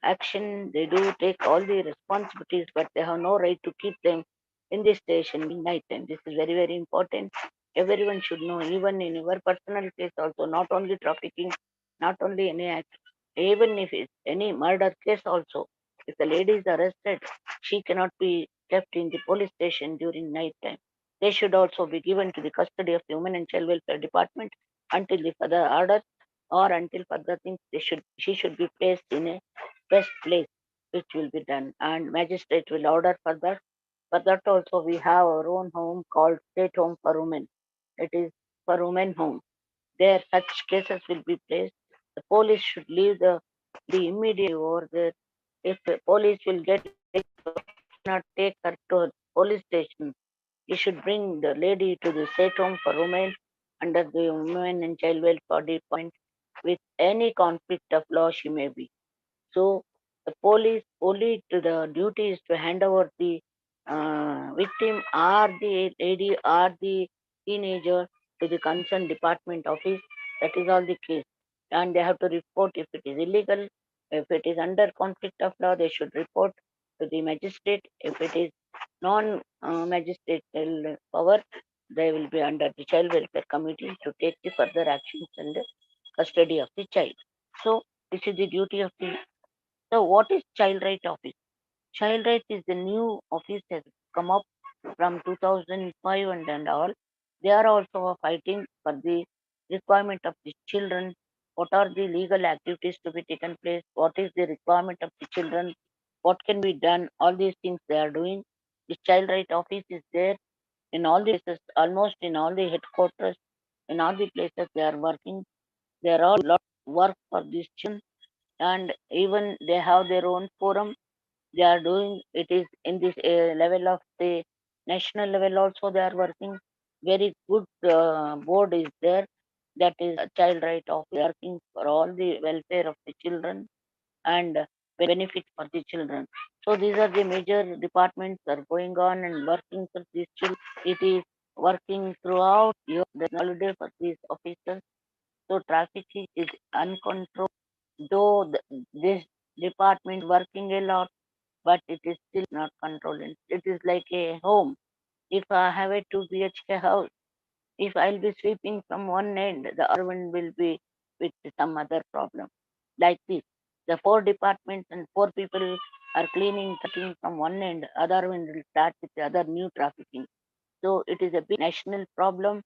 action, they do take all the responsibilities, but they have no right to keep them in the station in night time. This is very, very important. Everyone should know, even in your personal case also, not only trafficking, not only any act, even if it's any murder case also, if the lady is arrested, she cannot be kept in the police station during night time. They should also be given to the custody of the Women and Child Welfare Department until the further order or until further things. She should be placed in a best place, which will be done, and magistrate will order for that. For that also, we have our own home called State Home for Women. It is for women home. There, such cases will be placed. The police should leave the immediate over there. If the police will get not take her to police station, you should bring the lady to the State Home for Women under the Women and Child Welfare Department with any conflict of law she may be. So the police only to the duty is to hand over the victim or the lady or the teenager to the concerned department office. That is all the case. And they have to report if it is illegal. If it is under conflict of law, they should report to the magistrate. If it is non-magistratal power, they will be under the child welfare committee to take the further actions and custody of the child. So this is the duty of the. So what is child right office? Child right is the new office has come up from 2005 and all. They are also fighting for the requirement of the children. What are the legal activities to be taken place? What is the requirement of the children? What can be done? All these things they are doing. The child right office is there in all the places, almost in all the headquarters, in all the places they are working. There are a lot of work for these children, and even they have their own forum. They are doing it is in this level of the national level also they are working. Very good board is there, that is a child right of working for all the welfare of the children and benefit for the children. So these are the major departments are going on and working for these children. It is working throughout your the holiday for these officers. So trafficking is uncontrolled, though this department working a lot, but it is still not controlled. It is like a home. If I have a 2 BHK house, if I'll be sweeping from one end, the other one will be with some other problem. Like this, the 4 departments and 4 people are cleaning, cutting from one end, other one will start with the other new trafficking. So it is a big national problem.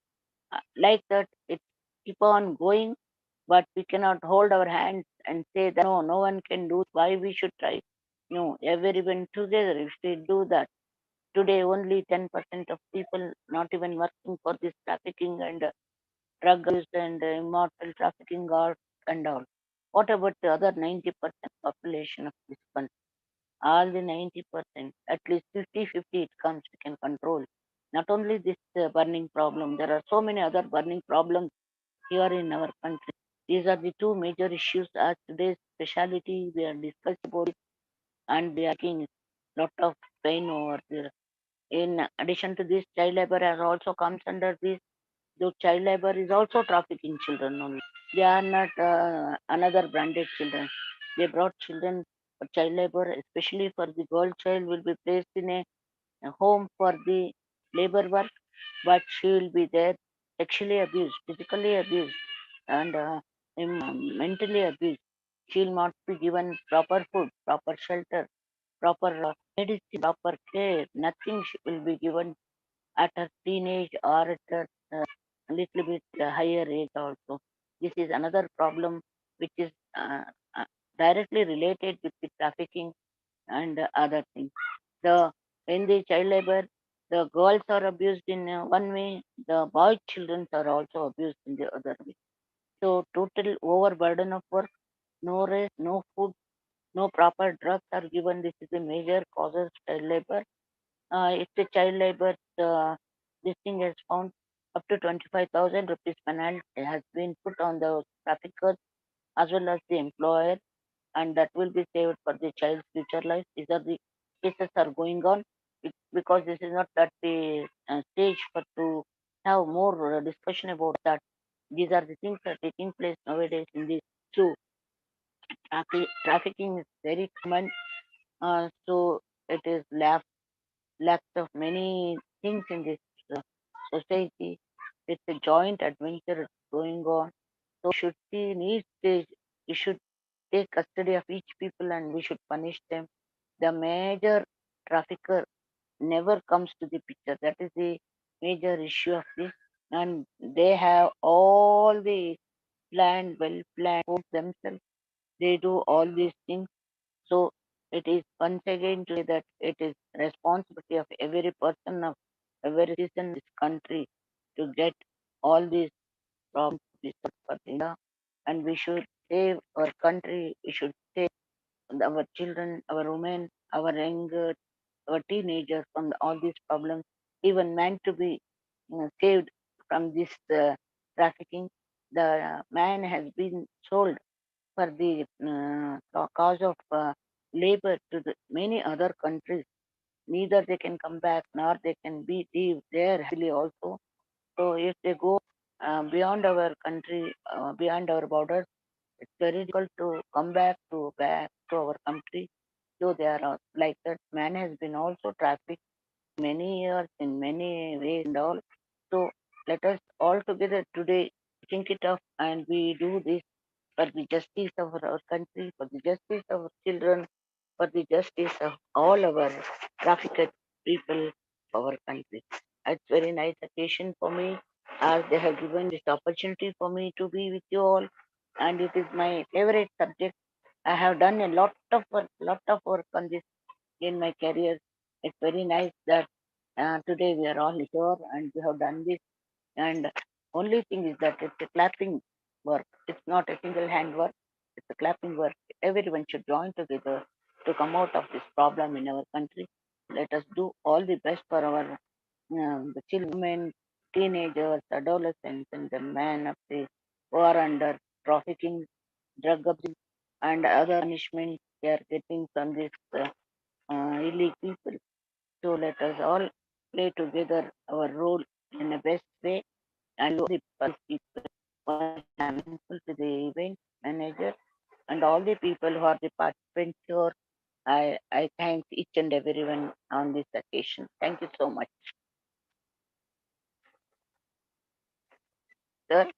Like that, it keep on going, but we cannot hold our hands and say that no, no one can do. Why we should try? No, everyone together. If we do that, today only 10% of people not even working for this trafficking and drug use and immortal trafficking or and all. What about the other 90% population of this country? All the 90%, at least 50-50 it comes, we can control. Not only this burning problem, there are so many other burning problems here in our country. These are the 2 major issues as today's speciality we are discussing about it, and we are taking lot of pain over there. In addition to this, child labor has also comes under this. The child labor is also trafficking children only. They are not another branded children. They brought children for child labor, especially for the girl child will be placed in a home for the labor work, but she will be there sexually abused, physically abused, and mentally abused. She will not be given proper food, proper shelter, proper medicine, proper care. Nothing will be given at her teenage or at her a little bit higher age also. This is another problem which is uh, directly related with the trafficking and other things. The in the child labor, the girls are abused in one way, the boy children are also abused in the other way. So total overburden of work, no rest, no food, no proper drugs are given. This is a major causes of child labor. If the child labor, this thing has found up to 25,000 rupees penalty has been put on the traffickers as well as the employer, and that will be saved for the child's future life. These are the cases are going on because this is not that the stage for to have more discussion about that. These are the things that are taking place nowadays in this. So trafficking is very common. So it is lack of many things in this society. It's a joint adventure going on. So should see needs this, we should take custody of each people and we should punish them. The major trafficker never comes to the picture. That is the major issue of this. And they have all the planned, well planned for themselves. They do all these things. So it is once again to say that it is responsibility of every person of every citizen in this country to get all these problems to be solved for India, and we should save our country. We should save our children, our women, our young, our teenagers from all these problems. Even man to be saved from this trafficking. The man has been sold for the cause of labor to the many other countries. Neither they can come back nor they can be live there happily also. So if they go beyond our country, beyond our borders, it's very difficult to come back to our country. So they are like that. Man has been also trafficked many years in many ways and all. So let us all together today think it up and we do this for the justice of our country, for the justice of our children, for the justice of all our trafficked people of our country. It's very nice occasion for me as they have given this opportunity for me to be with you all, and it is my favorite subject. I have done a lot of work on this in my career. It's very nice that today we are all here and we have done this. And only thing is that it's a clapping work. It's not a single hand work. It's a clapping work. Everyone should join together to come out of this problem in our country. Let us do all the best for our the children, teenagers, adolescents, and the men of the who are under trafficking, drug abuse, and other punishment they are getting from this illegal people. So let us all play together our role in the best way and the people who are thankful to the event manager and all the people who are the participants here. I thank each and everyone on this occasion. Thank you so much. Sir,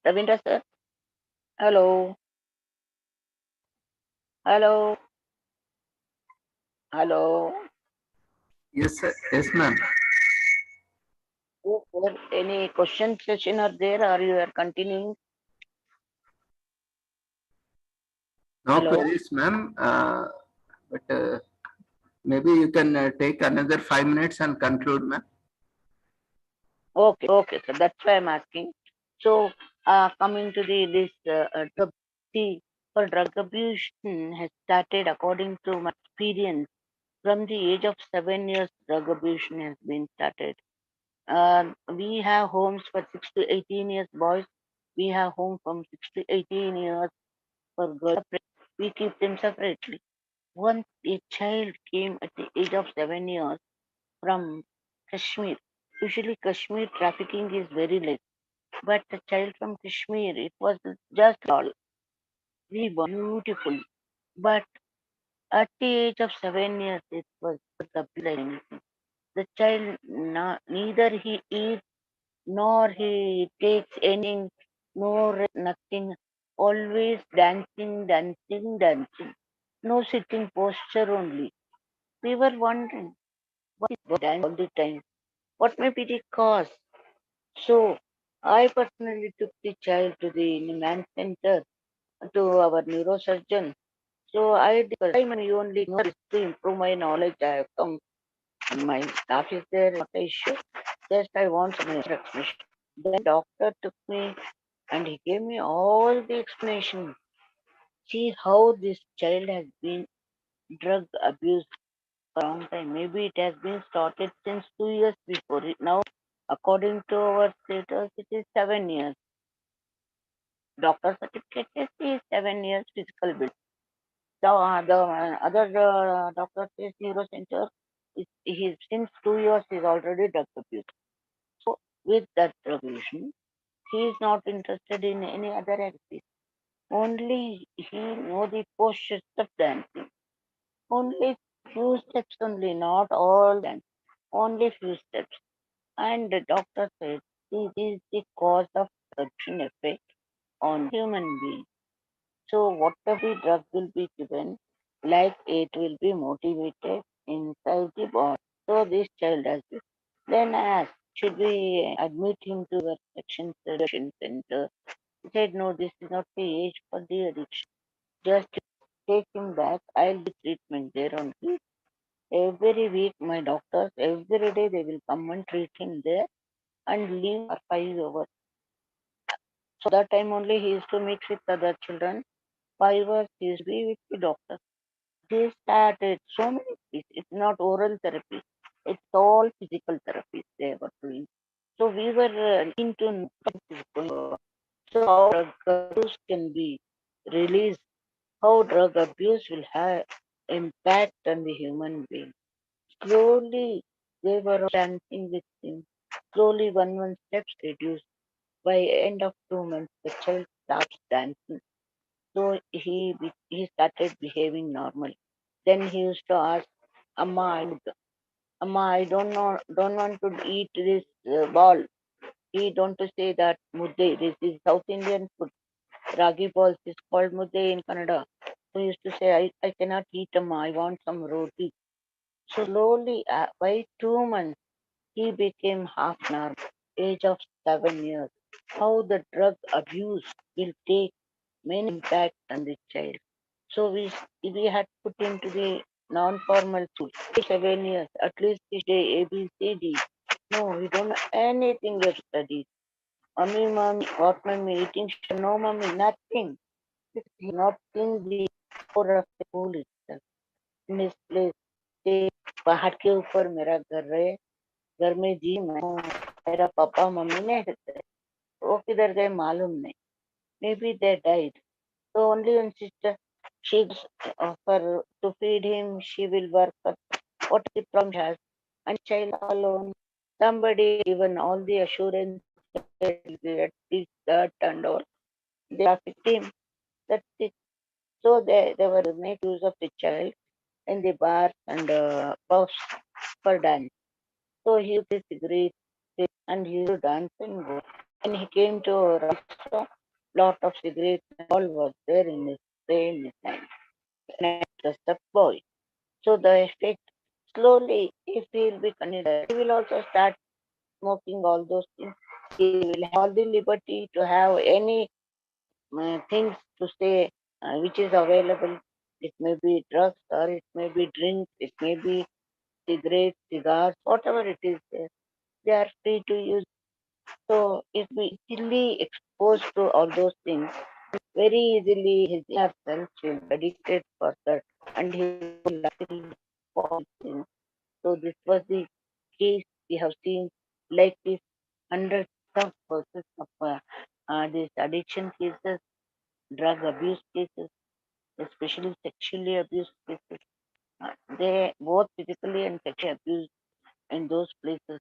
Ravindra sir, hello, hello, hello. Yes, sir. Yes, ma'am. Is there any question session are there or you are continuing? No Hello. queries, ma'am. But maybe you can take another 5 minutes and conclude, ma'am. Okay, okay, so that's why I'm asking. So, coming to the this drug, see, for drug abuse has started according to my experience from the age of 7 years. Drug abuse has been started. We have homes for 6 to 18 years boys. We have home from 6 to 18 years for girls. We keep them separately. Once a child came at the age of 7 years from Kashmir. Usually Kashmir trafficking is very less. But the child from Kashmir, it was just all very beautiful. But at the age of 7 years, it was the blessing. The child neither he eats nor he takes anything, nor nothing. Always dancing, dancing, dancing. No sitting posture only. We were wondering what is dance all the time. What may be the cause? So I personally took the child to the Niman Center to our neurosurgeon. So I did time and you only know this to improve my knowledge. I have come. My staff is there, not an issue. Just I want some explanation. Then doctor took me and he gave me all the explanation. See how this child has been drug abused for a long time. Maybe it has been started since 2 years before. Now, according to our status, it is 7 years. Doctor certificate is 7 years physical build. The other doctor says neuro center is he since 2 years is already drug abuse. So with that revision, he is not interested in any other activity. Only he know the postures of dancing. Only few steps only, not all dance. Only few steps. And the doctor said this is the cause of addiction effect on human being. So whatever the drug will be given, like it will be motivated inside the body. So this child has this. Then I asked, should we admit him to the addiction center? He said, no, this is not the age for the addiction. Just take him back. I'll do treatment there only. Every week, my doctors, every day they will come and treat him there and leave for 5 hours. So that time only he used to mix with other children. 5 hours he used to be with the doctor. They started so many things. It's not oral therapy. It's all physical therapies they were doing. So we were into so how drug abuse can be released, how drug abuse will have impact on the human being. Slowly they were dancing with him. Slowly one steps reduced. By end of 2 months, the child stops dancing. So he started behaving normal. Then he used to ask, Amma, Amma, I don't want to eat this ball. He don't to say that mudde. This is South Indian food. Ragi balls is called mudde in Kannada. So he used to say, I cannot eat, Amma. I want some roti. So slowly, by 2 months, he became half normal, age of 7 years. How the drug abuse will take many impact on the child. So we had put him to the non-formal school. 7 years, at least he day ABCD. No, we don't know anything of studies. Mommy, what mommy eating? No, mommy, nothing. He not in the core of the school itself. Misplaced. पहाड़ के ऊपर मेरा घर है, घर में जी मैं हूँ, मेरा पापा मम्मी नहीं रहते, वो किधर गए मालूम नहीं. Maybe they died. So only one sister, she offer to feed him, she will work. What the problem has, and child alone, somebody given all the assurance that this, that, and all. They are victim. That's it. So they were make use of the child in the bar and pubs for dance. So he used a cigarette and he used to dance and go. And he came to a restaurant, lot of cigarettes and all was there in his tray in his hand. And just a boy. So the effect slowly, if he will be considered, he will also start smoking all those things. He will have all the liberty to have any things to say which is available. It may be drugs or it may be drinks, it may be cigarettes, cigars, whatever it is there. They are free to use. So if we easily exposed to all those things, very easily his inner self will be addicted for that and he will likely fall in. So this was the case we have seen like this hundreds of cases of these addiction cases, drug abuse cases, especially sexually abused cases. They both physically and sexually abused in those places.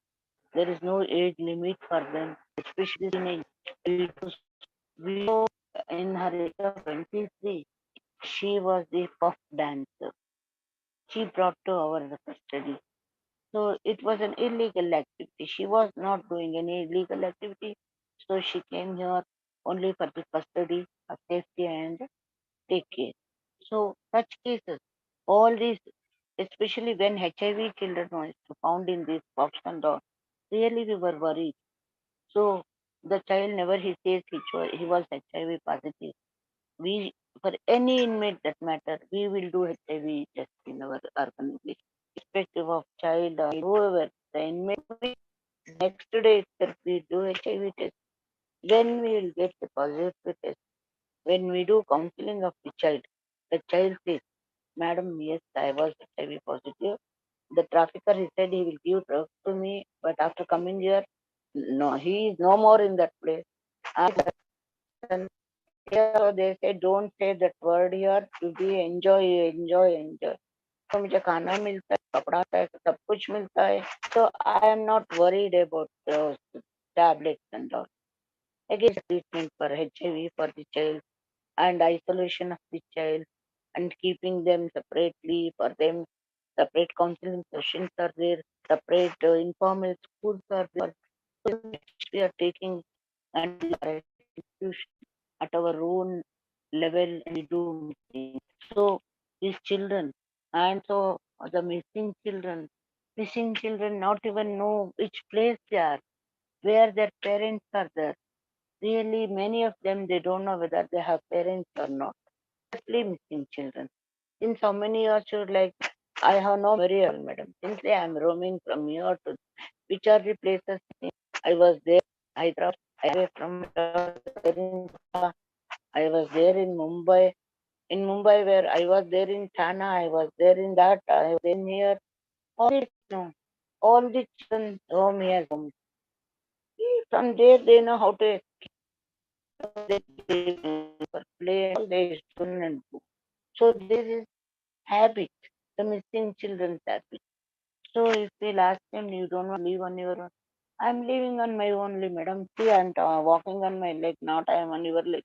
There is no age limit for them, especially teenage. We know in her age of 23, she was the puff dancer. She brought to our custody. So it was an illegal activity. She was not doing any illegal activity. So she came here only for the custody of safety and take care. So such cases, all these, especially when HIV children were found in these puffs and all, really we were worried. So the child never he says he was HIV positive. We for any inmate that matter, we will do HIV test in our organization, irrespective of child or whoever the inmate. Next day itself we do HIV test. When we will get the positive test, when we do counseling of the child says, Madam, yes, I was HIV positive. The trafficker, he said he will give drugs to me, but after coming here, no, he is no more in that place. And here they say, don't say that word here, to be enjoy. तो मुझे खाना मिलता है, कपड़ा आता है, सब कुछ मिलता है. So I am not worried about those tablets and all. Again, treatment for HIV for the child and isolation of the child and keeping them separately for them. Separate counseling sessions are there, separate informal schools are there. So we are taking and we are at our own level and we do things. So these children and so the missing children not even know which place they are, where their parents are there. Really, many of them they don't know whether they have parents or not. Especially missing children. Since how many years you like I have no memory, madam. Simply I am roaming from here to which are the places I was there. Hyderabad, away from I was there in Mumbai. In Mumbai, where I was there in Thana, I was there in that, I was in here. All the, no, all the children roam here. From there, they know how to play, they student and book. So this is habit, the missing children's habit. So if we'll ask them, you don't want to live on your own. I'm living on my own, madam. See, I'm walking on my leg, not I am on your leg.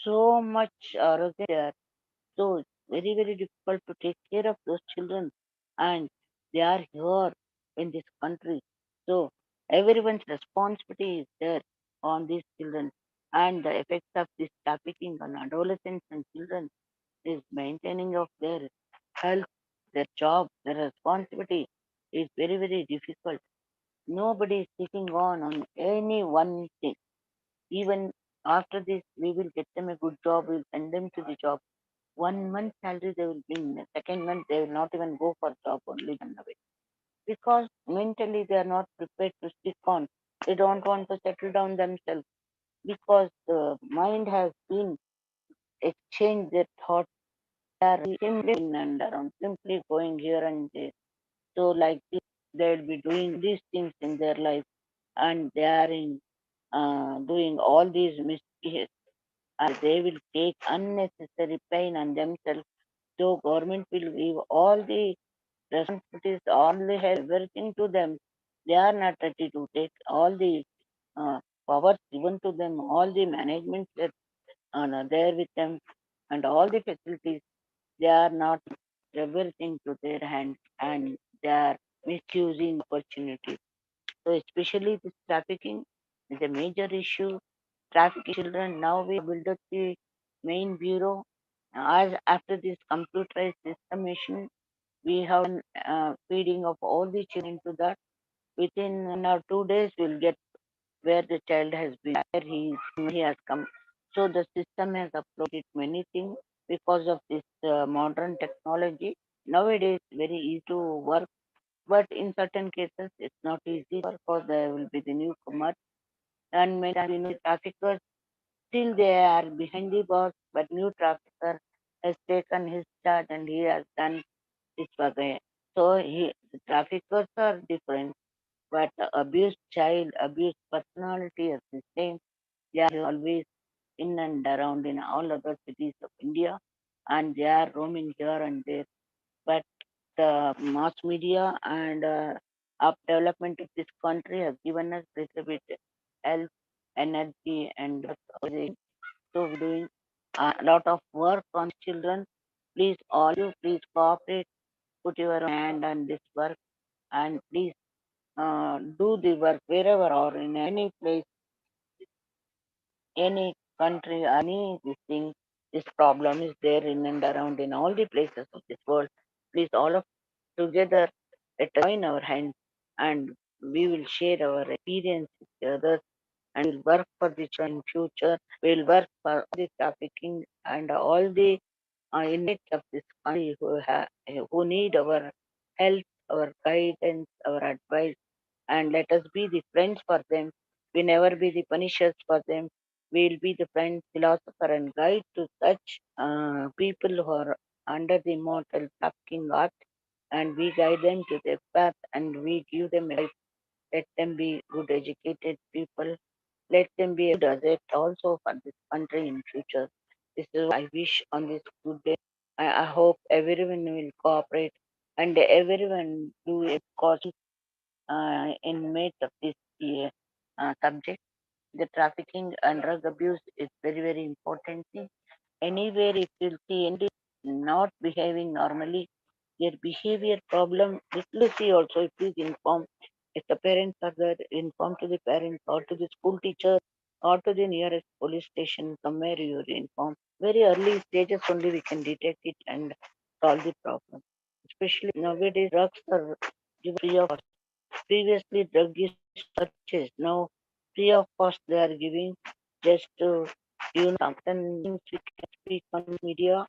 So much arrogance there. So it's very, very difficult to take care of those children. And they are here in this country. So everyone's responsibility is there on these children, and the effect of this trafficking on adolescents and children is maintaining of their health, their job, their responsibility is very, very difficult. Nobody is sitting on any one thing. Even after this, we will get them a good job, we'll send them to the job. 1 month salary they will bring. The second month they will not even go for job, only run away. Because mentally they are not prepared to stick on. They don't want to settle down themselves because the mind has been exchanged their thoughts. They are simply in and around, simply going here and there. So like this, they'll be doing these things in their life, and they are in doing all these mistakes, and they will take unnecessary pain on themselves. So government will give all the responsibilities, all the help, everything to them. They are not ready to take all the powers given to them, all the management that are there with them, and all the facilities. They are not everything to their hand, and they are misusing opportunities. So especially this trafficking is a major issue. Trafficking children. Now we built up the main bureau. As after this computerized systemation, we have feeding of all the children to that. Within now 2 days, we'll get where the child has been, where he has come. So the system has uploaded many things because of this modern technology. Nowadays, very easy to work, but in certain cases, it's not easy because there will be the newcomer, and many times, traffickers still they are behind the bars, but new trafficker has taken his charge and he has done his work. So the traffickers are different, but abused child, abused personality is the same. They are always in and around in all other cities of India, and they are roaming here and there. But the mass media and up development of this country has given us little bit help, energy, and everything. So we're doing a lot of work on children. Please, all you, please cooperate, put your hand on this work, and please do the work wherever or in any place, any country, any this thing. This problem is there in and around in all the places of this world. Please, all of together, let us join our hands, and we will share our experience with others, and we'll work for the children in future. We'll work for the trafficking and all the inmates of this country who need our help, our guidance, our advice, and let us be the friends for them. We never be the punishers for them. We'll be the friend, philosopher, and guide to such people who are under the immortal trafficking art, and we guide them to their path, and we give them advice. Let them be good educated people. Let them be a good asset also for this country in future. This is what I wish on this good day. I hope everyone will cooperate and everyone do a cause inmate of this subject. The trafficking and drug abuse is very, very important thing. Anywhere if you see any not behaving normally, their behavior problem, literacy also it is informed. If the parents are there, inform to the parents or to the school teacher or to the nearest police station, somewhere you are informed. Very early stages only we can detect it and solve the problem. Especially nowadays, drugs are given free of cost. Previously, drug is purchased. Now, free of cost they are giving just to certain things we can speak on media,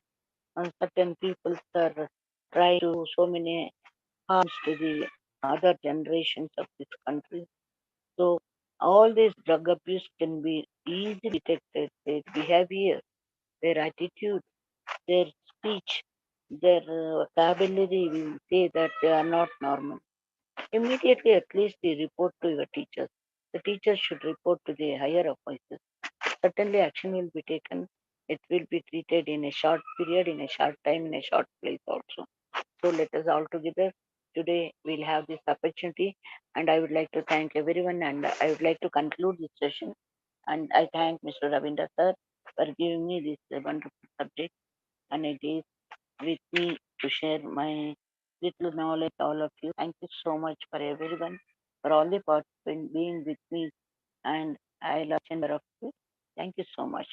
and certain people are trying to so many harms to the other generations of this country. So all this drug abuse can be easily detected. Their behavior, their attitude, their speech, their vocabulary will say that they are not normal. Immediately, at least, they report to your teachers. The teachers should report to the higher officers. Certainly, action will be taken. It will be treated in a short period, in a short time, in a short place also. So let us all together today we'll have this opportunity, and I would like to thank everyone, and I would like to conclude this session. And I thank Mr. Ravindra sir for giving me this wonderful subject, and it is with me to share my little knowledge, all of you. Thank you so much for everyone, for all the participants being with me, and I love each of you. Thank you so much.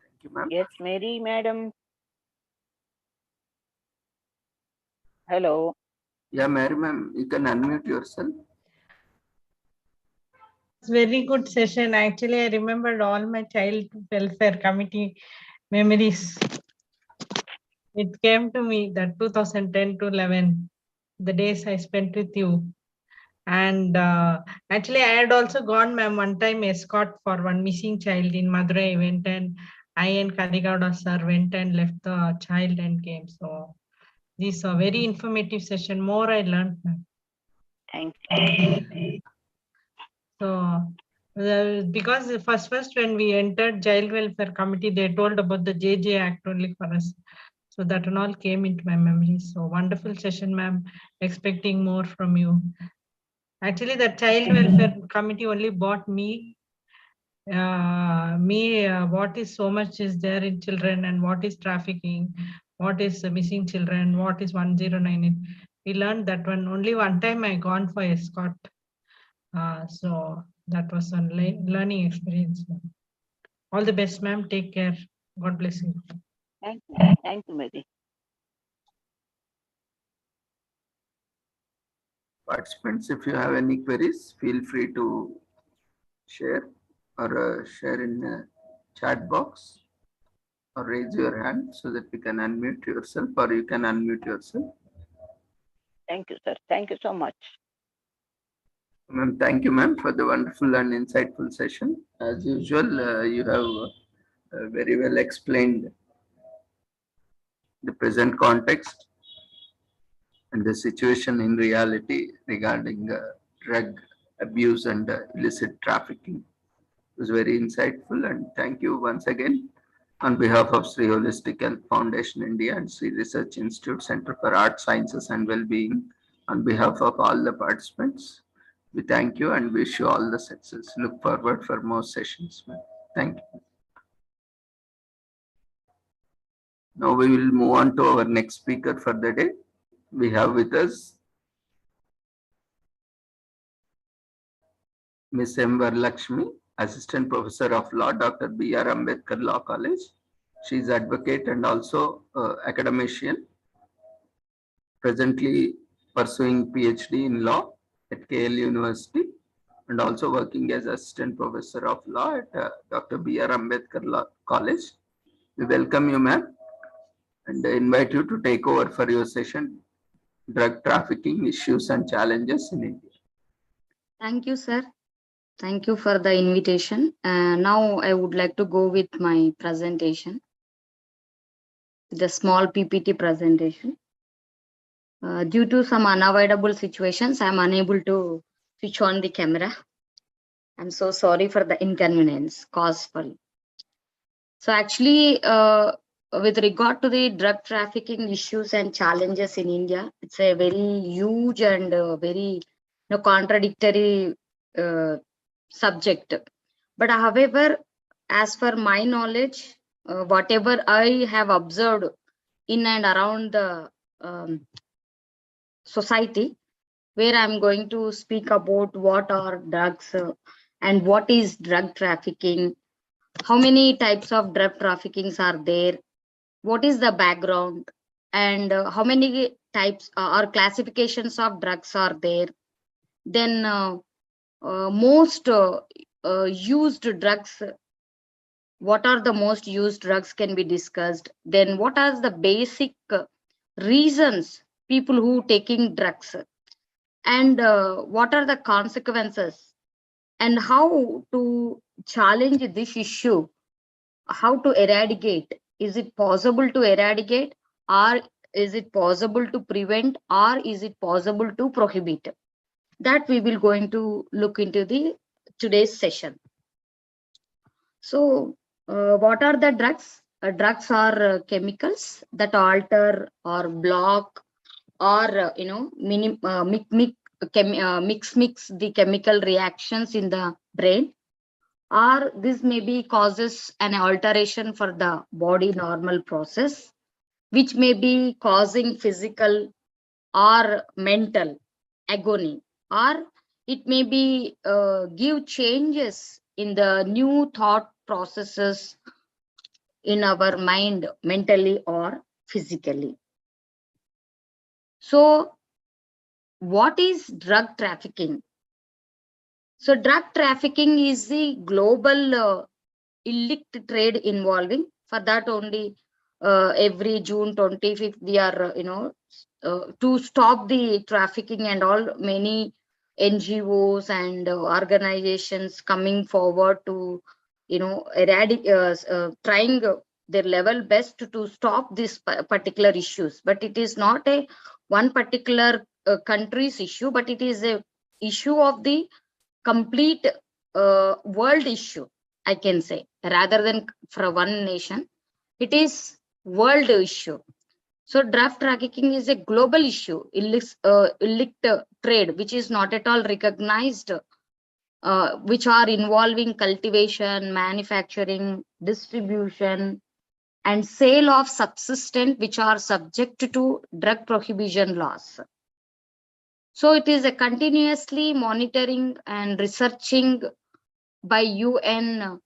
Thank you, ma'am. Yes, Mary, madam. Hello. Yeah, Mary, ma'am, you can unmute yourself. It's very good session. Actually, I remembered all my child welfare committee memories. It came to me that 2010 to 11, the days I spent with you. And actually, I had also gone, ma'am, one time escort for one missing child in Madurai. I went and I and Karigauda sir went and left the child and came. So this is a very informative session. More I learned, ma'am. Thank you. So because first when we entered child welfare committee, they told about the JJ Act only for us. So that and all came into my memory. So wonderful session, ma'am. Expecting more from you. Actually, the child welfare committee only bought me. What is so much is there in children and what is trafficking, what is missing children, what is 109. We learned that one only one time I gone for escort. So that was a learning experience. All the best, ma'am. Take care. God bless you. Thank you. Thank you, Mary. Participants, if you have any queries, feel free to share or share in the chat box or raise your hand so that we can unmute yourself, or you can unmute yourself. Thank you, sir. Thank you so much. Ma'am, thank you, ma'am, for the wonderful and insightful session. As usual, you have very well explained the present context and the situation in reality regarding drug abuse and illicit trafficking. It was very insightful, and thank you once again on behalf of Sri Holistic Health Foundation India and Sri Research Institute Center for Art Sciences and Wellbeing. On behalf of all the participants, we thank you and wish you all the success. Look forward for more sessions. Thank you. Now we will move on to our next speaker for the day. We have with us Ms. M. Varalakshmi, Assistant Professor of Law, Dr. B.R. Ambedkar Law College. She is advocate and also academician, presently pursuing PhD in law at KL University and also working as Assistant Professor of Law at Dr. B.R. Ambedkar Law College. We welcome you, ma'am, and I invite you to take over for your session, Drug Trafficking Issues and Challenges in India. Thank you, sir. Thank you for the invitation. Now I would like to go with my presentation, the small PPT presentation. Due to some unavoidable situations, I am unable to switch on the camera. I'm so sorry for the inconvenience caused for you. So actually, with regard to the drug trafficking issues and challenges in India, it's a very huge and very contradictory subject. But however, as per my knowledge, whatever I have observed in and around the society, where I'm going to speak about what are drugs and what is drug trafficking, how many types of drug traffickings are there, what is the background, and how many types or classifications of drugs are there. Then most used drugs, what are the most used drugs can be discussed. Then what are the basic reasons people who taking drugs, and what are the consequences, and how to challenge this issue, how to eradicate. Is it possible to eradicate, or is it possible to prevent, or is it possible to prohibit? That we will going to look into the today's session. So what are the drugs? Drugs are chemicals that alter or block or mix the chemical reactions in the brain, or this maybe causes an alteration for the body normal process. which may be causing physical or mental agony, or it may be give changes in the new thought processes in our mind, mentally or physically. So what is drug trafficking? So drug trafficking is the global illicit trade involving, for that only every June 25th we are to stop the trafficking and all, many NGOs and organizations coming forward to eradicate, trying their level best to stop these particular issues. But it is not a one particular country's issue, but it is a issue of the complete world issue, I can say, rather than for one nation. It is world issue. So drug trafficking is a global issue, illicit trade, which is not at all recognized, which are involving cultivation, manufacturing, distribution, and sale of substance which are subject to drug prohibition laws. So it is a continuously monitoring and researching by UN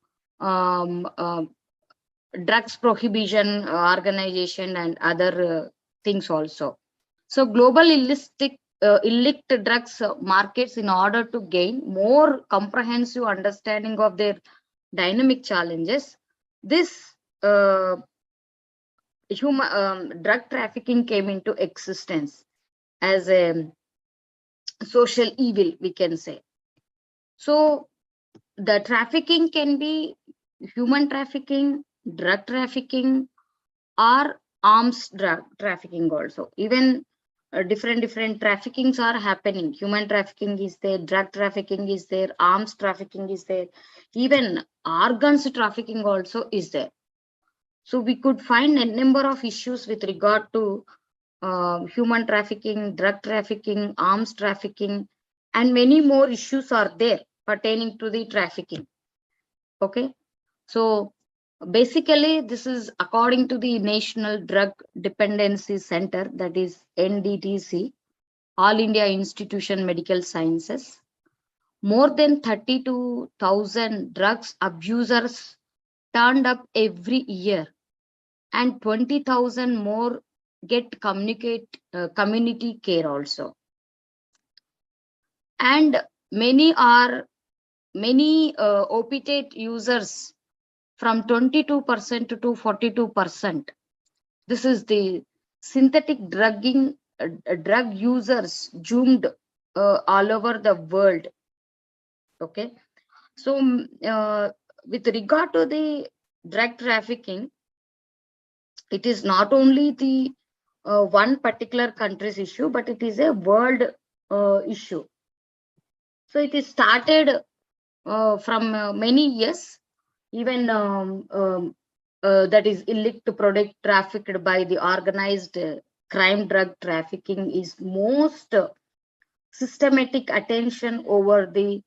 drugs prohibition organization and other things also. So global illicit drugs markets, in order to gain more comprehensive understanding of their dynamic challenges, this drug trafficking came into existence as a social evil, we can say. So the trafficking can be human trafficking, drug trafficking, or arms drug trafficking also. Even different traffickings are happening. Human trafficking is there, drug trafficking is there, arms trafficking is there, even organs trafficking also is there. So we could find a number of issues with regard to human trafficking, drug trafficking, arms trafficking, and many more issues are there pertaining to the trafficking. Okay, so basically this is according to the National Drug Dependency Center, that is NDDC, All India Institution Medical Sciences. More than 32,000 drugs abusers turned up every year, and 20,000 more get community care also. And many opiate users from 22% to 42%. This is the synthetic drug users zoomed all over the world. Okay, so with regard to the drug trafficking, it is not only the one particular country's issue, but it is a world issue. So it is started from many years. Even that is illicit product trafficked by the organized crime. Drug trafficking is most systematic attention over the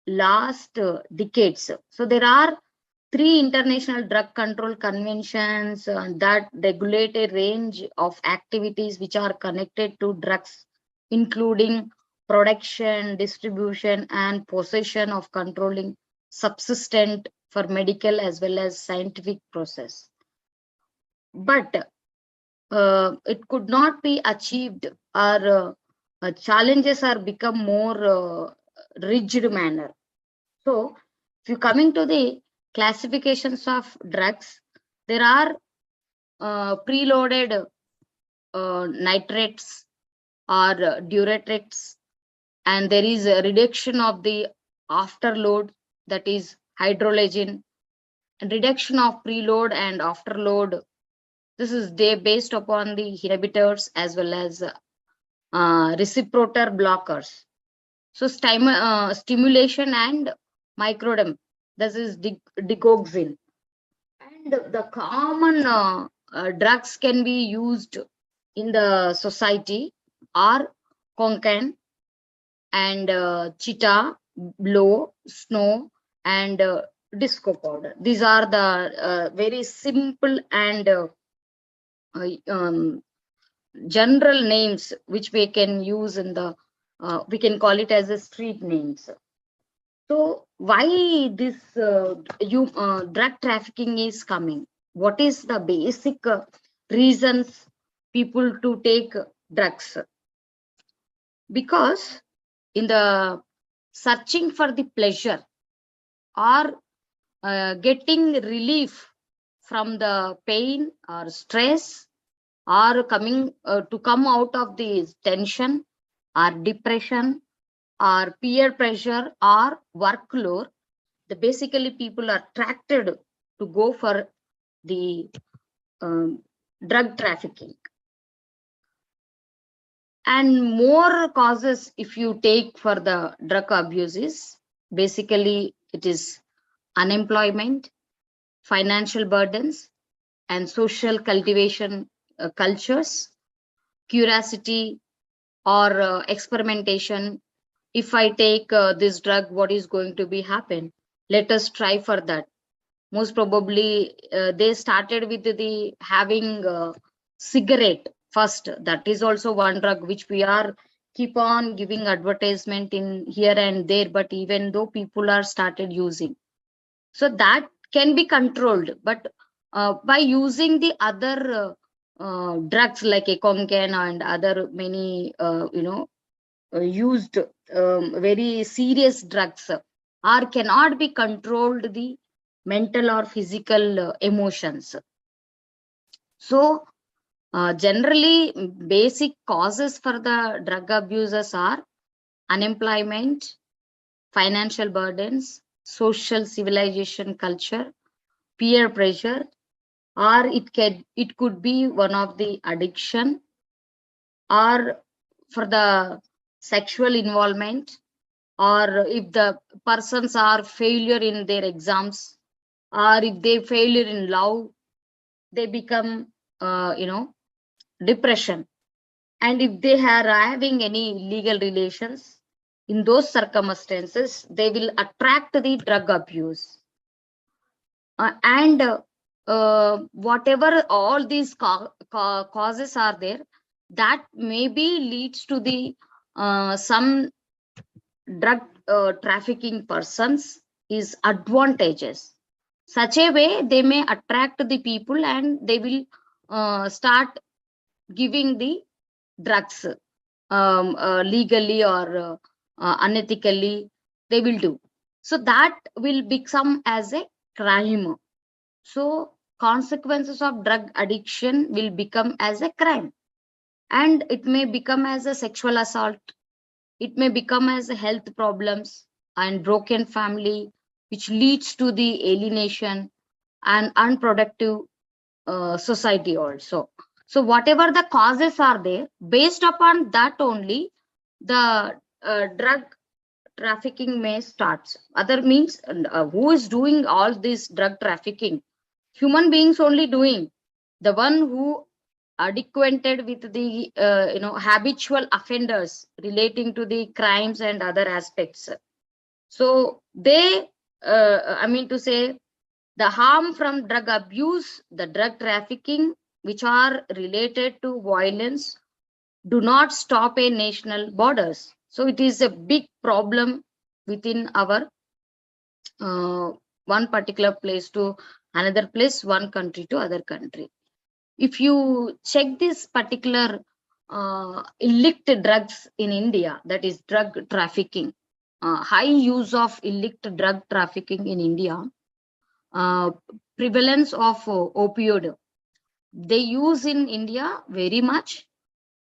last decades. So there are 3 international drug control conventions that regulate a range of activities which are connected to drugs, including production, distribution, and possession of controlling substance for medical as well as scientific process. But it could not be achieved, or challenges are become more rigid manner. So if you coming to the classifications of drugs, there are preloaded nitrates or diuretics, and there is a reduction of the afterload, that is hydrogen, and reduction of preload and afterload. This is based upon the inhibitors as well as reciprotor blockers. So stimulation and microdome, this is digoxin. And the common drugs can be used in the society are Konkan and Chita, blow, snow, and disco powder. These are the very simple and general names which we can use in the we can call it as a street names. So why this drug trafficking is coming? What is the basic reasons people to take drugs? Because in the searching for the pleasure or getting relief from the pain or stress, or coming to come out of the tension or depression or peer pressure or workload, the basically people are attracted to go for the drug trafficking. And more causes if you take for the drug abuses, basically it is unemployment, financial burdens, and social cultivation cultures, curiosity or experimentation. If I take this drug, what is going to be happen? Let us try for that. Most probably they started with the having cigarette first. That is also one drug which we are keep on giving advertisement in here and there, but even though people are started using, so that can be controlled. But by using the other drugs like Econcan and other many used very serious drugs or cannot be controlled the mental or physical emotions. So generally basic causes for the drug abusers are unemployment, financial burdens, social civilization culture, peer pressure, or it could be one of the addiction, or for the sexual involvement, or if the persons are failure in their exams, or if they failure in love, they become depression. And if they are having any legal relations, in those circumstances they will attract the drug abuse. And whatever all these causes are there, that maybe leads to the some drug trafficking persons is advantages. Such a way they may attract the people and they will start giving the drugs legally or unethically they will do. So that will become as a crime. So consequences of drug addiction will become as a crime, and it may become as a sexual assault, it may become as a health problems and broken family, which leads to the alienation and unproductive society also. So whatever the causes are there, based upon that only the drug trafficking may start. Other means who is doing all this drug trafficking? Human beings only doing. The one who acquainted with the habitual offenders relating to the crimes and other aspects. So they I mean to say, the harm from drug abuse, the drug trafficking, which are related to violence, do not stop a national borders. So it is a big problem within our one particular place to another place, one country to other country. If you check this particular illicit drugs in India, that is drug trafficking, high use of illicit drug trafficking in India, prevalence of opioid, they use in India very much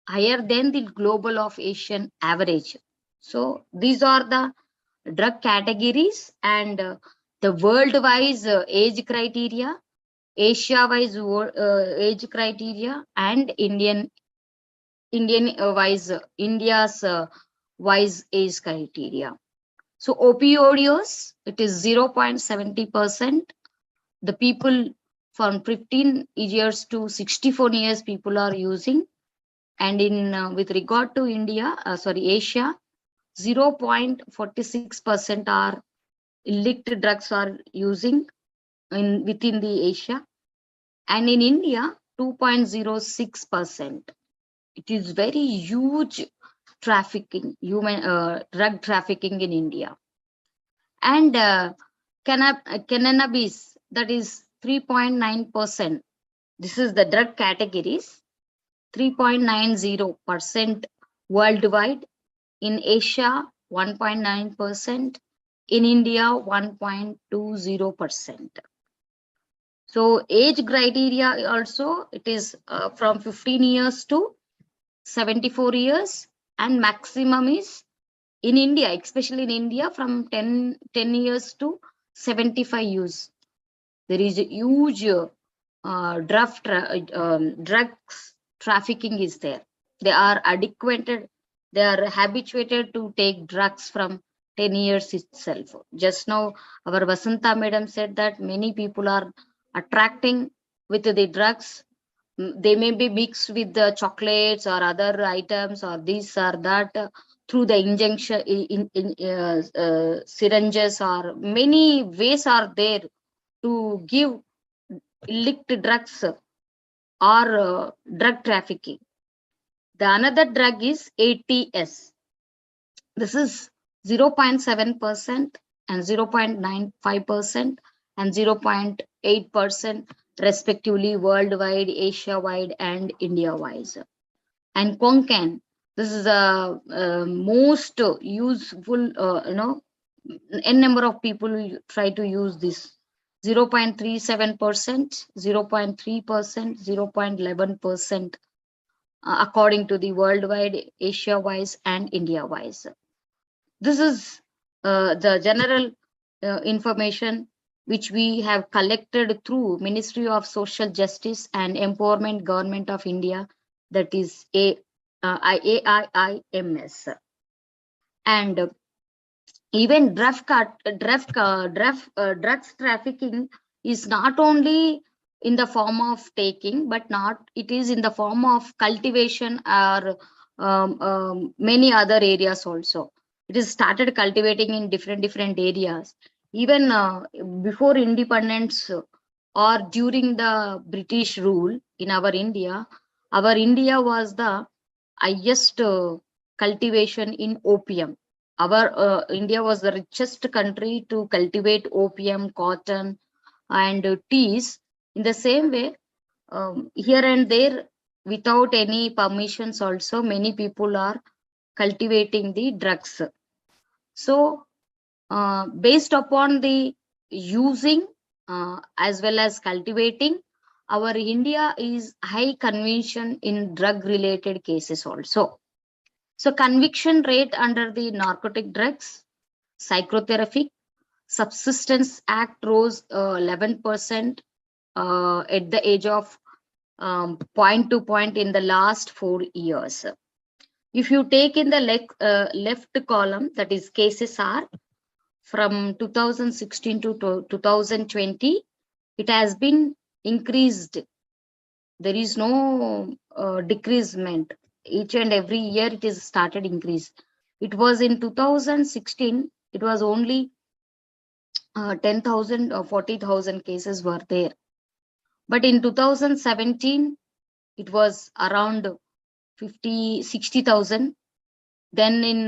higher than the global of Asian average. So these are the drug categories, and the world-wise age criteria, Asia-wise age criteria, and Indian wise India's wise age criteria. So opioids, it is 0.70%. The people from 15 years to 64 years people are using, and in with regard to Asia, 0.46% are illicit drugs are using within the Asia, and in India 2.06%. It is very huge trafficking, drug trafficking in India. And cannabis, that is 3.9%. This is the drug categories, 3.90% worldwide. In Asia, 1.9%. In India, 1.20%. So age criteria also, it is from 15 years to 74 years, and maximum is in India, especially in India, from 10 years to 75 years. There is a huge drugs trafficking is there. They are habituated to take drugs from 10 years itself. Just now, our Vasanta madam said that many people are attracting with the drugs. They may be mixed with the chocolates or other items or this or that through the injection syringes, or many ways are there to give illicit drugs or drug trafficking. The another drug is ATS. This is 0.7% and 0.95% and 0.8% respectively worldwide, Asia-wide and India-wise. And Konkan, this is a most useful, n number of people try to use this. 0.37%, 0.3%, 0.11%, according to the worldwide, Asia-wise and India-wise. This is the general information which we have collected through Ministry of Social Justice and Empowerment, Government of India, that is AIIMS. And even drugs trafficking is not only in the form of taking, but it is in the form of cultivation or many other areas also. It is started cultivating in different areas. Even before independence or during the British rule in our India was the highest cultivation in opium. Our India was the richest country to cultivate opium, cotton, and teas. In the same way, here and there, without any permissions also, many people are cultivating the drugs. So, based upon the using as well as cultivating, our India is high conviction in drug related cases also. So conviction rate under the Narcotic Drugs, Psychotherapy, Subsistence Act rose 11% at the age of point to point in the last 4 years. If you take in the left column, that is cases are from 2016 to 2020, it has been increased. There is no decreasement. Each and every year it is started increase. It was in 2016, it was only 10,000 or 40,000 cases were there. But in 2017, it was around 60,000. Then in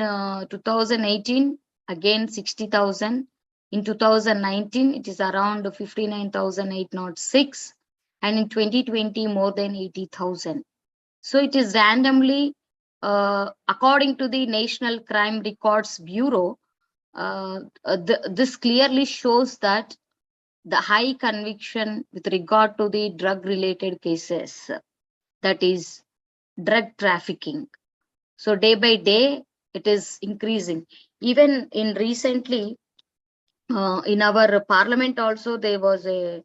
2018, again 60,000. In 2019, it is around 59,806. And in 2020, more than 80,000. So it is randomly, according to the National Crime Records Bureau, this clearly shows that the high conviction with regard to the drug related cases, that is drug trafficking. So day by day, it is increasing. Even in recently, in our parliament also, there was a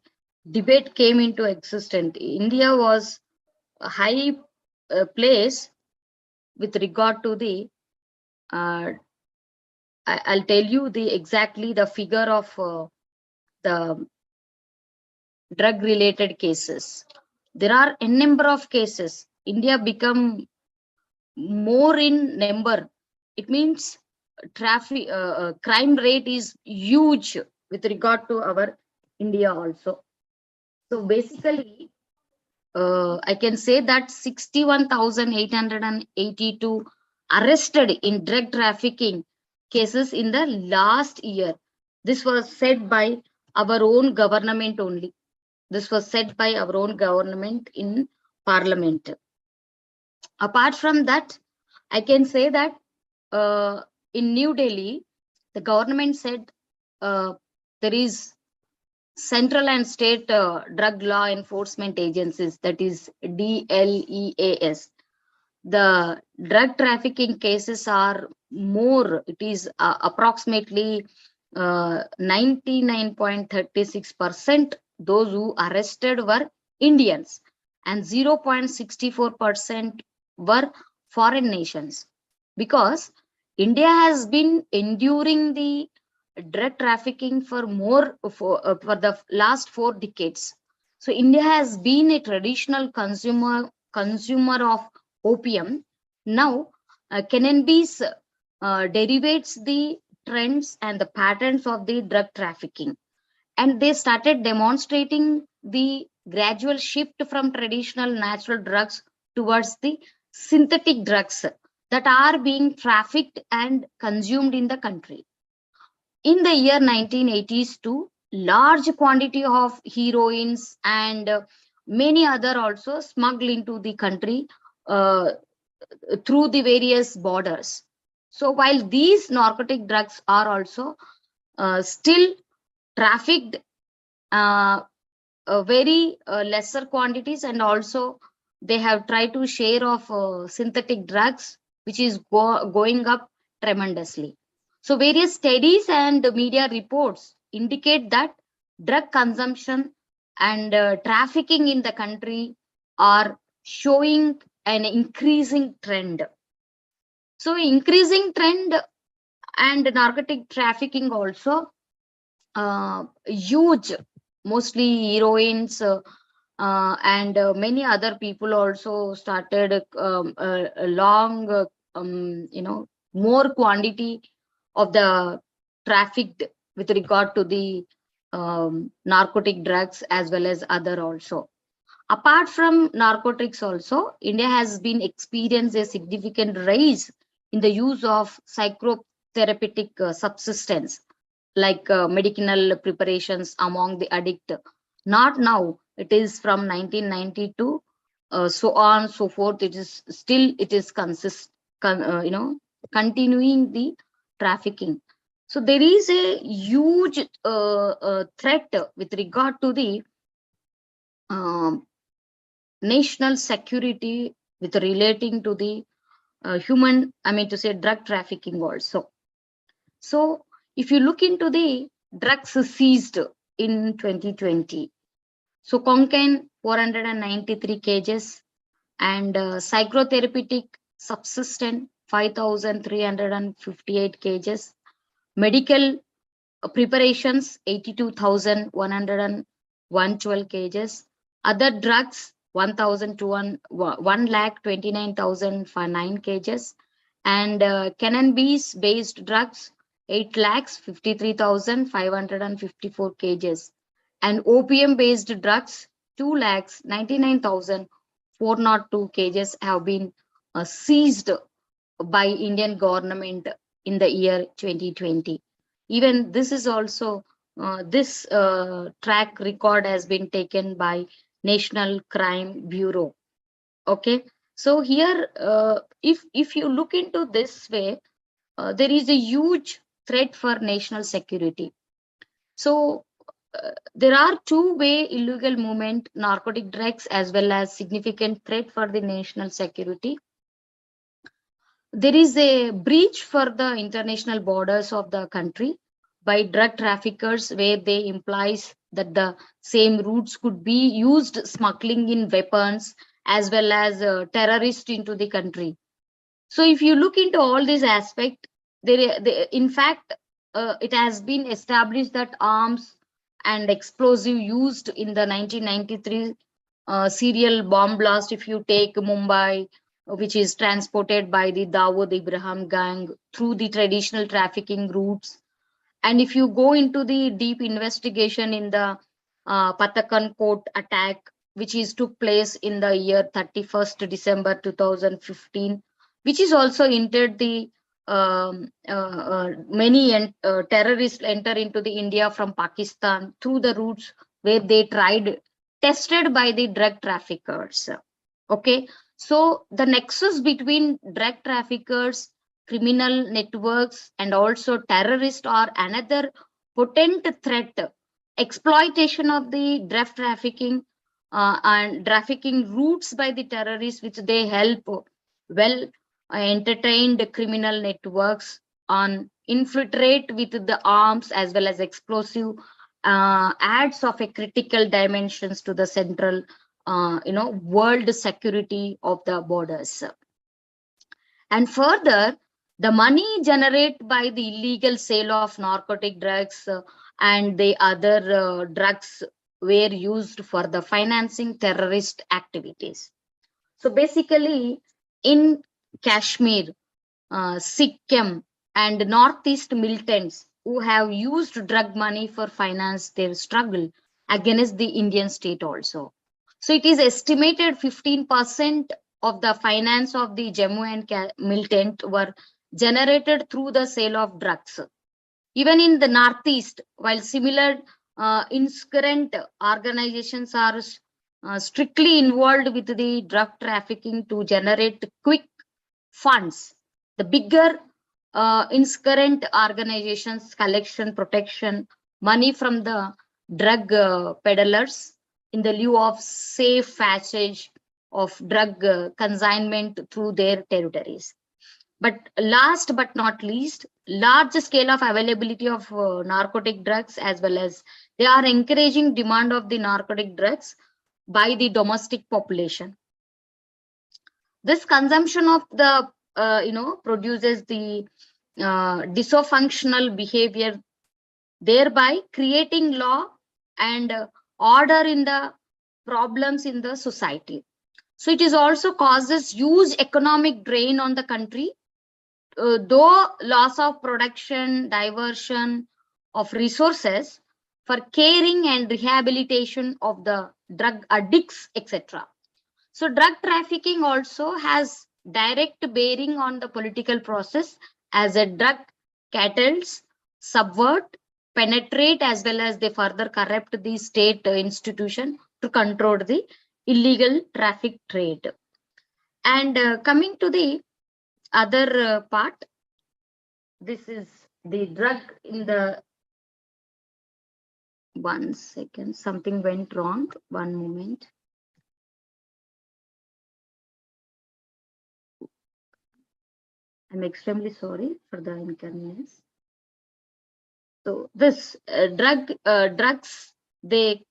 debate came into existence. India was a high place with regard to the I'll tell you exactly the figure of the drug related cases. There are a number of cases. India become more in number. It means traffic crime rate is huge with regard to our India also. So basically, I can say that 61,882 arrested in drug trafficking cases in the last year. This was said by our own government only. This was said by our own government in parliament. Apart from that, I can say that in New Delhi, the government said there is central and state drug law enforcement agencies, that is DLEAS. The drug trafficking cases are more, it is approximately 99.36%. Those who arrested were Indians and 0.64% were foreign nations, because India has been enduring the drug trafficking for the last 4 decades. So India has been a traditional consumer of opium. Now cannabis derivates the trends and the patterns of the drug trafficking, and they started demonstrating the gradual shift from traditional natural drugs towards the synthetic drugs that are being trafficked and consumed in the country. In the year 1980s too, large quantity of heroines and many other also smuggled into the country through the various borders. So while these narcotic drugs are also still trafficked very lesser quantities, and also they have tried to share of synthetic drugs, which is going up tremendously. So various studies and media reports indicate that drug consumption and trafficking in the country are showing an increasing trend. So increasing trend and narcotic trafficking also huge, mostly heroines and many other people also started a long more quantity of the trafficked with regard to the narcotic drugs as well as other also. Apart from narcotics also, India has been experiencing a significant rise in the use of psychotherapeutic substance like medicinal preparations among the addict. Not now, it is from 1992, so on so forth. It is still continuing the trafficking. So there is a huge threat with regard to the national security with relating to the drug trafficking also. So if you look into the drugs seized in 2020, so cocaine 493 kgs and psychotherapeutic substance 5,358 kgs, medical preparations 82,112 kgs, other drugs 1,29,009 kgs, and cannabis based drugs 8,53,554 kgs, and opium based drugs 2,99,402 kgs have been seized by Indian government in the year 2020. Even this is also this track record has been taken by National Crime Bureau. Okay, so here if you look into this way, there is a huge threat for national security. So there are two-way illegal movement, narcotic drugs, as well as significant threat for the national security. There is a breach for the international borders of the country by drug traffickers, where they implies that the same routes could be used smuggling in weapons as well as terrorists into the country. So if you look into all these aspects, in fact, it has been established that arms and explosive used in the 1993 serial bomb blast, if you take Mumbai, which is transported by the Dawood Ibrahim gang through the traditional trafficking routes. And if you go into the deep investigation in the Patakan Court attack, which is took place in the year 31st December 2015, which is also entered the many terrorists enter into the India from Pakistan through the routes where they tested by the drug traffickers. Okay, so the nexus between drug traffickers, criminal networks, and also terrorists are another potent threat. Exploitation of the drug trafficking and trafficking routes by the terrorists, which they help well entertained criminal networks on infiltrate with the arms as well as explosive adds of a critical dimensions to the central world security of the borders. And further, the money generated by the illegal sale of narcotic drugs and the other drugs were used for the financing terrorist activities. So basically, in Kashmir, Sikkim, and Northeast militants who have used drug money for finance their struggle against the Indian state also. So it is estimated 15% of the finance of the Jammu and militant were generated through the sale of drugs. Even in the Northeast, while similar insurgent organizations are strictly involved with the drug trafficking to generate quick funds, the bigger insurgent organizations collection protection money from the drug peddlers in the lieu of safe passage of drug consignment through their territories. But last but not least, large scale of availability of narcotic drugs, as well as they are encouraging demand of the narcotic drugs by the domestic population. This consumption of the produces the dysfunctional behavior, thereby creating law and order in the problems in the society. So it is also causes huge economic drain on the country, though loss of production, diversion of resources for caring and rehabilitation of the drug addicts, etc. So drug trafficking also has direct bearing on the political process, as a drug cartels subvert, penetrate, as well as they further corrupt the state institution to control the illegal traffic trade. And coming to the other part, this is the drug in the, one second, something went wrong, one moment. I'm extremely sorry for the inconvenience. So this drugs, they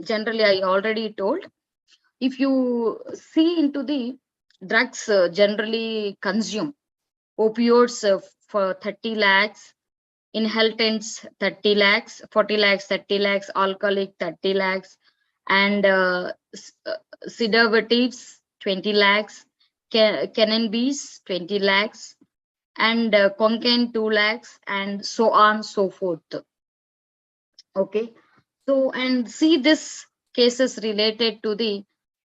generally, I already told, if you see into the drugs generally consume opioids for 30 lakhs, inhalants 30 lakhs, 40 lakhs, 30 lakhs, alcoholic 30 lakhs, and sedatives 20 lakhs, cannabis 20 lakhs, and cocaine 2 lakhs, and so on so forth. Okay, so and see this cases related to the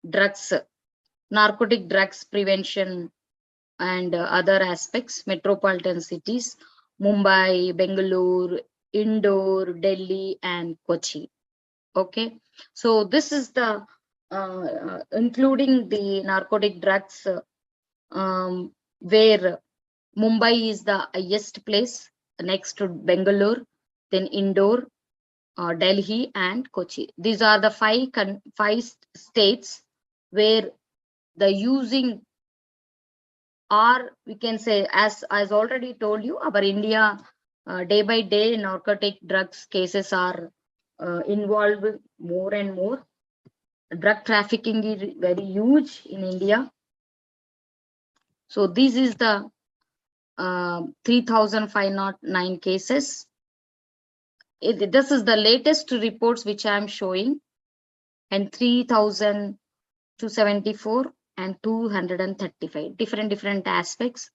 drugs, narcotic drugs prevention and other aspects, metropolitan cities, Mumbai, Bengaluru, Indore, Delhi, and Kochi. Okay, so this is the including the narcotic drugs where Mumbai is the highest place, next to Bengaluru, then Indore, Delhi, and Kochi. These are the five states where the using, or we can say, as already told you, our India day by day narcotic drugs cases are involved more and more. Drug trafficking is very huge in India. So this is the 3,509 cases. This is the latest reports which I am showing, and 3,274 and 235 different aspects,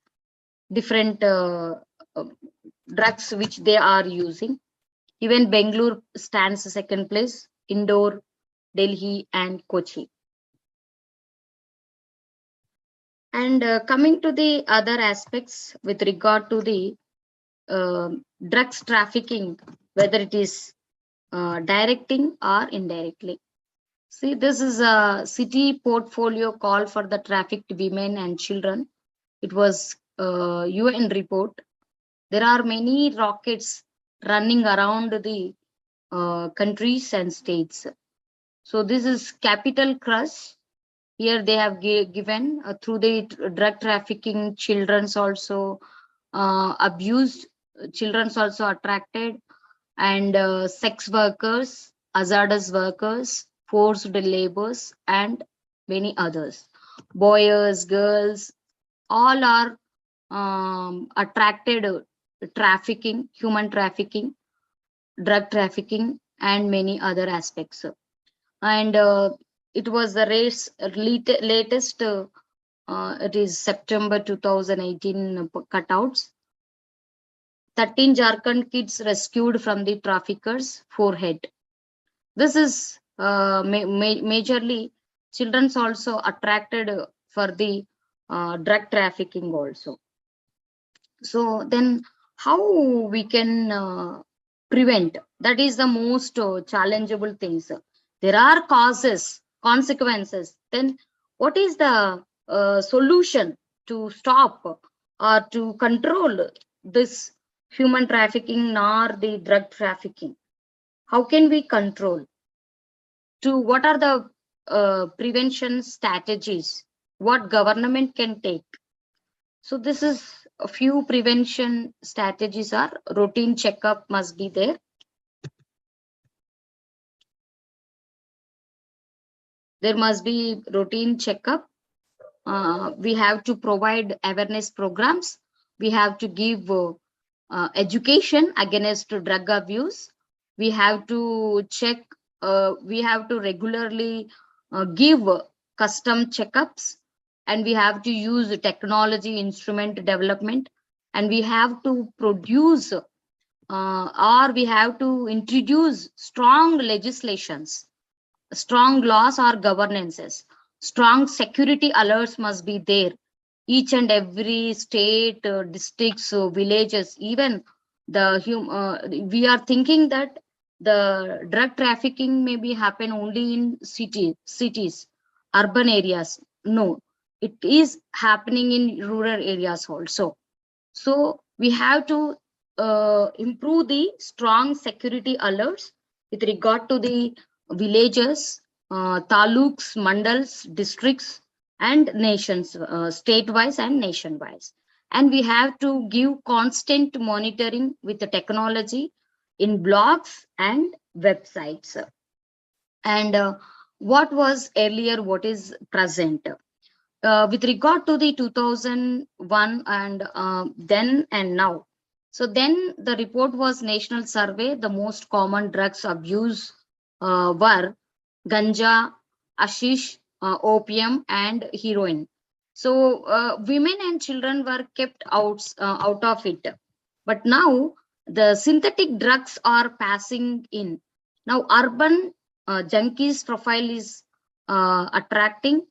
different drugs which they are using. Even Bengaluru stands second place, Indore Delhi, and Kochi. And coming to the other aspects with regard to the drugs trafficking, whether it is directing or indirectly. See, this is a city portfolio call for the trafficked women and children. It was a UN report. There are many rockets running around the countries and states. So this is Capital Crush. Here they have given through the drug trafficking, children's also abused, children's also attracted, and sex workers, hazardous workers, forced laborers, and many others. Boys, girls, all are attracted trafficking, human trafficking, drug trafficking, and many other aspects. And it was the latest, it is September 2018 cutouts. 13 Jharkhand kids rescued from the traffickers' forehead. This is majorly children's also attracted for the drug trafficking also. So then how we can prevent? That is the most challengeable things. There are causes, consequences. Then what is the solution to stop or to control this human trafficking nor the drug trafficking? How can we control? What are the prevention strategies? What government can take? So this is a few prevention strategies are routine checkup must be there. There must be routine checkup. We have to provide awareness programs. We have to give education against drug abuse. We have to check, we have to regularly give custom checkups, and we have to use technology instrument development, and we have to produce or we have to introduce strong legislations, strong laws or governances. Strong security alerts must be there. Each and every state, districts, villages, even we are thinking that the drug trafficking may be happen only in cities, urban areas. No, it is happening in rural areas also. So we have to improve the strong security alerts with regard to the villages, taluks, mandals, districts, and nations, state-wise and nation-wise. And we have to give constant monitoring with the technology in blogs and websites. And what was earlier, what is present? With regard to the 2001 and then and now. So then the report was national survey. The most common drugs abuse were ganja, hashish, opium, and heroin. So women and children were kept out of it. But now the synthetic drugs are passing in. Now urban junkies profile is attracting,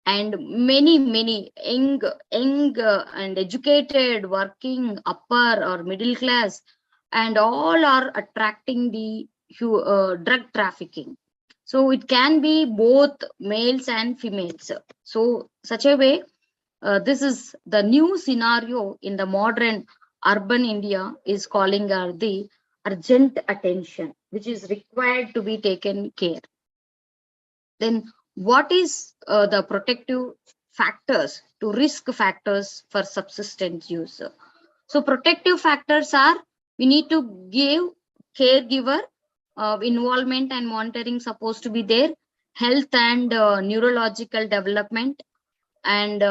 and many young and educated, working upper or middle class, and all are attracting the drug trafficking. So it can be both males and females. So such a way, this is the new scenario in the modern urban India is calling the urgent attention, which is required to be taken care. Then what is the protective factors to risk factors for subsistence use? So protective factors are, we need to give caregiver involvement and monitoring supposed to be there, health and neurological development, and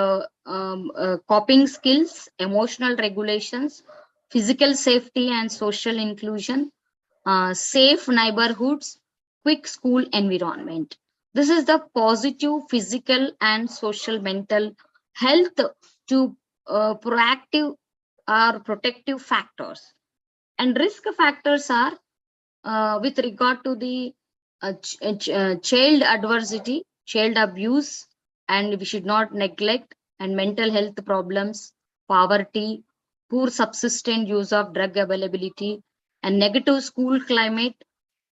coping skills, emotional regulations, physical safety and social inclusion, safe neighborhoods, quick school environment. This is the positive physical and social mental health to proactive or protective factors. And risk factors are with regard to the child adversity, child abuse, and we should not neglect, and mental health problems, poverty, poor subsistent use of drug availability, and negative school climate,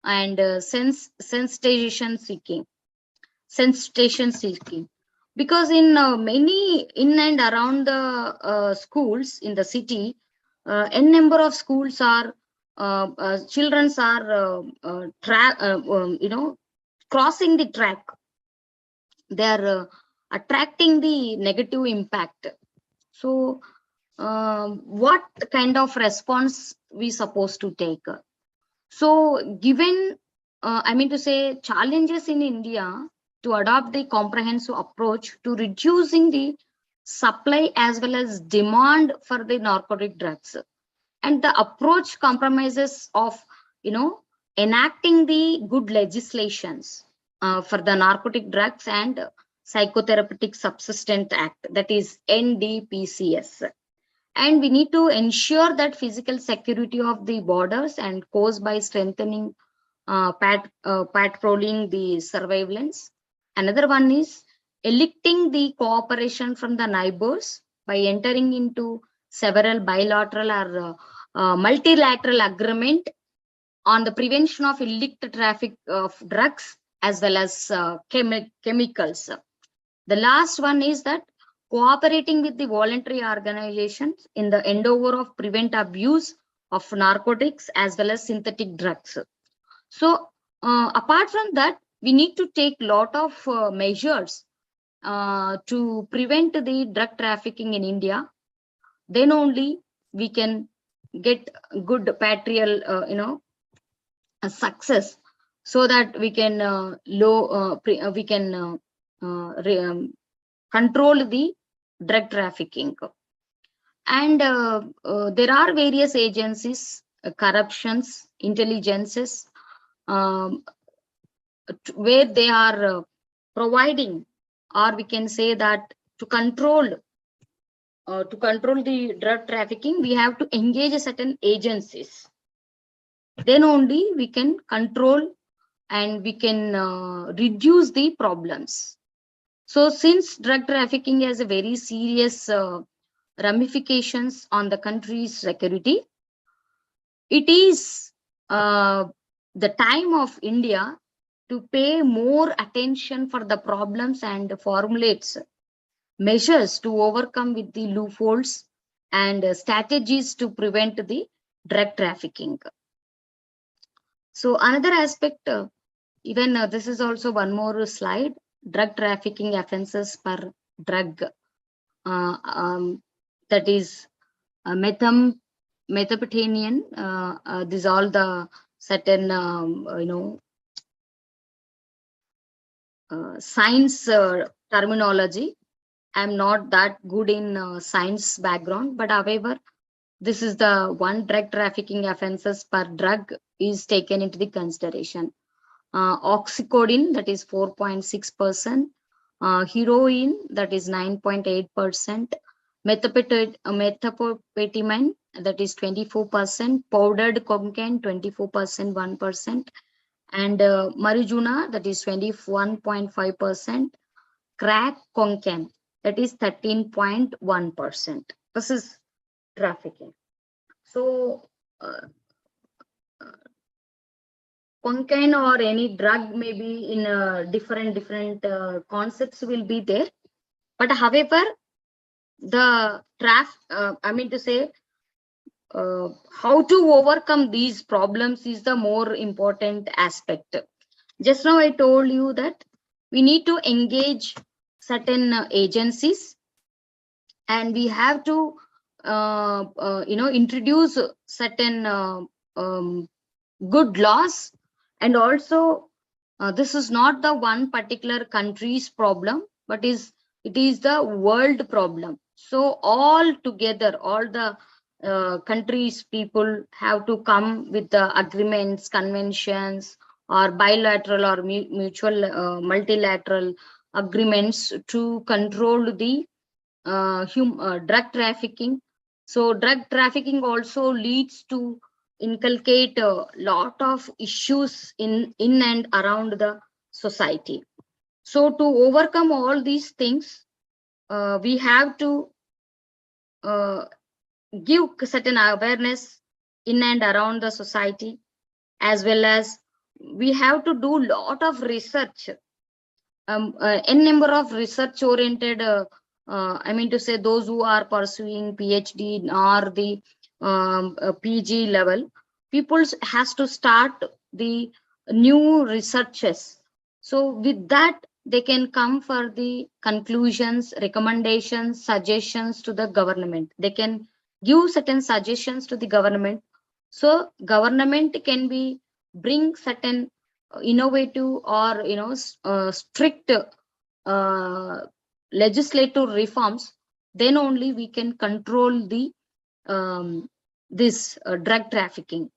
and sensitization seeking. Because in many in and around the schools in the city, n number of schools are children are crossing the track. They are attracting the negative impact. So what kind of response we supposed to take? So given I mean to say challenges in India to adopt the comprehensive approach to reducing the supply as well as demand for the narcotic drugs, and the approach compromises of enacting the good legislations for the Narcotic Drugs and Psychotherapeutic Substance Act, that is NDPCS. And we need to ensure that physical security of the borders and coast by strengthening patrolling the surveillance. Another one is electing the cooperation from the neighbors by entering into several bilateral or multilateral agreement on the prevention of illicit traffic of drugs as well as chemicals. The last one is that cooperating with the voluntary organizations in the endeavor of prevent abuse of narcotics as well as synthetic drugs. So apart from that, we need to take lot of measures to prevent the drug trafficking in India. Then only we can get good patrial success, so that we can control the drug trafficking. And there are various agencies, corruptions, intelligences, where they are providing, or we can say that to control the drug trafficking, we have to engage certain agencies. Then only we can control and we can reduce the problems. So since drug trafficking has a very serious ramifications on the country's security, it is the time of India to pay more attention for the problems and formulates measures to overcome with the loopholes and strategies to prevent the drug trafficking. So another aspect, even this is also one more slide, drug trafficking offenses per drug, that is methamphetamine, these all the certain science terminology. I'm not that good in science background, but however, this is the one drug trafficking offenses per drug is taken into the consideration. Oxycodone, that is 4.6%, heroin, that is 9.8%, methamphetamine, that is 24%, powdered cocaine, 24%, 1%, and marijuana, that is 21.5%, crack cocaine, that is 13.1%. This is trafficking. So cocaine or any drug may be in different concepts will be there, but however the I mean to say how to overcome these problems is the more important aspect. Just now I told you that we need to engage certain agencies, and we have to introduce certain good laws. And also this is not the one particular country's problem, but it is the world problem. So all together, all the countries people have to come with the agreements, conventions, or bilateral or mutual multilateral agreements to control the drug trafficking. So drug trafficking also leads to inculcate a lot of issues in and around the society. So to overcome all these things, we have to give certain awareness in and around the society, as well as we have to do lot of research, n number of research oriented, I mean to say those who are pursuing PhD or the PG level, people has to start the new researches. So with that, they can come for the conclusions, recommendations, suggestions to the government. They can give certain suggestions to the government. So government can be bring certain innovative or strict legislative reforms. Then only we can control the this drug trafficking.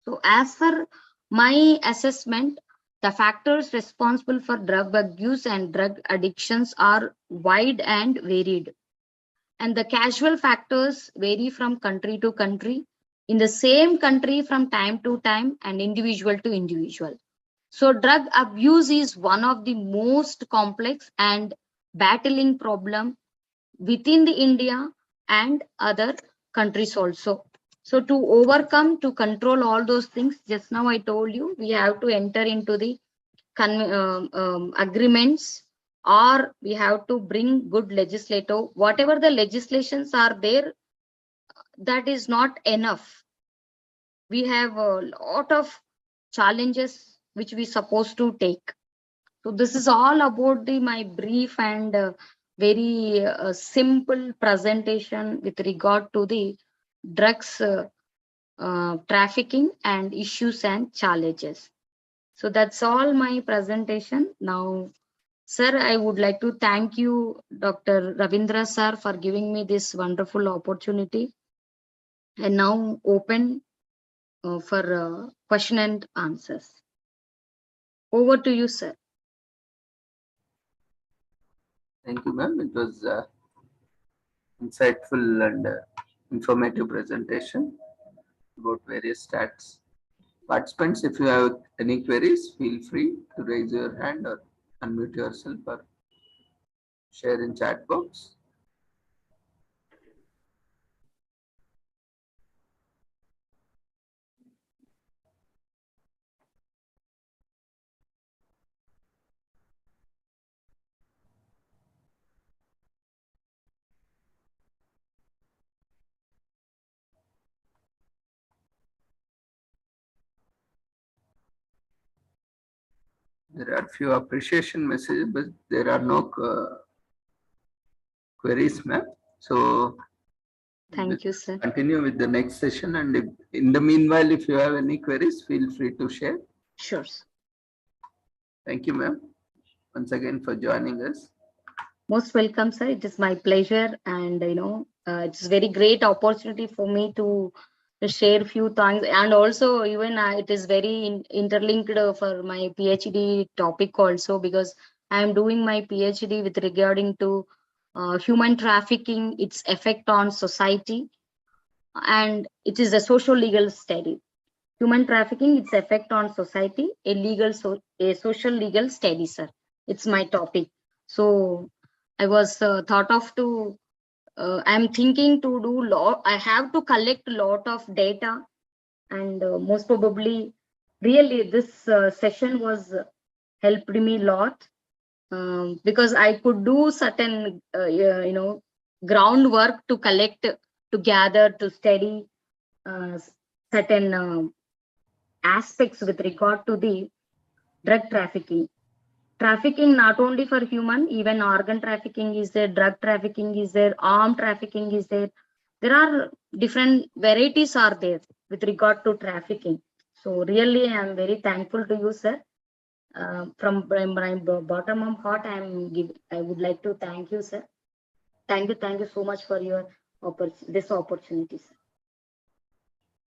So as per my assessment, the factors responsible for drug abuse and drug addictions are wide and varied, and the casual factors vary from country to country, in the same country from time to time, and individual to individual. So drug abuse is one of the most complex and battling problem within the India and other countries also. So to overcome, to control all those things, just now I told you, we have to enter into the agreements, or we have to bring good legislative. Whatever the legislations are there, that is not enough. We have a lot of challenges which we supposed to take. So this is all about the my brief and very simple presentation with regard to the drugs trafficking and issues and challenges. So that's all my presentation. Now, sir, I would like to thank you, Dr. Ravindra sir, for giving me this wonderful opportunity. And now open for question and answers. Over to you, sir. Thank you, ma'am. It was insightful and informative presentation about various stats. Participants, if you have any queries, feel free to raise your hand or unmute yourself or share in chat box. There are few appreciation messages, but there are no queries, ma'am. So Thank you, sir. continue with the next session, and if, in the meanwhile, if you have any queries, feel free to share. Sure, sir. Thank you, ma'am, once again for joining us. Most welcome, sir. It is my pleasure, and it's a very great opportunity for me to share few things, and also even it is very interlinked for my PhD topic also, because I am doing my PhD with regarding to human trafficking, its effect on society, and it is a social legal study. Human trafficking, its effect on society, a social legal study, sir. It's my topic. So I was thought of to, I'm thinking to do law. I have to collect a lot of data, and most probably, really this session was helped me a lot, because I could do certain, groundwork to collect, to gather, to study certain aspects with regard to the drug trafficking. Trafficking not only for human, even organ trafficking is there, drug trafficking is there, arm trafficking is there. There are different varieties are there with regard to trafficking. So really, I am very thankful to you, sir. From my bottom of heart, I would like to thank you, sir. Thank you so much for your this opportunity, sir.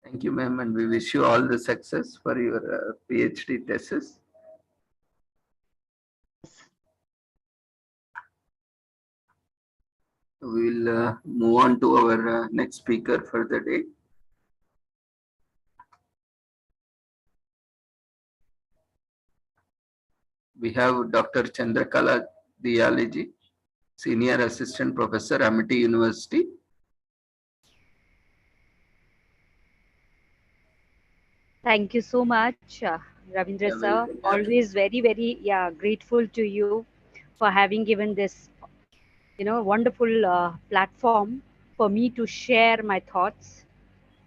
Thank you, ma'am, and we wish you all the success for your PhD thesis. We will move on to our next speaker for the day. we have Dr. Chandrakala Diyaliji, Senior Assistant Professor, Amity University. Thank you so much, Ravindra Yeah, sir. welcome. Always very grateful to you for having given this, wonderful platform for me to share my thoughts,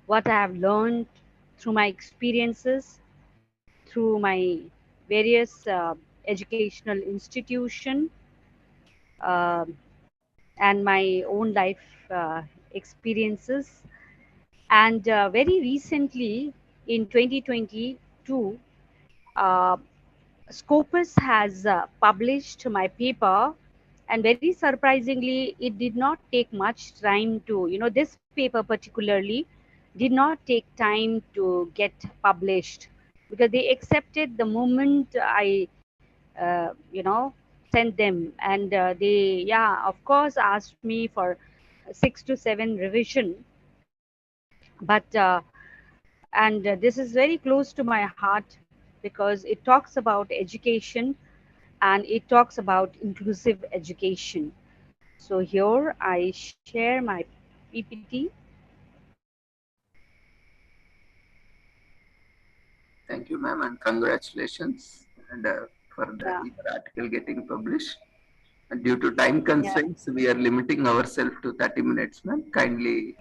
what I have learned through my experiences, through my various educational institution, um and my own life experiences. And very recently, in 2022, uh, Scopus has published my paper, and very surprisingly, it did not take much time to, this paper particularly did not take time to get published, because they accepted the moment I, sent them. And they, yeah, of course, asked me for 6 to 7 revision. But and this is very close to my heart, because it talks about education and it talks about inclusive education. So here I share my PPT. Thank you, ma'am, and congratulations and for the Yeah, your article getting published. And due to time yeah. constraints, we are limiting ourselves to 30 minutes, ma'am. Kindly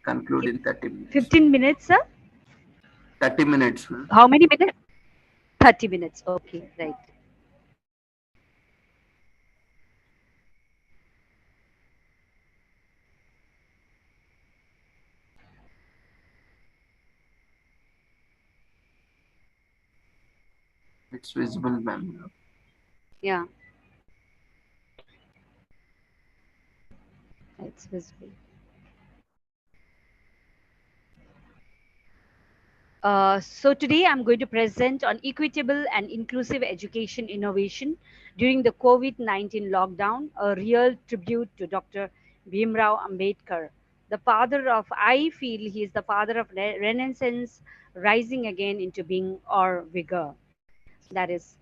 conclude in 30 minutes. 15 minutes, sir? 30 minutes, ma'am. How many minutes? 30 minutes. Okay, right. It's visible, ma'am. Yeah, it's visible. So today I'm going to present on equitable and inclusive education innovation during the COVID-19 lockdown, a real tribute to Dr. Bhimrao Ambedkar, the father of, I feel he is the father of Renaissance rising again into being or vigor. That is.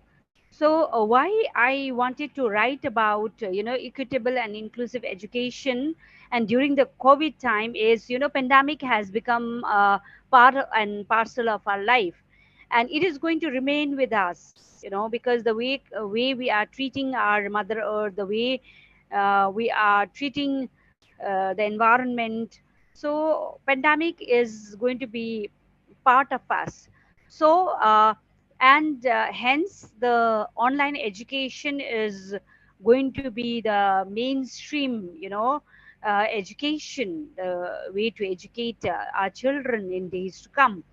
So why I wanted to write about, equitable and inclusive education and during the COVID time is, pandemic has become part and parcel of our life, and it is going to remain with us, because the way we are treating our Mother Earth, the way we are treating the environment. So pandemic is going to be part of us. So and hence the online education is going to be the mainstream, education, the way to educate our children in days to come.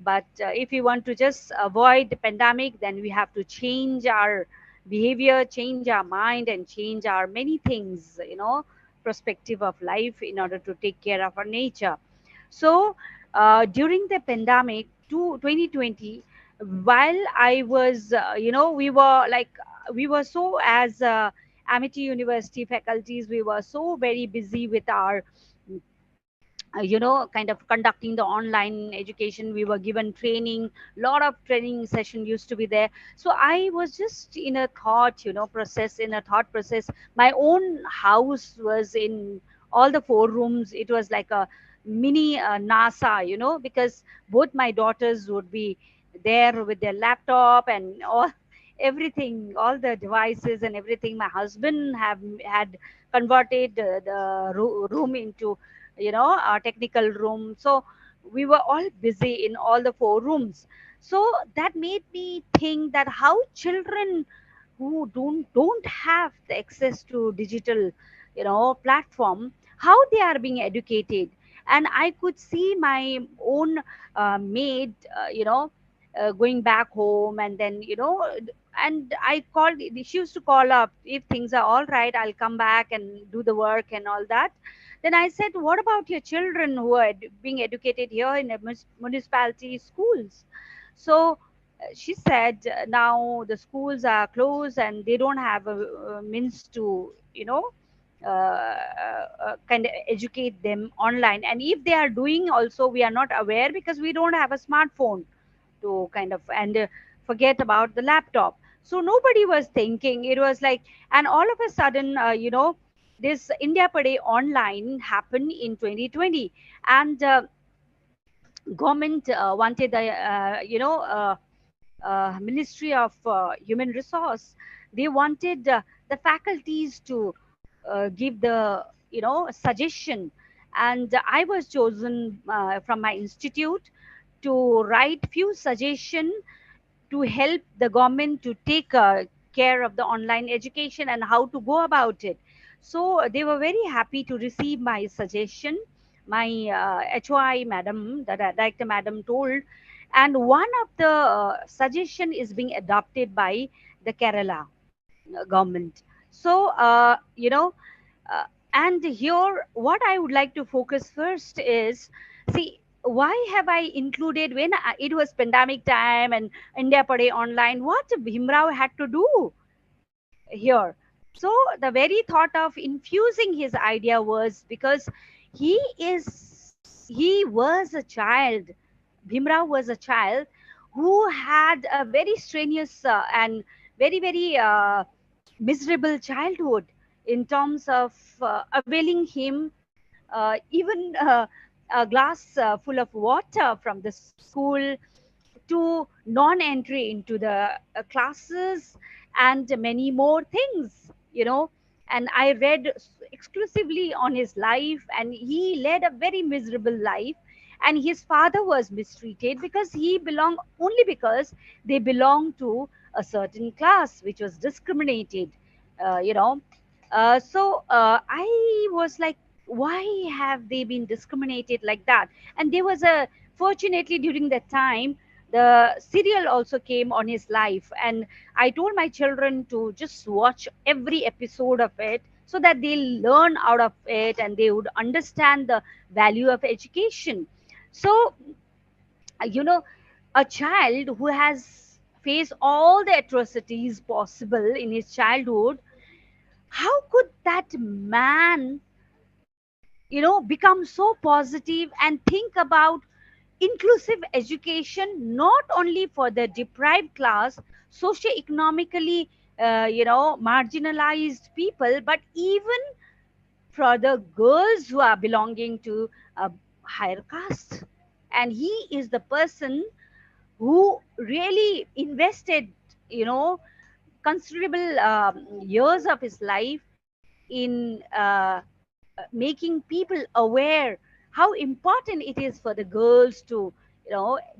But if we want to just avoid the pandemic, then we have to change our behavior, change our mind, and change our many things, perspective of life in order to take care of our nature. So during the pandemic 2020, while I was, we were so, as Amity University faculties, we were so very busy with our kind of conducting the online education. We were given training, lot of training session used to be there. So I was just in a thought, process. My own house was in all the 4 rooms. It was like a mini NASA, because both my daughters would be there with their laptop and all everything, all the devices and everything. My husband have had converted the room into, our technical room. So we were all busy in all the 4 rooms. So that made me think that how children who don't have the access to digital, platform, how they are being educated. And I could see my own maid, going back home, and then, and I called, she used to call up, if things are all right, I'll come back and do the work and all that. Then I said, what about your children who are being educated here in the municipality schools? So she said, now the schools are closed and they don't have a means to, kind of educate them online. And if they are doing also, we are not aware because we don't have a smartphone. to kind of, and forget about the laptop. So nobody was thinking. It was like, and all of a sudden, this India Pade online happened in 2020, and government wanted the, Ministry of Human Resource. They wanted the faculties to give the, suggestion, and I was chosen from my institute to write few suggestion to help the government to take care of the online education and how to go about it. So they were very happy to receive my suggestion. My HOI madam, the director madam, told, and one of the suggestion is being adopted by the Kerala government. So and here what I would like to focus first is, see, why have I included when it was pandemic time and India Pade online, what Bhimrao had to do here. So the very thought of infusing his idea was because he was a child. Bhimrao was a child who had a very strenuous and very miserable childhood in terms of availing him even a glass full of water from the school, to non-entry into the classes, and many more things, and I read exclusively on his life, and he led a very miserable life, and his father was mistreated because he belonged, only because they belonged to a certain class which was discriminated, I was like, why have they been discriminated like that? And there was a, fortunately during that time, the serial also came on his life, and I told my children to just watch every episode of it so that they'll learn out of it and they would understand the value of education. So a child who has faced all the atrocities possible in his childhood, how could that man become so positive and think about inclusive education, not only for the deprived class, socio-economically marginalized people, but even for the girls who are belonging to a higher caste? And he is the person who really invested considerable years of his life in making people aware how important it is for the girls to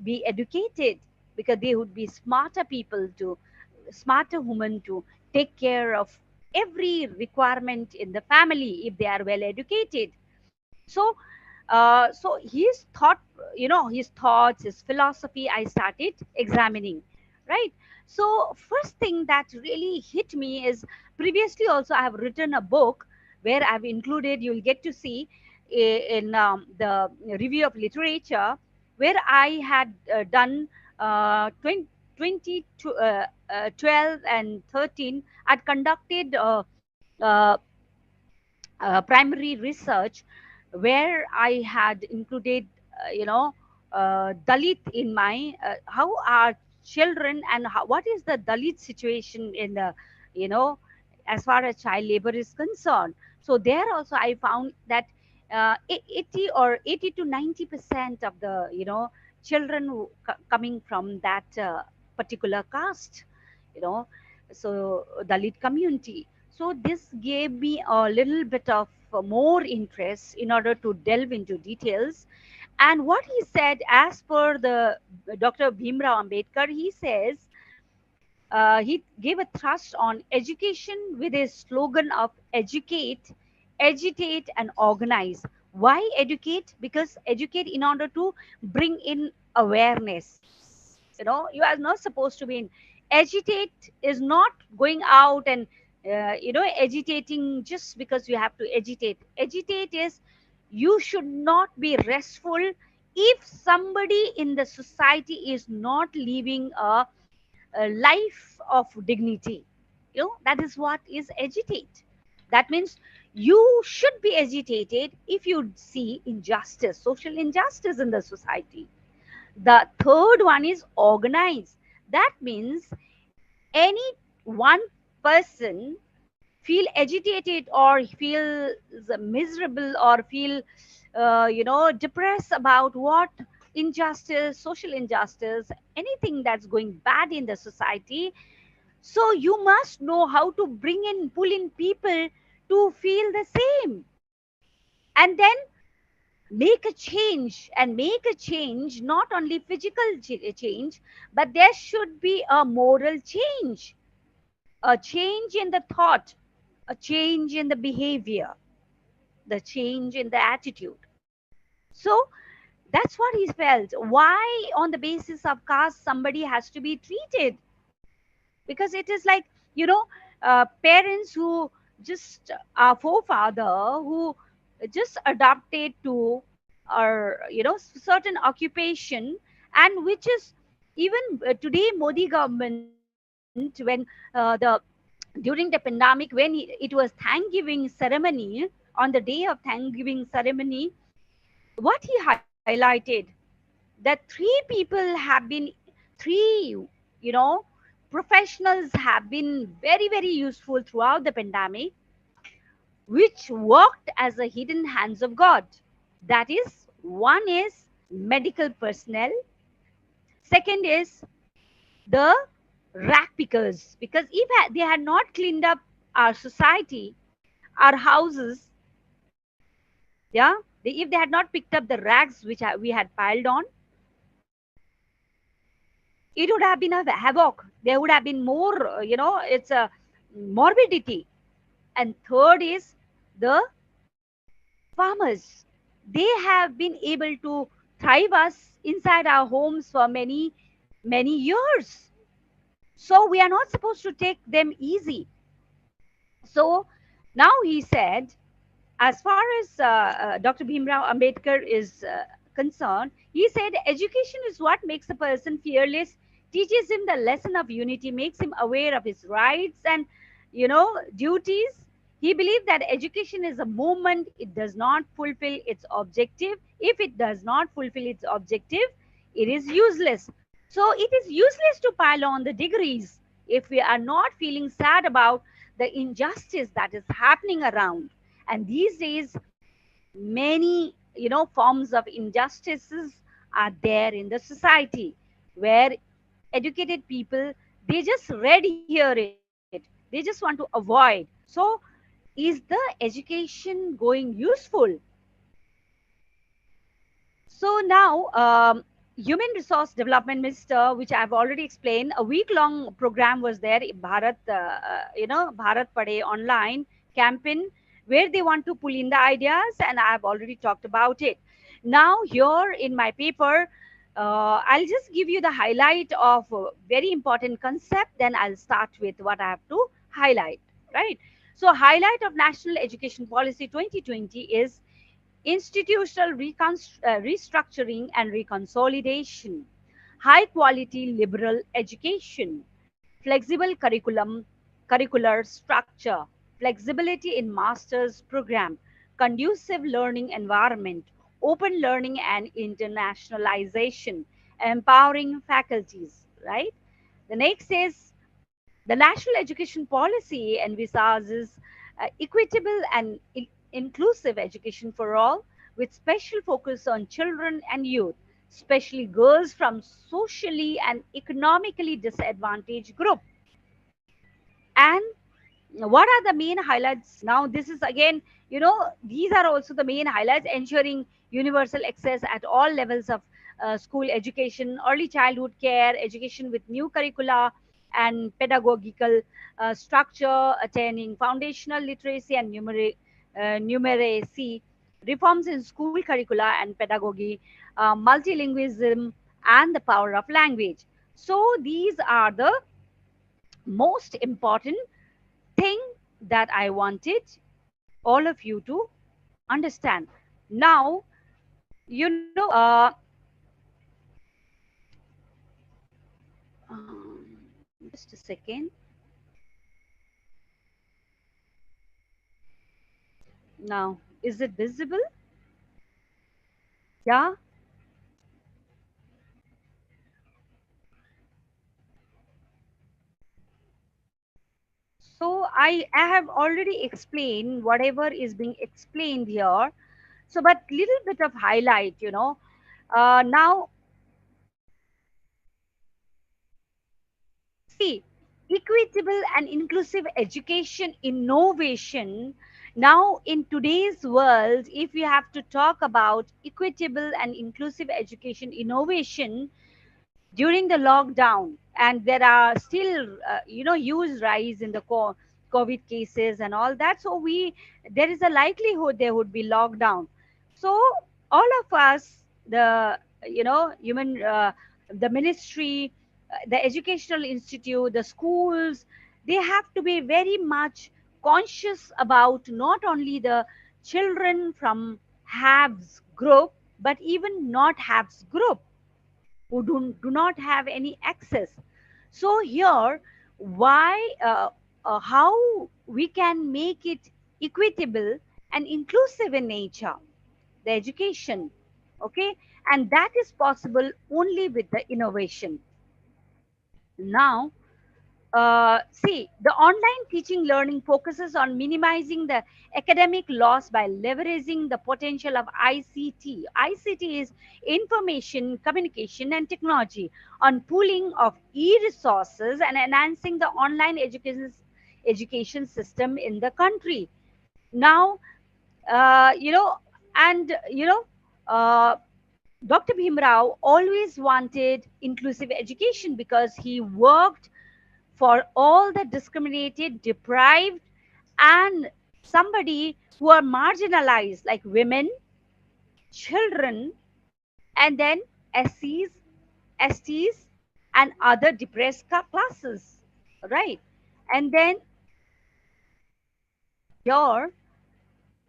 be educated, because they would be smarter people, to smarter women, to take care of every requirement in the family if they are well educated. So so his thought, his thoughts, his philosophy, I started examining, right? So first thing that really hit me is, previously also I have written a book where I've included, you'll get to see in the review of literature, where I had done 12 and 13, I'd conducted uh, primary research where I had included, Dalit in my, how are children, and how, what is the Dalit situation in the, as far as child labor is concerned. So there also I found that 80 or 80 to 90% of the, children coming from that particular caste, you know, so Dalit community. So this gave me a little bit of more interest in order to delve into details. And what he said, as per the Dr. Bhimrao Ambedkar, he says he gave a thrust on education with a slogan of educate, agitate, and organize. Why educate? Because educate in order to bring in awareness. You are not supposed to be in. Agitate is not going out and agitating just because you have to agitate. Agitate is, you should not be restful if somebody in the society is not living a life of dignity. That is what is agitate. That means you should be agitated if you see injustice, social injustice in the society. The third one is organize. That means any one person feel agitated or feel miserable or feel depressed about what injustice, social injustice, anything that's going bad in the society. So you must know how to bring in, pull in people to feel the same, and then make a change, and make a change, not only physical change, but there should be a moral change, a change in the thought, a change in the behavior, the change in the attitude. So that's what he felt. Why, on the basis of caste, somebody has to be treated? Because it is like, parents who just, our forefather who just adapted to, or certain occupation, and which is even today Modi government, when during the pandemic, when it was Thanksgiving ceremony, on the day of Thanksgiving ceremony, what he highlighted, that three people have been, three, professionals have been very, very useful throughout the pandemic, which worked as a hidden hands of God. That is, one is medical personnel, second is the rack pickers, because if they had not cleaned up our society, our houses, yeah, if they had not picked up the rags which we had piled on, it would have been a havoc. There would have been more, it's a morbidity. And third is the farmers. They have been able to thrive us inside our homes for many, many years. So we are not supposed to take them easy. So now he said, as far as Dr. Bhimrao Ambedkar is concerned, he said education is what makes a person fearless, teaches him the lesson of unity, makes him aware of his rights and, duties. He believed that education is a movement. It does not fulfill its objective. If it does not fulfill its objective, it is useless. So it is useless to pile on the degrees if we are not feeling sad about the injustice that is happening around. And these days, many, forms of injustices are there in the society, where educated people, they just read hear it, they just want to avoid. So is the education going useful? So now, Human Resource Development Minister, which I've already explained, a week-long program was there, Bharat, Bharat Padhe online campaign, where they want to pull in the ideas, and I've already talked about it. Now, here in my paper, I'll just give you the highlight of a very important concept, then I'll start with what I have to highlight, right? So, highlight of National Education Policy 2020 is institutional restructuring and reconsolidation, high quality liberal education, flexible curricular structure, flexibility in master's program, conducive learning environment, open learning and internationalization, empowering faculties, right? The next is the national education policy envisages equitable and inclusive education for all, with special focus on children and youth, especially girls from socially and economically disadvantaged group. And what are the main highlights? Now, this is again, these are also the main highlights: ensuring universal access at all levels of school education, early childhood care, education with new curricula and pedagogical structure, attaining foundational literacy and numeracy, reforms in school curricula and pedagogy, multilingualism, and the power of language. So, these are the most important thing that I wanted all of you to understand. Now, just a second. Now, is it visible? Yeah. So I have already explained whatever is being explained here. So, but little bit of highlight, now see, equitable and inclusive education innovation. Now, in today's world, if we have to talk about equitable and inclusive education innovation during the lockdown, and there are still, huge rise in the COVID cases and all that. So there is a likelihood there would be lockdown. So all of us, the ministry, the educational institute, the schools, they have to be very much conscious about not only the children from haves group, but even not haves group who do not have any access. So here, how we can make it equitable and inclusive in nature, the education, okay? And that is possible only with the innovation. Now, see, the online teaching learning focuses on minimizing the academic loss by leveraging the potential of ICT. ICT is information, communication, and technology, on pooling of e-resources and enhancing the online education system in the country. Now, uh, you know, and Dr. Bhimrao always wanted inclusive education because he worked for all the discriminated, deprived, and somebody who are marginalized, like women, children, and then SCs, STs, and other depressed classes, right? And then here,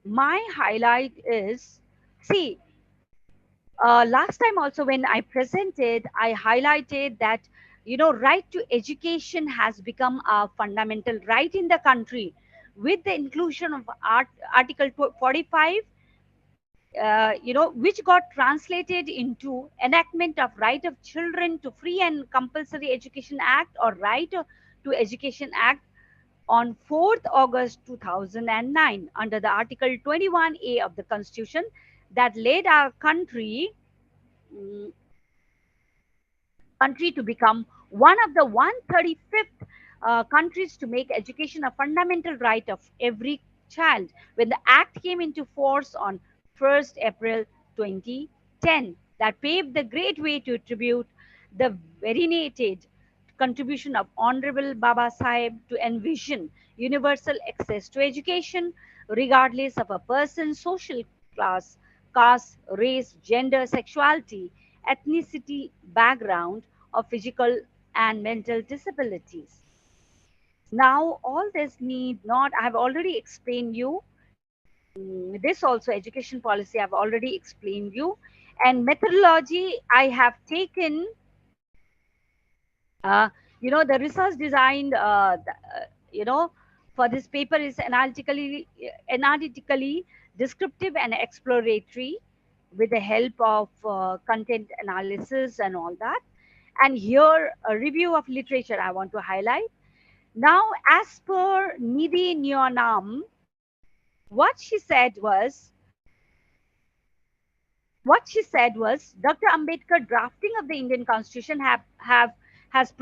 my highlight is, see, last time also when I presented, I highlighted that, right to education has become a fundamental right in the country with the inclusion of Article 45, which got translated into enactment of Right of Children to Free and Compulsory Education Act, or Right to Education Act, on 4th August 2009 under the Article 21A of the Constitution, that led our mm, country to become one of the 135th countries to make education a fundamental right of every child when the act came into force on 1st April 2010. That paved the great way to tribute the venerated contribution of Honorable Baba Sahib to envision universal access to education regardless of a person's social class, caste, race, gender, sexuality, ethnicity, background, or physical and mental disabilities. Now, all this need not, I have already explained you. This also, education policy, I've already explained you. And methodology, I have taken, the research designed, for this paper is analytically descriptive and exploratory with the help of content analysis and all that. And here, a review of literature I want to highlight. Now, as per Nidhi Nyanam, what she said was, Dr. Ambedkar drafting of the Indian Constitution has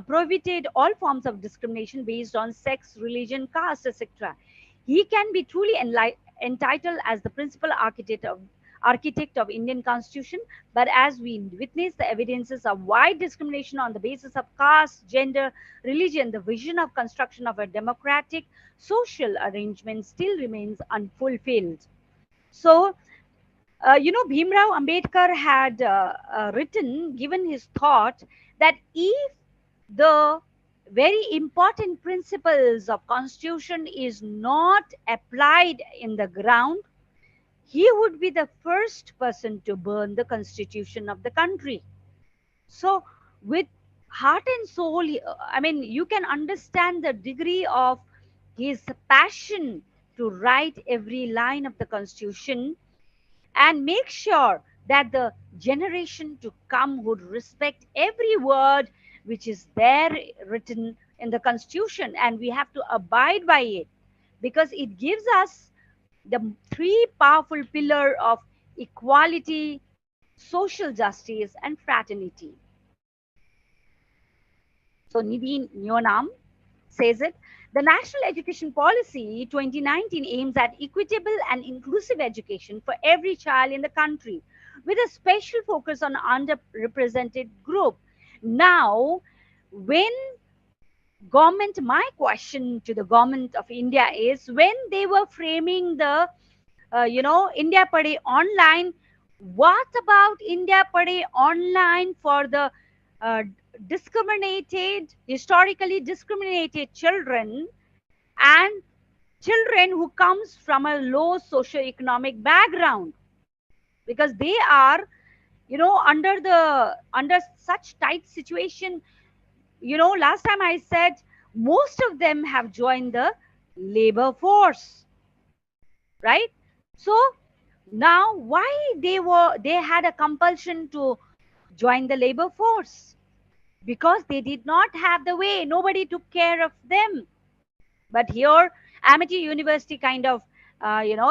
prohibited all forms of discrimination based on sex, religion, caste, etc. He can be truly entitled as the principal architect of Indian Constitution, but as we witness the evidences of wide discrimination on the basis of caste, gender, religion, the vision of construction of a democratic social arrangement still remains unfulfilled. So, Bhimrao Ambedkar had given his thought that if the very important principles of Constitution is not applied in the ground, he would be the first person to burn the Constitution of the country. So, with heart and soul, you can understand the degree of his passion to write every line of the Constitution and make sure that the generation to come would respect every word which is there written in the constitution, and we have to abide by it, because it gives us the three powerful pillars of equality, social justice, and fraternity. So Nidhi Nyonam says it. The National Education Policy 2019 aims at equitable and inclusive education for every child in the country, with a special focus on underrepresented group. Now, when government, my question to the government of India is, when they were framing the, India Padhe online, what about India Padhe online for the historically discriminated children, and children who comes from a low socioeconomic background, because they are, under such tight situation. Last time I said most of them have joined the labor force, right? So now why they had a compulsion to join the labor force? Because they did not have the way, nobody took care of them. But here, Amity University kind of,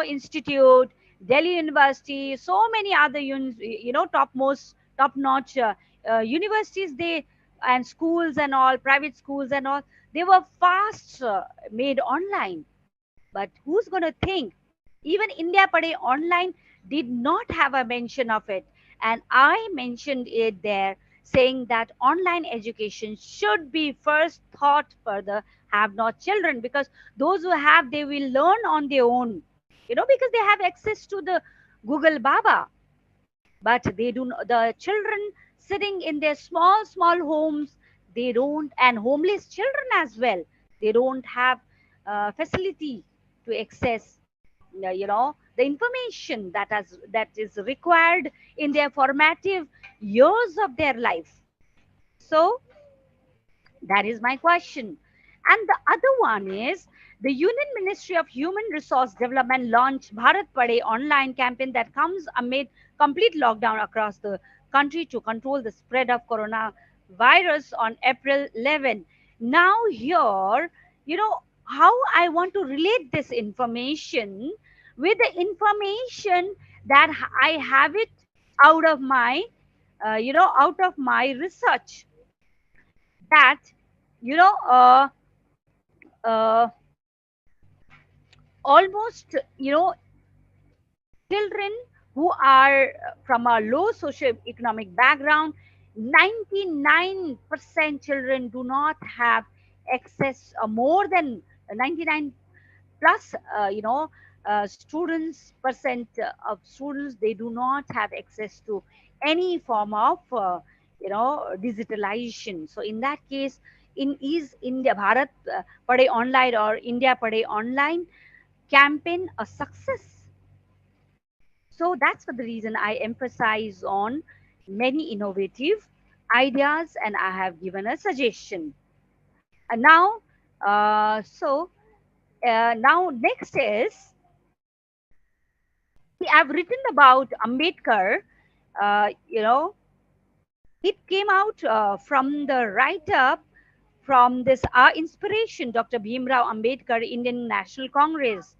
institute, Delhi University, so many other, top-notch universities, and schools and all, private schools and all, they were fast made online. But who's going to think? Even India Padhe online did not have a mention of it. And I mentioned it there, saying that online education should be first thought for the have-not children, because those who have, they will learn on their own, because they have access to the Google Baba. But they do not, the children sitting in their small homes, they don't, and homeless children as well, they don't have facility to access the information that is required in their formative years of their life. So that is my question. And the other one is, the Union Ministry of Human Resource Development launched Bharat Padhe online campaign that comes amid complete lockdown across the country to control the spread of coronavirus on April 11. Now here, how I want to relate this information with the information that I have it out of my, research, that, almost, children who are from a low socioeconomic background, 99% children do not have access, more than 99 plus, students, percent of students, they do not have access to any form of, digitalization. So in that case, is India Bharat Padhe online or India Padhe online campaign a success? So that's for the reason I emphasize on many innovative ideas, and I have given a suggestion. And now, now next is, I've written about Ambedkar. It came out from the write-up from this inspiration, Dr. Bhimrao Ambedkar, Indian National Congress,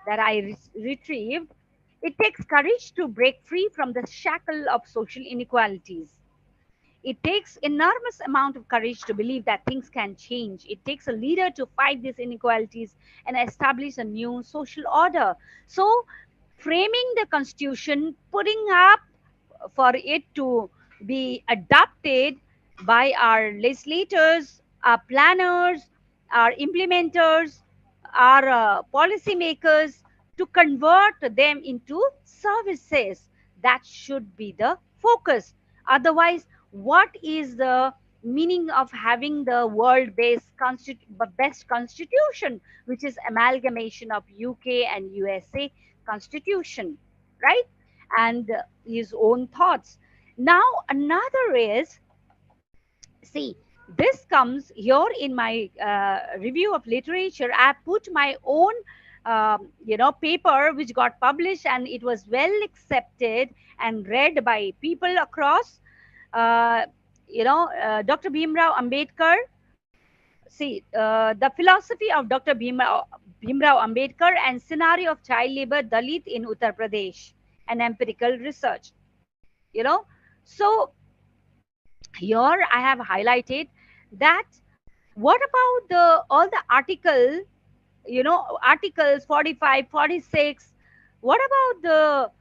that I retrieved. It takes courage to break free from the shackle of social inequalities. It takes enormous amount of courage to believe that things can change. It takes a leader to fight these inequalities and establish a new social order. So, framing the constitution, putting up for it to be adopted by our legislators, our planners, our implementers, our policymakers, to convert them into services. That should be the focus. Otherwise, what is the meaning of having the world-based best constitution, which is amalgamation of UK and USA constitution, right? And his own thoughts. Now, another is, see, this comes here in my review of literature. I put my own, paper which got published, and it was well accepted and read by people across. Dr. Bhimrao Ambedkar the philosophy of Dr. Bhimrao Ambedkar and scenario of child labor Dalit in Uttar Pradesh, an empirical research. You know, so here I have highlighted that what about all the article, articles 45, 46, what about the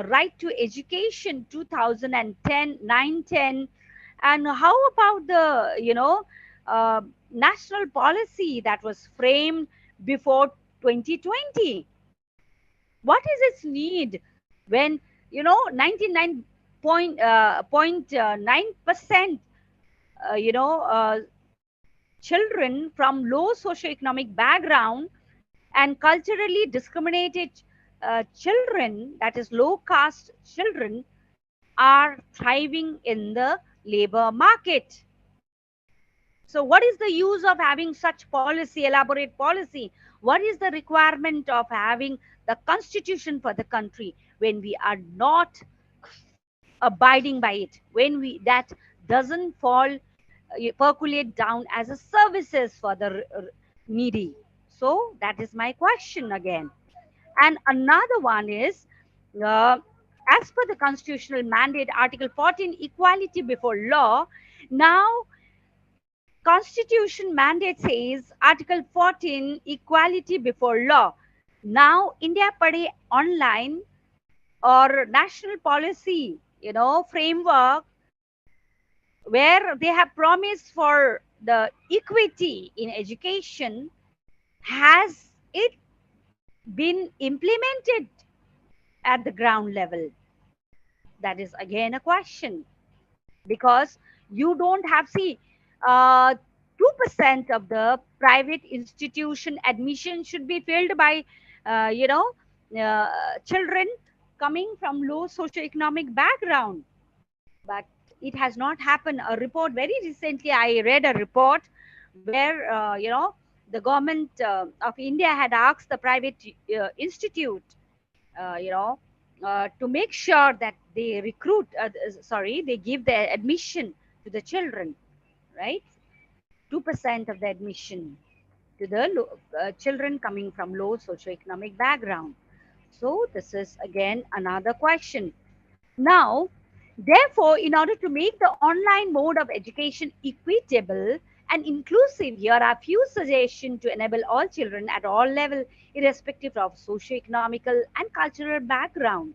right to education 2010, 910, and how about the, national policy that was framed before 2020? What is its need when, 99.9%, children from low socioeconomic background and culturally discriminated children, that is low caste children, are thriving in the labor market. So what is the use of having such policy, elaborate policy? What is the requirement of having the constitution for the country when we are not abiding by it, when that doesn't fall, percolate down as a services for the needy? So that is my question again. And another one is, as per the constitutional mandate, Article 14, equality before law. Now, Constitution mandate says Article 14, equality before law. Now, India Padhe online or national policy, framework, where they have promised for the equity in education, has it been implemented at the ground level? That is again a question, because you don't have, 2% of the private institution admission should be filled by, children coming from low socioeconomic background. But it has not happened. A report very recently, I read a report where, the government of India had asked the private institute, to make sure that they recruit, they give the admission to the children, right? 2% of the admission to the children coming from low socioeconomic background. So this is again another question. Now, therefore, in order to make the online mode of education equitable and inclusive, here are few suggestions to enable all children at all levels, irrespective of socio-economical and cultural background,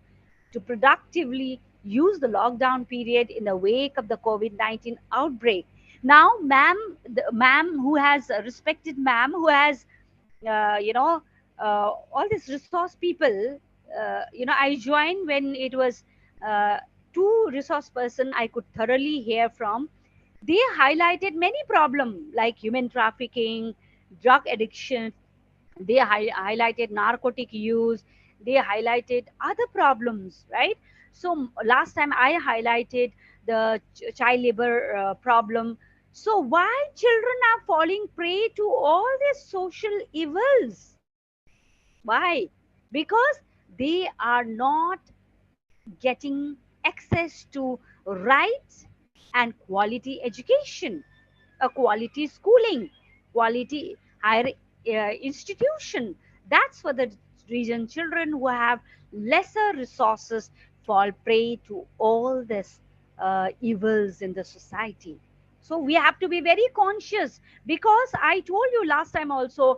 to productively use the lockdown period in the wake of the COVID-19 outbreak. Now, ma'am who has, respected ma'am who has, all these resource people, I joined when it was 2 resource person I could thoroughly hear from. They highlighted many problems like human trafficking, drug addiction. They highlighted narcotic use. They highlighted other problems, right? So last time I highlighted the child labor problem. So why children are falling prey to all these social evils? Why? Because they are not getting access to right and quality education, a quality schooling, quality higher institution. That's for the reason children who have lesser resources fall prey to all these evils in the society. So we have to be very conscious, because I told you last time also,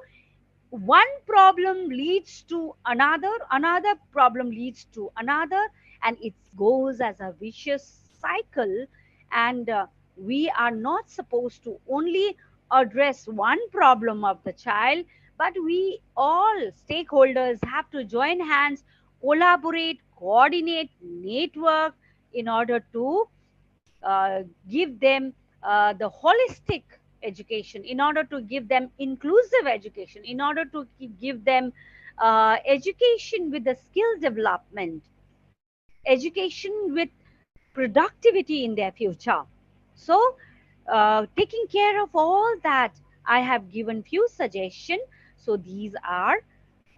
one problem leads to another, another problem leads to another, and it goes as a vicious cycle. And we are not supposed to only address one problem of the child, but we all stakeholders have to join hands, collaborate, coordinate, network in order to give them the holistic education, in order to give them inclusive education, in order to give them education with the skill development, education with productivity in their future. So taking care of all that, I have given few suggestions. So these are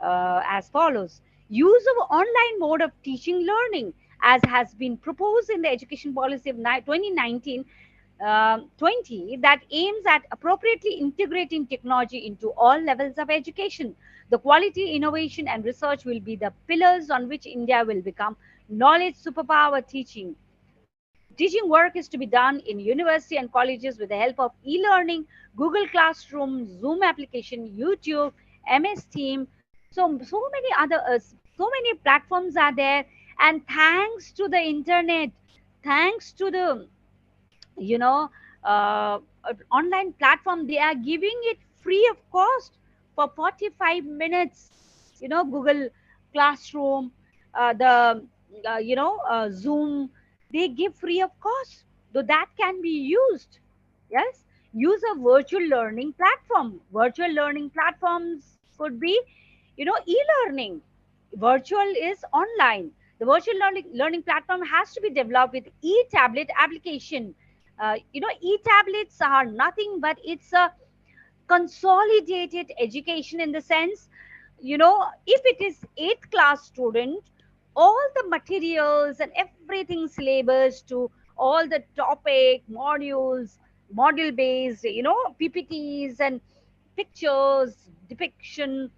as follows. Use of online mode of teaching learning, as has been proposed in the education policy of 2019. 20 that aims at appropriately integrating technology into all levels of education. The quality, innovation, and research will be the pillars on which India will become knowledge superpower teaching. Teaching work is to be done in university and colleges with the help of e-learning, Google Classroom, Zoom application, YouTube, MS Team. So many other, so many platforms are there. And thanks to the internet, thanks to the, you know, online platform, they are giving it free of cost for 45 minutes. Google Classroom, the, Zoom, they give free of cost, so that can be used. Yes, use a virtual learning platform. Virtual learning platforms could be, e-learning. Virtual is online. The virtual learning platform has to be developed with e-tablet application. E-tablets are nothing but it's a consolidated education, in the sense, if it is 8th class student, all the materials and everything syllabus to all the topic modules, module based, PPTs and pictures, depiction,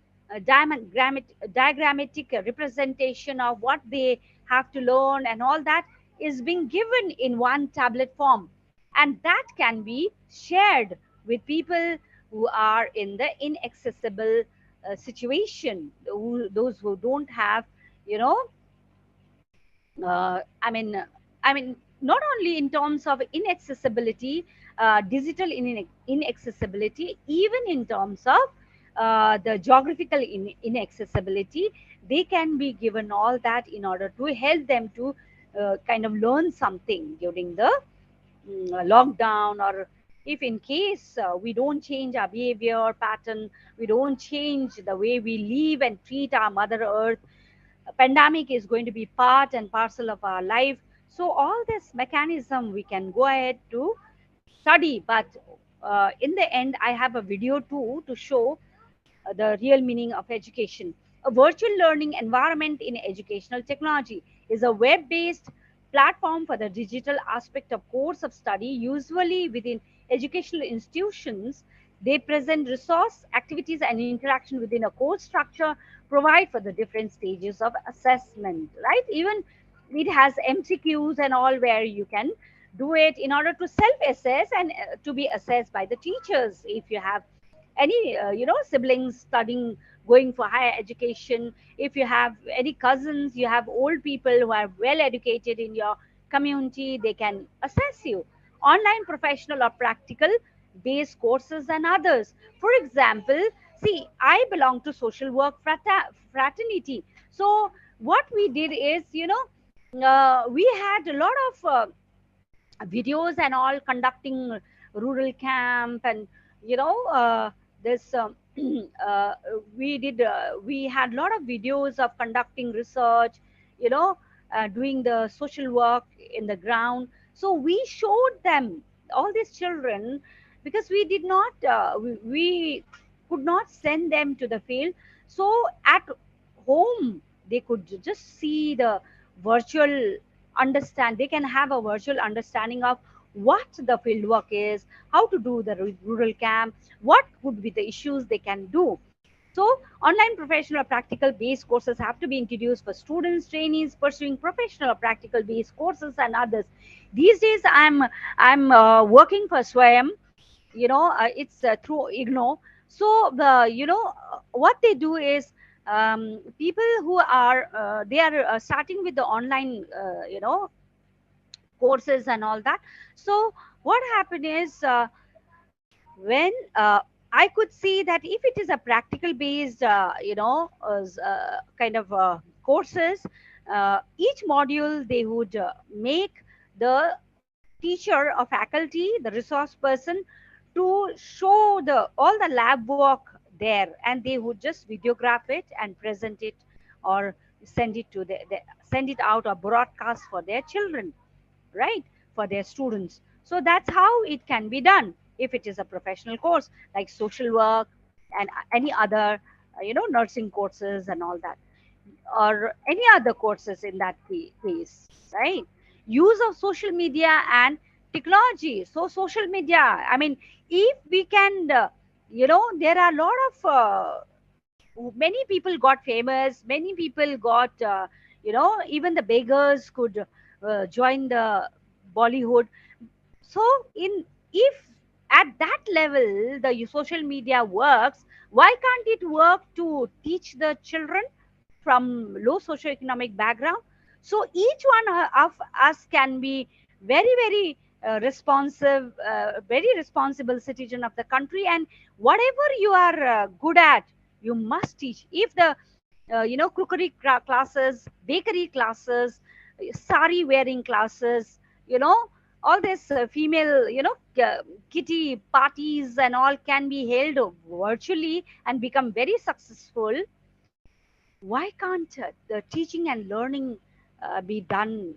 diagrammatic representation of what they have to learn, and all that is being given in one tablet form, and that can be shared with people who are in the inaccessible those who don't have, you know uh, i mean not only in terms of inaccessibility, digital inaccessibility, even in terms of the geographical inaccessibility, they can be given all that in order to help them to kind of learn something during the lockdown, or if in case we don't change our behavior pattern, we don't change the way we live and treat our mother earth, a pandemic is going to be part and parcel of our life. So all this mechanism we can go ahead to study, but in the end I have a video too to show the real meaning of education. A virtual learning environment in educational technology is a web-based platform for the digital aspect of course of study, usually within educational institutions. They present resource, activities, and interaction within a course structure, provide for the different stages of assessment, right? Even it has MCQs and all where you can do it in order to self-assess and to be assessed by the teachers. If you have any siblings studying, going for higher education, if you have any cousins, you have old people who are well educated in your community, they can assess you. Online professional or practical based courses and others. For example, see, I belong to social work fraternity. So what we did is, we had a lot of videos and all conducting rural camp, and this uh, we had a lot of videos of conducting research, you know doing the social work in the ground. So we showed them, all these children, because we did not we could not send them to the field, so at home they could just see the virtual they can have a virtual understanding of what the field work is, how to do the rural camp, what would be the issues they can do. So online professional or practical based courses have to be introduced for students, trainees pursuing professional or practical based courses and others. These days I'm working for Swayam, it's through IGNO. So the what they do is, people who are they are starting with the online courses and all that. So what happened is, when I could see that if it is a practical based kind of courses, each module they would make the teacher or faculty, the resource person, to show the all the lab work there, and they would just videograph it and present it, or send it to send it out or broadcast for their children, right, for their students. So that's how it can be done if it is a professional course like social work and any other nursing courses and all that, or any other courses in that case, right? Use of social media and technology. So social media, I mean, if we can, there are a lot of, many people got famous, many people got, even the beggars could join the Bollywood. So in, if at that level the social media works, why can't it work to teach the children from low socioeconomic background? So each one of us can be very, very very responsible citizen of the country, and whatever you are good at, you must teach. If the cookery classes, bakery classes, sari wearing classes, all this female, kitty parties and all can be held virtually and become very successful, why can't the teaching and learning be done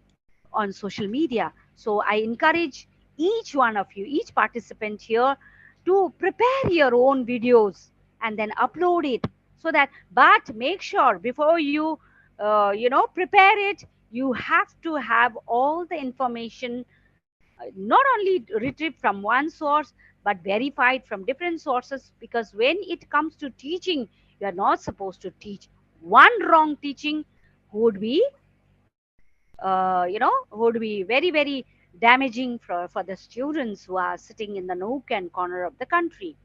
on social media? So I encourage each one of you, each participant here, to prepare your own videos and then upload it, so that, but make sure before you prepare it, you have to have all the information, not only retrieved from one source but verified from different sources, because when it comes to teaching, you are not supposed to teach. One wrong teaching would be would be very, very damaging for the students who are sitting in the nook and corner of the country,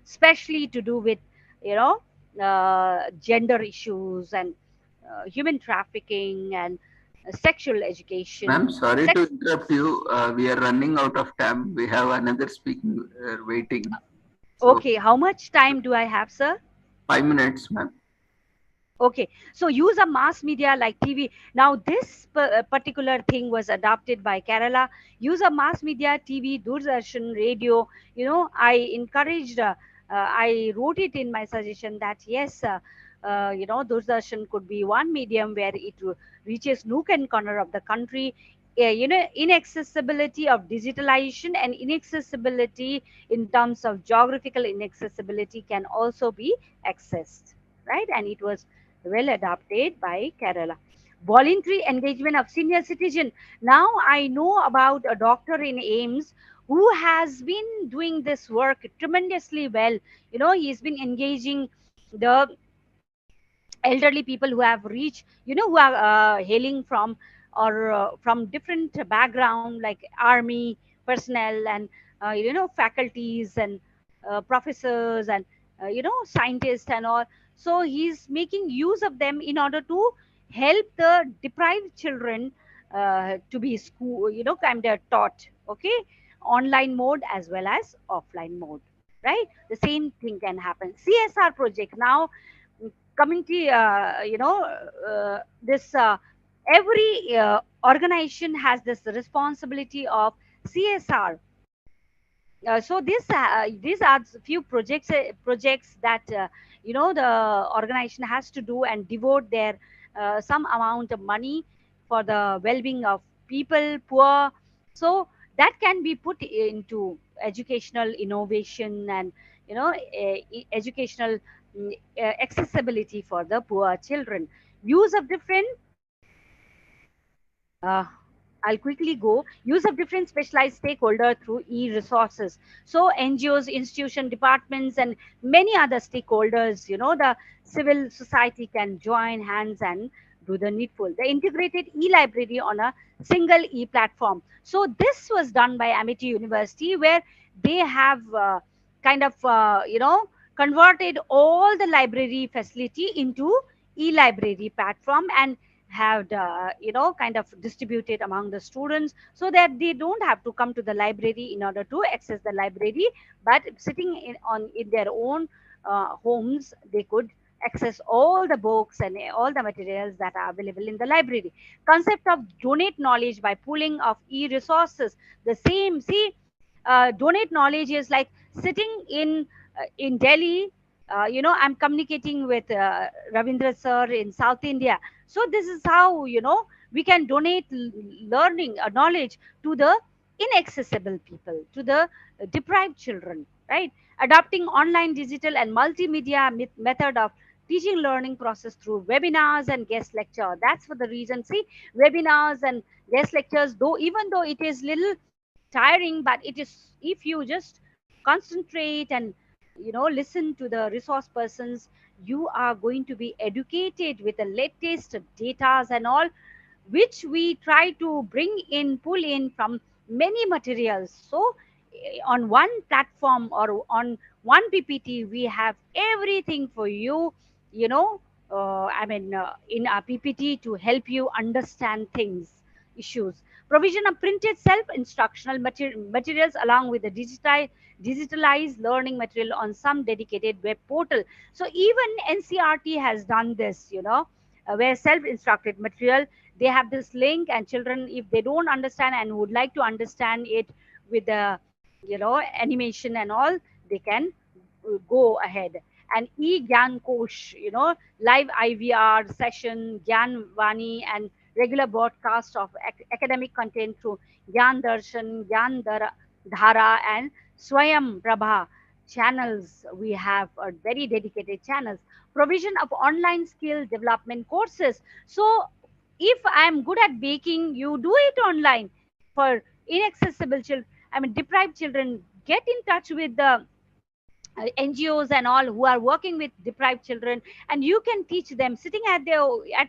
especially to do with gender issues and human trafficking and sexual education. Ma'am, sorry to interrupt you. We are running out of time. We have another speaking waiting. So, okay, how much time do I have, sir? 5 minutes, ma'am. Okay, so use of mass media like TV. Now, this particular thing was adopted by Kerala. Use of mass media, TV, Doordarshan, radio. I encouraged, I wrote it in my suggestion that yes, Doordarshan could be one medium where it reaches nook and corner of the country. Inaccessibility of digitalization and inaccessibility in terms of geographical inaccessibility can also be accessed, right? And it was well adopted by Kerala. Voluntary engagement of senior citizen. Now I know about a doctor in AIMS who has been doing this work tremendously well. He's been engaging the elderly people who have reached, who are hailing from, or from different background like army personnel and, faculties and professors and, scientists and all. So he's making use of them in order to help the deprived children to be school, kind of taught, okay, online mode as well as offline mode, right? The same thing can happen. CSR project now, community, this every organization has this responsibility of CSR. So these are few projects that the organization has to do and devote their some amount of money for the well-being of people, poor. So that can be put into educational innovation and educational accessibility for the poor children. Use of different I'll quickly go. Use of different specialized stakeholders through e-resources. So NGOs, institution, departments, and many other stakeholders, the civil society can join hands and do the needful. The integrated e-library on a single e-platform. So this was done by Amity University, where they have kind of, converted all the library facility into e-library platform and have kind of distributed among the students, so that they don't have to come to the library in order to access the library, but sitting in their own homes, they could access all the books and all the materials that are available in the library. Concept of donate knowledge by pooling of e-resources. The same, see, donate knowledge is like sitting in Delhi. I'm communicating with Ravindra sir in South India. So this is how, we can donate learning, knowledge to the inaccessible people, to the deprived children, right? Adopting online, digital and multimedia method of teaching learning process through webinars and guest lecture. That's for the reason, see, webinars and guest lectures, even though it is little tiring, but it is, if you just concentrate and listen to the resource persons, you are going to be educated with the latest data and all, which we try to bring in, pull in from many materials. So on one platform or on one PPT, we have everything for you, in our PPT to help you understand things, issues. Provision of printed self-instructional materials along with the digitalized learning material on some dedicated web portal. So even NCRT has done this, where self-instructed material, they have this link, and children, if they don't understand and would like to understand it with the animation and all, they can go ahead. And e-Gyan Kosh, live IVR session, Gyan Vani, and regular broadcast of academic content through Gyan Darshan, Gyan Dhara, and Swayam Prabha channels. We have a very dedicated channels. Provision of online skill development courses. So if I'm good at baking, you do it online. For inaccessible children, deprived children, get in touch with the NGOs and all who are working with deprived children, and you can teach them sitting at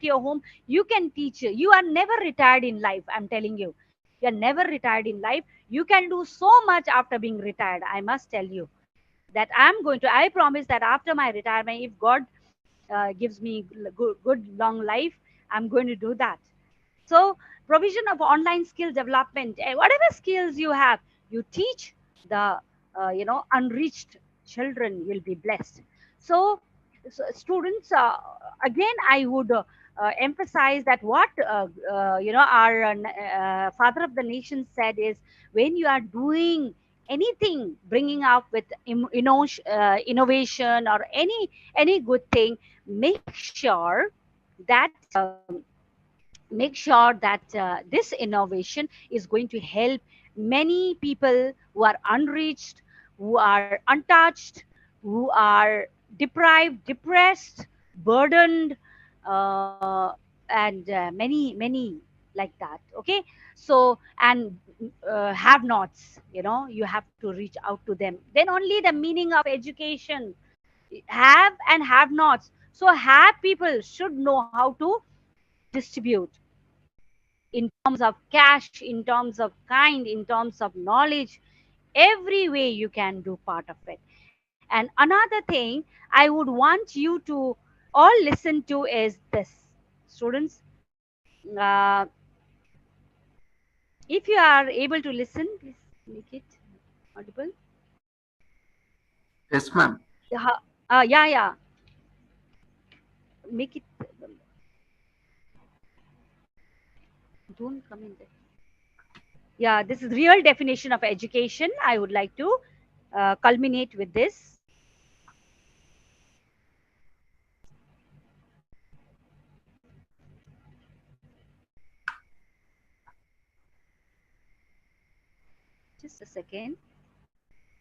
your home. You can teach. You are never retired in life. I'm telling you, you are never retired in life. You can do so much after being retired. I must tell you that I promise that after my retirement, if God gives me good long life, I'm going to do that. So provision of online skill development, whatever skills you have, you teach the unreached children will be blessed. So students, again, I would emphasize that what our father of the nation said is, when you are doing anything, bringing up with innovation or any good thing, make sure that this innovation is going to help many people who are unreached, who are untouched, who are deprived, depressed, burdened, and many like that. Okay, so, and have nots, you have to reach out to them. Then only the meaning of education, have and have nots. So have people should know how to distribute in terms of cash, in terms of kind, in terms of knowledge. Every way you can do part of it. And another thing I would want you to all listen to is this, students. If you are able to listen, please make it audible. Yes, ma'am. Yeah. Make it. Don't come in there. Yeah, this is real definition of education. I would like to culminate with this. Just a second.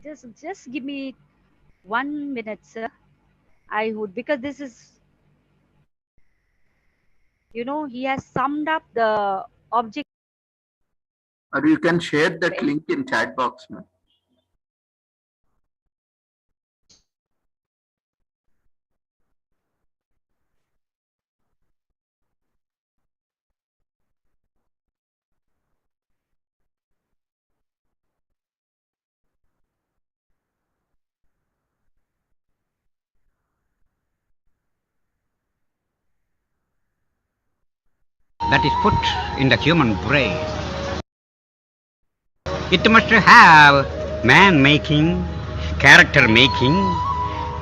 Just give me 1 minute, sir. I would, because this is, he has summed up the object. Or you can share that link in chat box, ma'am. That is put in the human brain. It must have man-making, character-making,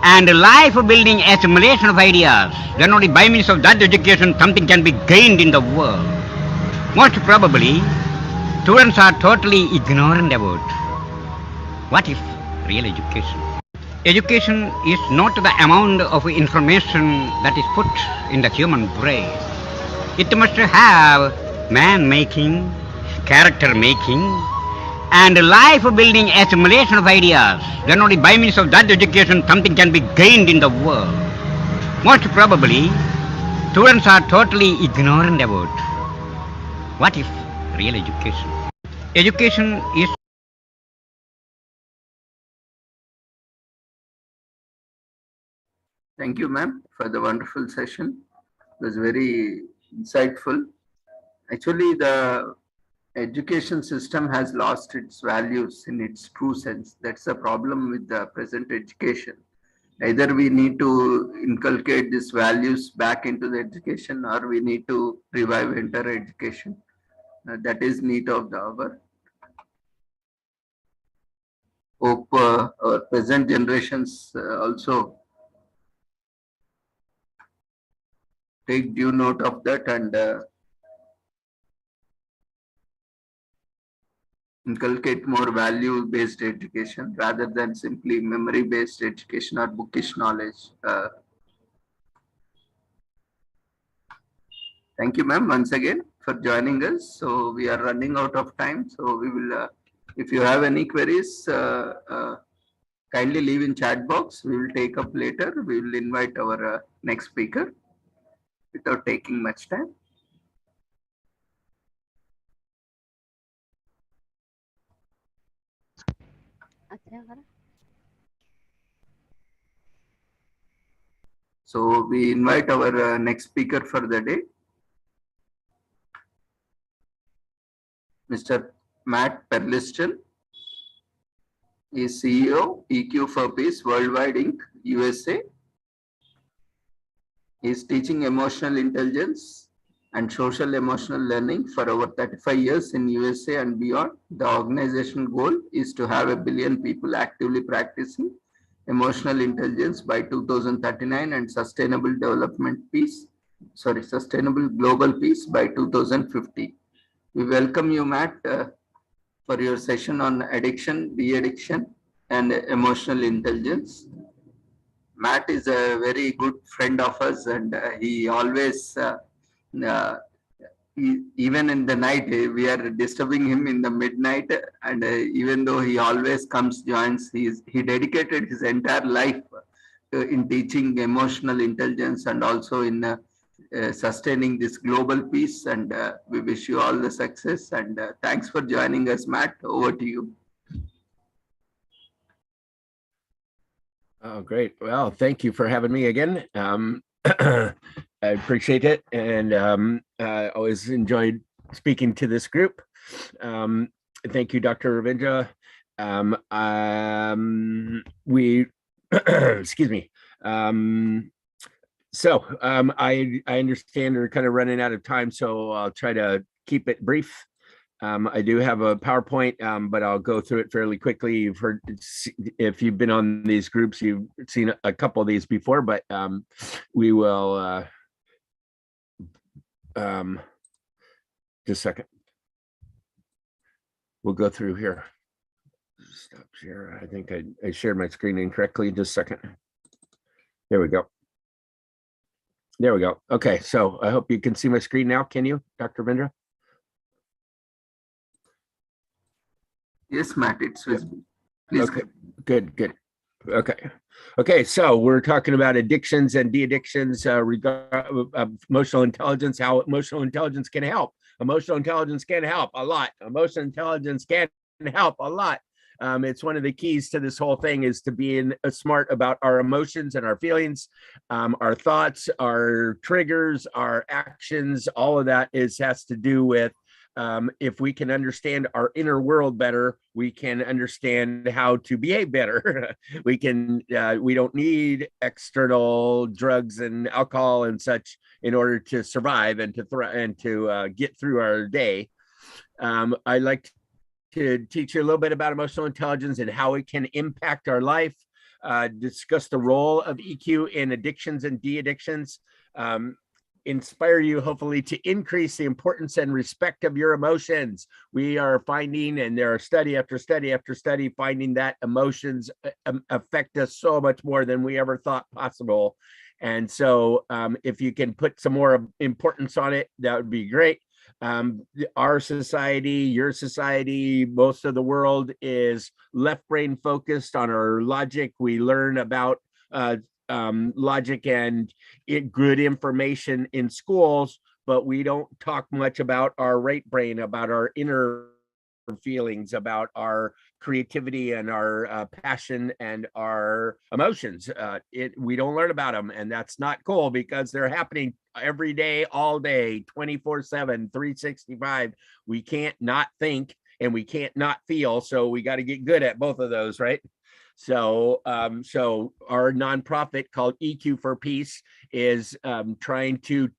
and life-building assimilation of ideas. Then only by means of that education something can be gained in the world. Most probably, students are totally ignorant about what is real education. Education is not the amount of information that is put in the human brain. It must have man-making, character-making, and life-building assimilation of ideas. Then only by means of that education something can be gained in the world. Most probably, students are totally ignorant about what is real education. Education is Thank you, ma'am, for the wonderful session. It was very insightful. Actually, the education system has lost its values in its true sense. That's the problem with the present education. Either we need to inculcate these values back into the education, or we need to revive entire education. That is need of the hour. Hope our present generations also take due note of that and inculcate more value-based education rather than simply memory-based education or bookish knowledge. Thank you, ma'am, once again for joining us. So we are running out of time. So we will, if you have any queries, kindly leave in chat box. We will take up later. We will invite our next speaker without taking much time. So we invite our next speaker for the day, Mr. Matt Perliston. He is CEO, EQ for Peace Worldwide Inc., USA. He is teaching emotional intelligence and social emotional learning for over 35 years in USA and beyond. The organization goal is to have 1 billion people actively practicing emotional intelligence by 2039 and sustainable global peace by 2050. We welcome you, Matt, for your session on addiction, de-addiction, and emotional intelligence. Matt is a very good friend of us, and he always, even in the night, we are disturbing him in the midnight, and even though he always comes, joins, he dedicated his entire life in teaching emotional intelligence and also in sustaining this global peace. And we wish you all the success. And thanks for joining us, Matt. Over to you. Oh, great. Well, thank you for having me again. I appreciate it. And I always enjoyed speaking to this group. Thank you, Dr. Ravindra. Excuse me. I understand we're kind of running out of time, so I'll try to keep it brief. I do have a PowerPoint, but I'll go through it fairly quickly. You've heard, if you've been on these groups, you've seen a couple of these before, but we will, just a second. We'll go through here. Stop share. I think I shared my screen incorrectly. Just a second. There we go. There we go. Okay, so I hope you can see my screen now. Can you, Dr. Ravindra? Yes, Matt, it's visible. Please. Okay, good. Okay, so we're talking about addictions and de-addictions, emotional intelligence, how emotional intelligence can help. Emotional intelligence can help a lot. Emotional intelligence can help a lot. It's one of the keys to this whole thing is to be smart about our emotions and our feelings, our thoughts, our triggers, our actions. All of that has to do with if we can understand our inner world better, we can understand how to behave better. We don't need external drugs and alcohol and such in order to survive and to get through our day. I like to teach you a little bit about emotional intelligence and how it can impact our life, discuss the role of EQ in addictions and de-addictions, inspire you hopefully to increase the importance and respect of your emotions. We are finding, and there are study after study after study, finding that emotions affect us so much more than we ever thought possible. And so if you can put some more importance on it, that would be great. Our society, your society, most of the world is left brain focused on our logic. We learn about logic and good information in schools, but we don't talk much about our right brain, about our inner feelings, about our creativity and our passion and our emotions. We don't learn about them, and that's not cool because they're happening every day, all day, 24/7, 365. We can't not think and we can't not feel. So we got to get good at both of those, right? So, so our nonprofit called EQ for Peace is trying to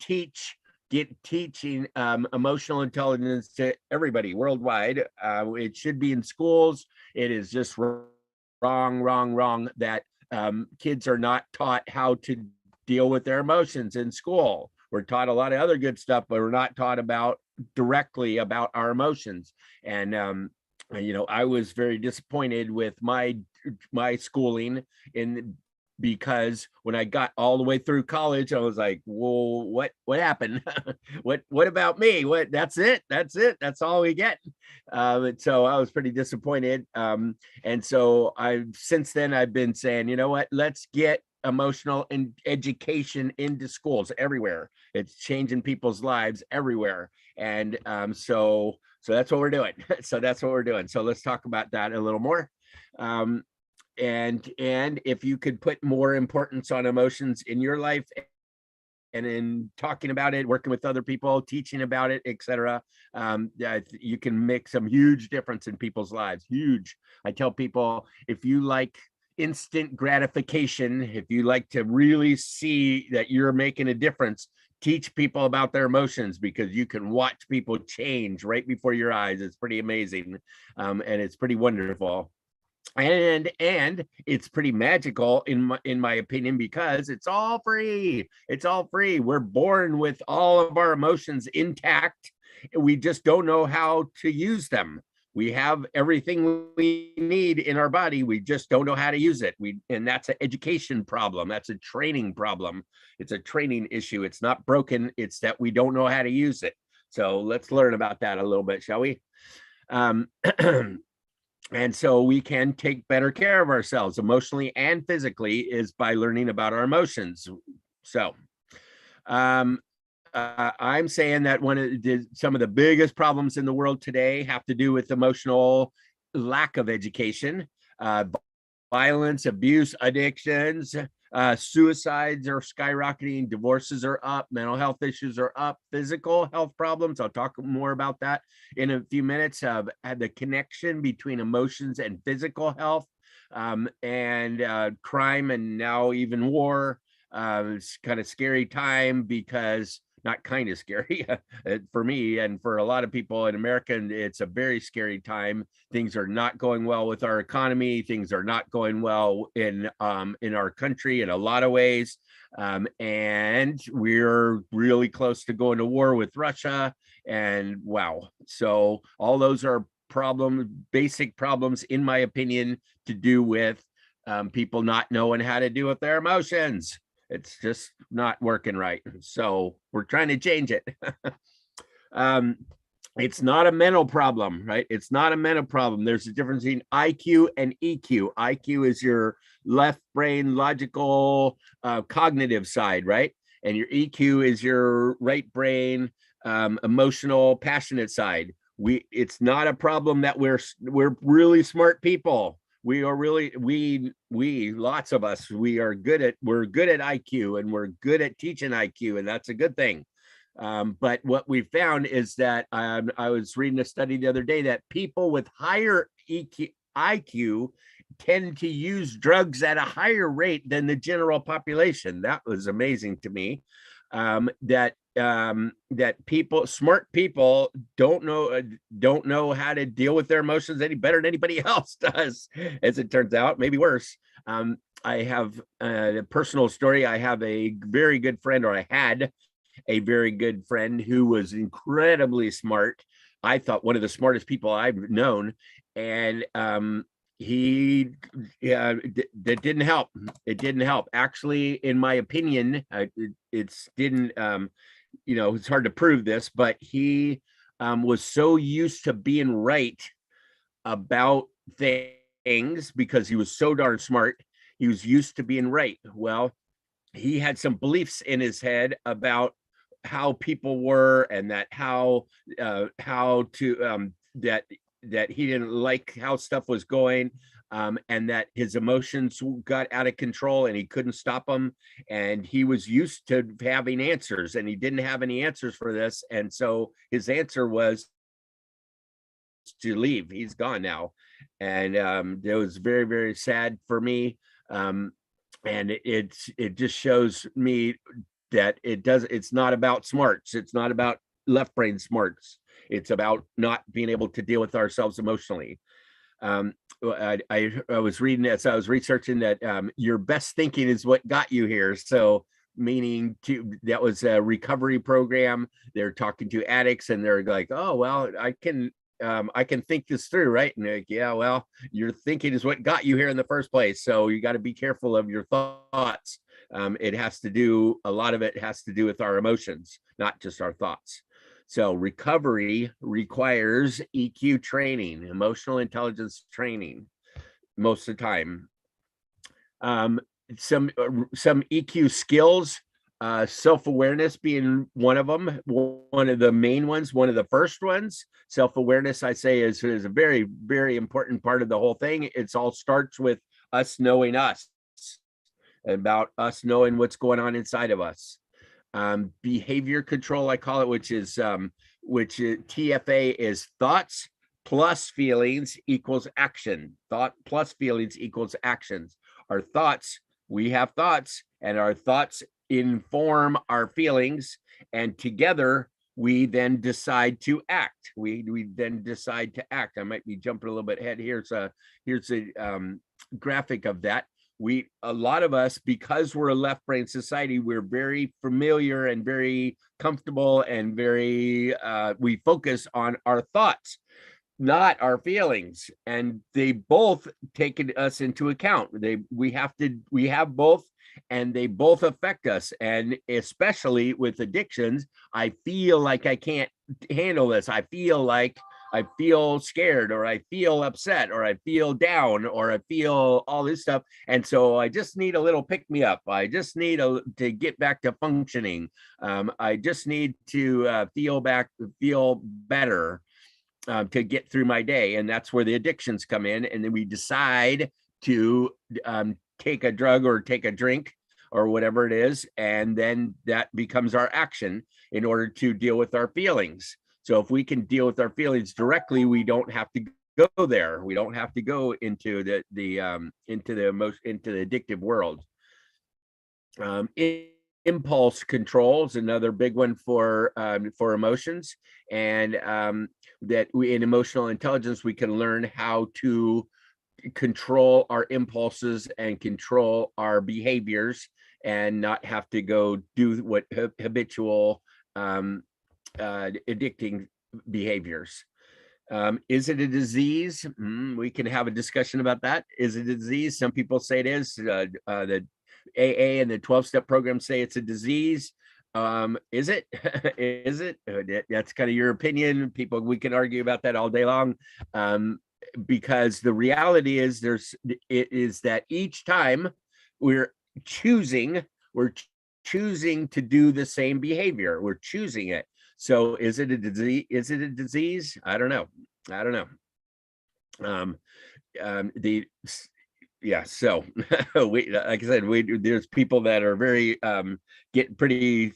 teaching emotional intelligence to everybody worldwide. It should be in schools. It is just wrong that kids are not taught how to deal with their emotions in school. We're taught a lot of other good stuff, but we're not taught directly about our emotions. And I was very disappointed with my schooling because when I got all the way through college, I was like, whoa, what happened? what about me? That's it. That's all we get. So I was pretty disappointed. And so since then I've been saying, you know what, let's get emotional and education into schools everywhere. It's changing people's lives everywhere. And so that's what we're doing. So let's talk about that a little more. And if you could put more importance on emotions in your life and in talking about it, working with other people, teaching about it, etc., you can make some huge difference in people's lives. Huge. I tell people, if you like instant gratification, if you like to really see that you're making a difference, teach people about their emotions, because you can watch people change right before your eyes. It's pretty amazing, and it's pretty wonderful. And it's pretty magical in my opinion, because it's all free. We're born with all of our emotions intact. We just don't know how to use them. We have everything we need in our body. We just don't know how to use it. And that's an education problem. That's a training problem. It's a training issue. It's not broken. It's that we don't know how to use it. So let's learn about that a little bit, shall we? And so we can take better care of ourselves emotionally and physically is by learning about our emotions. So I'm saying that some of the biggest problems in the world today have to do with emotional lack of education, violence, abuse, addictions, suicides are skyrocketing, divorces are up, mental health issues are up, physical health problems. I'll talk more about that in a few minutes. The connection between emotions and physical health, and crime, and now even war. It's kind of scary time, because not kind of scary for me and for a lot of people in America. And it's a very scary time. Things are not going well with our economy. Things are not going well in our country in a lot of ways. And we're really close to going to war with Russia. And wow. So all those are basic problems, in my opinion, to do with people not knowing how to deal with their emotions. It's just not working right. So we're trying to change it. It's not a mental problem, right? It's not a mental problem. There's a difference between IQ and EQ. IQ is your left brain, logical, cognitive side, right? And your EQ is your right brain, emotional, passionate side. It's not a problem that we're really smart people. We are really, lots of us, we're good at IQ, and we're good at teaching IQ, and that's a good thing. But what we found is that I was reading a study the other day that people with higher IQ tend to use drugs at a higher rate than the general population. That was amazing to me. That smart people don't know how to deal with their emotions any better than anybody else does, as it turns out, maybe worse. I have a personal story. I have a very good friend, or I had a very good friend, who was incredibly smart. I thought one of the smartest people I've known, and that didn't help. It didn't help, actually, in my opinion. It's hard to prove this, but he was so used to being right about things, because he was so darn smart. He was used to being right. Well, he had some beliefs in his head about how people were, and that that he didn't like how stuff was going, and that his emotions got out of control and he couldn't stop them. And he was used to having answers, and he didn't have any answers for this. And so his answer was to leave. He's gone now. And it was very, very sad for me. And it just shows me that it's not about smarts. It's not about left brain smarts. It's about not being able to deal with ourselves emotionally. I was reading as I was researching that your best thinking is what got you here. So meaning that was a recovery program. They're talking to addicts and they're like, oh, well, I can think this through, right? And like, yeah, well, your thinking is what got you here in the first place. So you got to be careful of your thoughts. A lot of it has to do with our emotions, not just our thoughts. So recovery requires EQ training, emotional intelligence training, most of the time. Some EQ skills, self-awareness being one of them, one of the main ones, one of the first ones. Self-awareness, I say, is a very, very important part of the whole thing. It's all starts with us knowing us, about us knowing what's going on inside of us. Behavior control, I call it, which TFA is thoughts plus feelings equals action. Thought plus feelings equals actions. Our thoughts, we have thoughts, and our thoughts inform our feelings, and together we then decide to act. We then decide to act. I might be jumping a little bit ahead here. So here's a graphic of that. A lot of us, because we're a left brain society, we're very familiar and very comfortable and we focus on our thoughts, not our feelings. And they both take us into account. We have both, and they both affect us. And especially with addictions, I feel like I can't handle this. I feel scared, or I feel upset, or I feel down, or I feel all this stuff. And so I just need a little pick me up. I just need to get back to functioning. I just need to feel better to get through my day. And that's where the addictions come in. And then we decide to take a drug or take a drink or whatever it is. And then that becomes our action in order to deal with our feelings. So if we can deal with our feelings directly, we don't have to go there. We don't have to go into the addictive world. Impulse control is another big one for emotions, and that in emotional intelligence we can learn how to control our impulses and control our behaviors, and not have to go do what habitual addicting behaviors. Is it a disease? We can have a discussion about that. Is it a disease? Some people say it is. The AA and the 12-step program say it's a disease. Is it? Is it? That's kind of your opinion. We can argue about that all day long. Because the reality is that each time we're choosing to do the same behavior. We're choosing it. So is it a disease? Is it a disease? I don't know. So like I said, there's people that are very get pretty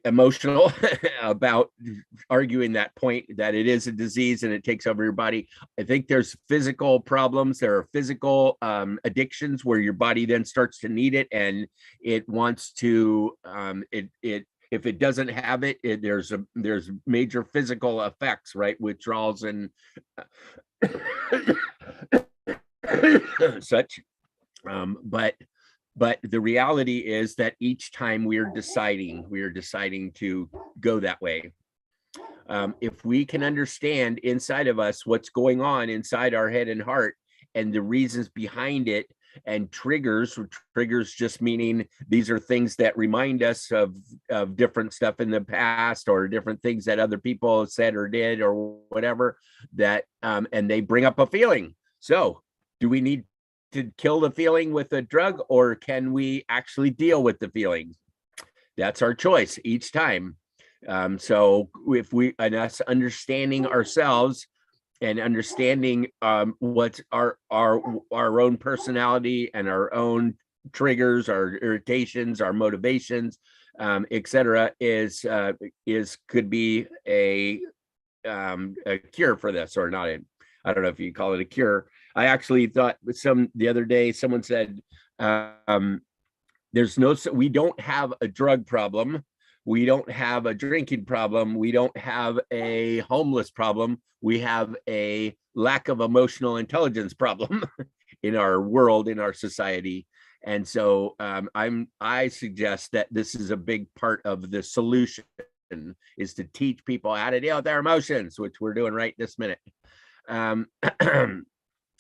emotional about arguing that point, that it is a disease and it takes over your body. I think there's physical problems. There are physical addictions where your body then starts to need it, and it wants to if it doesn't have it, there's major physical effects, right? Withdrawals and such. But the reality is that each time we are deciding to go that way. If we can understand inside of us what's going on inside our head and heart and the reasons behind it, and triggers just meaning these are things that remind us of different stuff in the past, or different things that other people said or did or whatever, that and they bring up a feeling. So do we need to kill the feeling with a drug, or can we actually deal with the feelings? That's our choice each time. So if we, and us understanding ourselves and understanding what's our own personality and our own triggers, our irritations, our motivations, etc., could be a cure for this, or not. I don't know if you call it a cure. I actually thought the other day someone said, we don't have a drug problem. We don't have a drinking problem. We don't have a homeless problem. We have a lack of emotional intelligence problem in our world, in our society. And so I suggest that this is a big part of the solution, is to teach people how to deal with their emotions, which we're doing right this minute.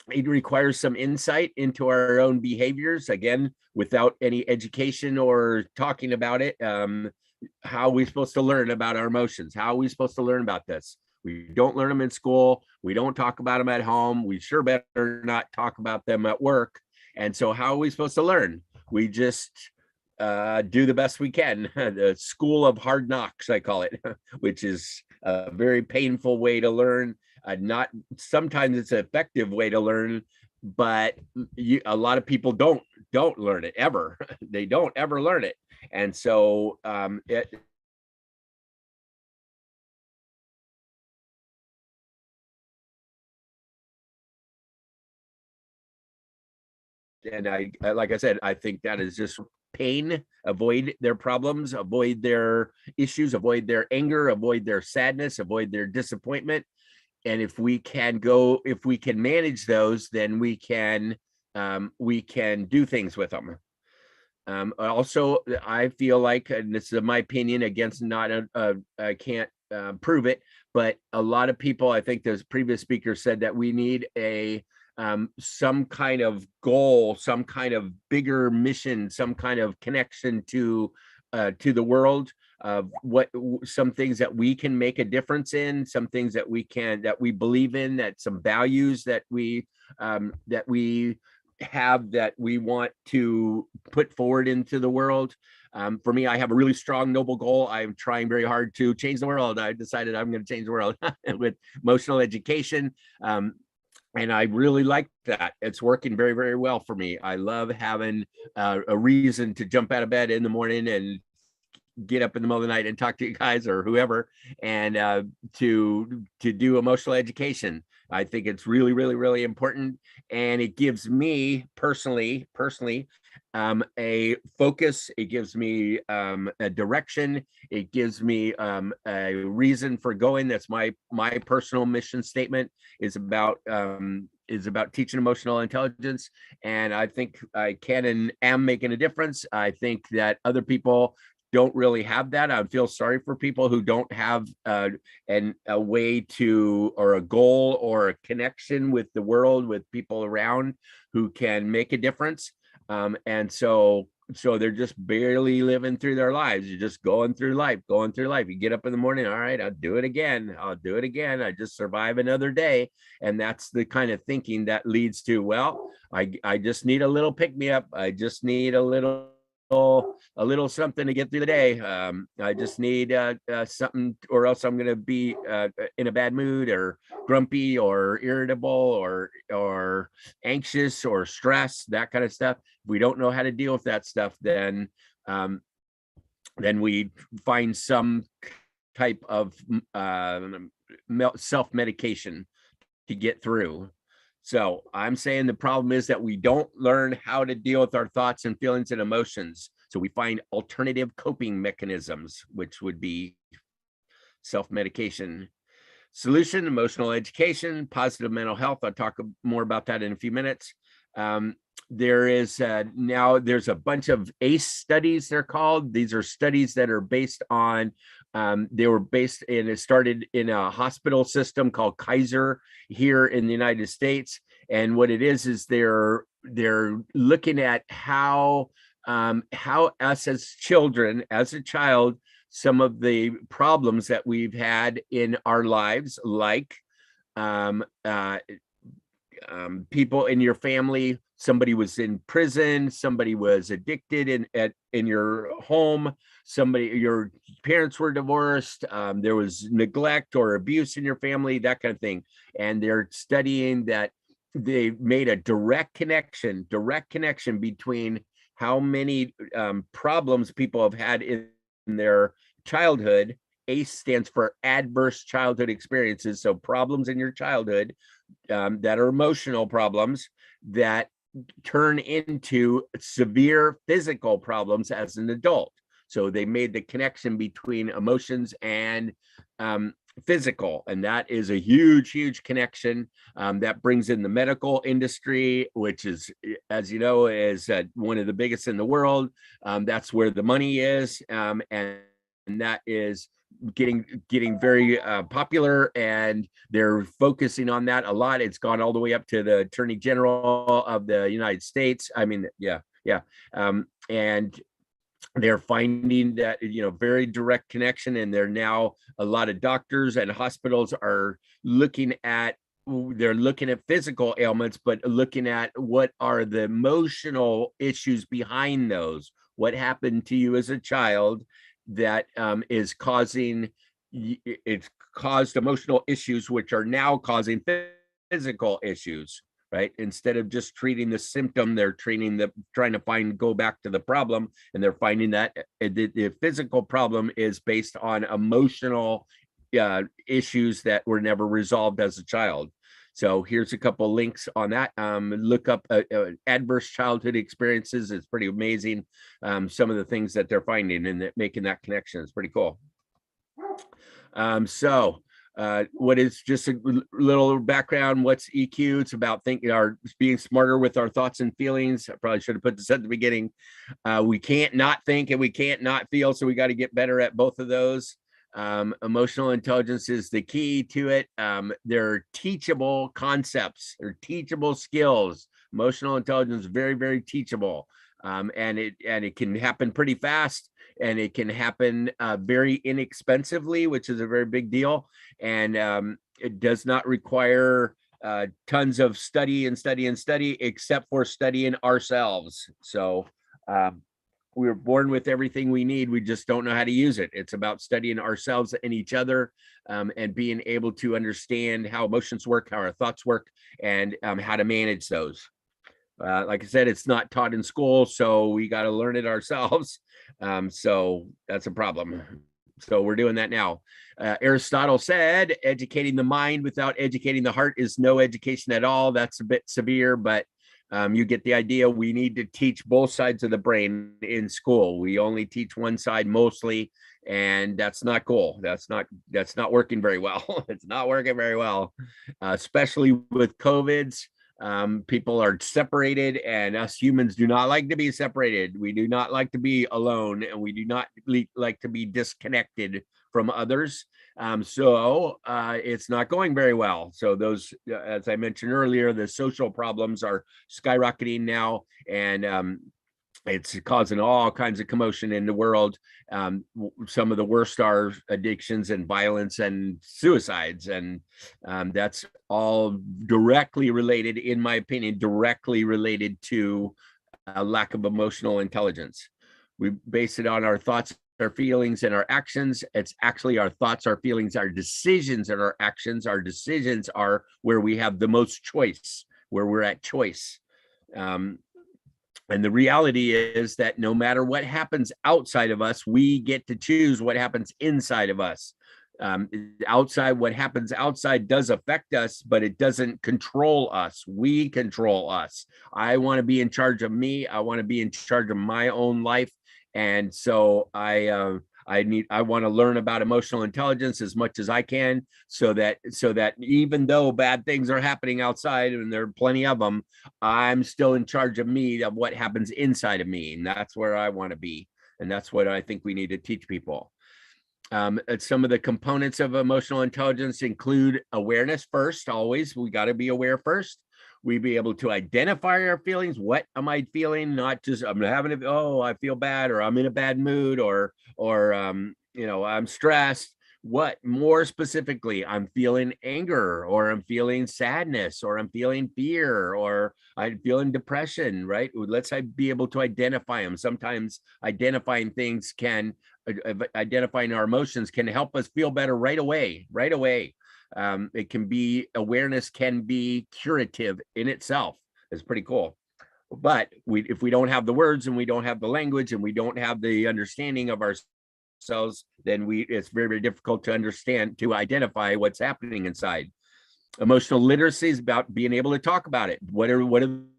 It requires some insight into our own behaviors, again, without any education or talking about it. How are we supposed to learn about our emotions? How are we supposed to learn about this? We don't learn them in school. We don't talk about them at home. We sure better not talk about them at work. And so how are we supposed to learn? We just do the best we can. The school of hard knocks, I call it, which is a very painful way to learn. Not sometimes it's an effective way to learn, but a lot of people don't learn it ever. They don't ever learn it. And so like I said, I think that is just pain. Avoid their problems, avoid their issues, avoid their anger, avoid their sadness, avoid their disappointment. And if we can manage those, then we can do things with them. Also, I feel like, and this is my opinion, against I can't prove it, but a lot of people, I think the previous speaker said that we need some kind of goal, some kind of bigger mission, some kind of connection to the world, of some things that we can make a difference in, some things that we believe in, that some values that we have, that we want to put forward into the world. For me, I have a really strong, noble goal. I'm trying very hard to change the world. I decided I'm going to change the world with emotional education. And I really like that. It's working very, very well for me. I love having a reason to jump out of bed in the morning and get up in the middle of the night and talk to you guys or whoever, and to do emotional education. I think it's really, really, really important. And it gives me personally, a focus. It gives me a direction. It gives me a reason for going. That's my personal mission statement, is about teaching emotional intelligence. And I think I can and am making a difference. I think that other people don't really have that. I feel sorry for people who don't have a way to, or a goal, or a connection with the world, with people around who can make a difference. And so they're just barely living through their lives. You're just going through life. You get up in the morning, all right, I'll do it again. I just survive another day. And that's the kind of thinking that leads to, well, I just need a little pick me up. I just need a little something to get through the day. I just need something, or else I'm going to be in a bad mood, or grumpy, or irritable, or anxious, or stressed, that kind of stuff. If we don't know how to deal with that stuff, then we find some type of self-medication to get through. So I'm saying the problem is that we don't learn how to deal with our thoughts and feelings and emotions. So we find alternative coping mechanisms, which would be self-medication. Solution: emotional education, positive mental health. I'll talk more about that in a few minutes. There's a bunch of ACE studies, they're called. These are studies that are based on, it started in a hospital system called Kaiser here in the United States. And what it is they're looking at how us as children, as a child, some of the problems that we've had in our lives, like people in your family somebody was in prison, somebody was addicted in your home, your parents were divorced, there was neglect or abuse in your family, that kind of thing. And they're studying that. They made a direct connection between how many problems people have had in their childhood. ACE stands for adverse childhood experiences. So problems in your childhood that are emotional problems that turn into severe physical problems as an adult. So they made the connection between emotions and physical, and that is a huge connection that brings in the medical industry, which is, as you know, is one of the biggest in the world. That's where the money is, and that is getting very popular, and they're focusing on that a lot. It's gone all the way up to the Attorney General of the United States. I mean, and they're finding that, very direct connection, and they're now a lot of doctors and hospitals are looking at physical ailments, but looking at what are the emotional issues behind those. What happened to you as a child that is causing, it's caused emotional issues, which are now causing physical issues. Right? Instead of just treating the symptom, they're trying to go back to the problem, and they're finding that the physical problem is based on emotional issues that were never resolved as a child. So here's a couple links on that. Look up adverse childhood experiences. It's pretty amazing. Some of the things that they're finding and making that connection is pretty cool. What is just a little background? What's EQ? It's about being smarter with our thoughts and feelings. I probably should have put this at the beginning. We can't not think and we can't not feel, so we got to get better at both of those. Emotional intelligence is the key to it. They're teachable concepts, they're teachable skills. Emotional intelligence is very, very teachable, and it can happen pretty fast. And it can happen very inexpensively, which is a very big deal. And it does not require tons of study, except for studying ourselves. So we were born with everything we need. We just don't know how to use it. It's about studying ourselves and each other, and being able to understand how emotions work, how our thoughts work, and how to manage those. Like I said, it's not taught in school, so we got to learn it ourselves. So that's a problem. So we're doing that now. Aristotle said, educating the mind without educating the heart is no education at all. That's a bit severe, but you get the idea. We need to teach both sides of the brain in school. We only teach one side mostly, and that's not cool. That's not working very well. It's not working very well, especially with COVIDs. People are separated, and us humans do not like to be separated. We do not like to be alone, and we do not like to be disconnected from others. So it's not going very well. So those, as I mentioned earlier, the social problems are skyrocketing now, and it's causing all kinds of commotion in the world. Some of the worst are addictions and violence and suicides. And that's all directly related, in my opinion, directly related to a lack of emotional intelligence. We base it on our thoughts, our feelings, and our actions. It's actually our thoughts, our feelings, our decisions, and our actions. Our decisions are where we have the most choice, where we're at choice. And the reality is that no matter what happens outside of us, we get to choose what happens inside of us. What happens outside does affect us, but it doesn't control us. We control us. I want to be in charge of me. I want to be in charge of my own life. And so I want to learn about emotional intelligence as much as I can, so that even though bad things are happening outside, and there are plenty of them, I'm still in charge of me, of what happens inside of me. And that's where I want to be. And that's what I think we need to teach people. Some of the components of emotional intelligence include awareness first. Always, we got to be aware first. We be able to identify our feelings. What am I feeling? Not just I'm having I feel bad, or I'm in a bad mood, or I'm stressed. What more specifically? I'm feeling anger, or I'm feeling sadness, or I'm feeling fear, or I'm feeling depression, right? Let's be able to identify them. Sometimes identifying things can, identifying our emotions can help us feel better right away, right away. It can be, awareness can be curative in itself. It's pretty cool. But if we don't have the words, and we don't have the language, and we don't have the understanding of ourselves, then it's very, very difficult to understand, to identify what's happening inside. Emotional literacy is about being able to talk about it. What are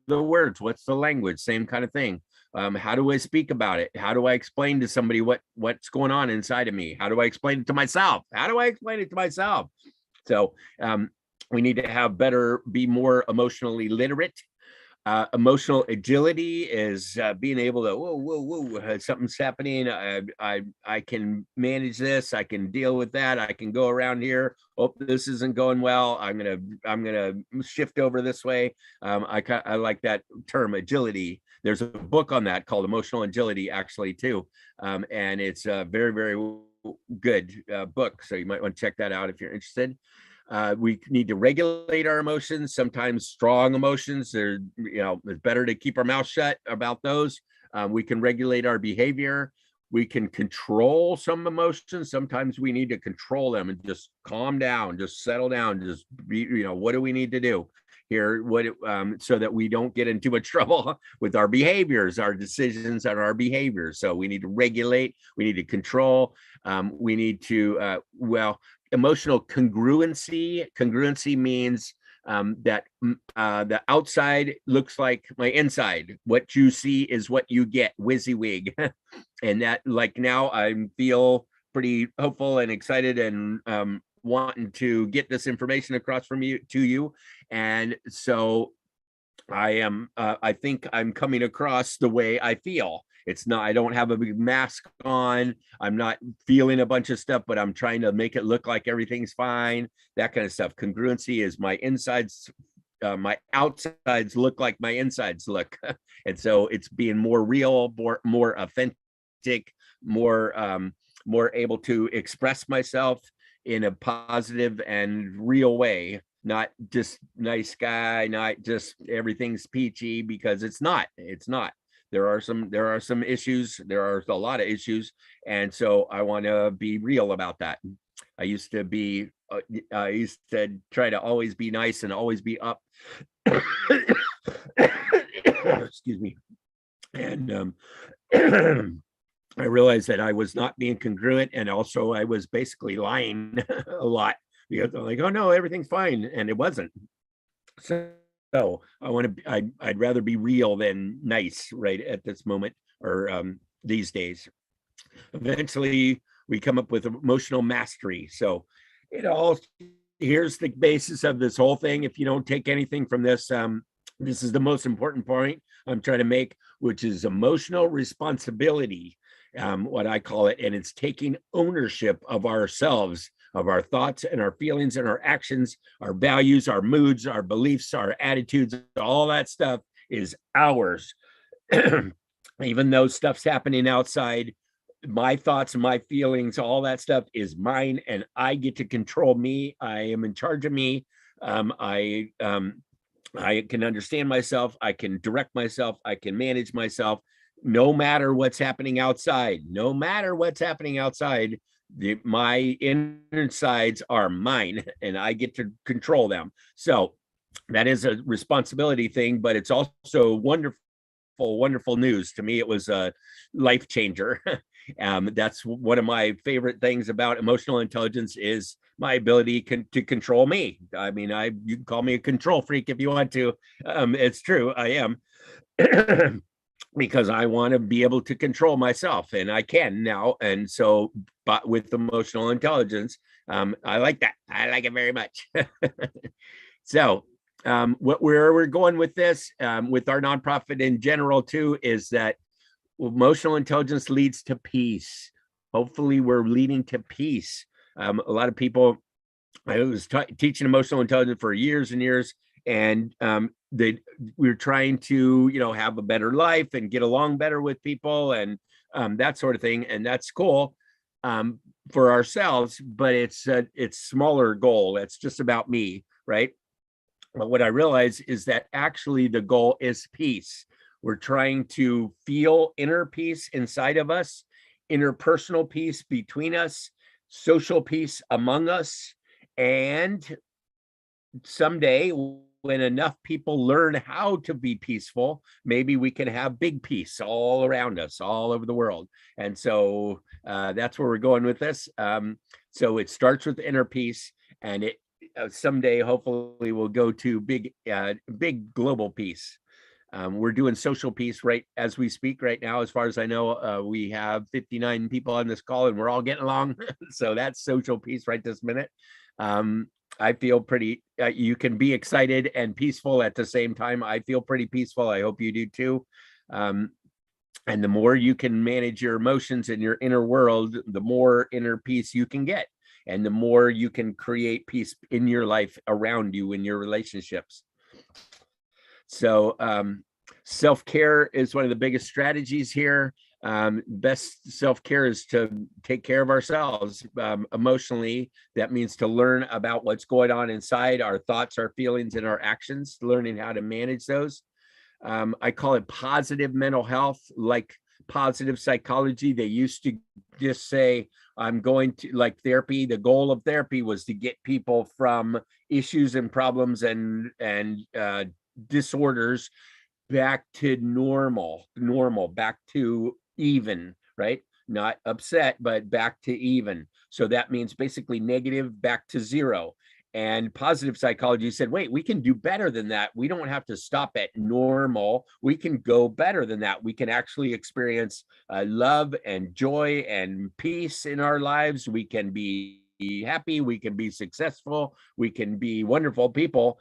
the words? What's the language? Same kind of thing. How do I speak about it? How do I explain to somebody what's going on inside of me? How do I explain it to myself? How do I explain it to myself? So we need to be more emotionally literate. Emotional agility is being able to, whoa, something's happening. I can manage this. I can deal with that. I can go around here. Oh, this isn't going well. I'm gonna shift over this way. I like that term, agility. There's a book on that called Emotional Agility, actually, too, and it's a very, very good book. So you might want to check that out if you're interested. We need to regulate our emotions. Sometimes strong emotions, it's better to keep our mouth shut about those. We can regulate our behavior. We can control some emotions. Sometimes we need to control them and just calm down, just settle down, just be, what do we need to do here? So that we don't get in too much trouble with our behaviors, our decisions, and our behaviors. So we need to regulate, we need to control, we need to, emotional congruency. Congruency means that the outside looks like my inside. What you see is what you get, WYSIWYG. And that, like, now I feel pretty hopeful and excited and wanting to get this information across to you. And so I think I'm coming across the way I feel. It's not, I don't have a big mask on. I'm not feeling a bunch of stuff, but I'm trying to make it look like everything's fine. That kind of stuff. Congruency is my insides, my outsides look like my insides look. And so it's being more real, more authentic, more able to express myself in a positive and real way. Not just nice guy, not just everything's peachy, because it's not. There are some issues. There are a lot of issues. And so I want to be real about that. I used to try to always be nice and always be up. Excuse me. And I realized that I was not being congruent. And also I was basically lying a lot, because I'm like, oh no, everything's fine. And it wasn't. So I'd rather be real than nice right at this moment, or these days. Eventually we come up with emotional mastery. So here's the basis of this whole thing. If you don't take anything from this, this is the most important point I'm trying to make, which is emotional responsibility, what I call it. And it's taking ownership of ourselves, of our thoughts and our feelings and our actions, our values, our moods, our beliefs, our attitudes. All that stuff is ours. Even though stuff's happening outside, my thoughts and my feelings, all that stuff is mine, and I get to control me. I am in charge of me. I can understand myself. I can direct myself. I can manage myself. No matter what's happening outside, my insides are mine, and I get to control them. So that is a responsibility thing, but it's also wonderful news. To me, it was a life changer. That's one of my favorite things about emotional intelligence, is my ability to control me. I mean, you can call me a control freak if you want to. It's true, I am. Because I want to be able to control myself, and I can now. And so, but with emotional intelligence, I like that. I like it very much. So where we're going with this, with our nonprofit in general too, is that emotional intelligence leads to peace. Hopefully we're leading to peace. A lot of people, I was teaching emotional intelligence for years and years, and we're trying to, have a better life and get along better with people, and that sort of thing. And that's cool. for ourselves, but it's smaller goal. It's just about me, right? But what I realize is that actually the goal is peace. We're trying to feel inner peace inside of us, interpersonal peace between us, social peace among us, and someday when enough people learn how to be peaceful, maybe we can have big peace all around us, all over the world. And so that's where we're going with this. So it starts with inner peace, and it someday hopefully will go to big global peace. We're doing social peace right as we speak right now. As far as I know, we have 59 people on this call and we're all getting along. So that's social peace right this minute. I feel pretty, you can be excited and peaceful at the same time. I feel pretty peaceful. I hope you do too. And the more you can manage your emotions in your inner world, the more inner peace you can get. And the more you can create peace in your life around you, in your relationships. So self-care is one of the biggest strategies here. Best self-care is to take care of ourselves emotionally. That means to learn about what's going on inside, our thoughts, our feelings, and our actions, learning how to manage those. I call it positive mental health, like positive psychology. They used to just say, I'm going to, like therapy, the goal of therapy was to get people from issues and problems and disorders back to normal, back to even, right? Not upset, but back to even. So that means basically negative back to zero. And positive psychology said, wait, we can do better than that. We don't have to stop at normal. We can go better than that. We can actually experience love and joy and peace in our lives. We can be happy. We can be successful. We can be wonderful people.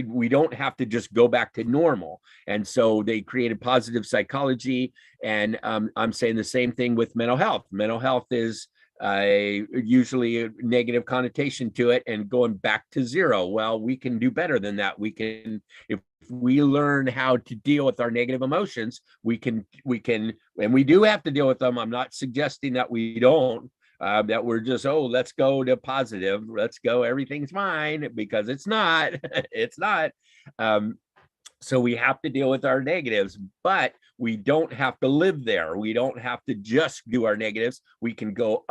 We don't have to just go back to normal. And so they created positive psychology. And I'm saying the same thing with mental health. Mental health is usually a negative connotation to it and going back to zero. Well, we can do better than that. We can, if we learn how to deal with our negative emotions, we can, and we do have to deal with them. I'm not suggesting that we don't. That we're just, oh, let's go to positive, let's go, everything's fine, because it's not. It's not. So we have to deal with our negatives, but we don't have to live there. We don't have to just do our negatives. We can go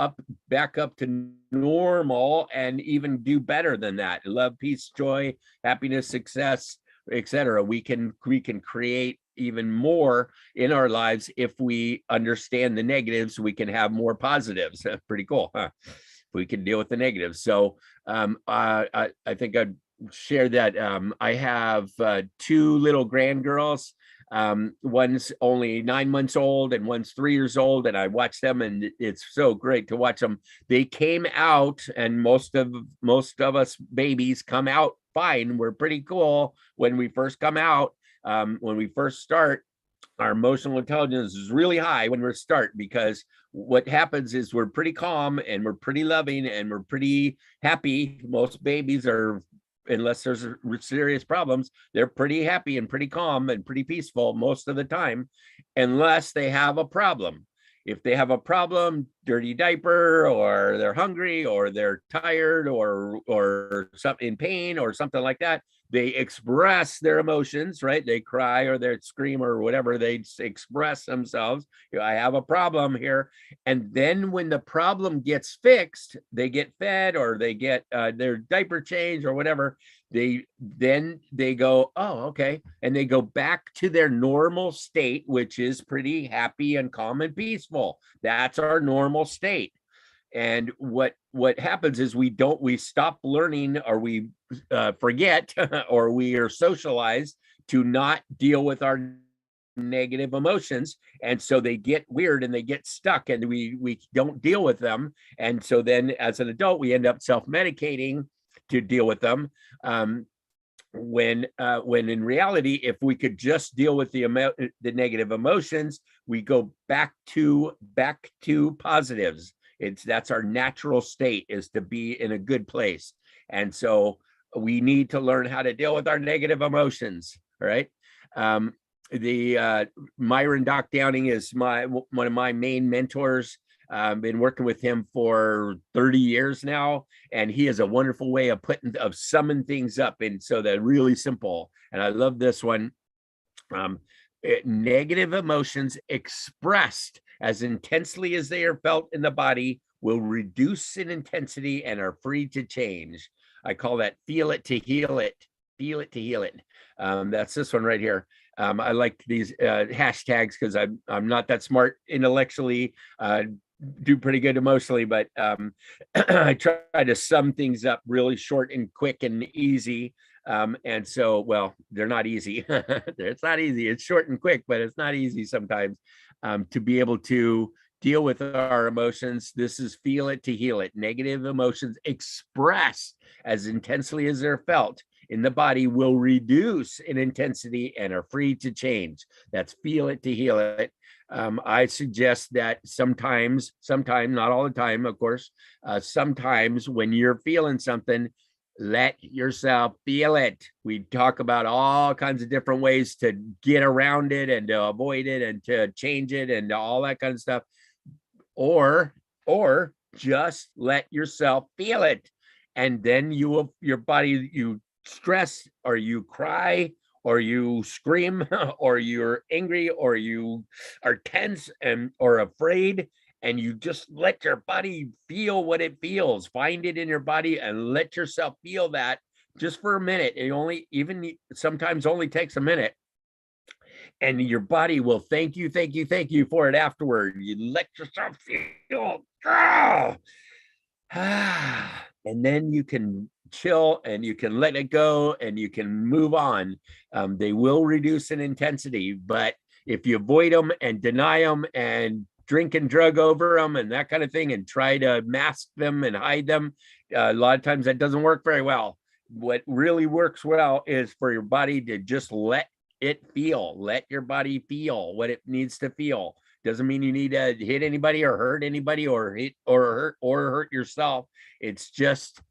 back up to normal and even do better than that. Love, peace, joy, happiness, success, etc. We can create even more in our lives if we understand the negatives. We can have more positives. That's pretty cool, huh? We can deal with the negatives. So I think I'd share that I have 2 little grandgirls. One's only 9 months old and one's 3 years old, and I watch them, and it's so great to watch them. They came out, and most of us babies come out fine. We're pretty cool when we first come out. When we first start, our emotional intelligence is really high when we start, because what happens is we're pretty calm and we're pretty loving and we're pretty happy. Most babies are, unless there's serious problems, they're pretty happy and pretty calm and pretty peaceful most of the time, unless they have a problem. If they have a problem, dirty diaper, or they're hungry, or they're tired, or something in pain, or something like that, they express their emotions, right? They cry or they scream or whatever, they express themselves. I have a problem here. And then when the problem gets fixed, they get fed or they get their diaper changed or whatever, they go, oh, okay. And they go back to their normal state, which is pretty happy and calm and peaceful. That's our normal state. And what happens is we stop learning, or we forget, or we are socialized to not deal with our negative emotions. And so they get weird and they get stuck, and we don't deal with them. And so then as an adult, we end up self-medicating to deal with them. When in reality, if we could just deal with the negative emotions, we go back to positives. That's our natural state, is to be in a good place. And so we need to learn how to deal with our negative emotions. All right. Myron Doc Downing is one of my main mentors. Been working with him for 30 years now, and he has a wonderful way of summing things up. And so they're really simple. And I love this one. Negative emotions expressed as intensely as they are felt in the body will reduce in intensity and are free to change. I call that feel it to heal it. Feel it to heal it. That's this one right here. I like these hashtags because I'm not that smart intellectually, do pretty good emotionally, but I try to sum things up really short and quick and easy. And so, well, they're not easy. It's not easy. It's short and quick, but it's not easy sometimes to be able to deal with our emotions. This is feel it to heal it. Negative emotions expressed as intensely as they're felt in the body will reduce in intensity and are free to change. That's feel it to heal it. I suggest that sometimes, not all the time, of course, sometimes when you're feeling something, let yourself feel it. We talk about all kinds of different ways to get around it and to avoid it and to change it and all that kind of stuff. Or just let yourself feel it. And then your body, you stress or you cry or you scream or you're angry or you are tense or afraid, and you just let your body feel what it feels. Find it in your body and let yourself feel that just for a minute. It sometimes only takes a minute. And your body will thank you for it afterward. You let yourself feel. And then you can chill and you can let it go and you can move on. They will reduce in intensity, but if you avoid them and deny them and drink and drug over them and that kind of thing and try to mask them and hide them, a lot of times that doesn't work very well. What really works well is for your body to just let it feel. Let your body feel what it needs to feel. Doesn't mean you need to hit anybody or hurt anybody or hurt yourself. It's just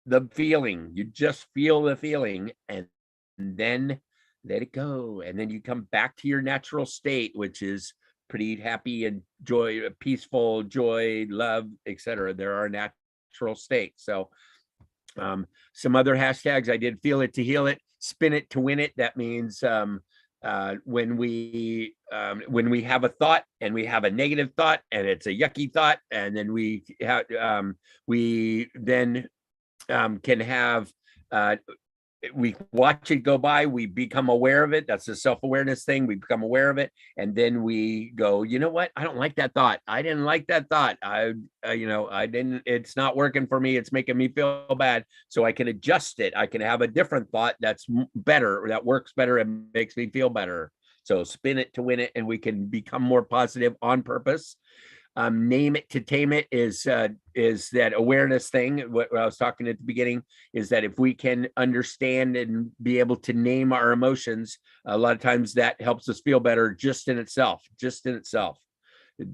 the feeling. You just feel the feeling and then let it go. And then you come back to your natural state, which is pretty happy and joy, peaceful, joy, love, etc. There are natural states. So some other hashtags, I did feel it to heal it, spin it to win it. That means when we have a thought and we have a negative thought and it's a yucky thought, and then we can have we watch it go by, we become aware of it. That's a self-awareness thing. We become aware of it, and then we go, you know what, I don't like that thought. I didn't like that thought. It's not working for me. It's making me feel bad. So I can adjust it. I can have a different thought that's better, that works better and makes me feel better. So spin it to win it, and we can become more positive on purpose. Name it to tame it is that awareness thing. What I was talking at the beginning is that if we can understand and be able to name our emotions, a lot of times that helps us feel better just in itself.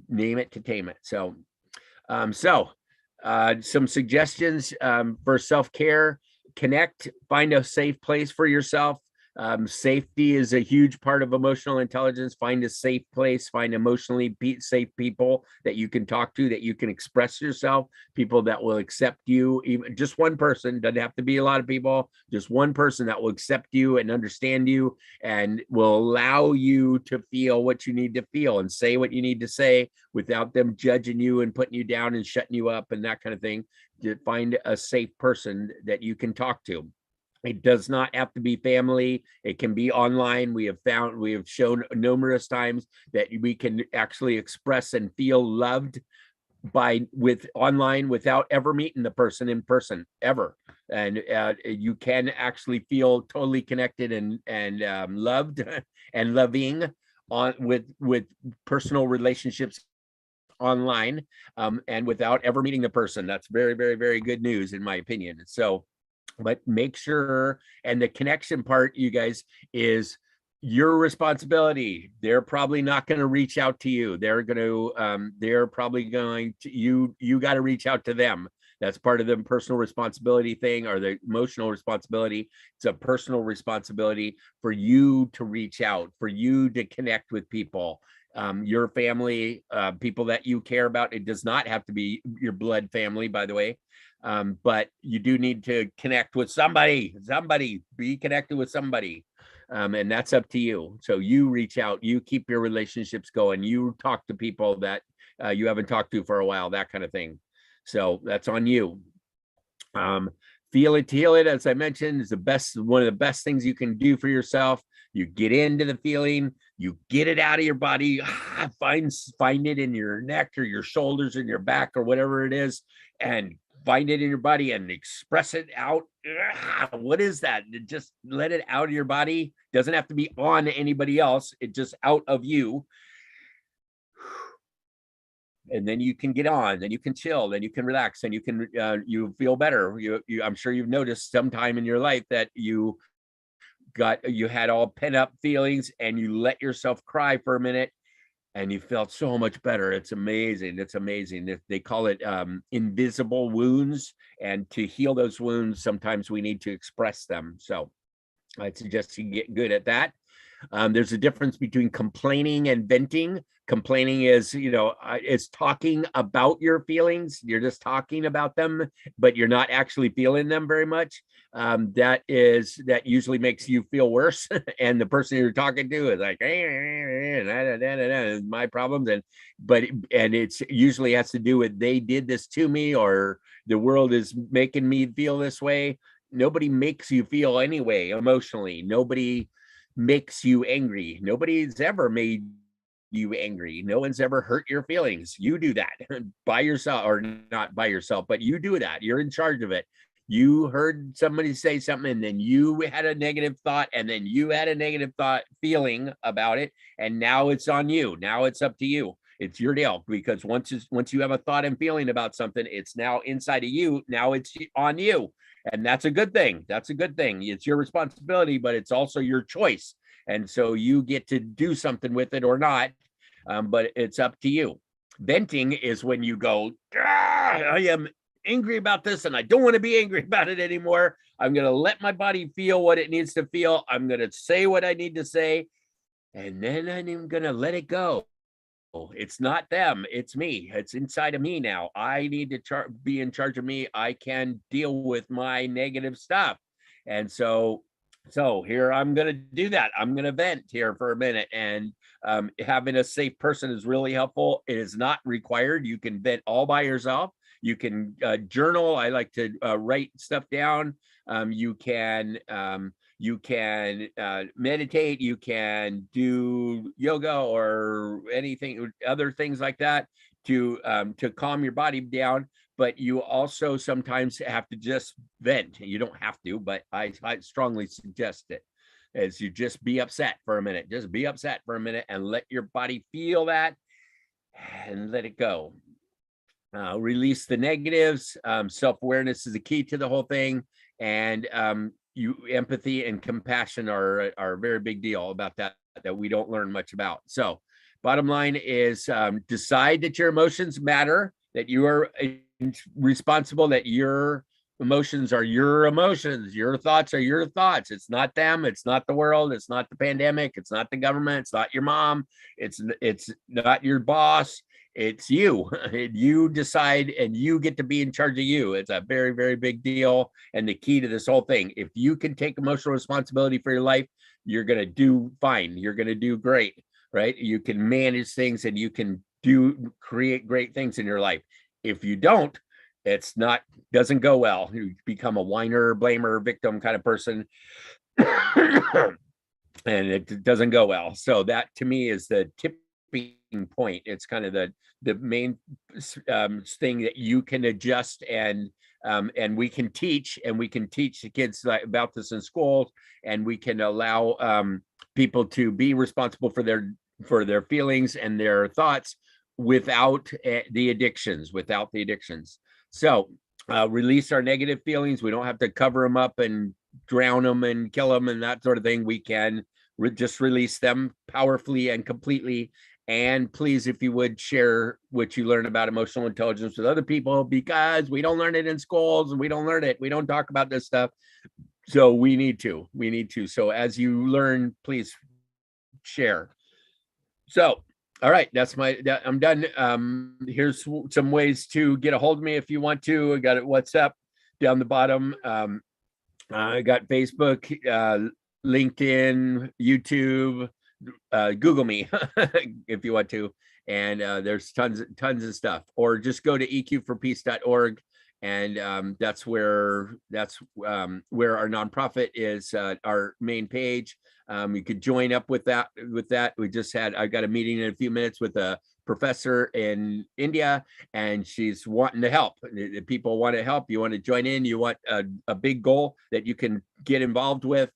Name it to tame it. So some suggestions for self-care: connect, find a safe place for yourself. Safety is a huge part of emotional intelligence. Find a safe place, find emotionally safe people that you can talk to, that you can express yourself, people that will accept you. Even just one person, doesn't have to be a lot of people, just one person that will accept you and understand you and will allow you to feel what you need to feel and say what you need to say without them judging you and putting you down and shutting you up and that kind of thing. To find a safe person that you can talk to. It does not have to be family. It can be online. We have shown numerous times that we can actually express and feel loved with online without ever meeting the person in person ever. And you can actually feel totally connected and loved and loving with personal relationships online and without ever meeting the person. That's very, very, very good news in my opinion. So, but make sure, and the connection part, you guys, is your responsibility. They're probably not going to reach out to you. They're probably going to, you got to reach out to them. That's part of the personal responsibility thing, or the emotional responsibility. It's a personal responsibility for you to reach out, for you to connect with people. your family, people that you care about. It does not have to be your blood family, by the way. But you do need to connect with somebody, be connected with somebody. And that's up to you. So you reach out, you keep your relationships going, you talk to people that you haven't talked to for a while, that kind of thing. So that's on you. Feel it to heal it, as I mentioned, is one of the best things you can do for yourself. You get into the feeling, you get it out of your body, find it in your neck or your shoulders and your back or whatever it is, and find it in your body and express it out. What is that? Just let it out of your body. Doesn't have to be on anybody else. It's just out of you. And then you can get on, then you can chill, then you can relax, and you can you feel better. I'm sure you've noticed sometime in your life that you had all pent up feelings and you let yourself cry for a minute and you felt so much better. It's amazing. It's amazing. They call it invisible wounds, and to heal those wounds, sometimes we need to express them. So I suggest you get good at that. There's a difference between complaining and venting. Complaining is, it's talking about your feelings. You're just talking about them, but you're not actually feeling them very much. That usually makes you feel worse. And the person you're talking to is like, my problems. And it's usually has to do with, they did this to me, or the world is making me feel this way. Nobody makes you feel anyway, emotionally. Nobody makes you angry. Nobody's ever made you angry. No one's ever hurt your feelings. You do that by yourself, or not by yourself, but you do that. You're in charge of it. You heard somebody say something, and then you had a negative thought, and then you had a negative feeling about it, and now it's on you. Now it's up to you. It's your deal, because once you have a thought and feeling about something, it's now inside of you. Now it's on you. And that's a good thing. That's a good thing. It's your responsibility, but it's also your choice. And so you get to do something with it or not, but it's up to you. Venting is when you go, I am angry about this and I don't want to be angry about it anymore. I'm going to let my body feel what it needs to feel. I'm going to say what I need to say, and then I'm going to let it go. It's not them, it's me. It's inside of me now. I need to be in charge of me. I can deal with my negative stuff. And so here I'm going to do that. I'm going to vent here for a minute, and having a safe person is really helpful. It is not required. You can vent all by yourself. You can journal. I like to write stuff down. You can meditate, you can do yoga or anything, other things like that to calm your body down. But you also sometimes have to just vent. You don't have to, but I strongly suggest it, as you just be upset for a minute. Just be upset for a minute and let your body feel that and let it go. Release the negatives. Self-awareness is the key to the whole thing. And empathy and compassion are a very big deal about that we don't learn much about. So bottom line is, decide that your emotions matter, that you are responsible, that your emotions are your emotions, your thoughts are your thoughts. It's not them, it's not the world, it's not the pandemic, it's not the government, it's not your mom, it's not your boss. It's you. You decide, and you get to be in charge of you. It's a very, very big deal. And the key to this whole thing, if you can take emotional responsibility for your life, you're going to do fine. You're going to do great, right? You can manage things, and you can create great things in your life. If you don't, doesn't go well. You become a whiner, blamer, victim kind of person. And it doesn't go well. So that, to me, is the tipping point. It's kind of the main thing that you can adjust, and we can teach, the kids about this in schools, and we can allow people to be responsible for their feelings and their thoughts without the addictions. So release our negative feelings. We don't have to cover them up and drown them and kill them and that sort of thing. We can just release them powerfully and completely. And please, if you would, share what you learn about emotional intelligence with other people, because we don't learn it in schools, and we don't talk about this stuff. So we need to. So as you learn, please share. So All right, I'm done. Here's some ways to get a hold of me if you want to. I got it WhatsApp down the bottom. I got Facebook, LinkedIn, YouTube, Google me if you want to. And there's tons of stuff. Or just go to eqforpeace.org, and that's where our nonprofit is, our main page. You could join up with that. I got a meeting in a few minutes with a professor in India, and she's wanting to help. People want to help. You want to join in. You want a big goal that you can get involved with.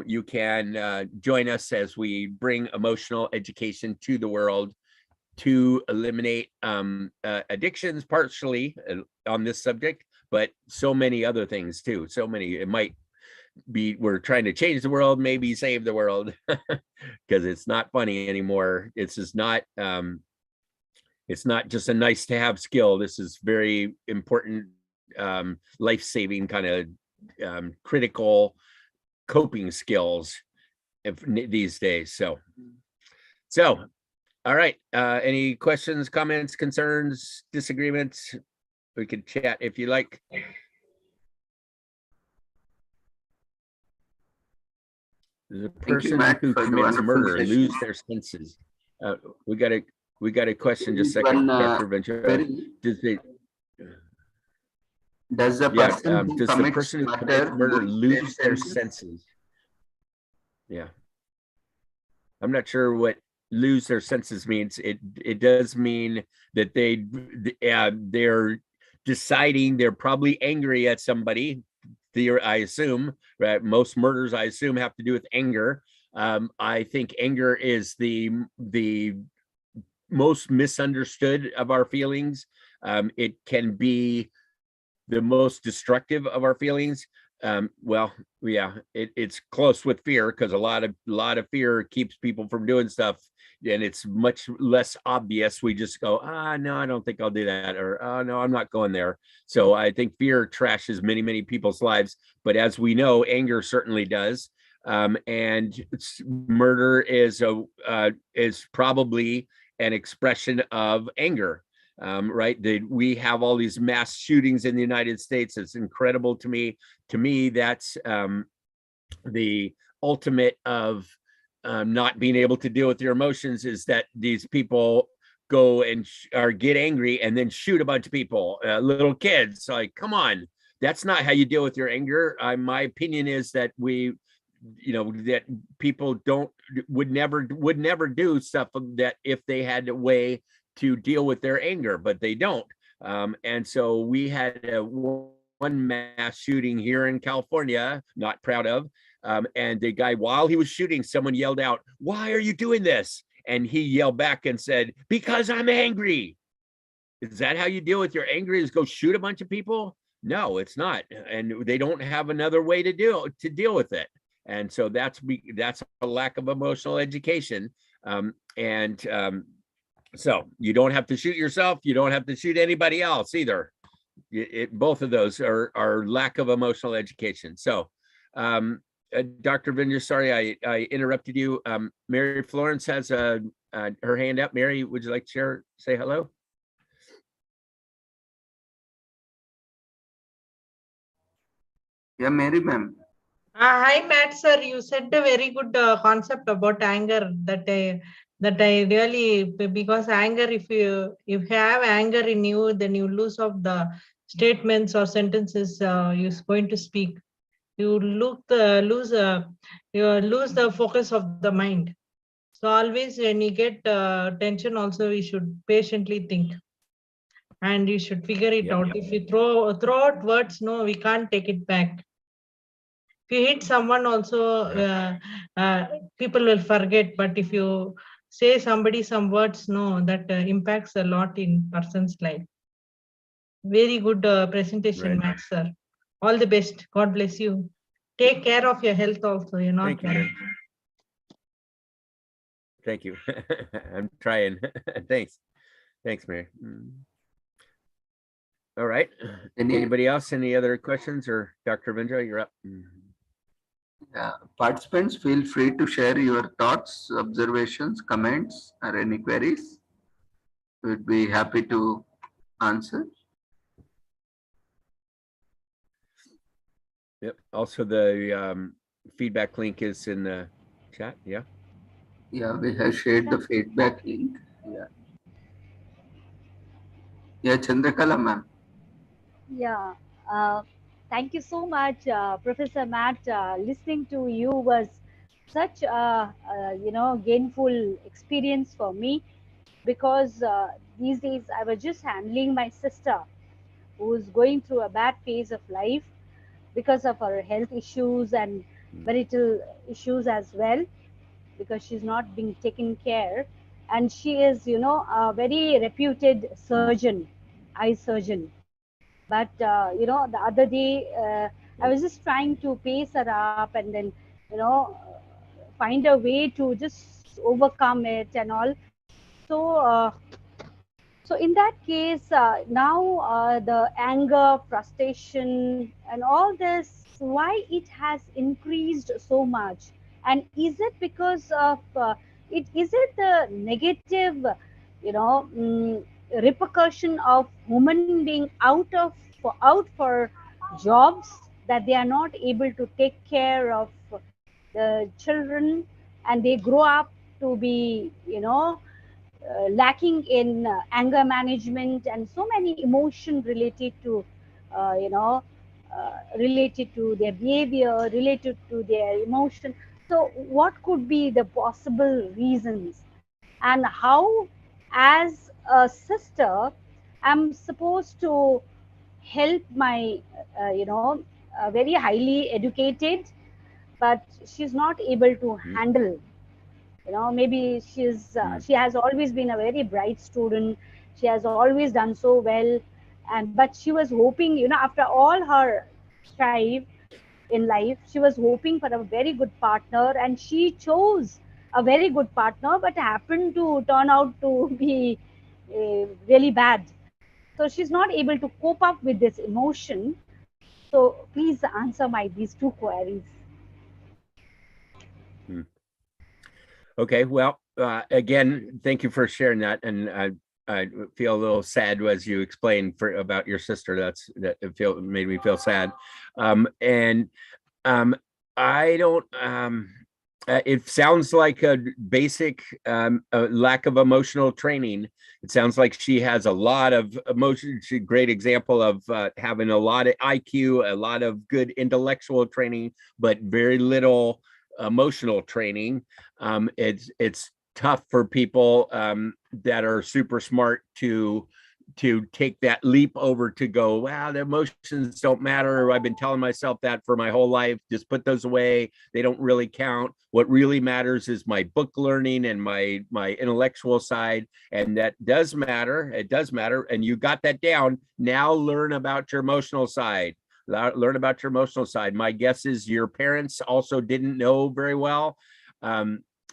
You can join us as we bring emotional education to the world to eliminate addictions, partially on this subject, but so many other things too. So many. It might be we're trying to change the world, maybe save the world, because it's not funny anymore. It's just not. It's not just a nice to have skill. This is very important, life-saving kind of critical coping skills these days. So all right. Any questions, comments, concerns, disagreements? We could chat if you like. The person Matt, who for the commits wonderful murder session. lose their senses. We got a question. Just a second, Dr. Ventura. Does the Yeah, person who does the commits person who murder commits murder lose their senses? senses? Yeah, I'm not sure what lose their senses means. It does mean that they're deciding they're probably angry at somebody. I assume, right? Most murders, I assume, have to do with anger. I think anger is the most misunderstood of our feelings. It can be the most destructive of our feelings. Well, yeah, it's close with fear, because a lot of fear keeps people from doing stuff, and it's much less obvious. We just go, no, I don't think I'll do that, or no, I'm not going there. So I think fear trashes many people's lives, but as we know, anger certainly does. And murder is probably an expression of anger. Right? We have all these mass shootings in the United States. It's incredible to me. To me, that's the ultimate of not being able to deal with your emotions, is that these people go and get angry and then shoot a bunch of people, little kids. Like, come on, that's not how you deal with your anger. My opinion is that that people would never do stuff that if they had a way to deal with their anger, but they don't. And so we had one mass shooting here in California, not proud of. And the guy, while he was shooting, someone yelled out, "Why are you doing this?" And he yelled back and said, "Because I'm angry." Is that how you deal with your anger? Is go shoot a bunch of people? No, it's not. And they don't have another way to deal with it. And so that's a lack of emotional education. So you don't have to shoot yourself. You don't have to shoot anybody else either. Both of those are lack of emotional education. So, Dr. Vinya, sorry I interrupted you. Mary Florence has her hand up. Mary, would you like to say hello? Yeah, Mary ma'am. Hi, Matt sir. You said a very good concept about anger that I really, because anger, if you have anger in you, then you lose of the statements or sentences you're going to speak. You lose the focus of the mind. So always when you get tension, also we should patiently think, and you should figure it out. If you throw out words, no, we can't take it back. If you hit someone also, people will forget. But if you say somebody some words, no, that impacts a lot in person's life. Very good presentation, Right. Matt sir. All the best. God bless you. Take care of your health also. You're not Thank you. Thank you. I'm trying. Thanks, Mary. All right. Anybody else? Any other questions? Or Dr. Vendra, you're up. Yeah, participants, feel free to share your thoughts, observations, comments, or any queries. We'd be happy to answer. Yep. Also, the feedback link is in the chat. Yeah. Yeah, we have shared the feedback link. Yeah. Yeah, Chandrakala ma'am. Yeah, thank you so much, Professor Matt. Listening to you was such a, gainful experience for me, because these days I was just handling my sister who's going through a bad phase of life because of her health issues and marital issues as well, because she's not being taken care. And she is, a very reputed surgeon, eye surgeon. But the other day, I was just trying to pace her up, and then you know find a way to just overcome it and all. So so in that case, now the anger, frustration, and all this, why it has increased so much? And is it because of it? Is it the negative, repercussion of women being out for jobs, that they are not able to take care of the children, and they grow up to be, lacking in anger management and so many emotion related to related to their behavior, related to their emotion. So what could be the possible reasons, and how, as a sister, I'm supposed to help my very highly educated, but she's not able to handle, maybe she has always been a very bright student, she has always done so well, and but she was hoping, after all her strive in life, she was hoping for a very good partner, and she chose a very good partner, but happened to turn out to be really bad. So she's not able to cope up with this emotion. So please answer my these two queries. Okay. Well, again, thank you for sharing that, and I feel a little sad as you explained about your sister. That made me feel sad, and I don't. It sounds like a basic a lack of emotional training. It sounds like she has a lot of emotion. She's a great example of having a lot of IQ, a lot of good intellectual training, but very little emotional training. It's tough for people that are super smart to take that leap over to go, wow, the emotions don't matter. I've been telling myself that for my whole life. Just put those away. They don't really count. What really matters is my book learning and my intellectual side. And that does matter. It does matter. And you got that down. Now learn about your emotional side. Learn about your emotional side. My guess is your parents also didn't know very well.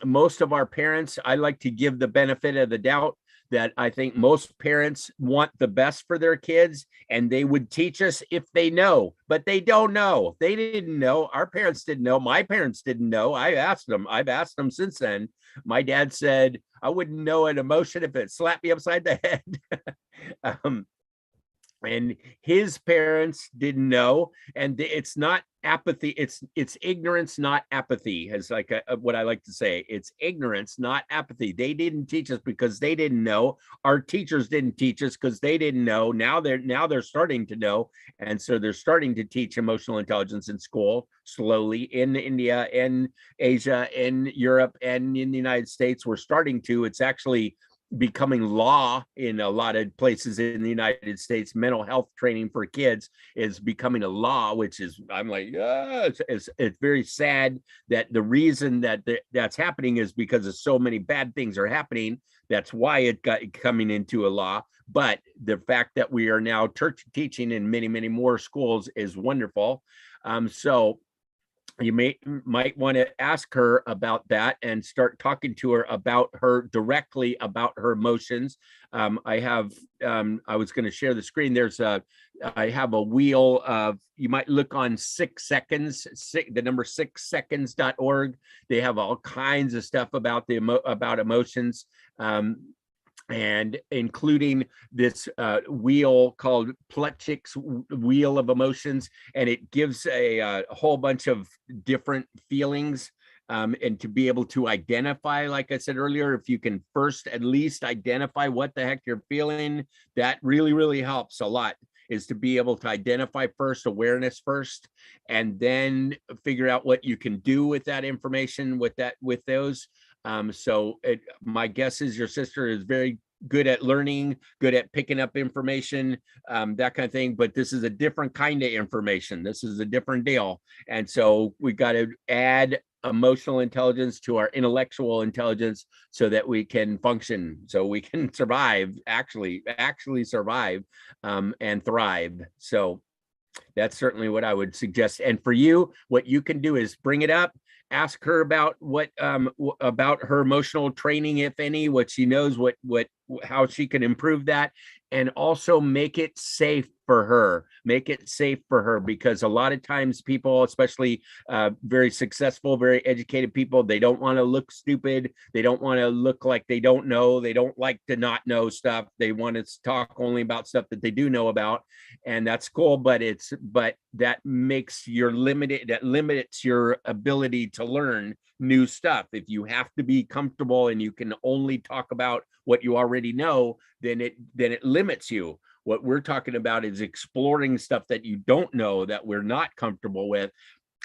Most of our parents, I like to give the benefit of the doubt that I think most parents want the best for their kids, and they would teach us if they know, but they don't know. They didn't know. Our parents didn't know. My parents didn't know. I've asked them since then. My dad said, I wouldn't know an emotion if it slapped me upside the head. And his parents didn't know, and it's not apathy, it's ignorance, not apathy, is like what I like to say. It's ignorance, not apathy. They didn't teach us because they didn't know. Our teachers didn't teach us because they didn't know. Now they're starting to know, and so they're starting to teach emotional intelligence in school slowly in India, in Asia, in Europe, and in the United States. We're starting to. It's actually becoming law in a lot of places in the United States. Mental health training for kids is becoming a law, which is, I'm like, it's very sad that the reason that that's happening is because of so many bad things are happening. That's why it got coming into a law. But the fact that we are now teaching in many, many more schools is wonderful. So you might want to ask her about that and start talking to her about her directly about her emotions. I was going to share the screen. There's I have a wheel of, you might look on 6 seconds, the number 6seconds.org. They have all kinds of stuff about about emotions. And including this wheel called Plutchik's Wheel of Emotions, and it gives a whole bunch of different feelings. And to be able to identify, like I said earlier, if you can first at least identify what the heck you're feeling, that really, really helps a lot, is to be able to identify first, awareness first, and then figure out what you can do with that information, with those. So my guess is your sister is very good at learning, good at picking up information, that kind of thing. But this is a different kind of information. This is a different deal. And so we got to add emotional intelligence to our intellectual intelligence so that we can function, so we can survive, actually survive, and thrive. So that's certainly what I would suggest. And for you, what you can do is bring it up, ask her about what about her emotional training, if any, what she knows, how she can improve that, and also make it safe for her. Make it safe for her, because a lot of times people, especially very successful, very educated people, they don't want to look stupid. They don't want to look like they don't know. They don't like to not know stuff. They want to talk only about stuff that they do know about, and that's cool. But that makes that limits your ability to learn new stuff. If you have to be comfortable and you can only talk about what you already know, then it limits you. What we're talking about is exploring stuff that you don't know, that we're not comfortable with,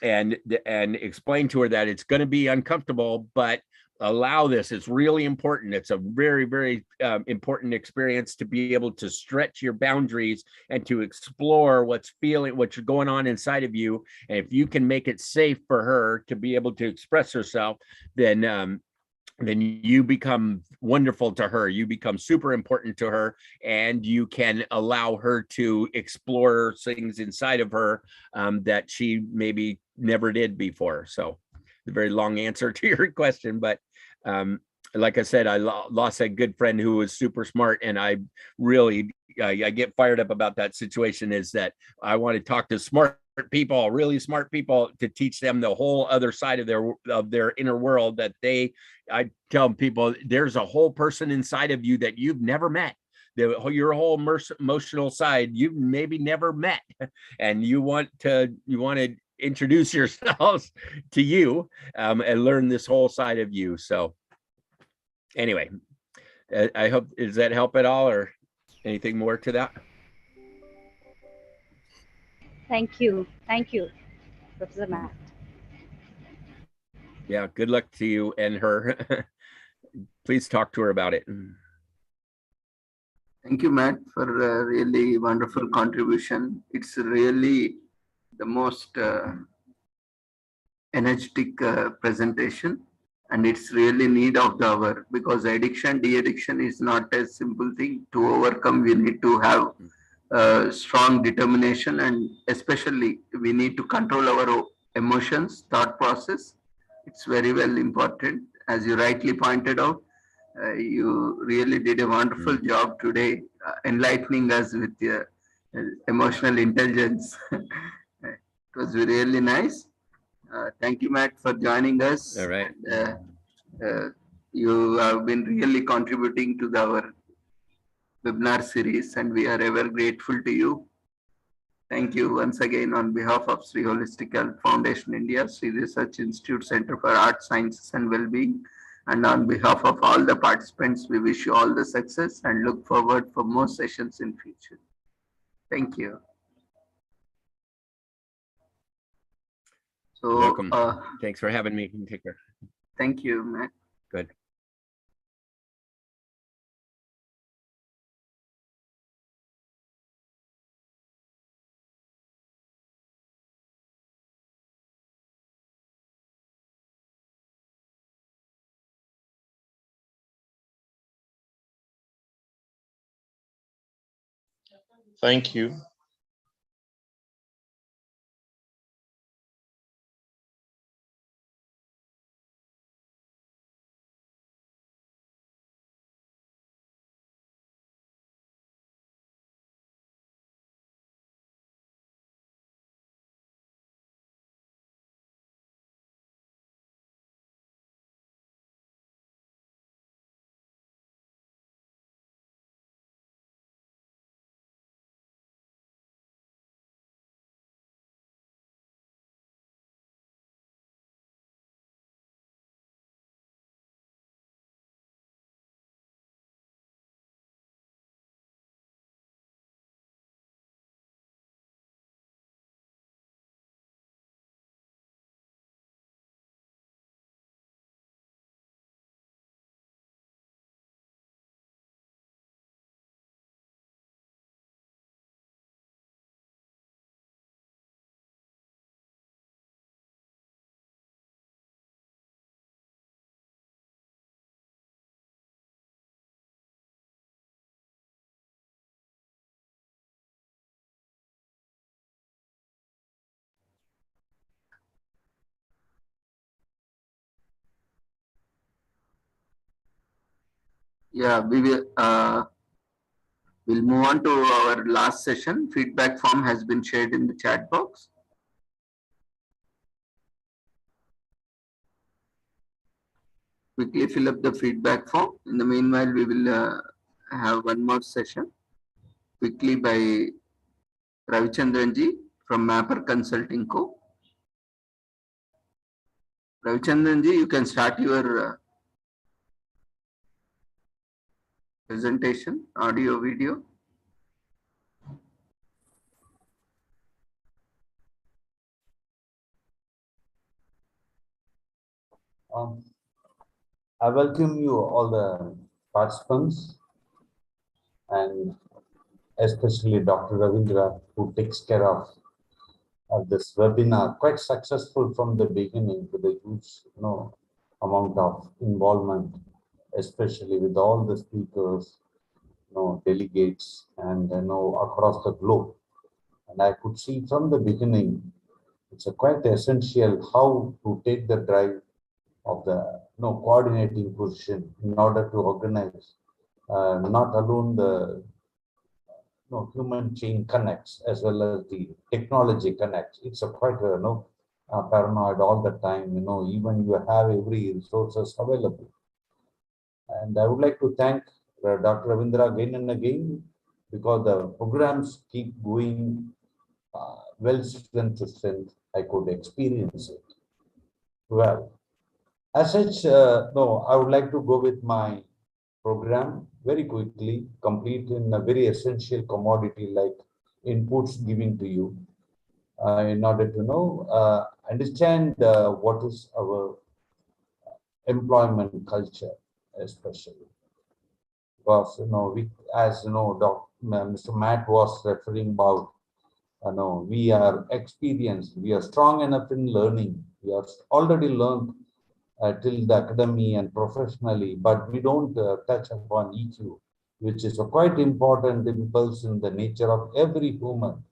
and explain to her that it's going to be uncomfortable, but allow this. It's really important. It's a very, very important experience to be able to stretch your boundaries and to explore what's going on inside of you. And if you can make it safe for her to be able to express herself, then you become wonderful to her. You become super important to her, and you can allow her to explore things inside of her that she maybe never did before. So a very long answer to your question, but like I said, I lost a good friend who was super smart, and I really I get fired up about that situation. Is that I want to talk to smart people, really smart people, to teach them the whole other side of their inner world. That I tell people there's a whole person inside of you that you've never met. Your whole emotional side you've maybe never met, and you want to introduce yourselves to you and learn this whole side of you. So anyway, I hope, does that help at all, or anything more to that? Thank you, Professor Matt. Yeah, good luck to you and her. Please talk to her about it. Thank you, Matt, for a really wonderful contribution. It's really the most energetic presentation, and it's really need of the hour, because de-addiction is not a simple thing to overcome. We need to have strong determination, and especially we need to control our emotions, thought process. It's very well important. As you rightly pointed out, you really did a wonderful job today, enlightening us with your emotional intelligence. It was really nice. Thank you, Matt, for joining us. All right. You have been really contributing to our webinar series, and we are ever grateful to you. Thank you once again on behalf of Sri Holistic Health Foundation India, Sri Research Institute Center for Art, Sciences and Wellbeing. And on behalf of all the participants, we wish you all the success and look forward for more sessions in future. Thank you. So, welcome. Thanks for having me. Take care. Thank you, Matt. Good. Thank you. Yeah, we will. We'll move on to our last session. Feedback form has been shared in the chat box. Quickly fill up the feedback form. In the meanwhile, we will have one more session quickly by Ravichandran ji from Mapper Consulting Co. Ravichandran ji, you can start your presentation, audio, video. I welcome you, all the participants, and especially Dr. Ravindra, who takes care of this webinar, quite successful from the beginning with a huge amount of involvement, especially with all the speakers, delegates, and across the globe. And I could see from the beginning, it's a quite essential how to take the drive of the coordinating position in order to organize not alone the human chain connects as well as the technology connects. It's a quite paranoid all the time. Even you have every resources available. And I would like to thank Dr. Ravindra again and again, because the programs keep going well strength to strength. I could experience it well. As such, no, I would like to go with my program very quickly, complete in a very essential commodity like inputs giving to you in order to understand what is our employment culture, especially. Because, we, as Mr. Matt was referring about, we are experienced, we are strong enough in learning, we are already learned till the academy and professionally, but we don't touch upon EQ, which is a quite important impulse in the nature of every human.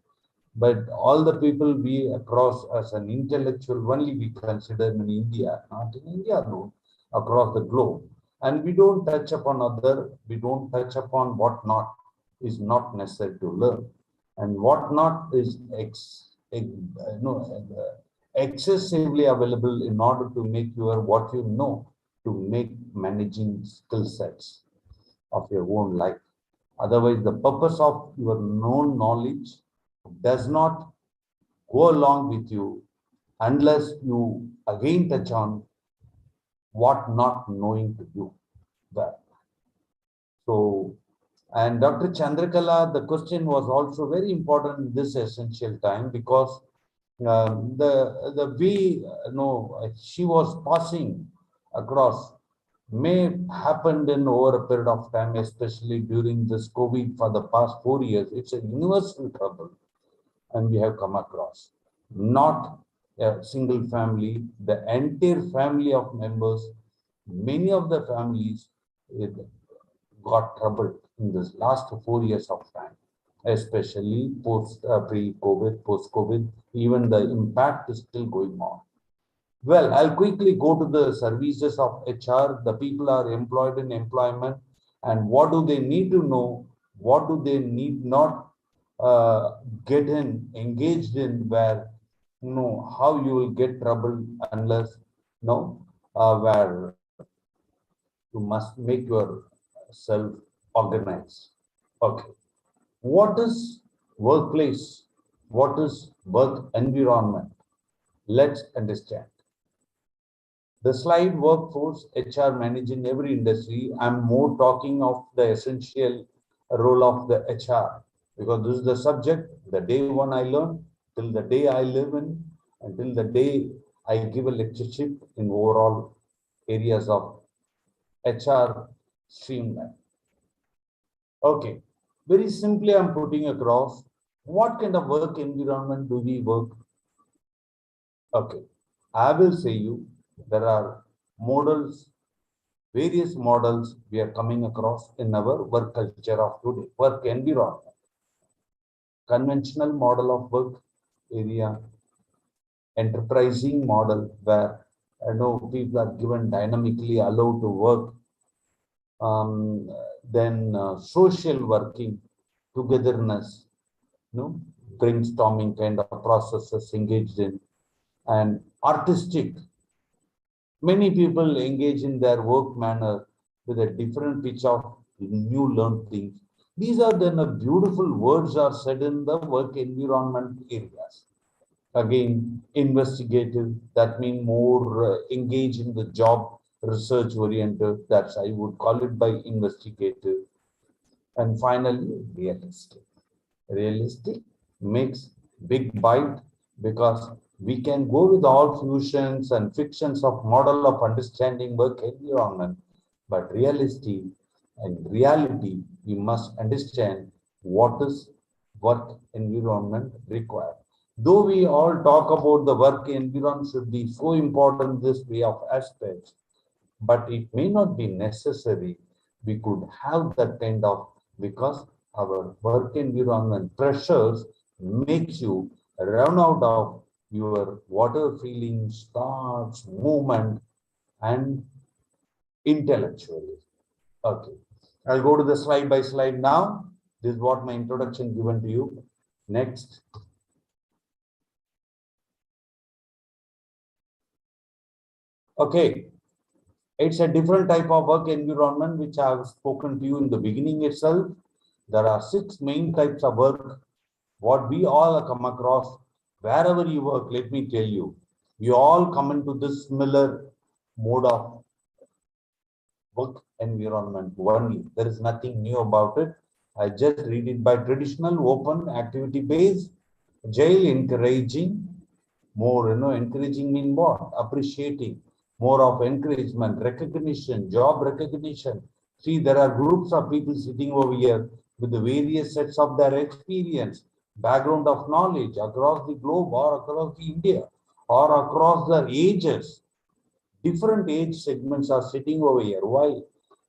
But all the people we across as an intellectual only we consider in India, not in India, no, across the globe. And we don't touch upon other, we don't touch upon what not is not necessary to learn. And what not is excessively available in order to make your what you know to make managing skill sets of your own life. Otherwise, the purpose of your known knowledge does not go along with you unless you again touch on what not knowing to do. That. So, and Dr. Chandrakala, the question was also very important in this essential time, because the way she was passing across may happened in over a period of time, especially during this COVID for the past 4 years. It's a universal trouble, and we have come across not a single family, the entire family of members. Many of the families got troubled in this last 4 years of time, especially post pre-COVID, post-COVID, even the impact is still going on. Well, I'll quickly go to the services of HR. The people are employed in employment, and what do they need to know? What do they need not get engaged in, where how you will get trouble unless where you must make yourself organized. Okay. What is workplace? What is work environment? Let's understand. The slide workforce, HR managing every industry. I'm more talking of the essential role of the HR, because this is the subject, the day one I learned, till the day I live in, until the day I give a lectureship in overall areas of HR streamline. Okay. Very simply, I'm putting across what kind of work environment do we work? Okay, I will say you there are models, various models we are coming across in our work culture of today, work environment. Conventional model of work area, enterprising model where people are given dynamically allowed to work then social working, togetherness, brainstorming kind of processes engaged in, and artistic. Many people engage in their work manner with a different pitch of new learned things. These are then beautiful words are said in the work environment areas. Again, investigative, that means more engaged in the job, research oriented, that's I would call it by investigative. And finally, realistic. Realistic makes big bite because we can go with all fusions and fictions of model of understanding work environment, but realistic and reality, we must understand what is work environment required. Though we all talk about the work environment should be so important this way of aspects, but it may not be necessary. We could have that kind of, because our work environment pressures makes you run out of your water feelings, thoughts, movement, and intellectually. Okay, I'll go to the slide by slide now. This is what my introduction given to you. Next. Okay, it's a different type of work environment which I have spoken to you in the beginning itself. There are 6 main types of work. What we all come across, wherever you work, let me tell you, you all come into this similar mode of work environment only. There is nothing new about it. I just read it by traditional, open, activity-based, jail encouraging, more, encouraging mean what? Appreciating, more of encouragement, recognition, job recognition. See, there are groups of people sitting over here with the various sets of their experience, background of knowledge across the globe or across the India or across the ages. Different age segments are sitting over here. Why?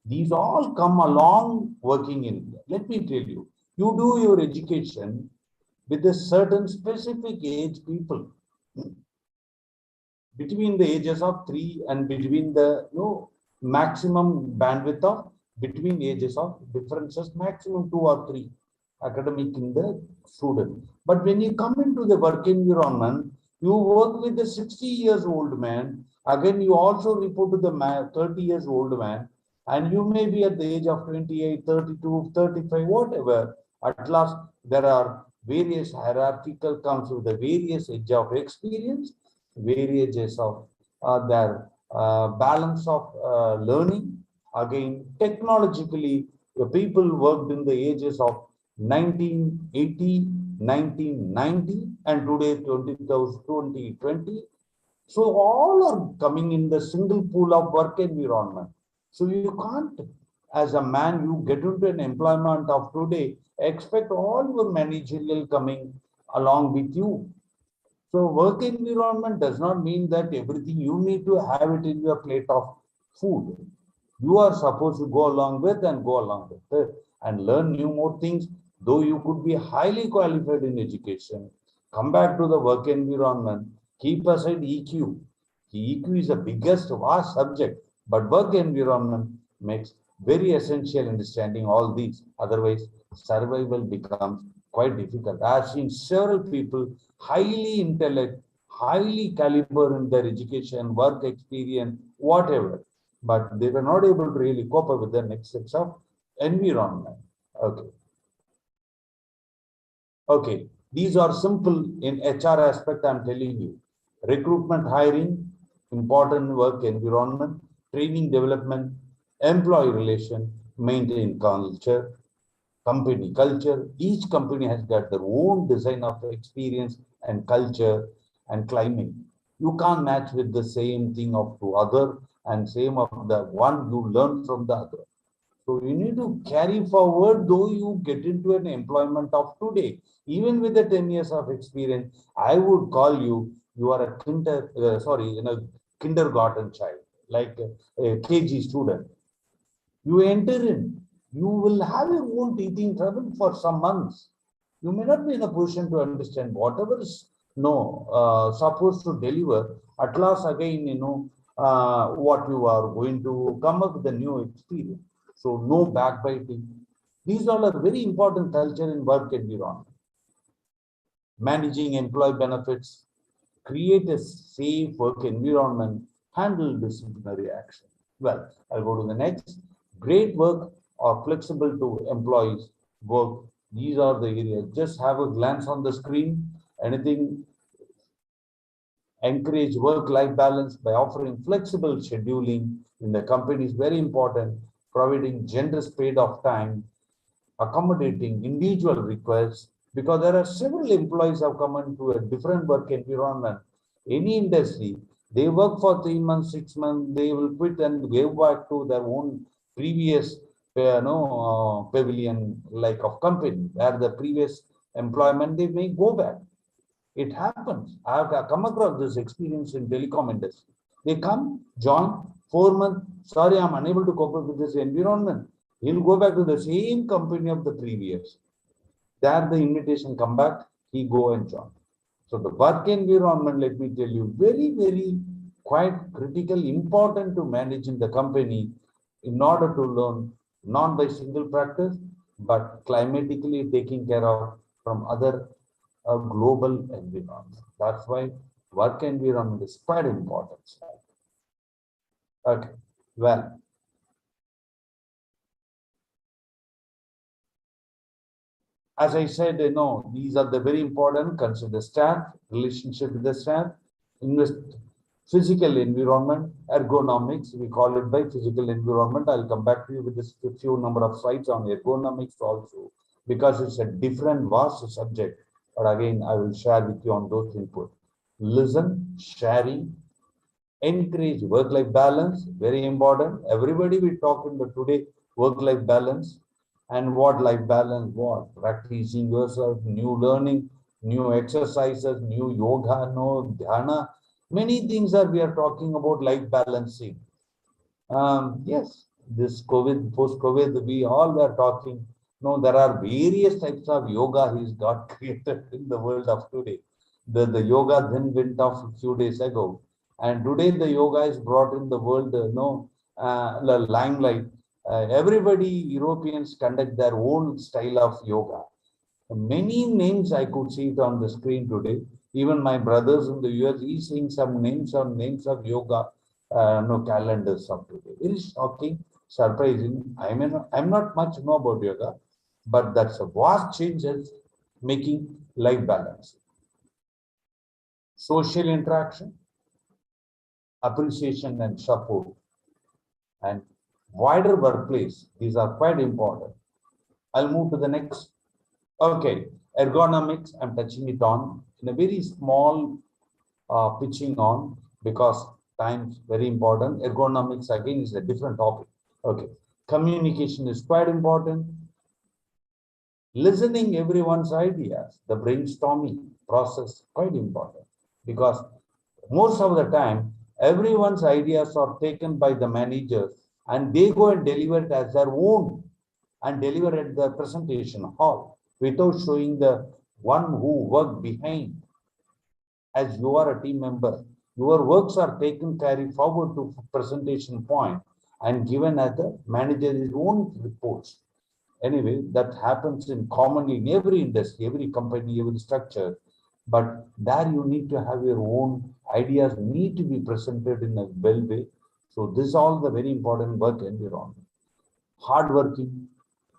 These all come along working in India. Let me tell you, you do your education with a certain specific age people. Between the ages of 3 and between the maximum bandwidth of between ages of differences maximum 2 or 3 academic in the student. But when you come into the work environment, you work with the 60 years old man. Again, you also report to the 30 years old man, and you may be at the age of 28, 32, 35, whatever. At last, there are various hierarchical comes with the various age of experience, various ages of their balance of learning. Again, technologically, the people worked in the ages of 1980, 1990, and today 2020. So all are coming in the single pool of work environment. So you can't, as a man, you get into an employment of today, expect all your managerial coming along with you. So work environment does not mean that everything you need to have it in your plate of food. You are supposed to go along with and go along with it and learn new more things. Though you could be highly qualified in education, come back to the work environment, keep aside EQ. EQ is the biggest vast subject, but work environment makes very essential understanding all these. Otherwise, survival becomes quite difficult. I have seen several people highly intellect, highly caliber in their education, work experience, whatever, but they were not able to really cope up with the next sets of environment. Okay. Okay, these are simple in HR aspect, I'm telling you. Recruitment, hiring, important work environment, training, development, employee relation, maintain culture, company culture. Each company has got their own design of experience and culture and climate. You can't match with the same thing of two other and same of the one you learn from the other. So you need to carry forward, though you get into an employment of today. Even with the 10 years of experience, I would call you, you are a kindergarten child, like a KG student. You enter in, you will have your own teething trouble for some months. You may not be in a position to understand whatever is supposed to deliver. At last, again, what you are going to come up with a new experience. So no backbiting. These all are very important culture in work environment. Managing employee benefits, create a safe work environment, handle disciplinary action. Well, I'll go to the next. Great work or flexible to employees work. These are the areas. Just have a glance on the screen. Anything encourage work-life balance by offering flexible scheduling in the company is very important, providing generous paid off time, accommodating individual requests, because there are several employees have come into a different work environment. Any industry, they work for 3 months, 6 months, they will quit and go back to their own previous pavilion like of company, where the previous employment, they may go back. It happens. I have come across this experience in telecom industry. They come, join, 4 months, sorry, I'm unable to cope up with this environment. He'll go back to the same company of the previous. There the invitation come back, he go and join. So the work environment, let me tell you, very, very quite critical, important to manage in the company in order to learn, not by single practice, but climatically taking care of from other global environment. That's why work environment is quite important. Okay, well. As I said, these are the very important. Consider staff, relationship with the staff, invest physical environment, ergonomics, we call it by physical environment. I'll come back to you with this few number of slides on ergonomics also, because it's a different vast subject. But again, I will share with you on those input. Listen, sharing, encourage work-life balance, very important. Everybody will talk in the today work-life balance. And what life balance was? Practicing yourself, new learning, new exercises, new yoga, no dhyana. Many things that we are talking about life balancing. Yes, this COVID, post-COVID, we all were talking. No, there are various types of yoga he's got created in the world of today. The yoga then went off a few days ago. And today the yoga is brought in the world, the limelight. Everybody, Europeans conduct their own style of yoga. Many names I could see it on the screen today. Even my brothers in the US, he's seeing some names of yoga calendars of today. Very shocking, surprising. I'm not much know about yoga, but that's a vast changes making life balance. Social interaction, appreciation and support, and wider workplace. These are quite important. I'll move to the next. Okay, ergonomics, I'm touching it on in a very small pitching on, because time's very important. Ergonomics again is a different topic. Okay, communication is quite important. Listening everyone's ideas, the brainstorming process, quite important, because most of the time, everyone's ideas are taken by the managers and they go and deliver it as their own and deliver at the presentation hall without showing the one who worked behind. As you are a team member, your works are taken carried forward to presentation point and given at the manager's own reports. Anyway, that happens in commonly in every industry, every company, every structure. But there you need to have your own ideas need to be presented in a well way. So this is all the very important work environment. Hardworking,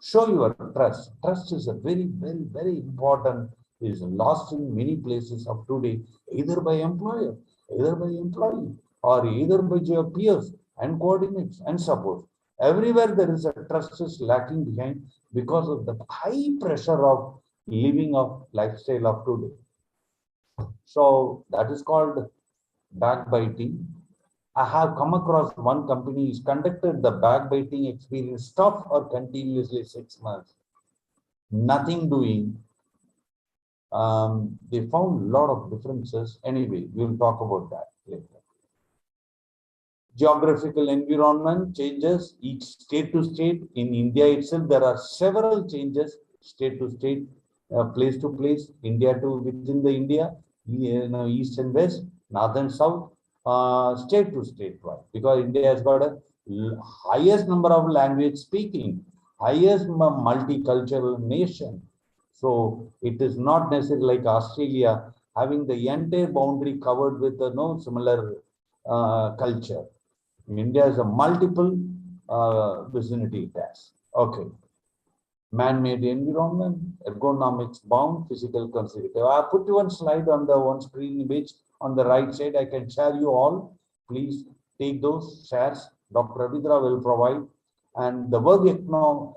show your trust. Trust is a very, very, very important, is lost in many places of today, either by employer, either by employee, or either by your peers and coordinates and support. Everywhere there is a trust is lacking behind because of the high pressure of living of lifestyle of today. So that is called backbiting. I have come across one company who's conducted the backbiting experience stuff or continuously 6 months. Nothing doing. They found a lot of differences. Anyway, we'll talk about that later. Geographical environment changes each state to state. In India itself, there are several changes, state to state, place to place, India to within the India, east and west, north and south, state to state, right? Because India has got a highest number of language speaking, highest multicultural nation. So it is not necessarily like Australia having the entire boundary covered with no similar culture. India is a multiple vicinity it has. Okay. Man-made environment, ergonomics bound, physical conservative. I put one slide on the one screen image on the right side. I can share you all. Please take those shares. Dr. Abhidra will provide. And the work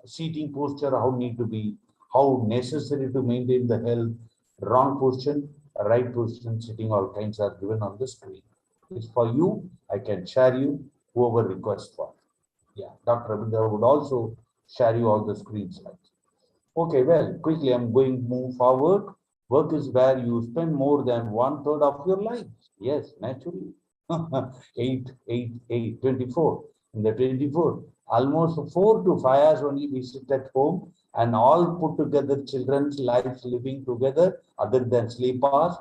seating posture, how need to be, how necessary to maintain the health, wrong position, right position, sitting, all kinds are given on the screen. It's for you. I can share you whoever requests for. Yeah, Dr. Abhidra would also share you all the screen slides. Okay, well, quickly I'm going to move forward. Work is where you spend more than 1/3 of your life. Yes, naturally. 24. In the 24, almost 4 to 5 hours only we sit at home, and all put together children's lives living together other than sleep hours.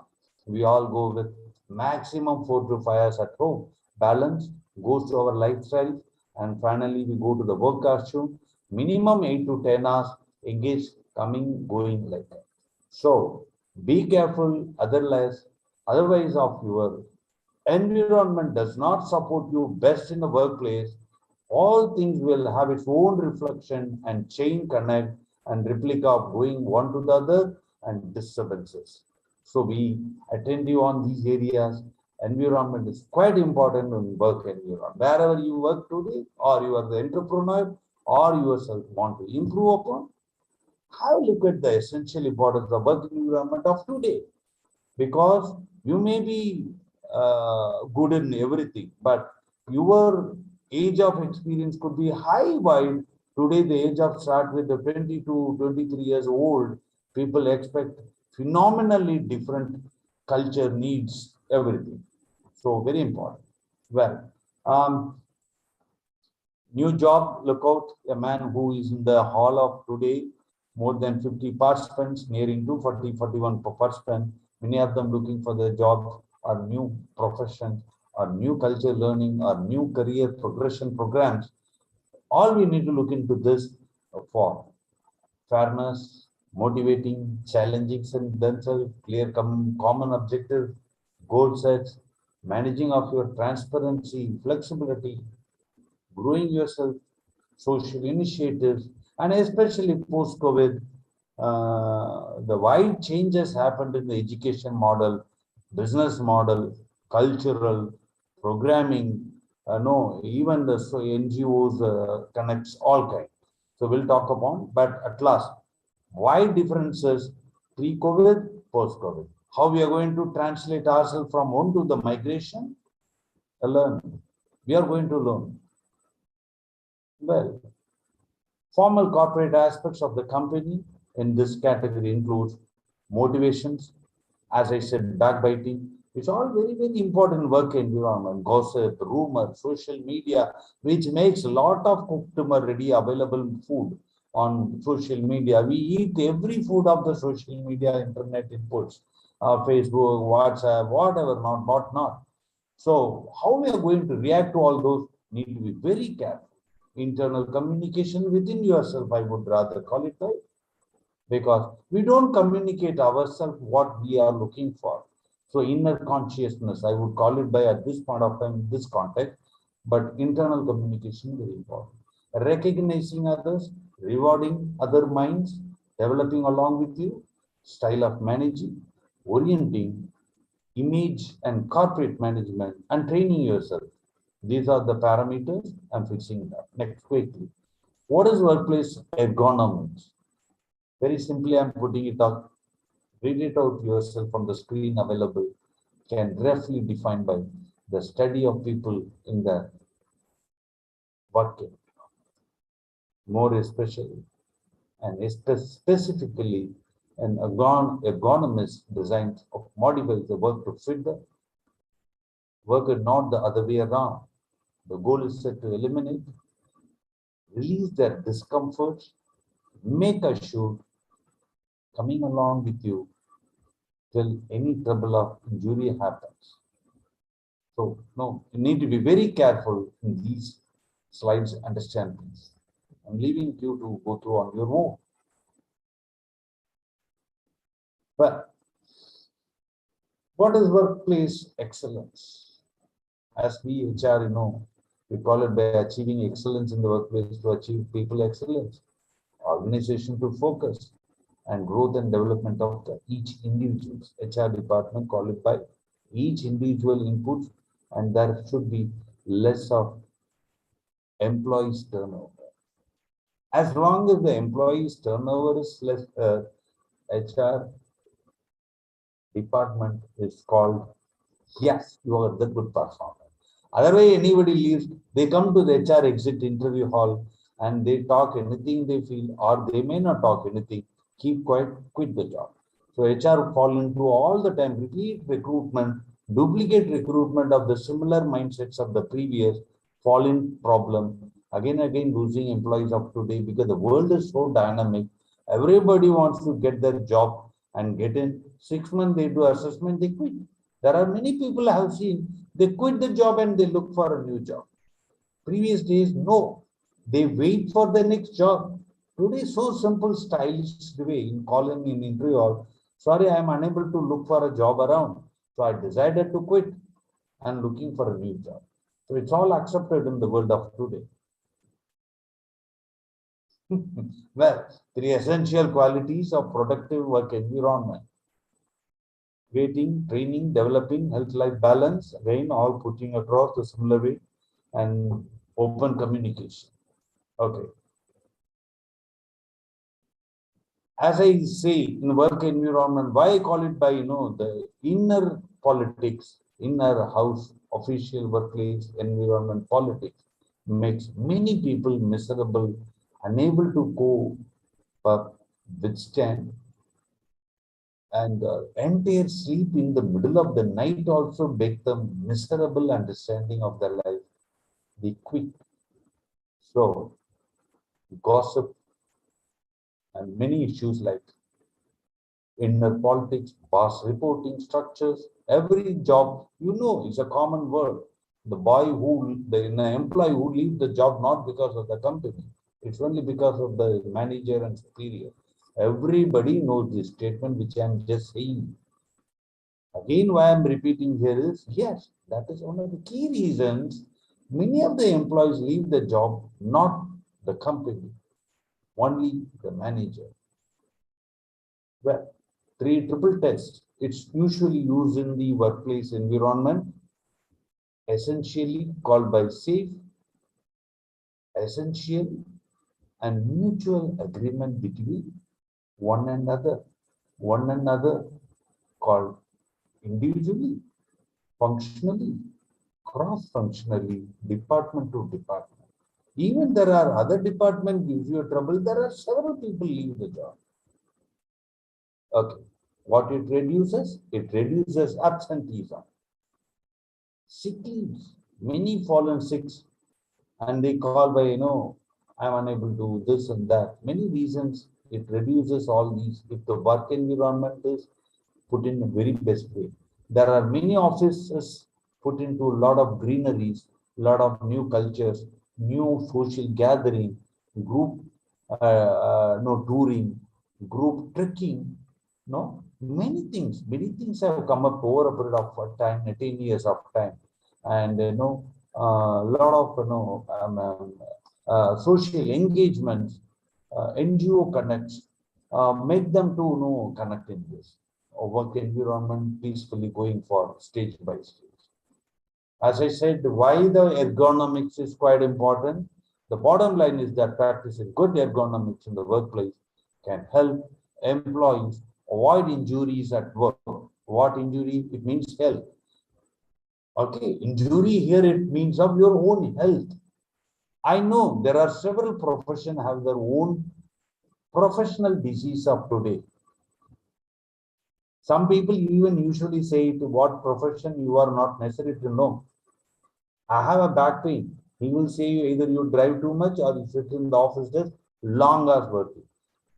We all go with maximum 4 to 5 hours at home. Balance goes to our lifestyle, and finally we go to the work costume. Minimum 8 to 10 hours engage, coming, going like that. So be careful, otherwise of your environment does not support you best in the workplace, all things will have its own reflection and chain connect and replica of going one to the other and disturbances. So be attentive on these areas. Environment is quite important in work environment. Wherever you work today, or you are the entrepreneur, or yourself want to improve upon, have a look at the essential importance of work environment of today. Because you may be good in everything, but your age of experience could be high. While today the age of start with the 20 to 23 years old, people expect phenomenally different culture, needs, everything. So very important. Well, new job lookout, a man who is in the hall of today, more than 50 participants, nearing 240, 41 per participant, many of them looking for the job or new profession or new culture learning or new career progression programs. All we need to look into this for fairness, motivating, challenging themselves, clear common objective, goal sets, managing of your transparency, flexibility, growing yourself, social initiatives, and especially post-COVID, the wide changes happened in the education model, business model, cultural, programming, even the NGOs connects all kinds. So we'll talk upon, but at last, wide differences pre-COVID, post-COVID. How we are going to translate ourselves from one to the migration? Learn. We are going to learn. Well, formal corporate aspects of the company in this category includes motivations, as I said, backbiting. It's all very, very important work environment, gossip, rumor, social media, which makes a lot of cooked ready available food on social media. We eat every food of the social media, internet inputs, Facebook, WhatsApp, whatever, not, what not. So how we are going to react to all those need to be very careful. Internal communication within yourself, I would rather call it that, because we don't communicate ourselves what we are looking for. So inner consciousness, I would call it by at this point of time, this context, but internal communication very important. Recognizing others, rewarding other minds, developing along with you, style of managing, orienting, image and corporate management, and training yourself. These are the parameters I'm fixing it up. Next, quickly. What is workplace ergonomics? Very simply, I'm putting it out. Read it out yourself from the screen available. Can roughly defined by the study of people in the work. More especially and specifically an ergonomist designed to modify the work to fit the worker, not the other way around. The goal is set to eliminate, release their discomfort, make assured, coming along with you till any trouble or injury happens. So, no, you need to be very careful in these slides, understand things. I'm leaving you to go through on your own. But what is workplace excellence? As we HR, we call it by achieving excellence in the workplace to achieve people excellence, organization to focus, and growth and development of each individual's HR department call it by each individual input, and there should be less of employees turnover. As long as the employees turnover is less, HR department is called, yes, you are the good performer. Otherwise, anybody leaves, they come to the HR exit interview hall and they talk anything they feel, or they may not talk anything, keep quiet, quit the job. So HR fall into all the time repeat recruitment, duplicate recruitment of the similar mindsets of the previous, fall in problem, again losing employees of today because the world is so dynamic. Everybody wants to get their job and get in. 6 months they do assessment, they quit. There are many people I have seen, they quit the job and they look for a new job. Previous days, no, they wait for the next job. Today, so simple, stylish way in calling in interview. Sorry, I am unable to look for a job around. So I decided to quit and looking for a new job. So it's all accepted in the world of today. Well, 3 essential qualities of productive work environment. Creating, training, developing, health-life balance, again, all putting across the similar way, and open communication. Okay. As I say, in work environment, why I call it by, the inner politics, inner house, official workplace environment politics makes many people miserable, unable to go withstand, and entire sleep in the middle of the night also make them miserable understanding of their life. They quit. So, gossip and many issues like inner politics, boss reporting structures, every job, it's a common word. The employee who leaves the job not because of the company, it's only because of the manager and superior. Everybody knows this statement, which I'm just saying. Again, why I'm repeating here is, yes, that is one of the key reasons many of the employees leave the job, not the company, only the manager. Well, 3 triple test. It's usually used in the workplace environment, essentially called by safe, essential, and mutual agreement between one another called individually, functionally, cross-functionally, department to department. Even there are other department gives you a trouble, there are several people leave the job. Okay, what it reduces? It reduces absenteeism. Sick leaves, many fallen sick, and they call by, I'm unable to do this and that. Many reasons, it reduces all these. If the work environment is put in a very best way. There are many offices put into a lot of greeneries, a lot of new cultures, new social gathering, group touring, group trekking, many things have come up over a period of time, 10 years of time, and a lot of social engagements, NGO connects, make them to connect in this work environment peacefully going for stage by stage. As I said, why the ergonomics is quite important. The bottom line is that practicing good ergonomics in the workplace can help employees avoid injuries at work. What injury? It means health. Okay, injury here, it means of your own health. I know there are several professions have their own professional disease of today. Some people even usually say to what profession you are not necessary to know. I have a back pain. He will say either you drive too much or you sit in the office desk long hours working.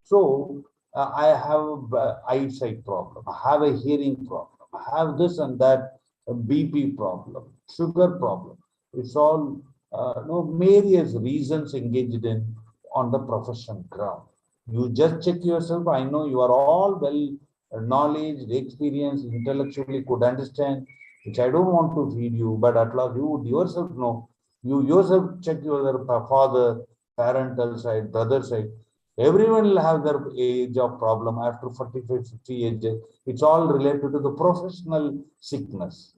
So I have eyesight problem. I have a hearing problem. I have this and that, a BP problem, sugar problem. It's all various reasons engaged in on the profession ground. You just check yourself. I know you are all well knowledge, experienced, intellectually could understand, which I don't want to feed you, but at last you would yourself know. You yourself check your father, parental side, brother side. Everyone will have their age of problem after 45, 50 ages. It's all related to the professional sickness.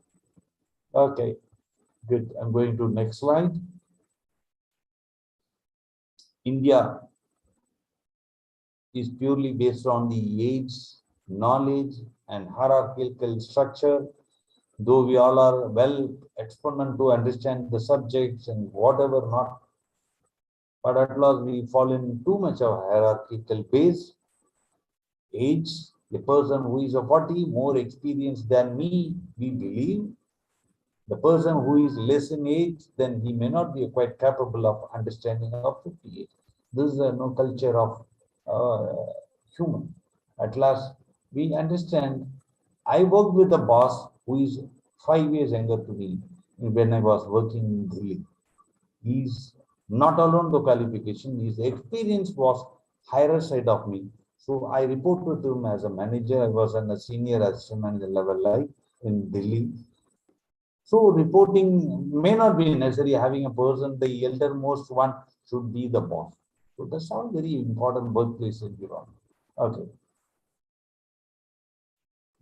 Okay, good. I'm going to next slide. India is purely based on the age, knowledge, and hierarchical structure. Though we all are well exponent to understand the subjects and whatever not, but at last we fall in too much of hierarchical base. Age, the person who is a 40 more experienced than me, we believe. The person who is less in age, then he may not be quite capable of understanding of 58. This is no culture of human. At last, we understand. I worked with a boss who is 5 years younger to me when I was working in Delhi. He's not alone the qualification, his experience was higher side of me. So I reported to him as a manager. I was on a senior assistant manager level like in Delhi. So reporting may not be necessary. Having a person, the eldermost one should be the boss. So that's all very important workplace environment. Okay.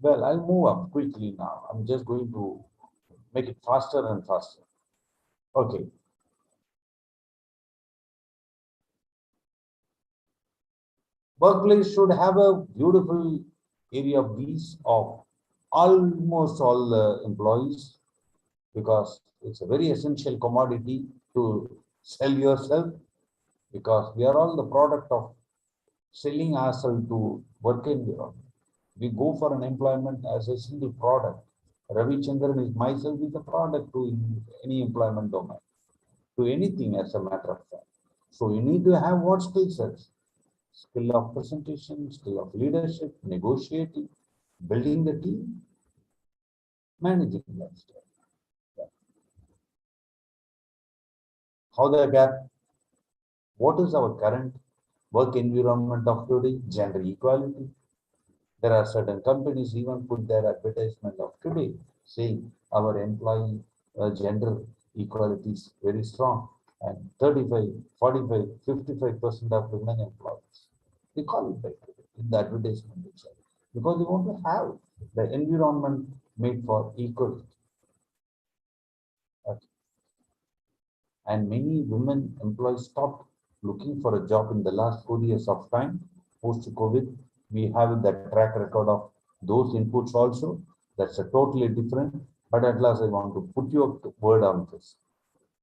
Well, I'll move up quickly now. I'm just going to make it faster and faster. Okay. Workplace should have a beautiful area of ease of almost all the employees, because it's a very essential commodity to sell yourself, because we are all the product of selling ourselves to work environment. We go for an employment as a single product. Ravi Chandran is myself is a product to any employment domain, to anything as a matter of fact. So you need to have what skill sets? Skill of presentation, skill of leadership, negotiating, building the team, managing that stuff. Yeah. How the gap? What is our current work environment of today? Gender equality. There are certain companies even put their advertisement of today saying our employee gender equality is very strong, and 35, 45, 55% of women employees. They call it like in the advertisement itself, because they want to have the environment made for equality. Okay. And many women employees stopped looking for a job in the last 4 years of time, post-COVID. We have that track record of those inputs also. That's a totally different, but at last I want to put your word on this.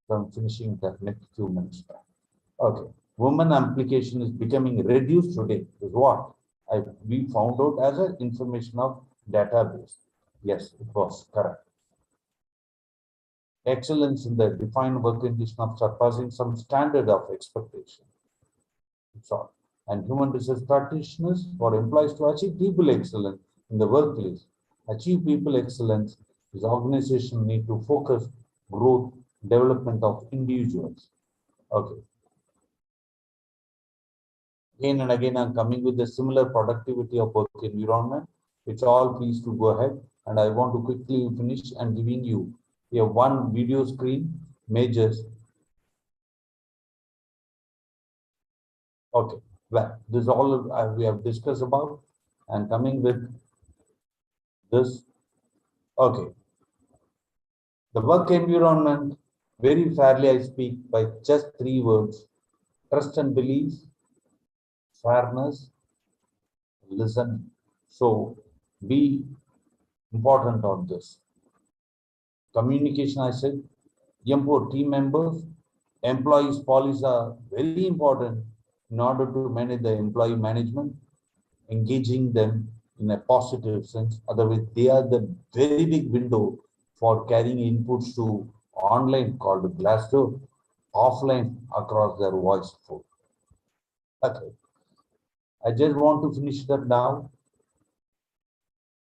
So I'm finishing that next few minutes back. Okay, women application is becoming reduced today. Is what we found out as an information of database. Yes, it was correct. Excellence in the defined work condition of surpassing some standard of expectation. It's all. And human resource practitioners for employees to achieve people excellence in the workplace. Achieve people excellence is organization need to focus growth, development of individuals. Okay. Again and again, I'm coming with a similar productivity of work environment. It's all please to go ahead. And I want to quickly finish and giving you a one video screen measures. Okay. Well, this is all we have discussed about, and coming with this. Okay. The work environment, very fairly I speak by just 3 words: trust and belief, fairness, listen. So be important on this. Communication, I said, for team members, employees policies are very important in order to manage the employee management, engaging them in a positive sense. Otherwise, they are the very big window for carrying inputs to online called Glassdoor, offline across their voice phone. Okay. I just want to finish that now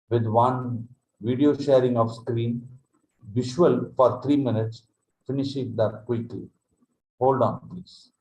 with one video sharing of screen, visual for 3 minutes, finish it that quickly. Hold on, please.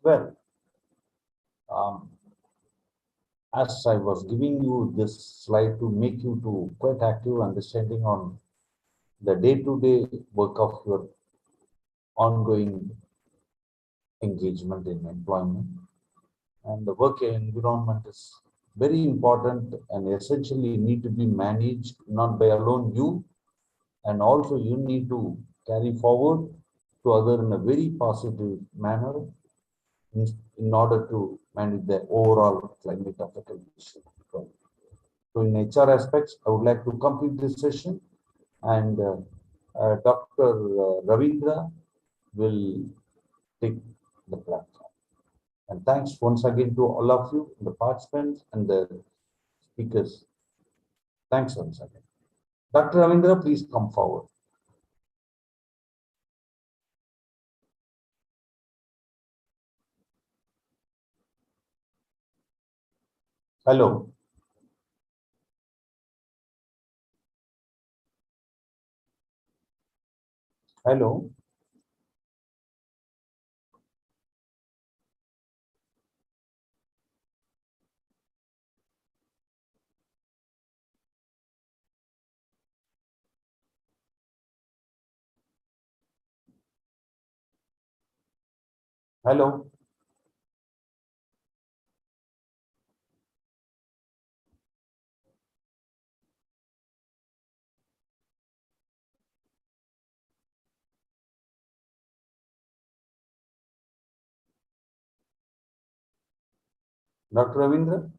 Well, as I was giving you this slide to make you to quite active understanding on the day-to-day work of your ongoing engagement in employment. And the work environment is very important and essentially need to be managed not by alone you, and also you need to carry forward to other in a very positive manner in order to manage the overall climate of the condition. So in HR aspects, I would like to complete this session, and Dr. Ravindra will take the platform. And thanks once again to all of you, the participants and the speakers. Thanks once again. Dr. Ravindra, please come forward. Hello. Hello. Hello. Dr. Ravindra.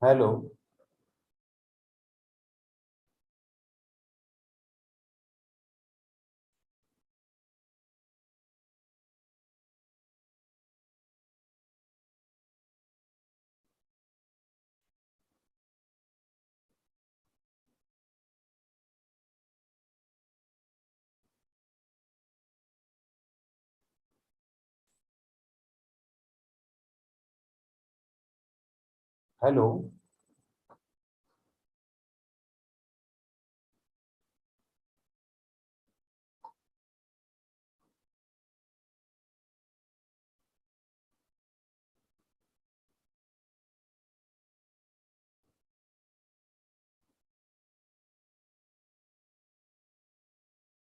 Hello. Hello.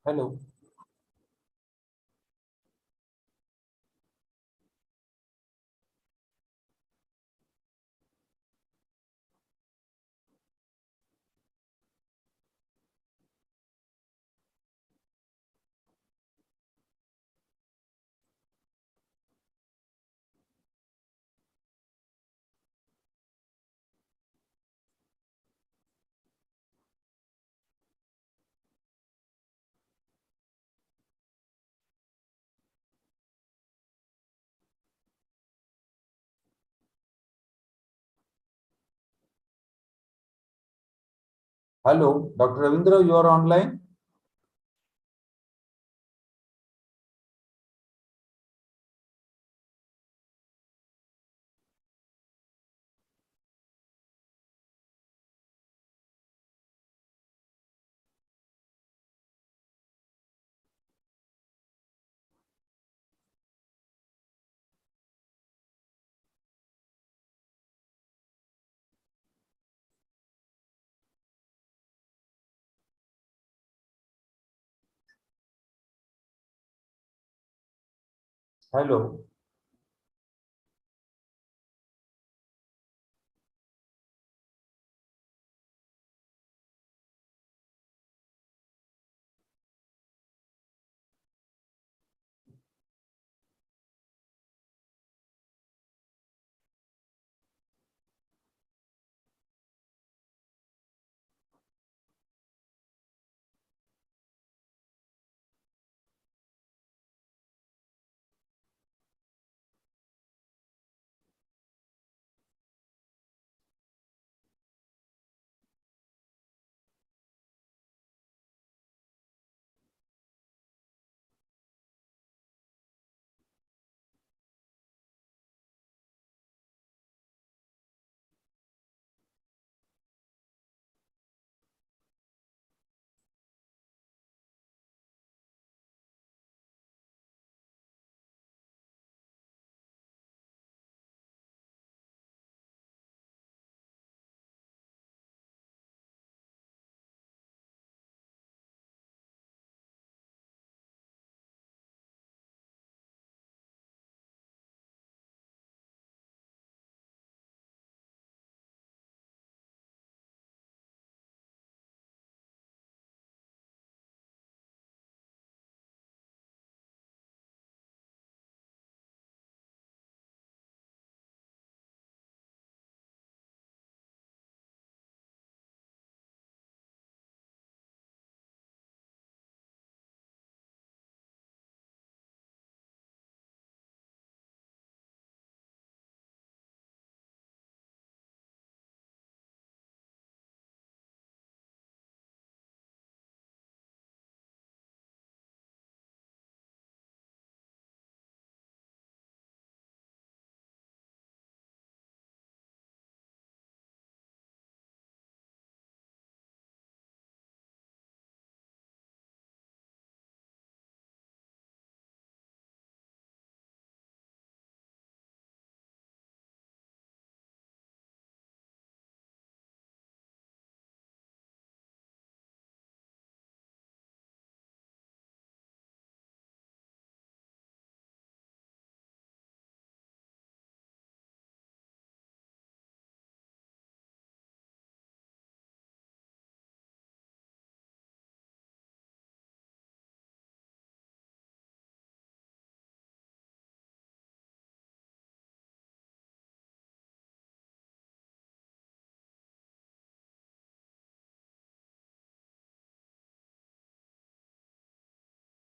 Hello. Hello. Dr. Ravindra, you are online. Hello.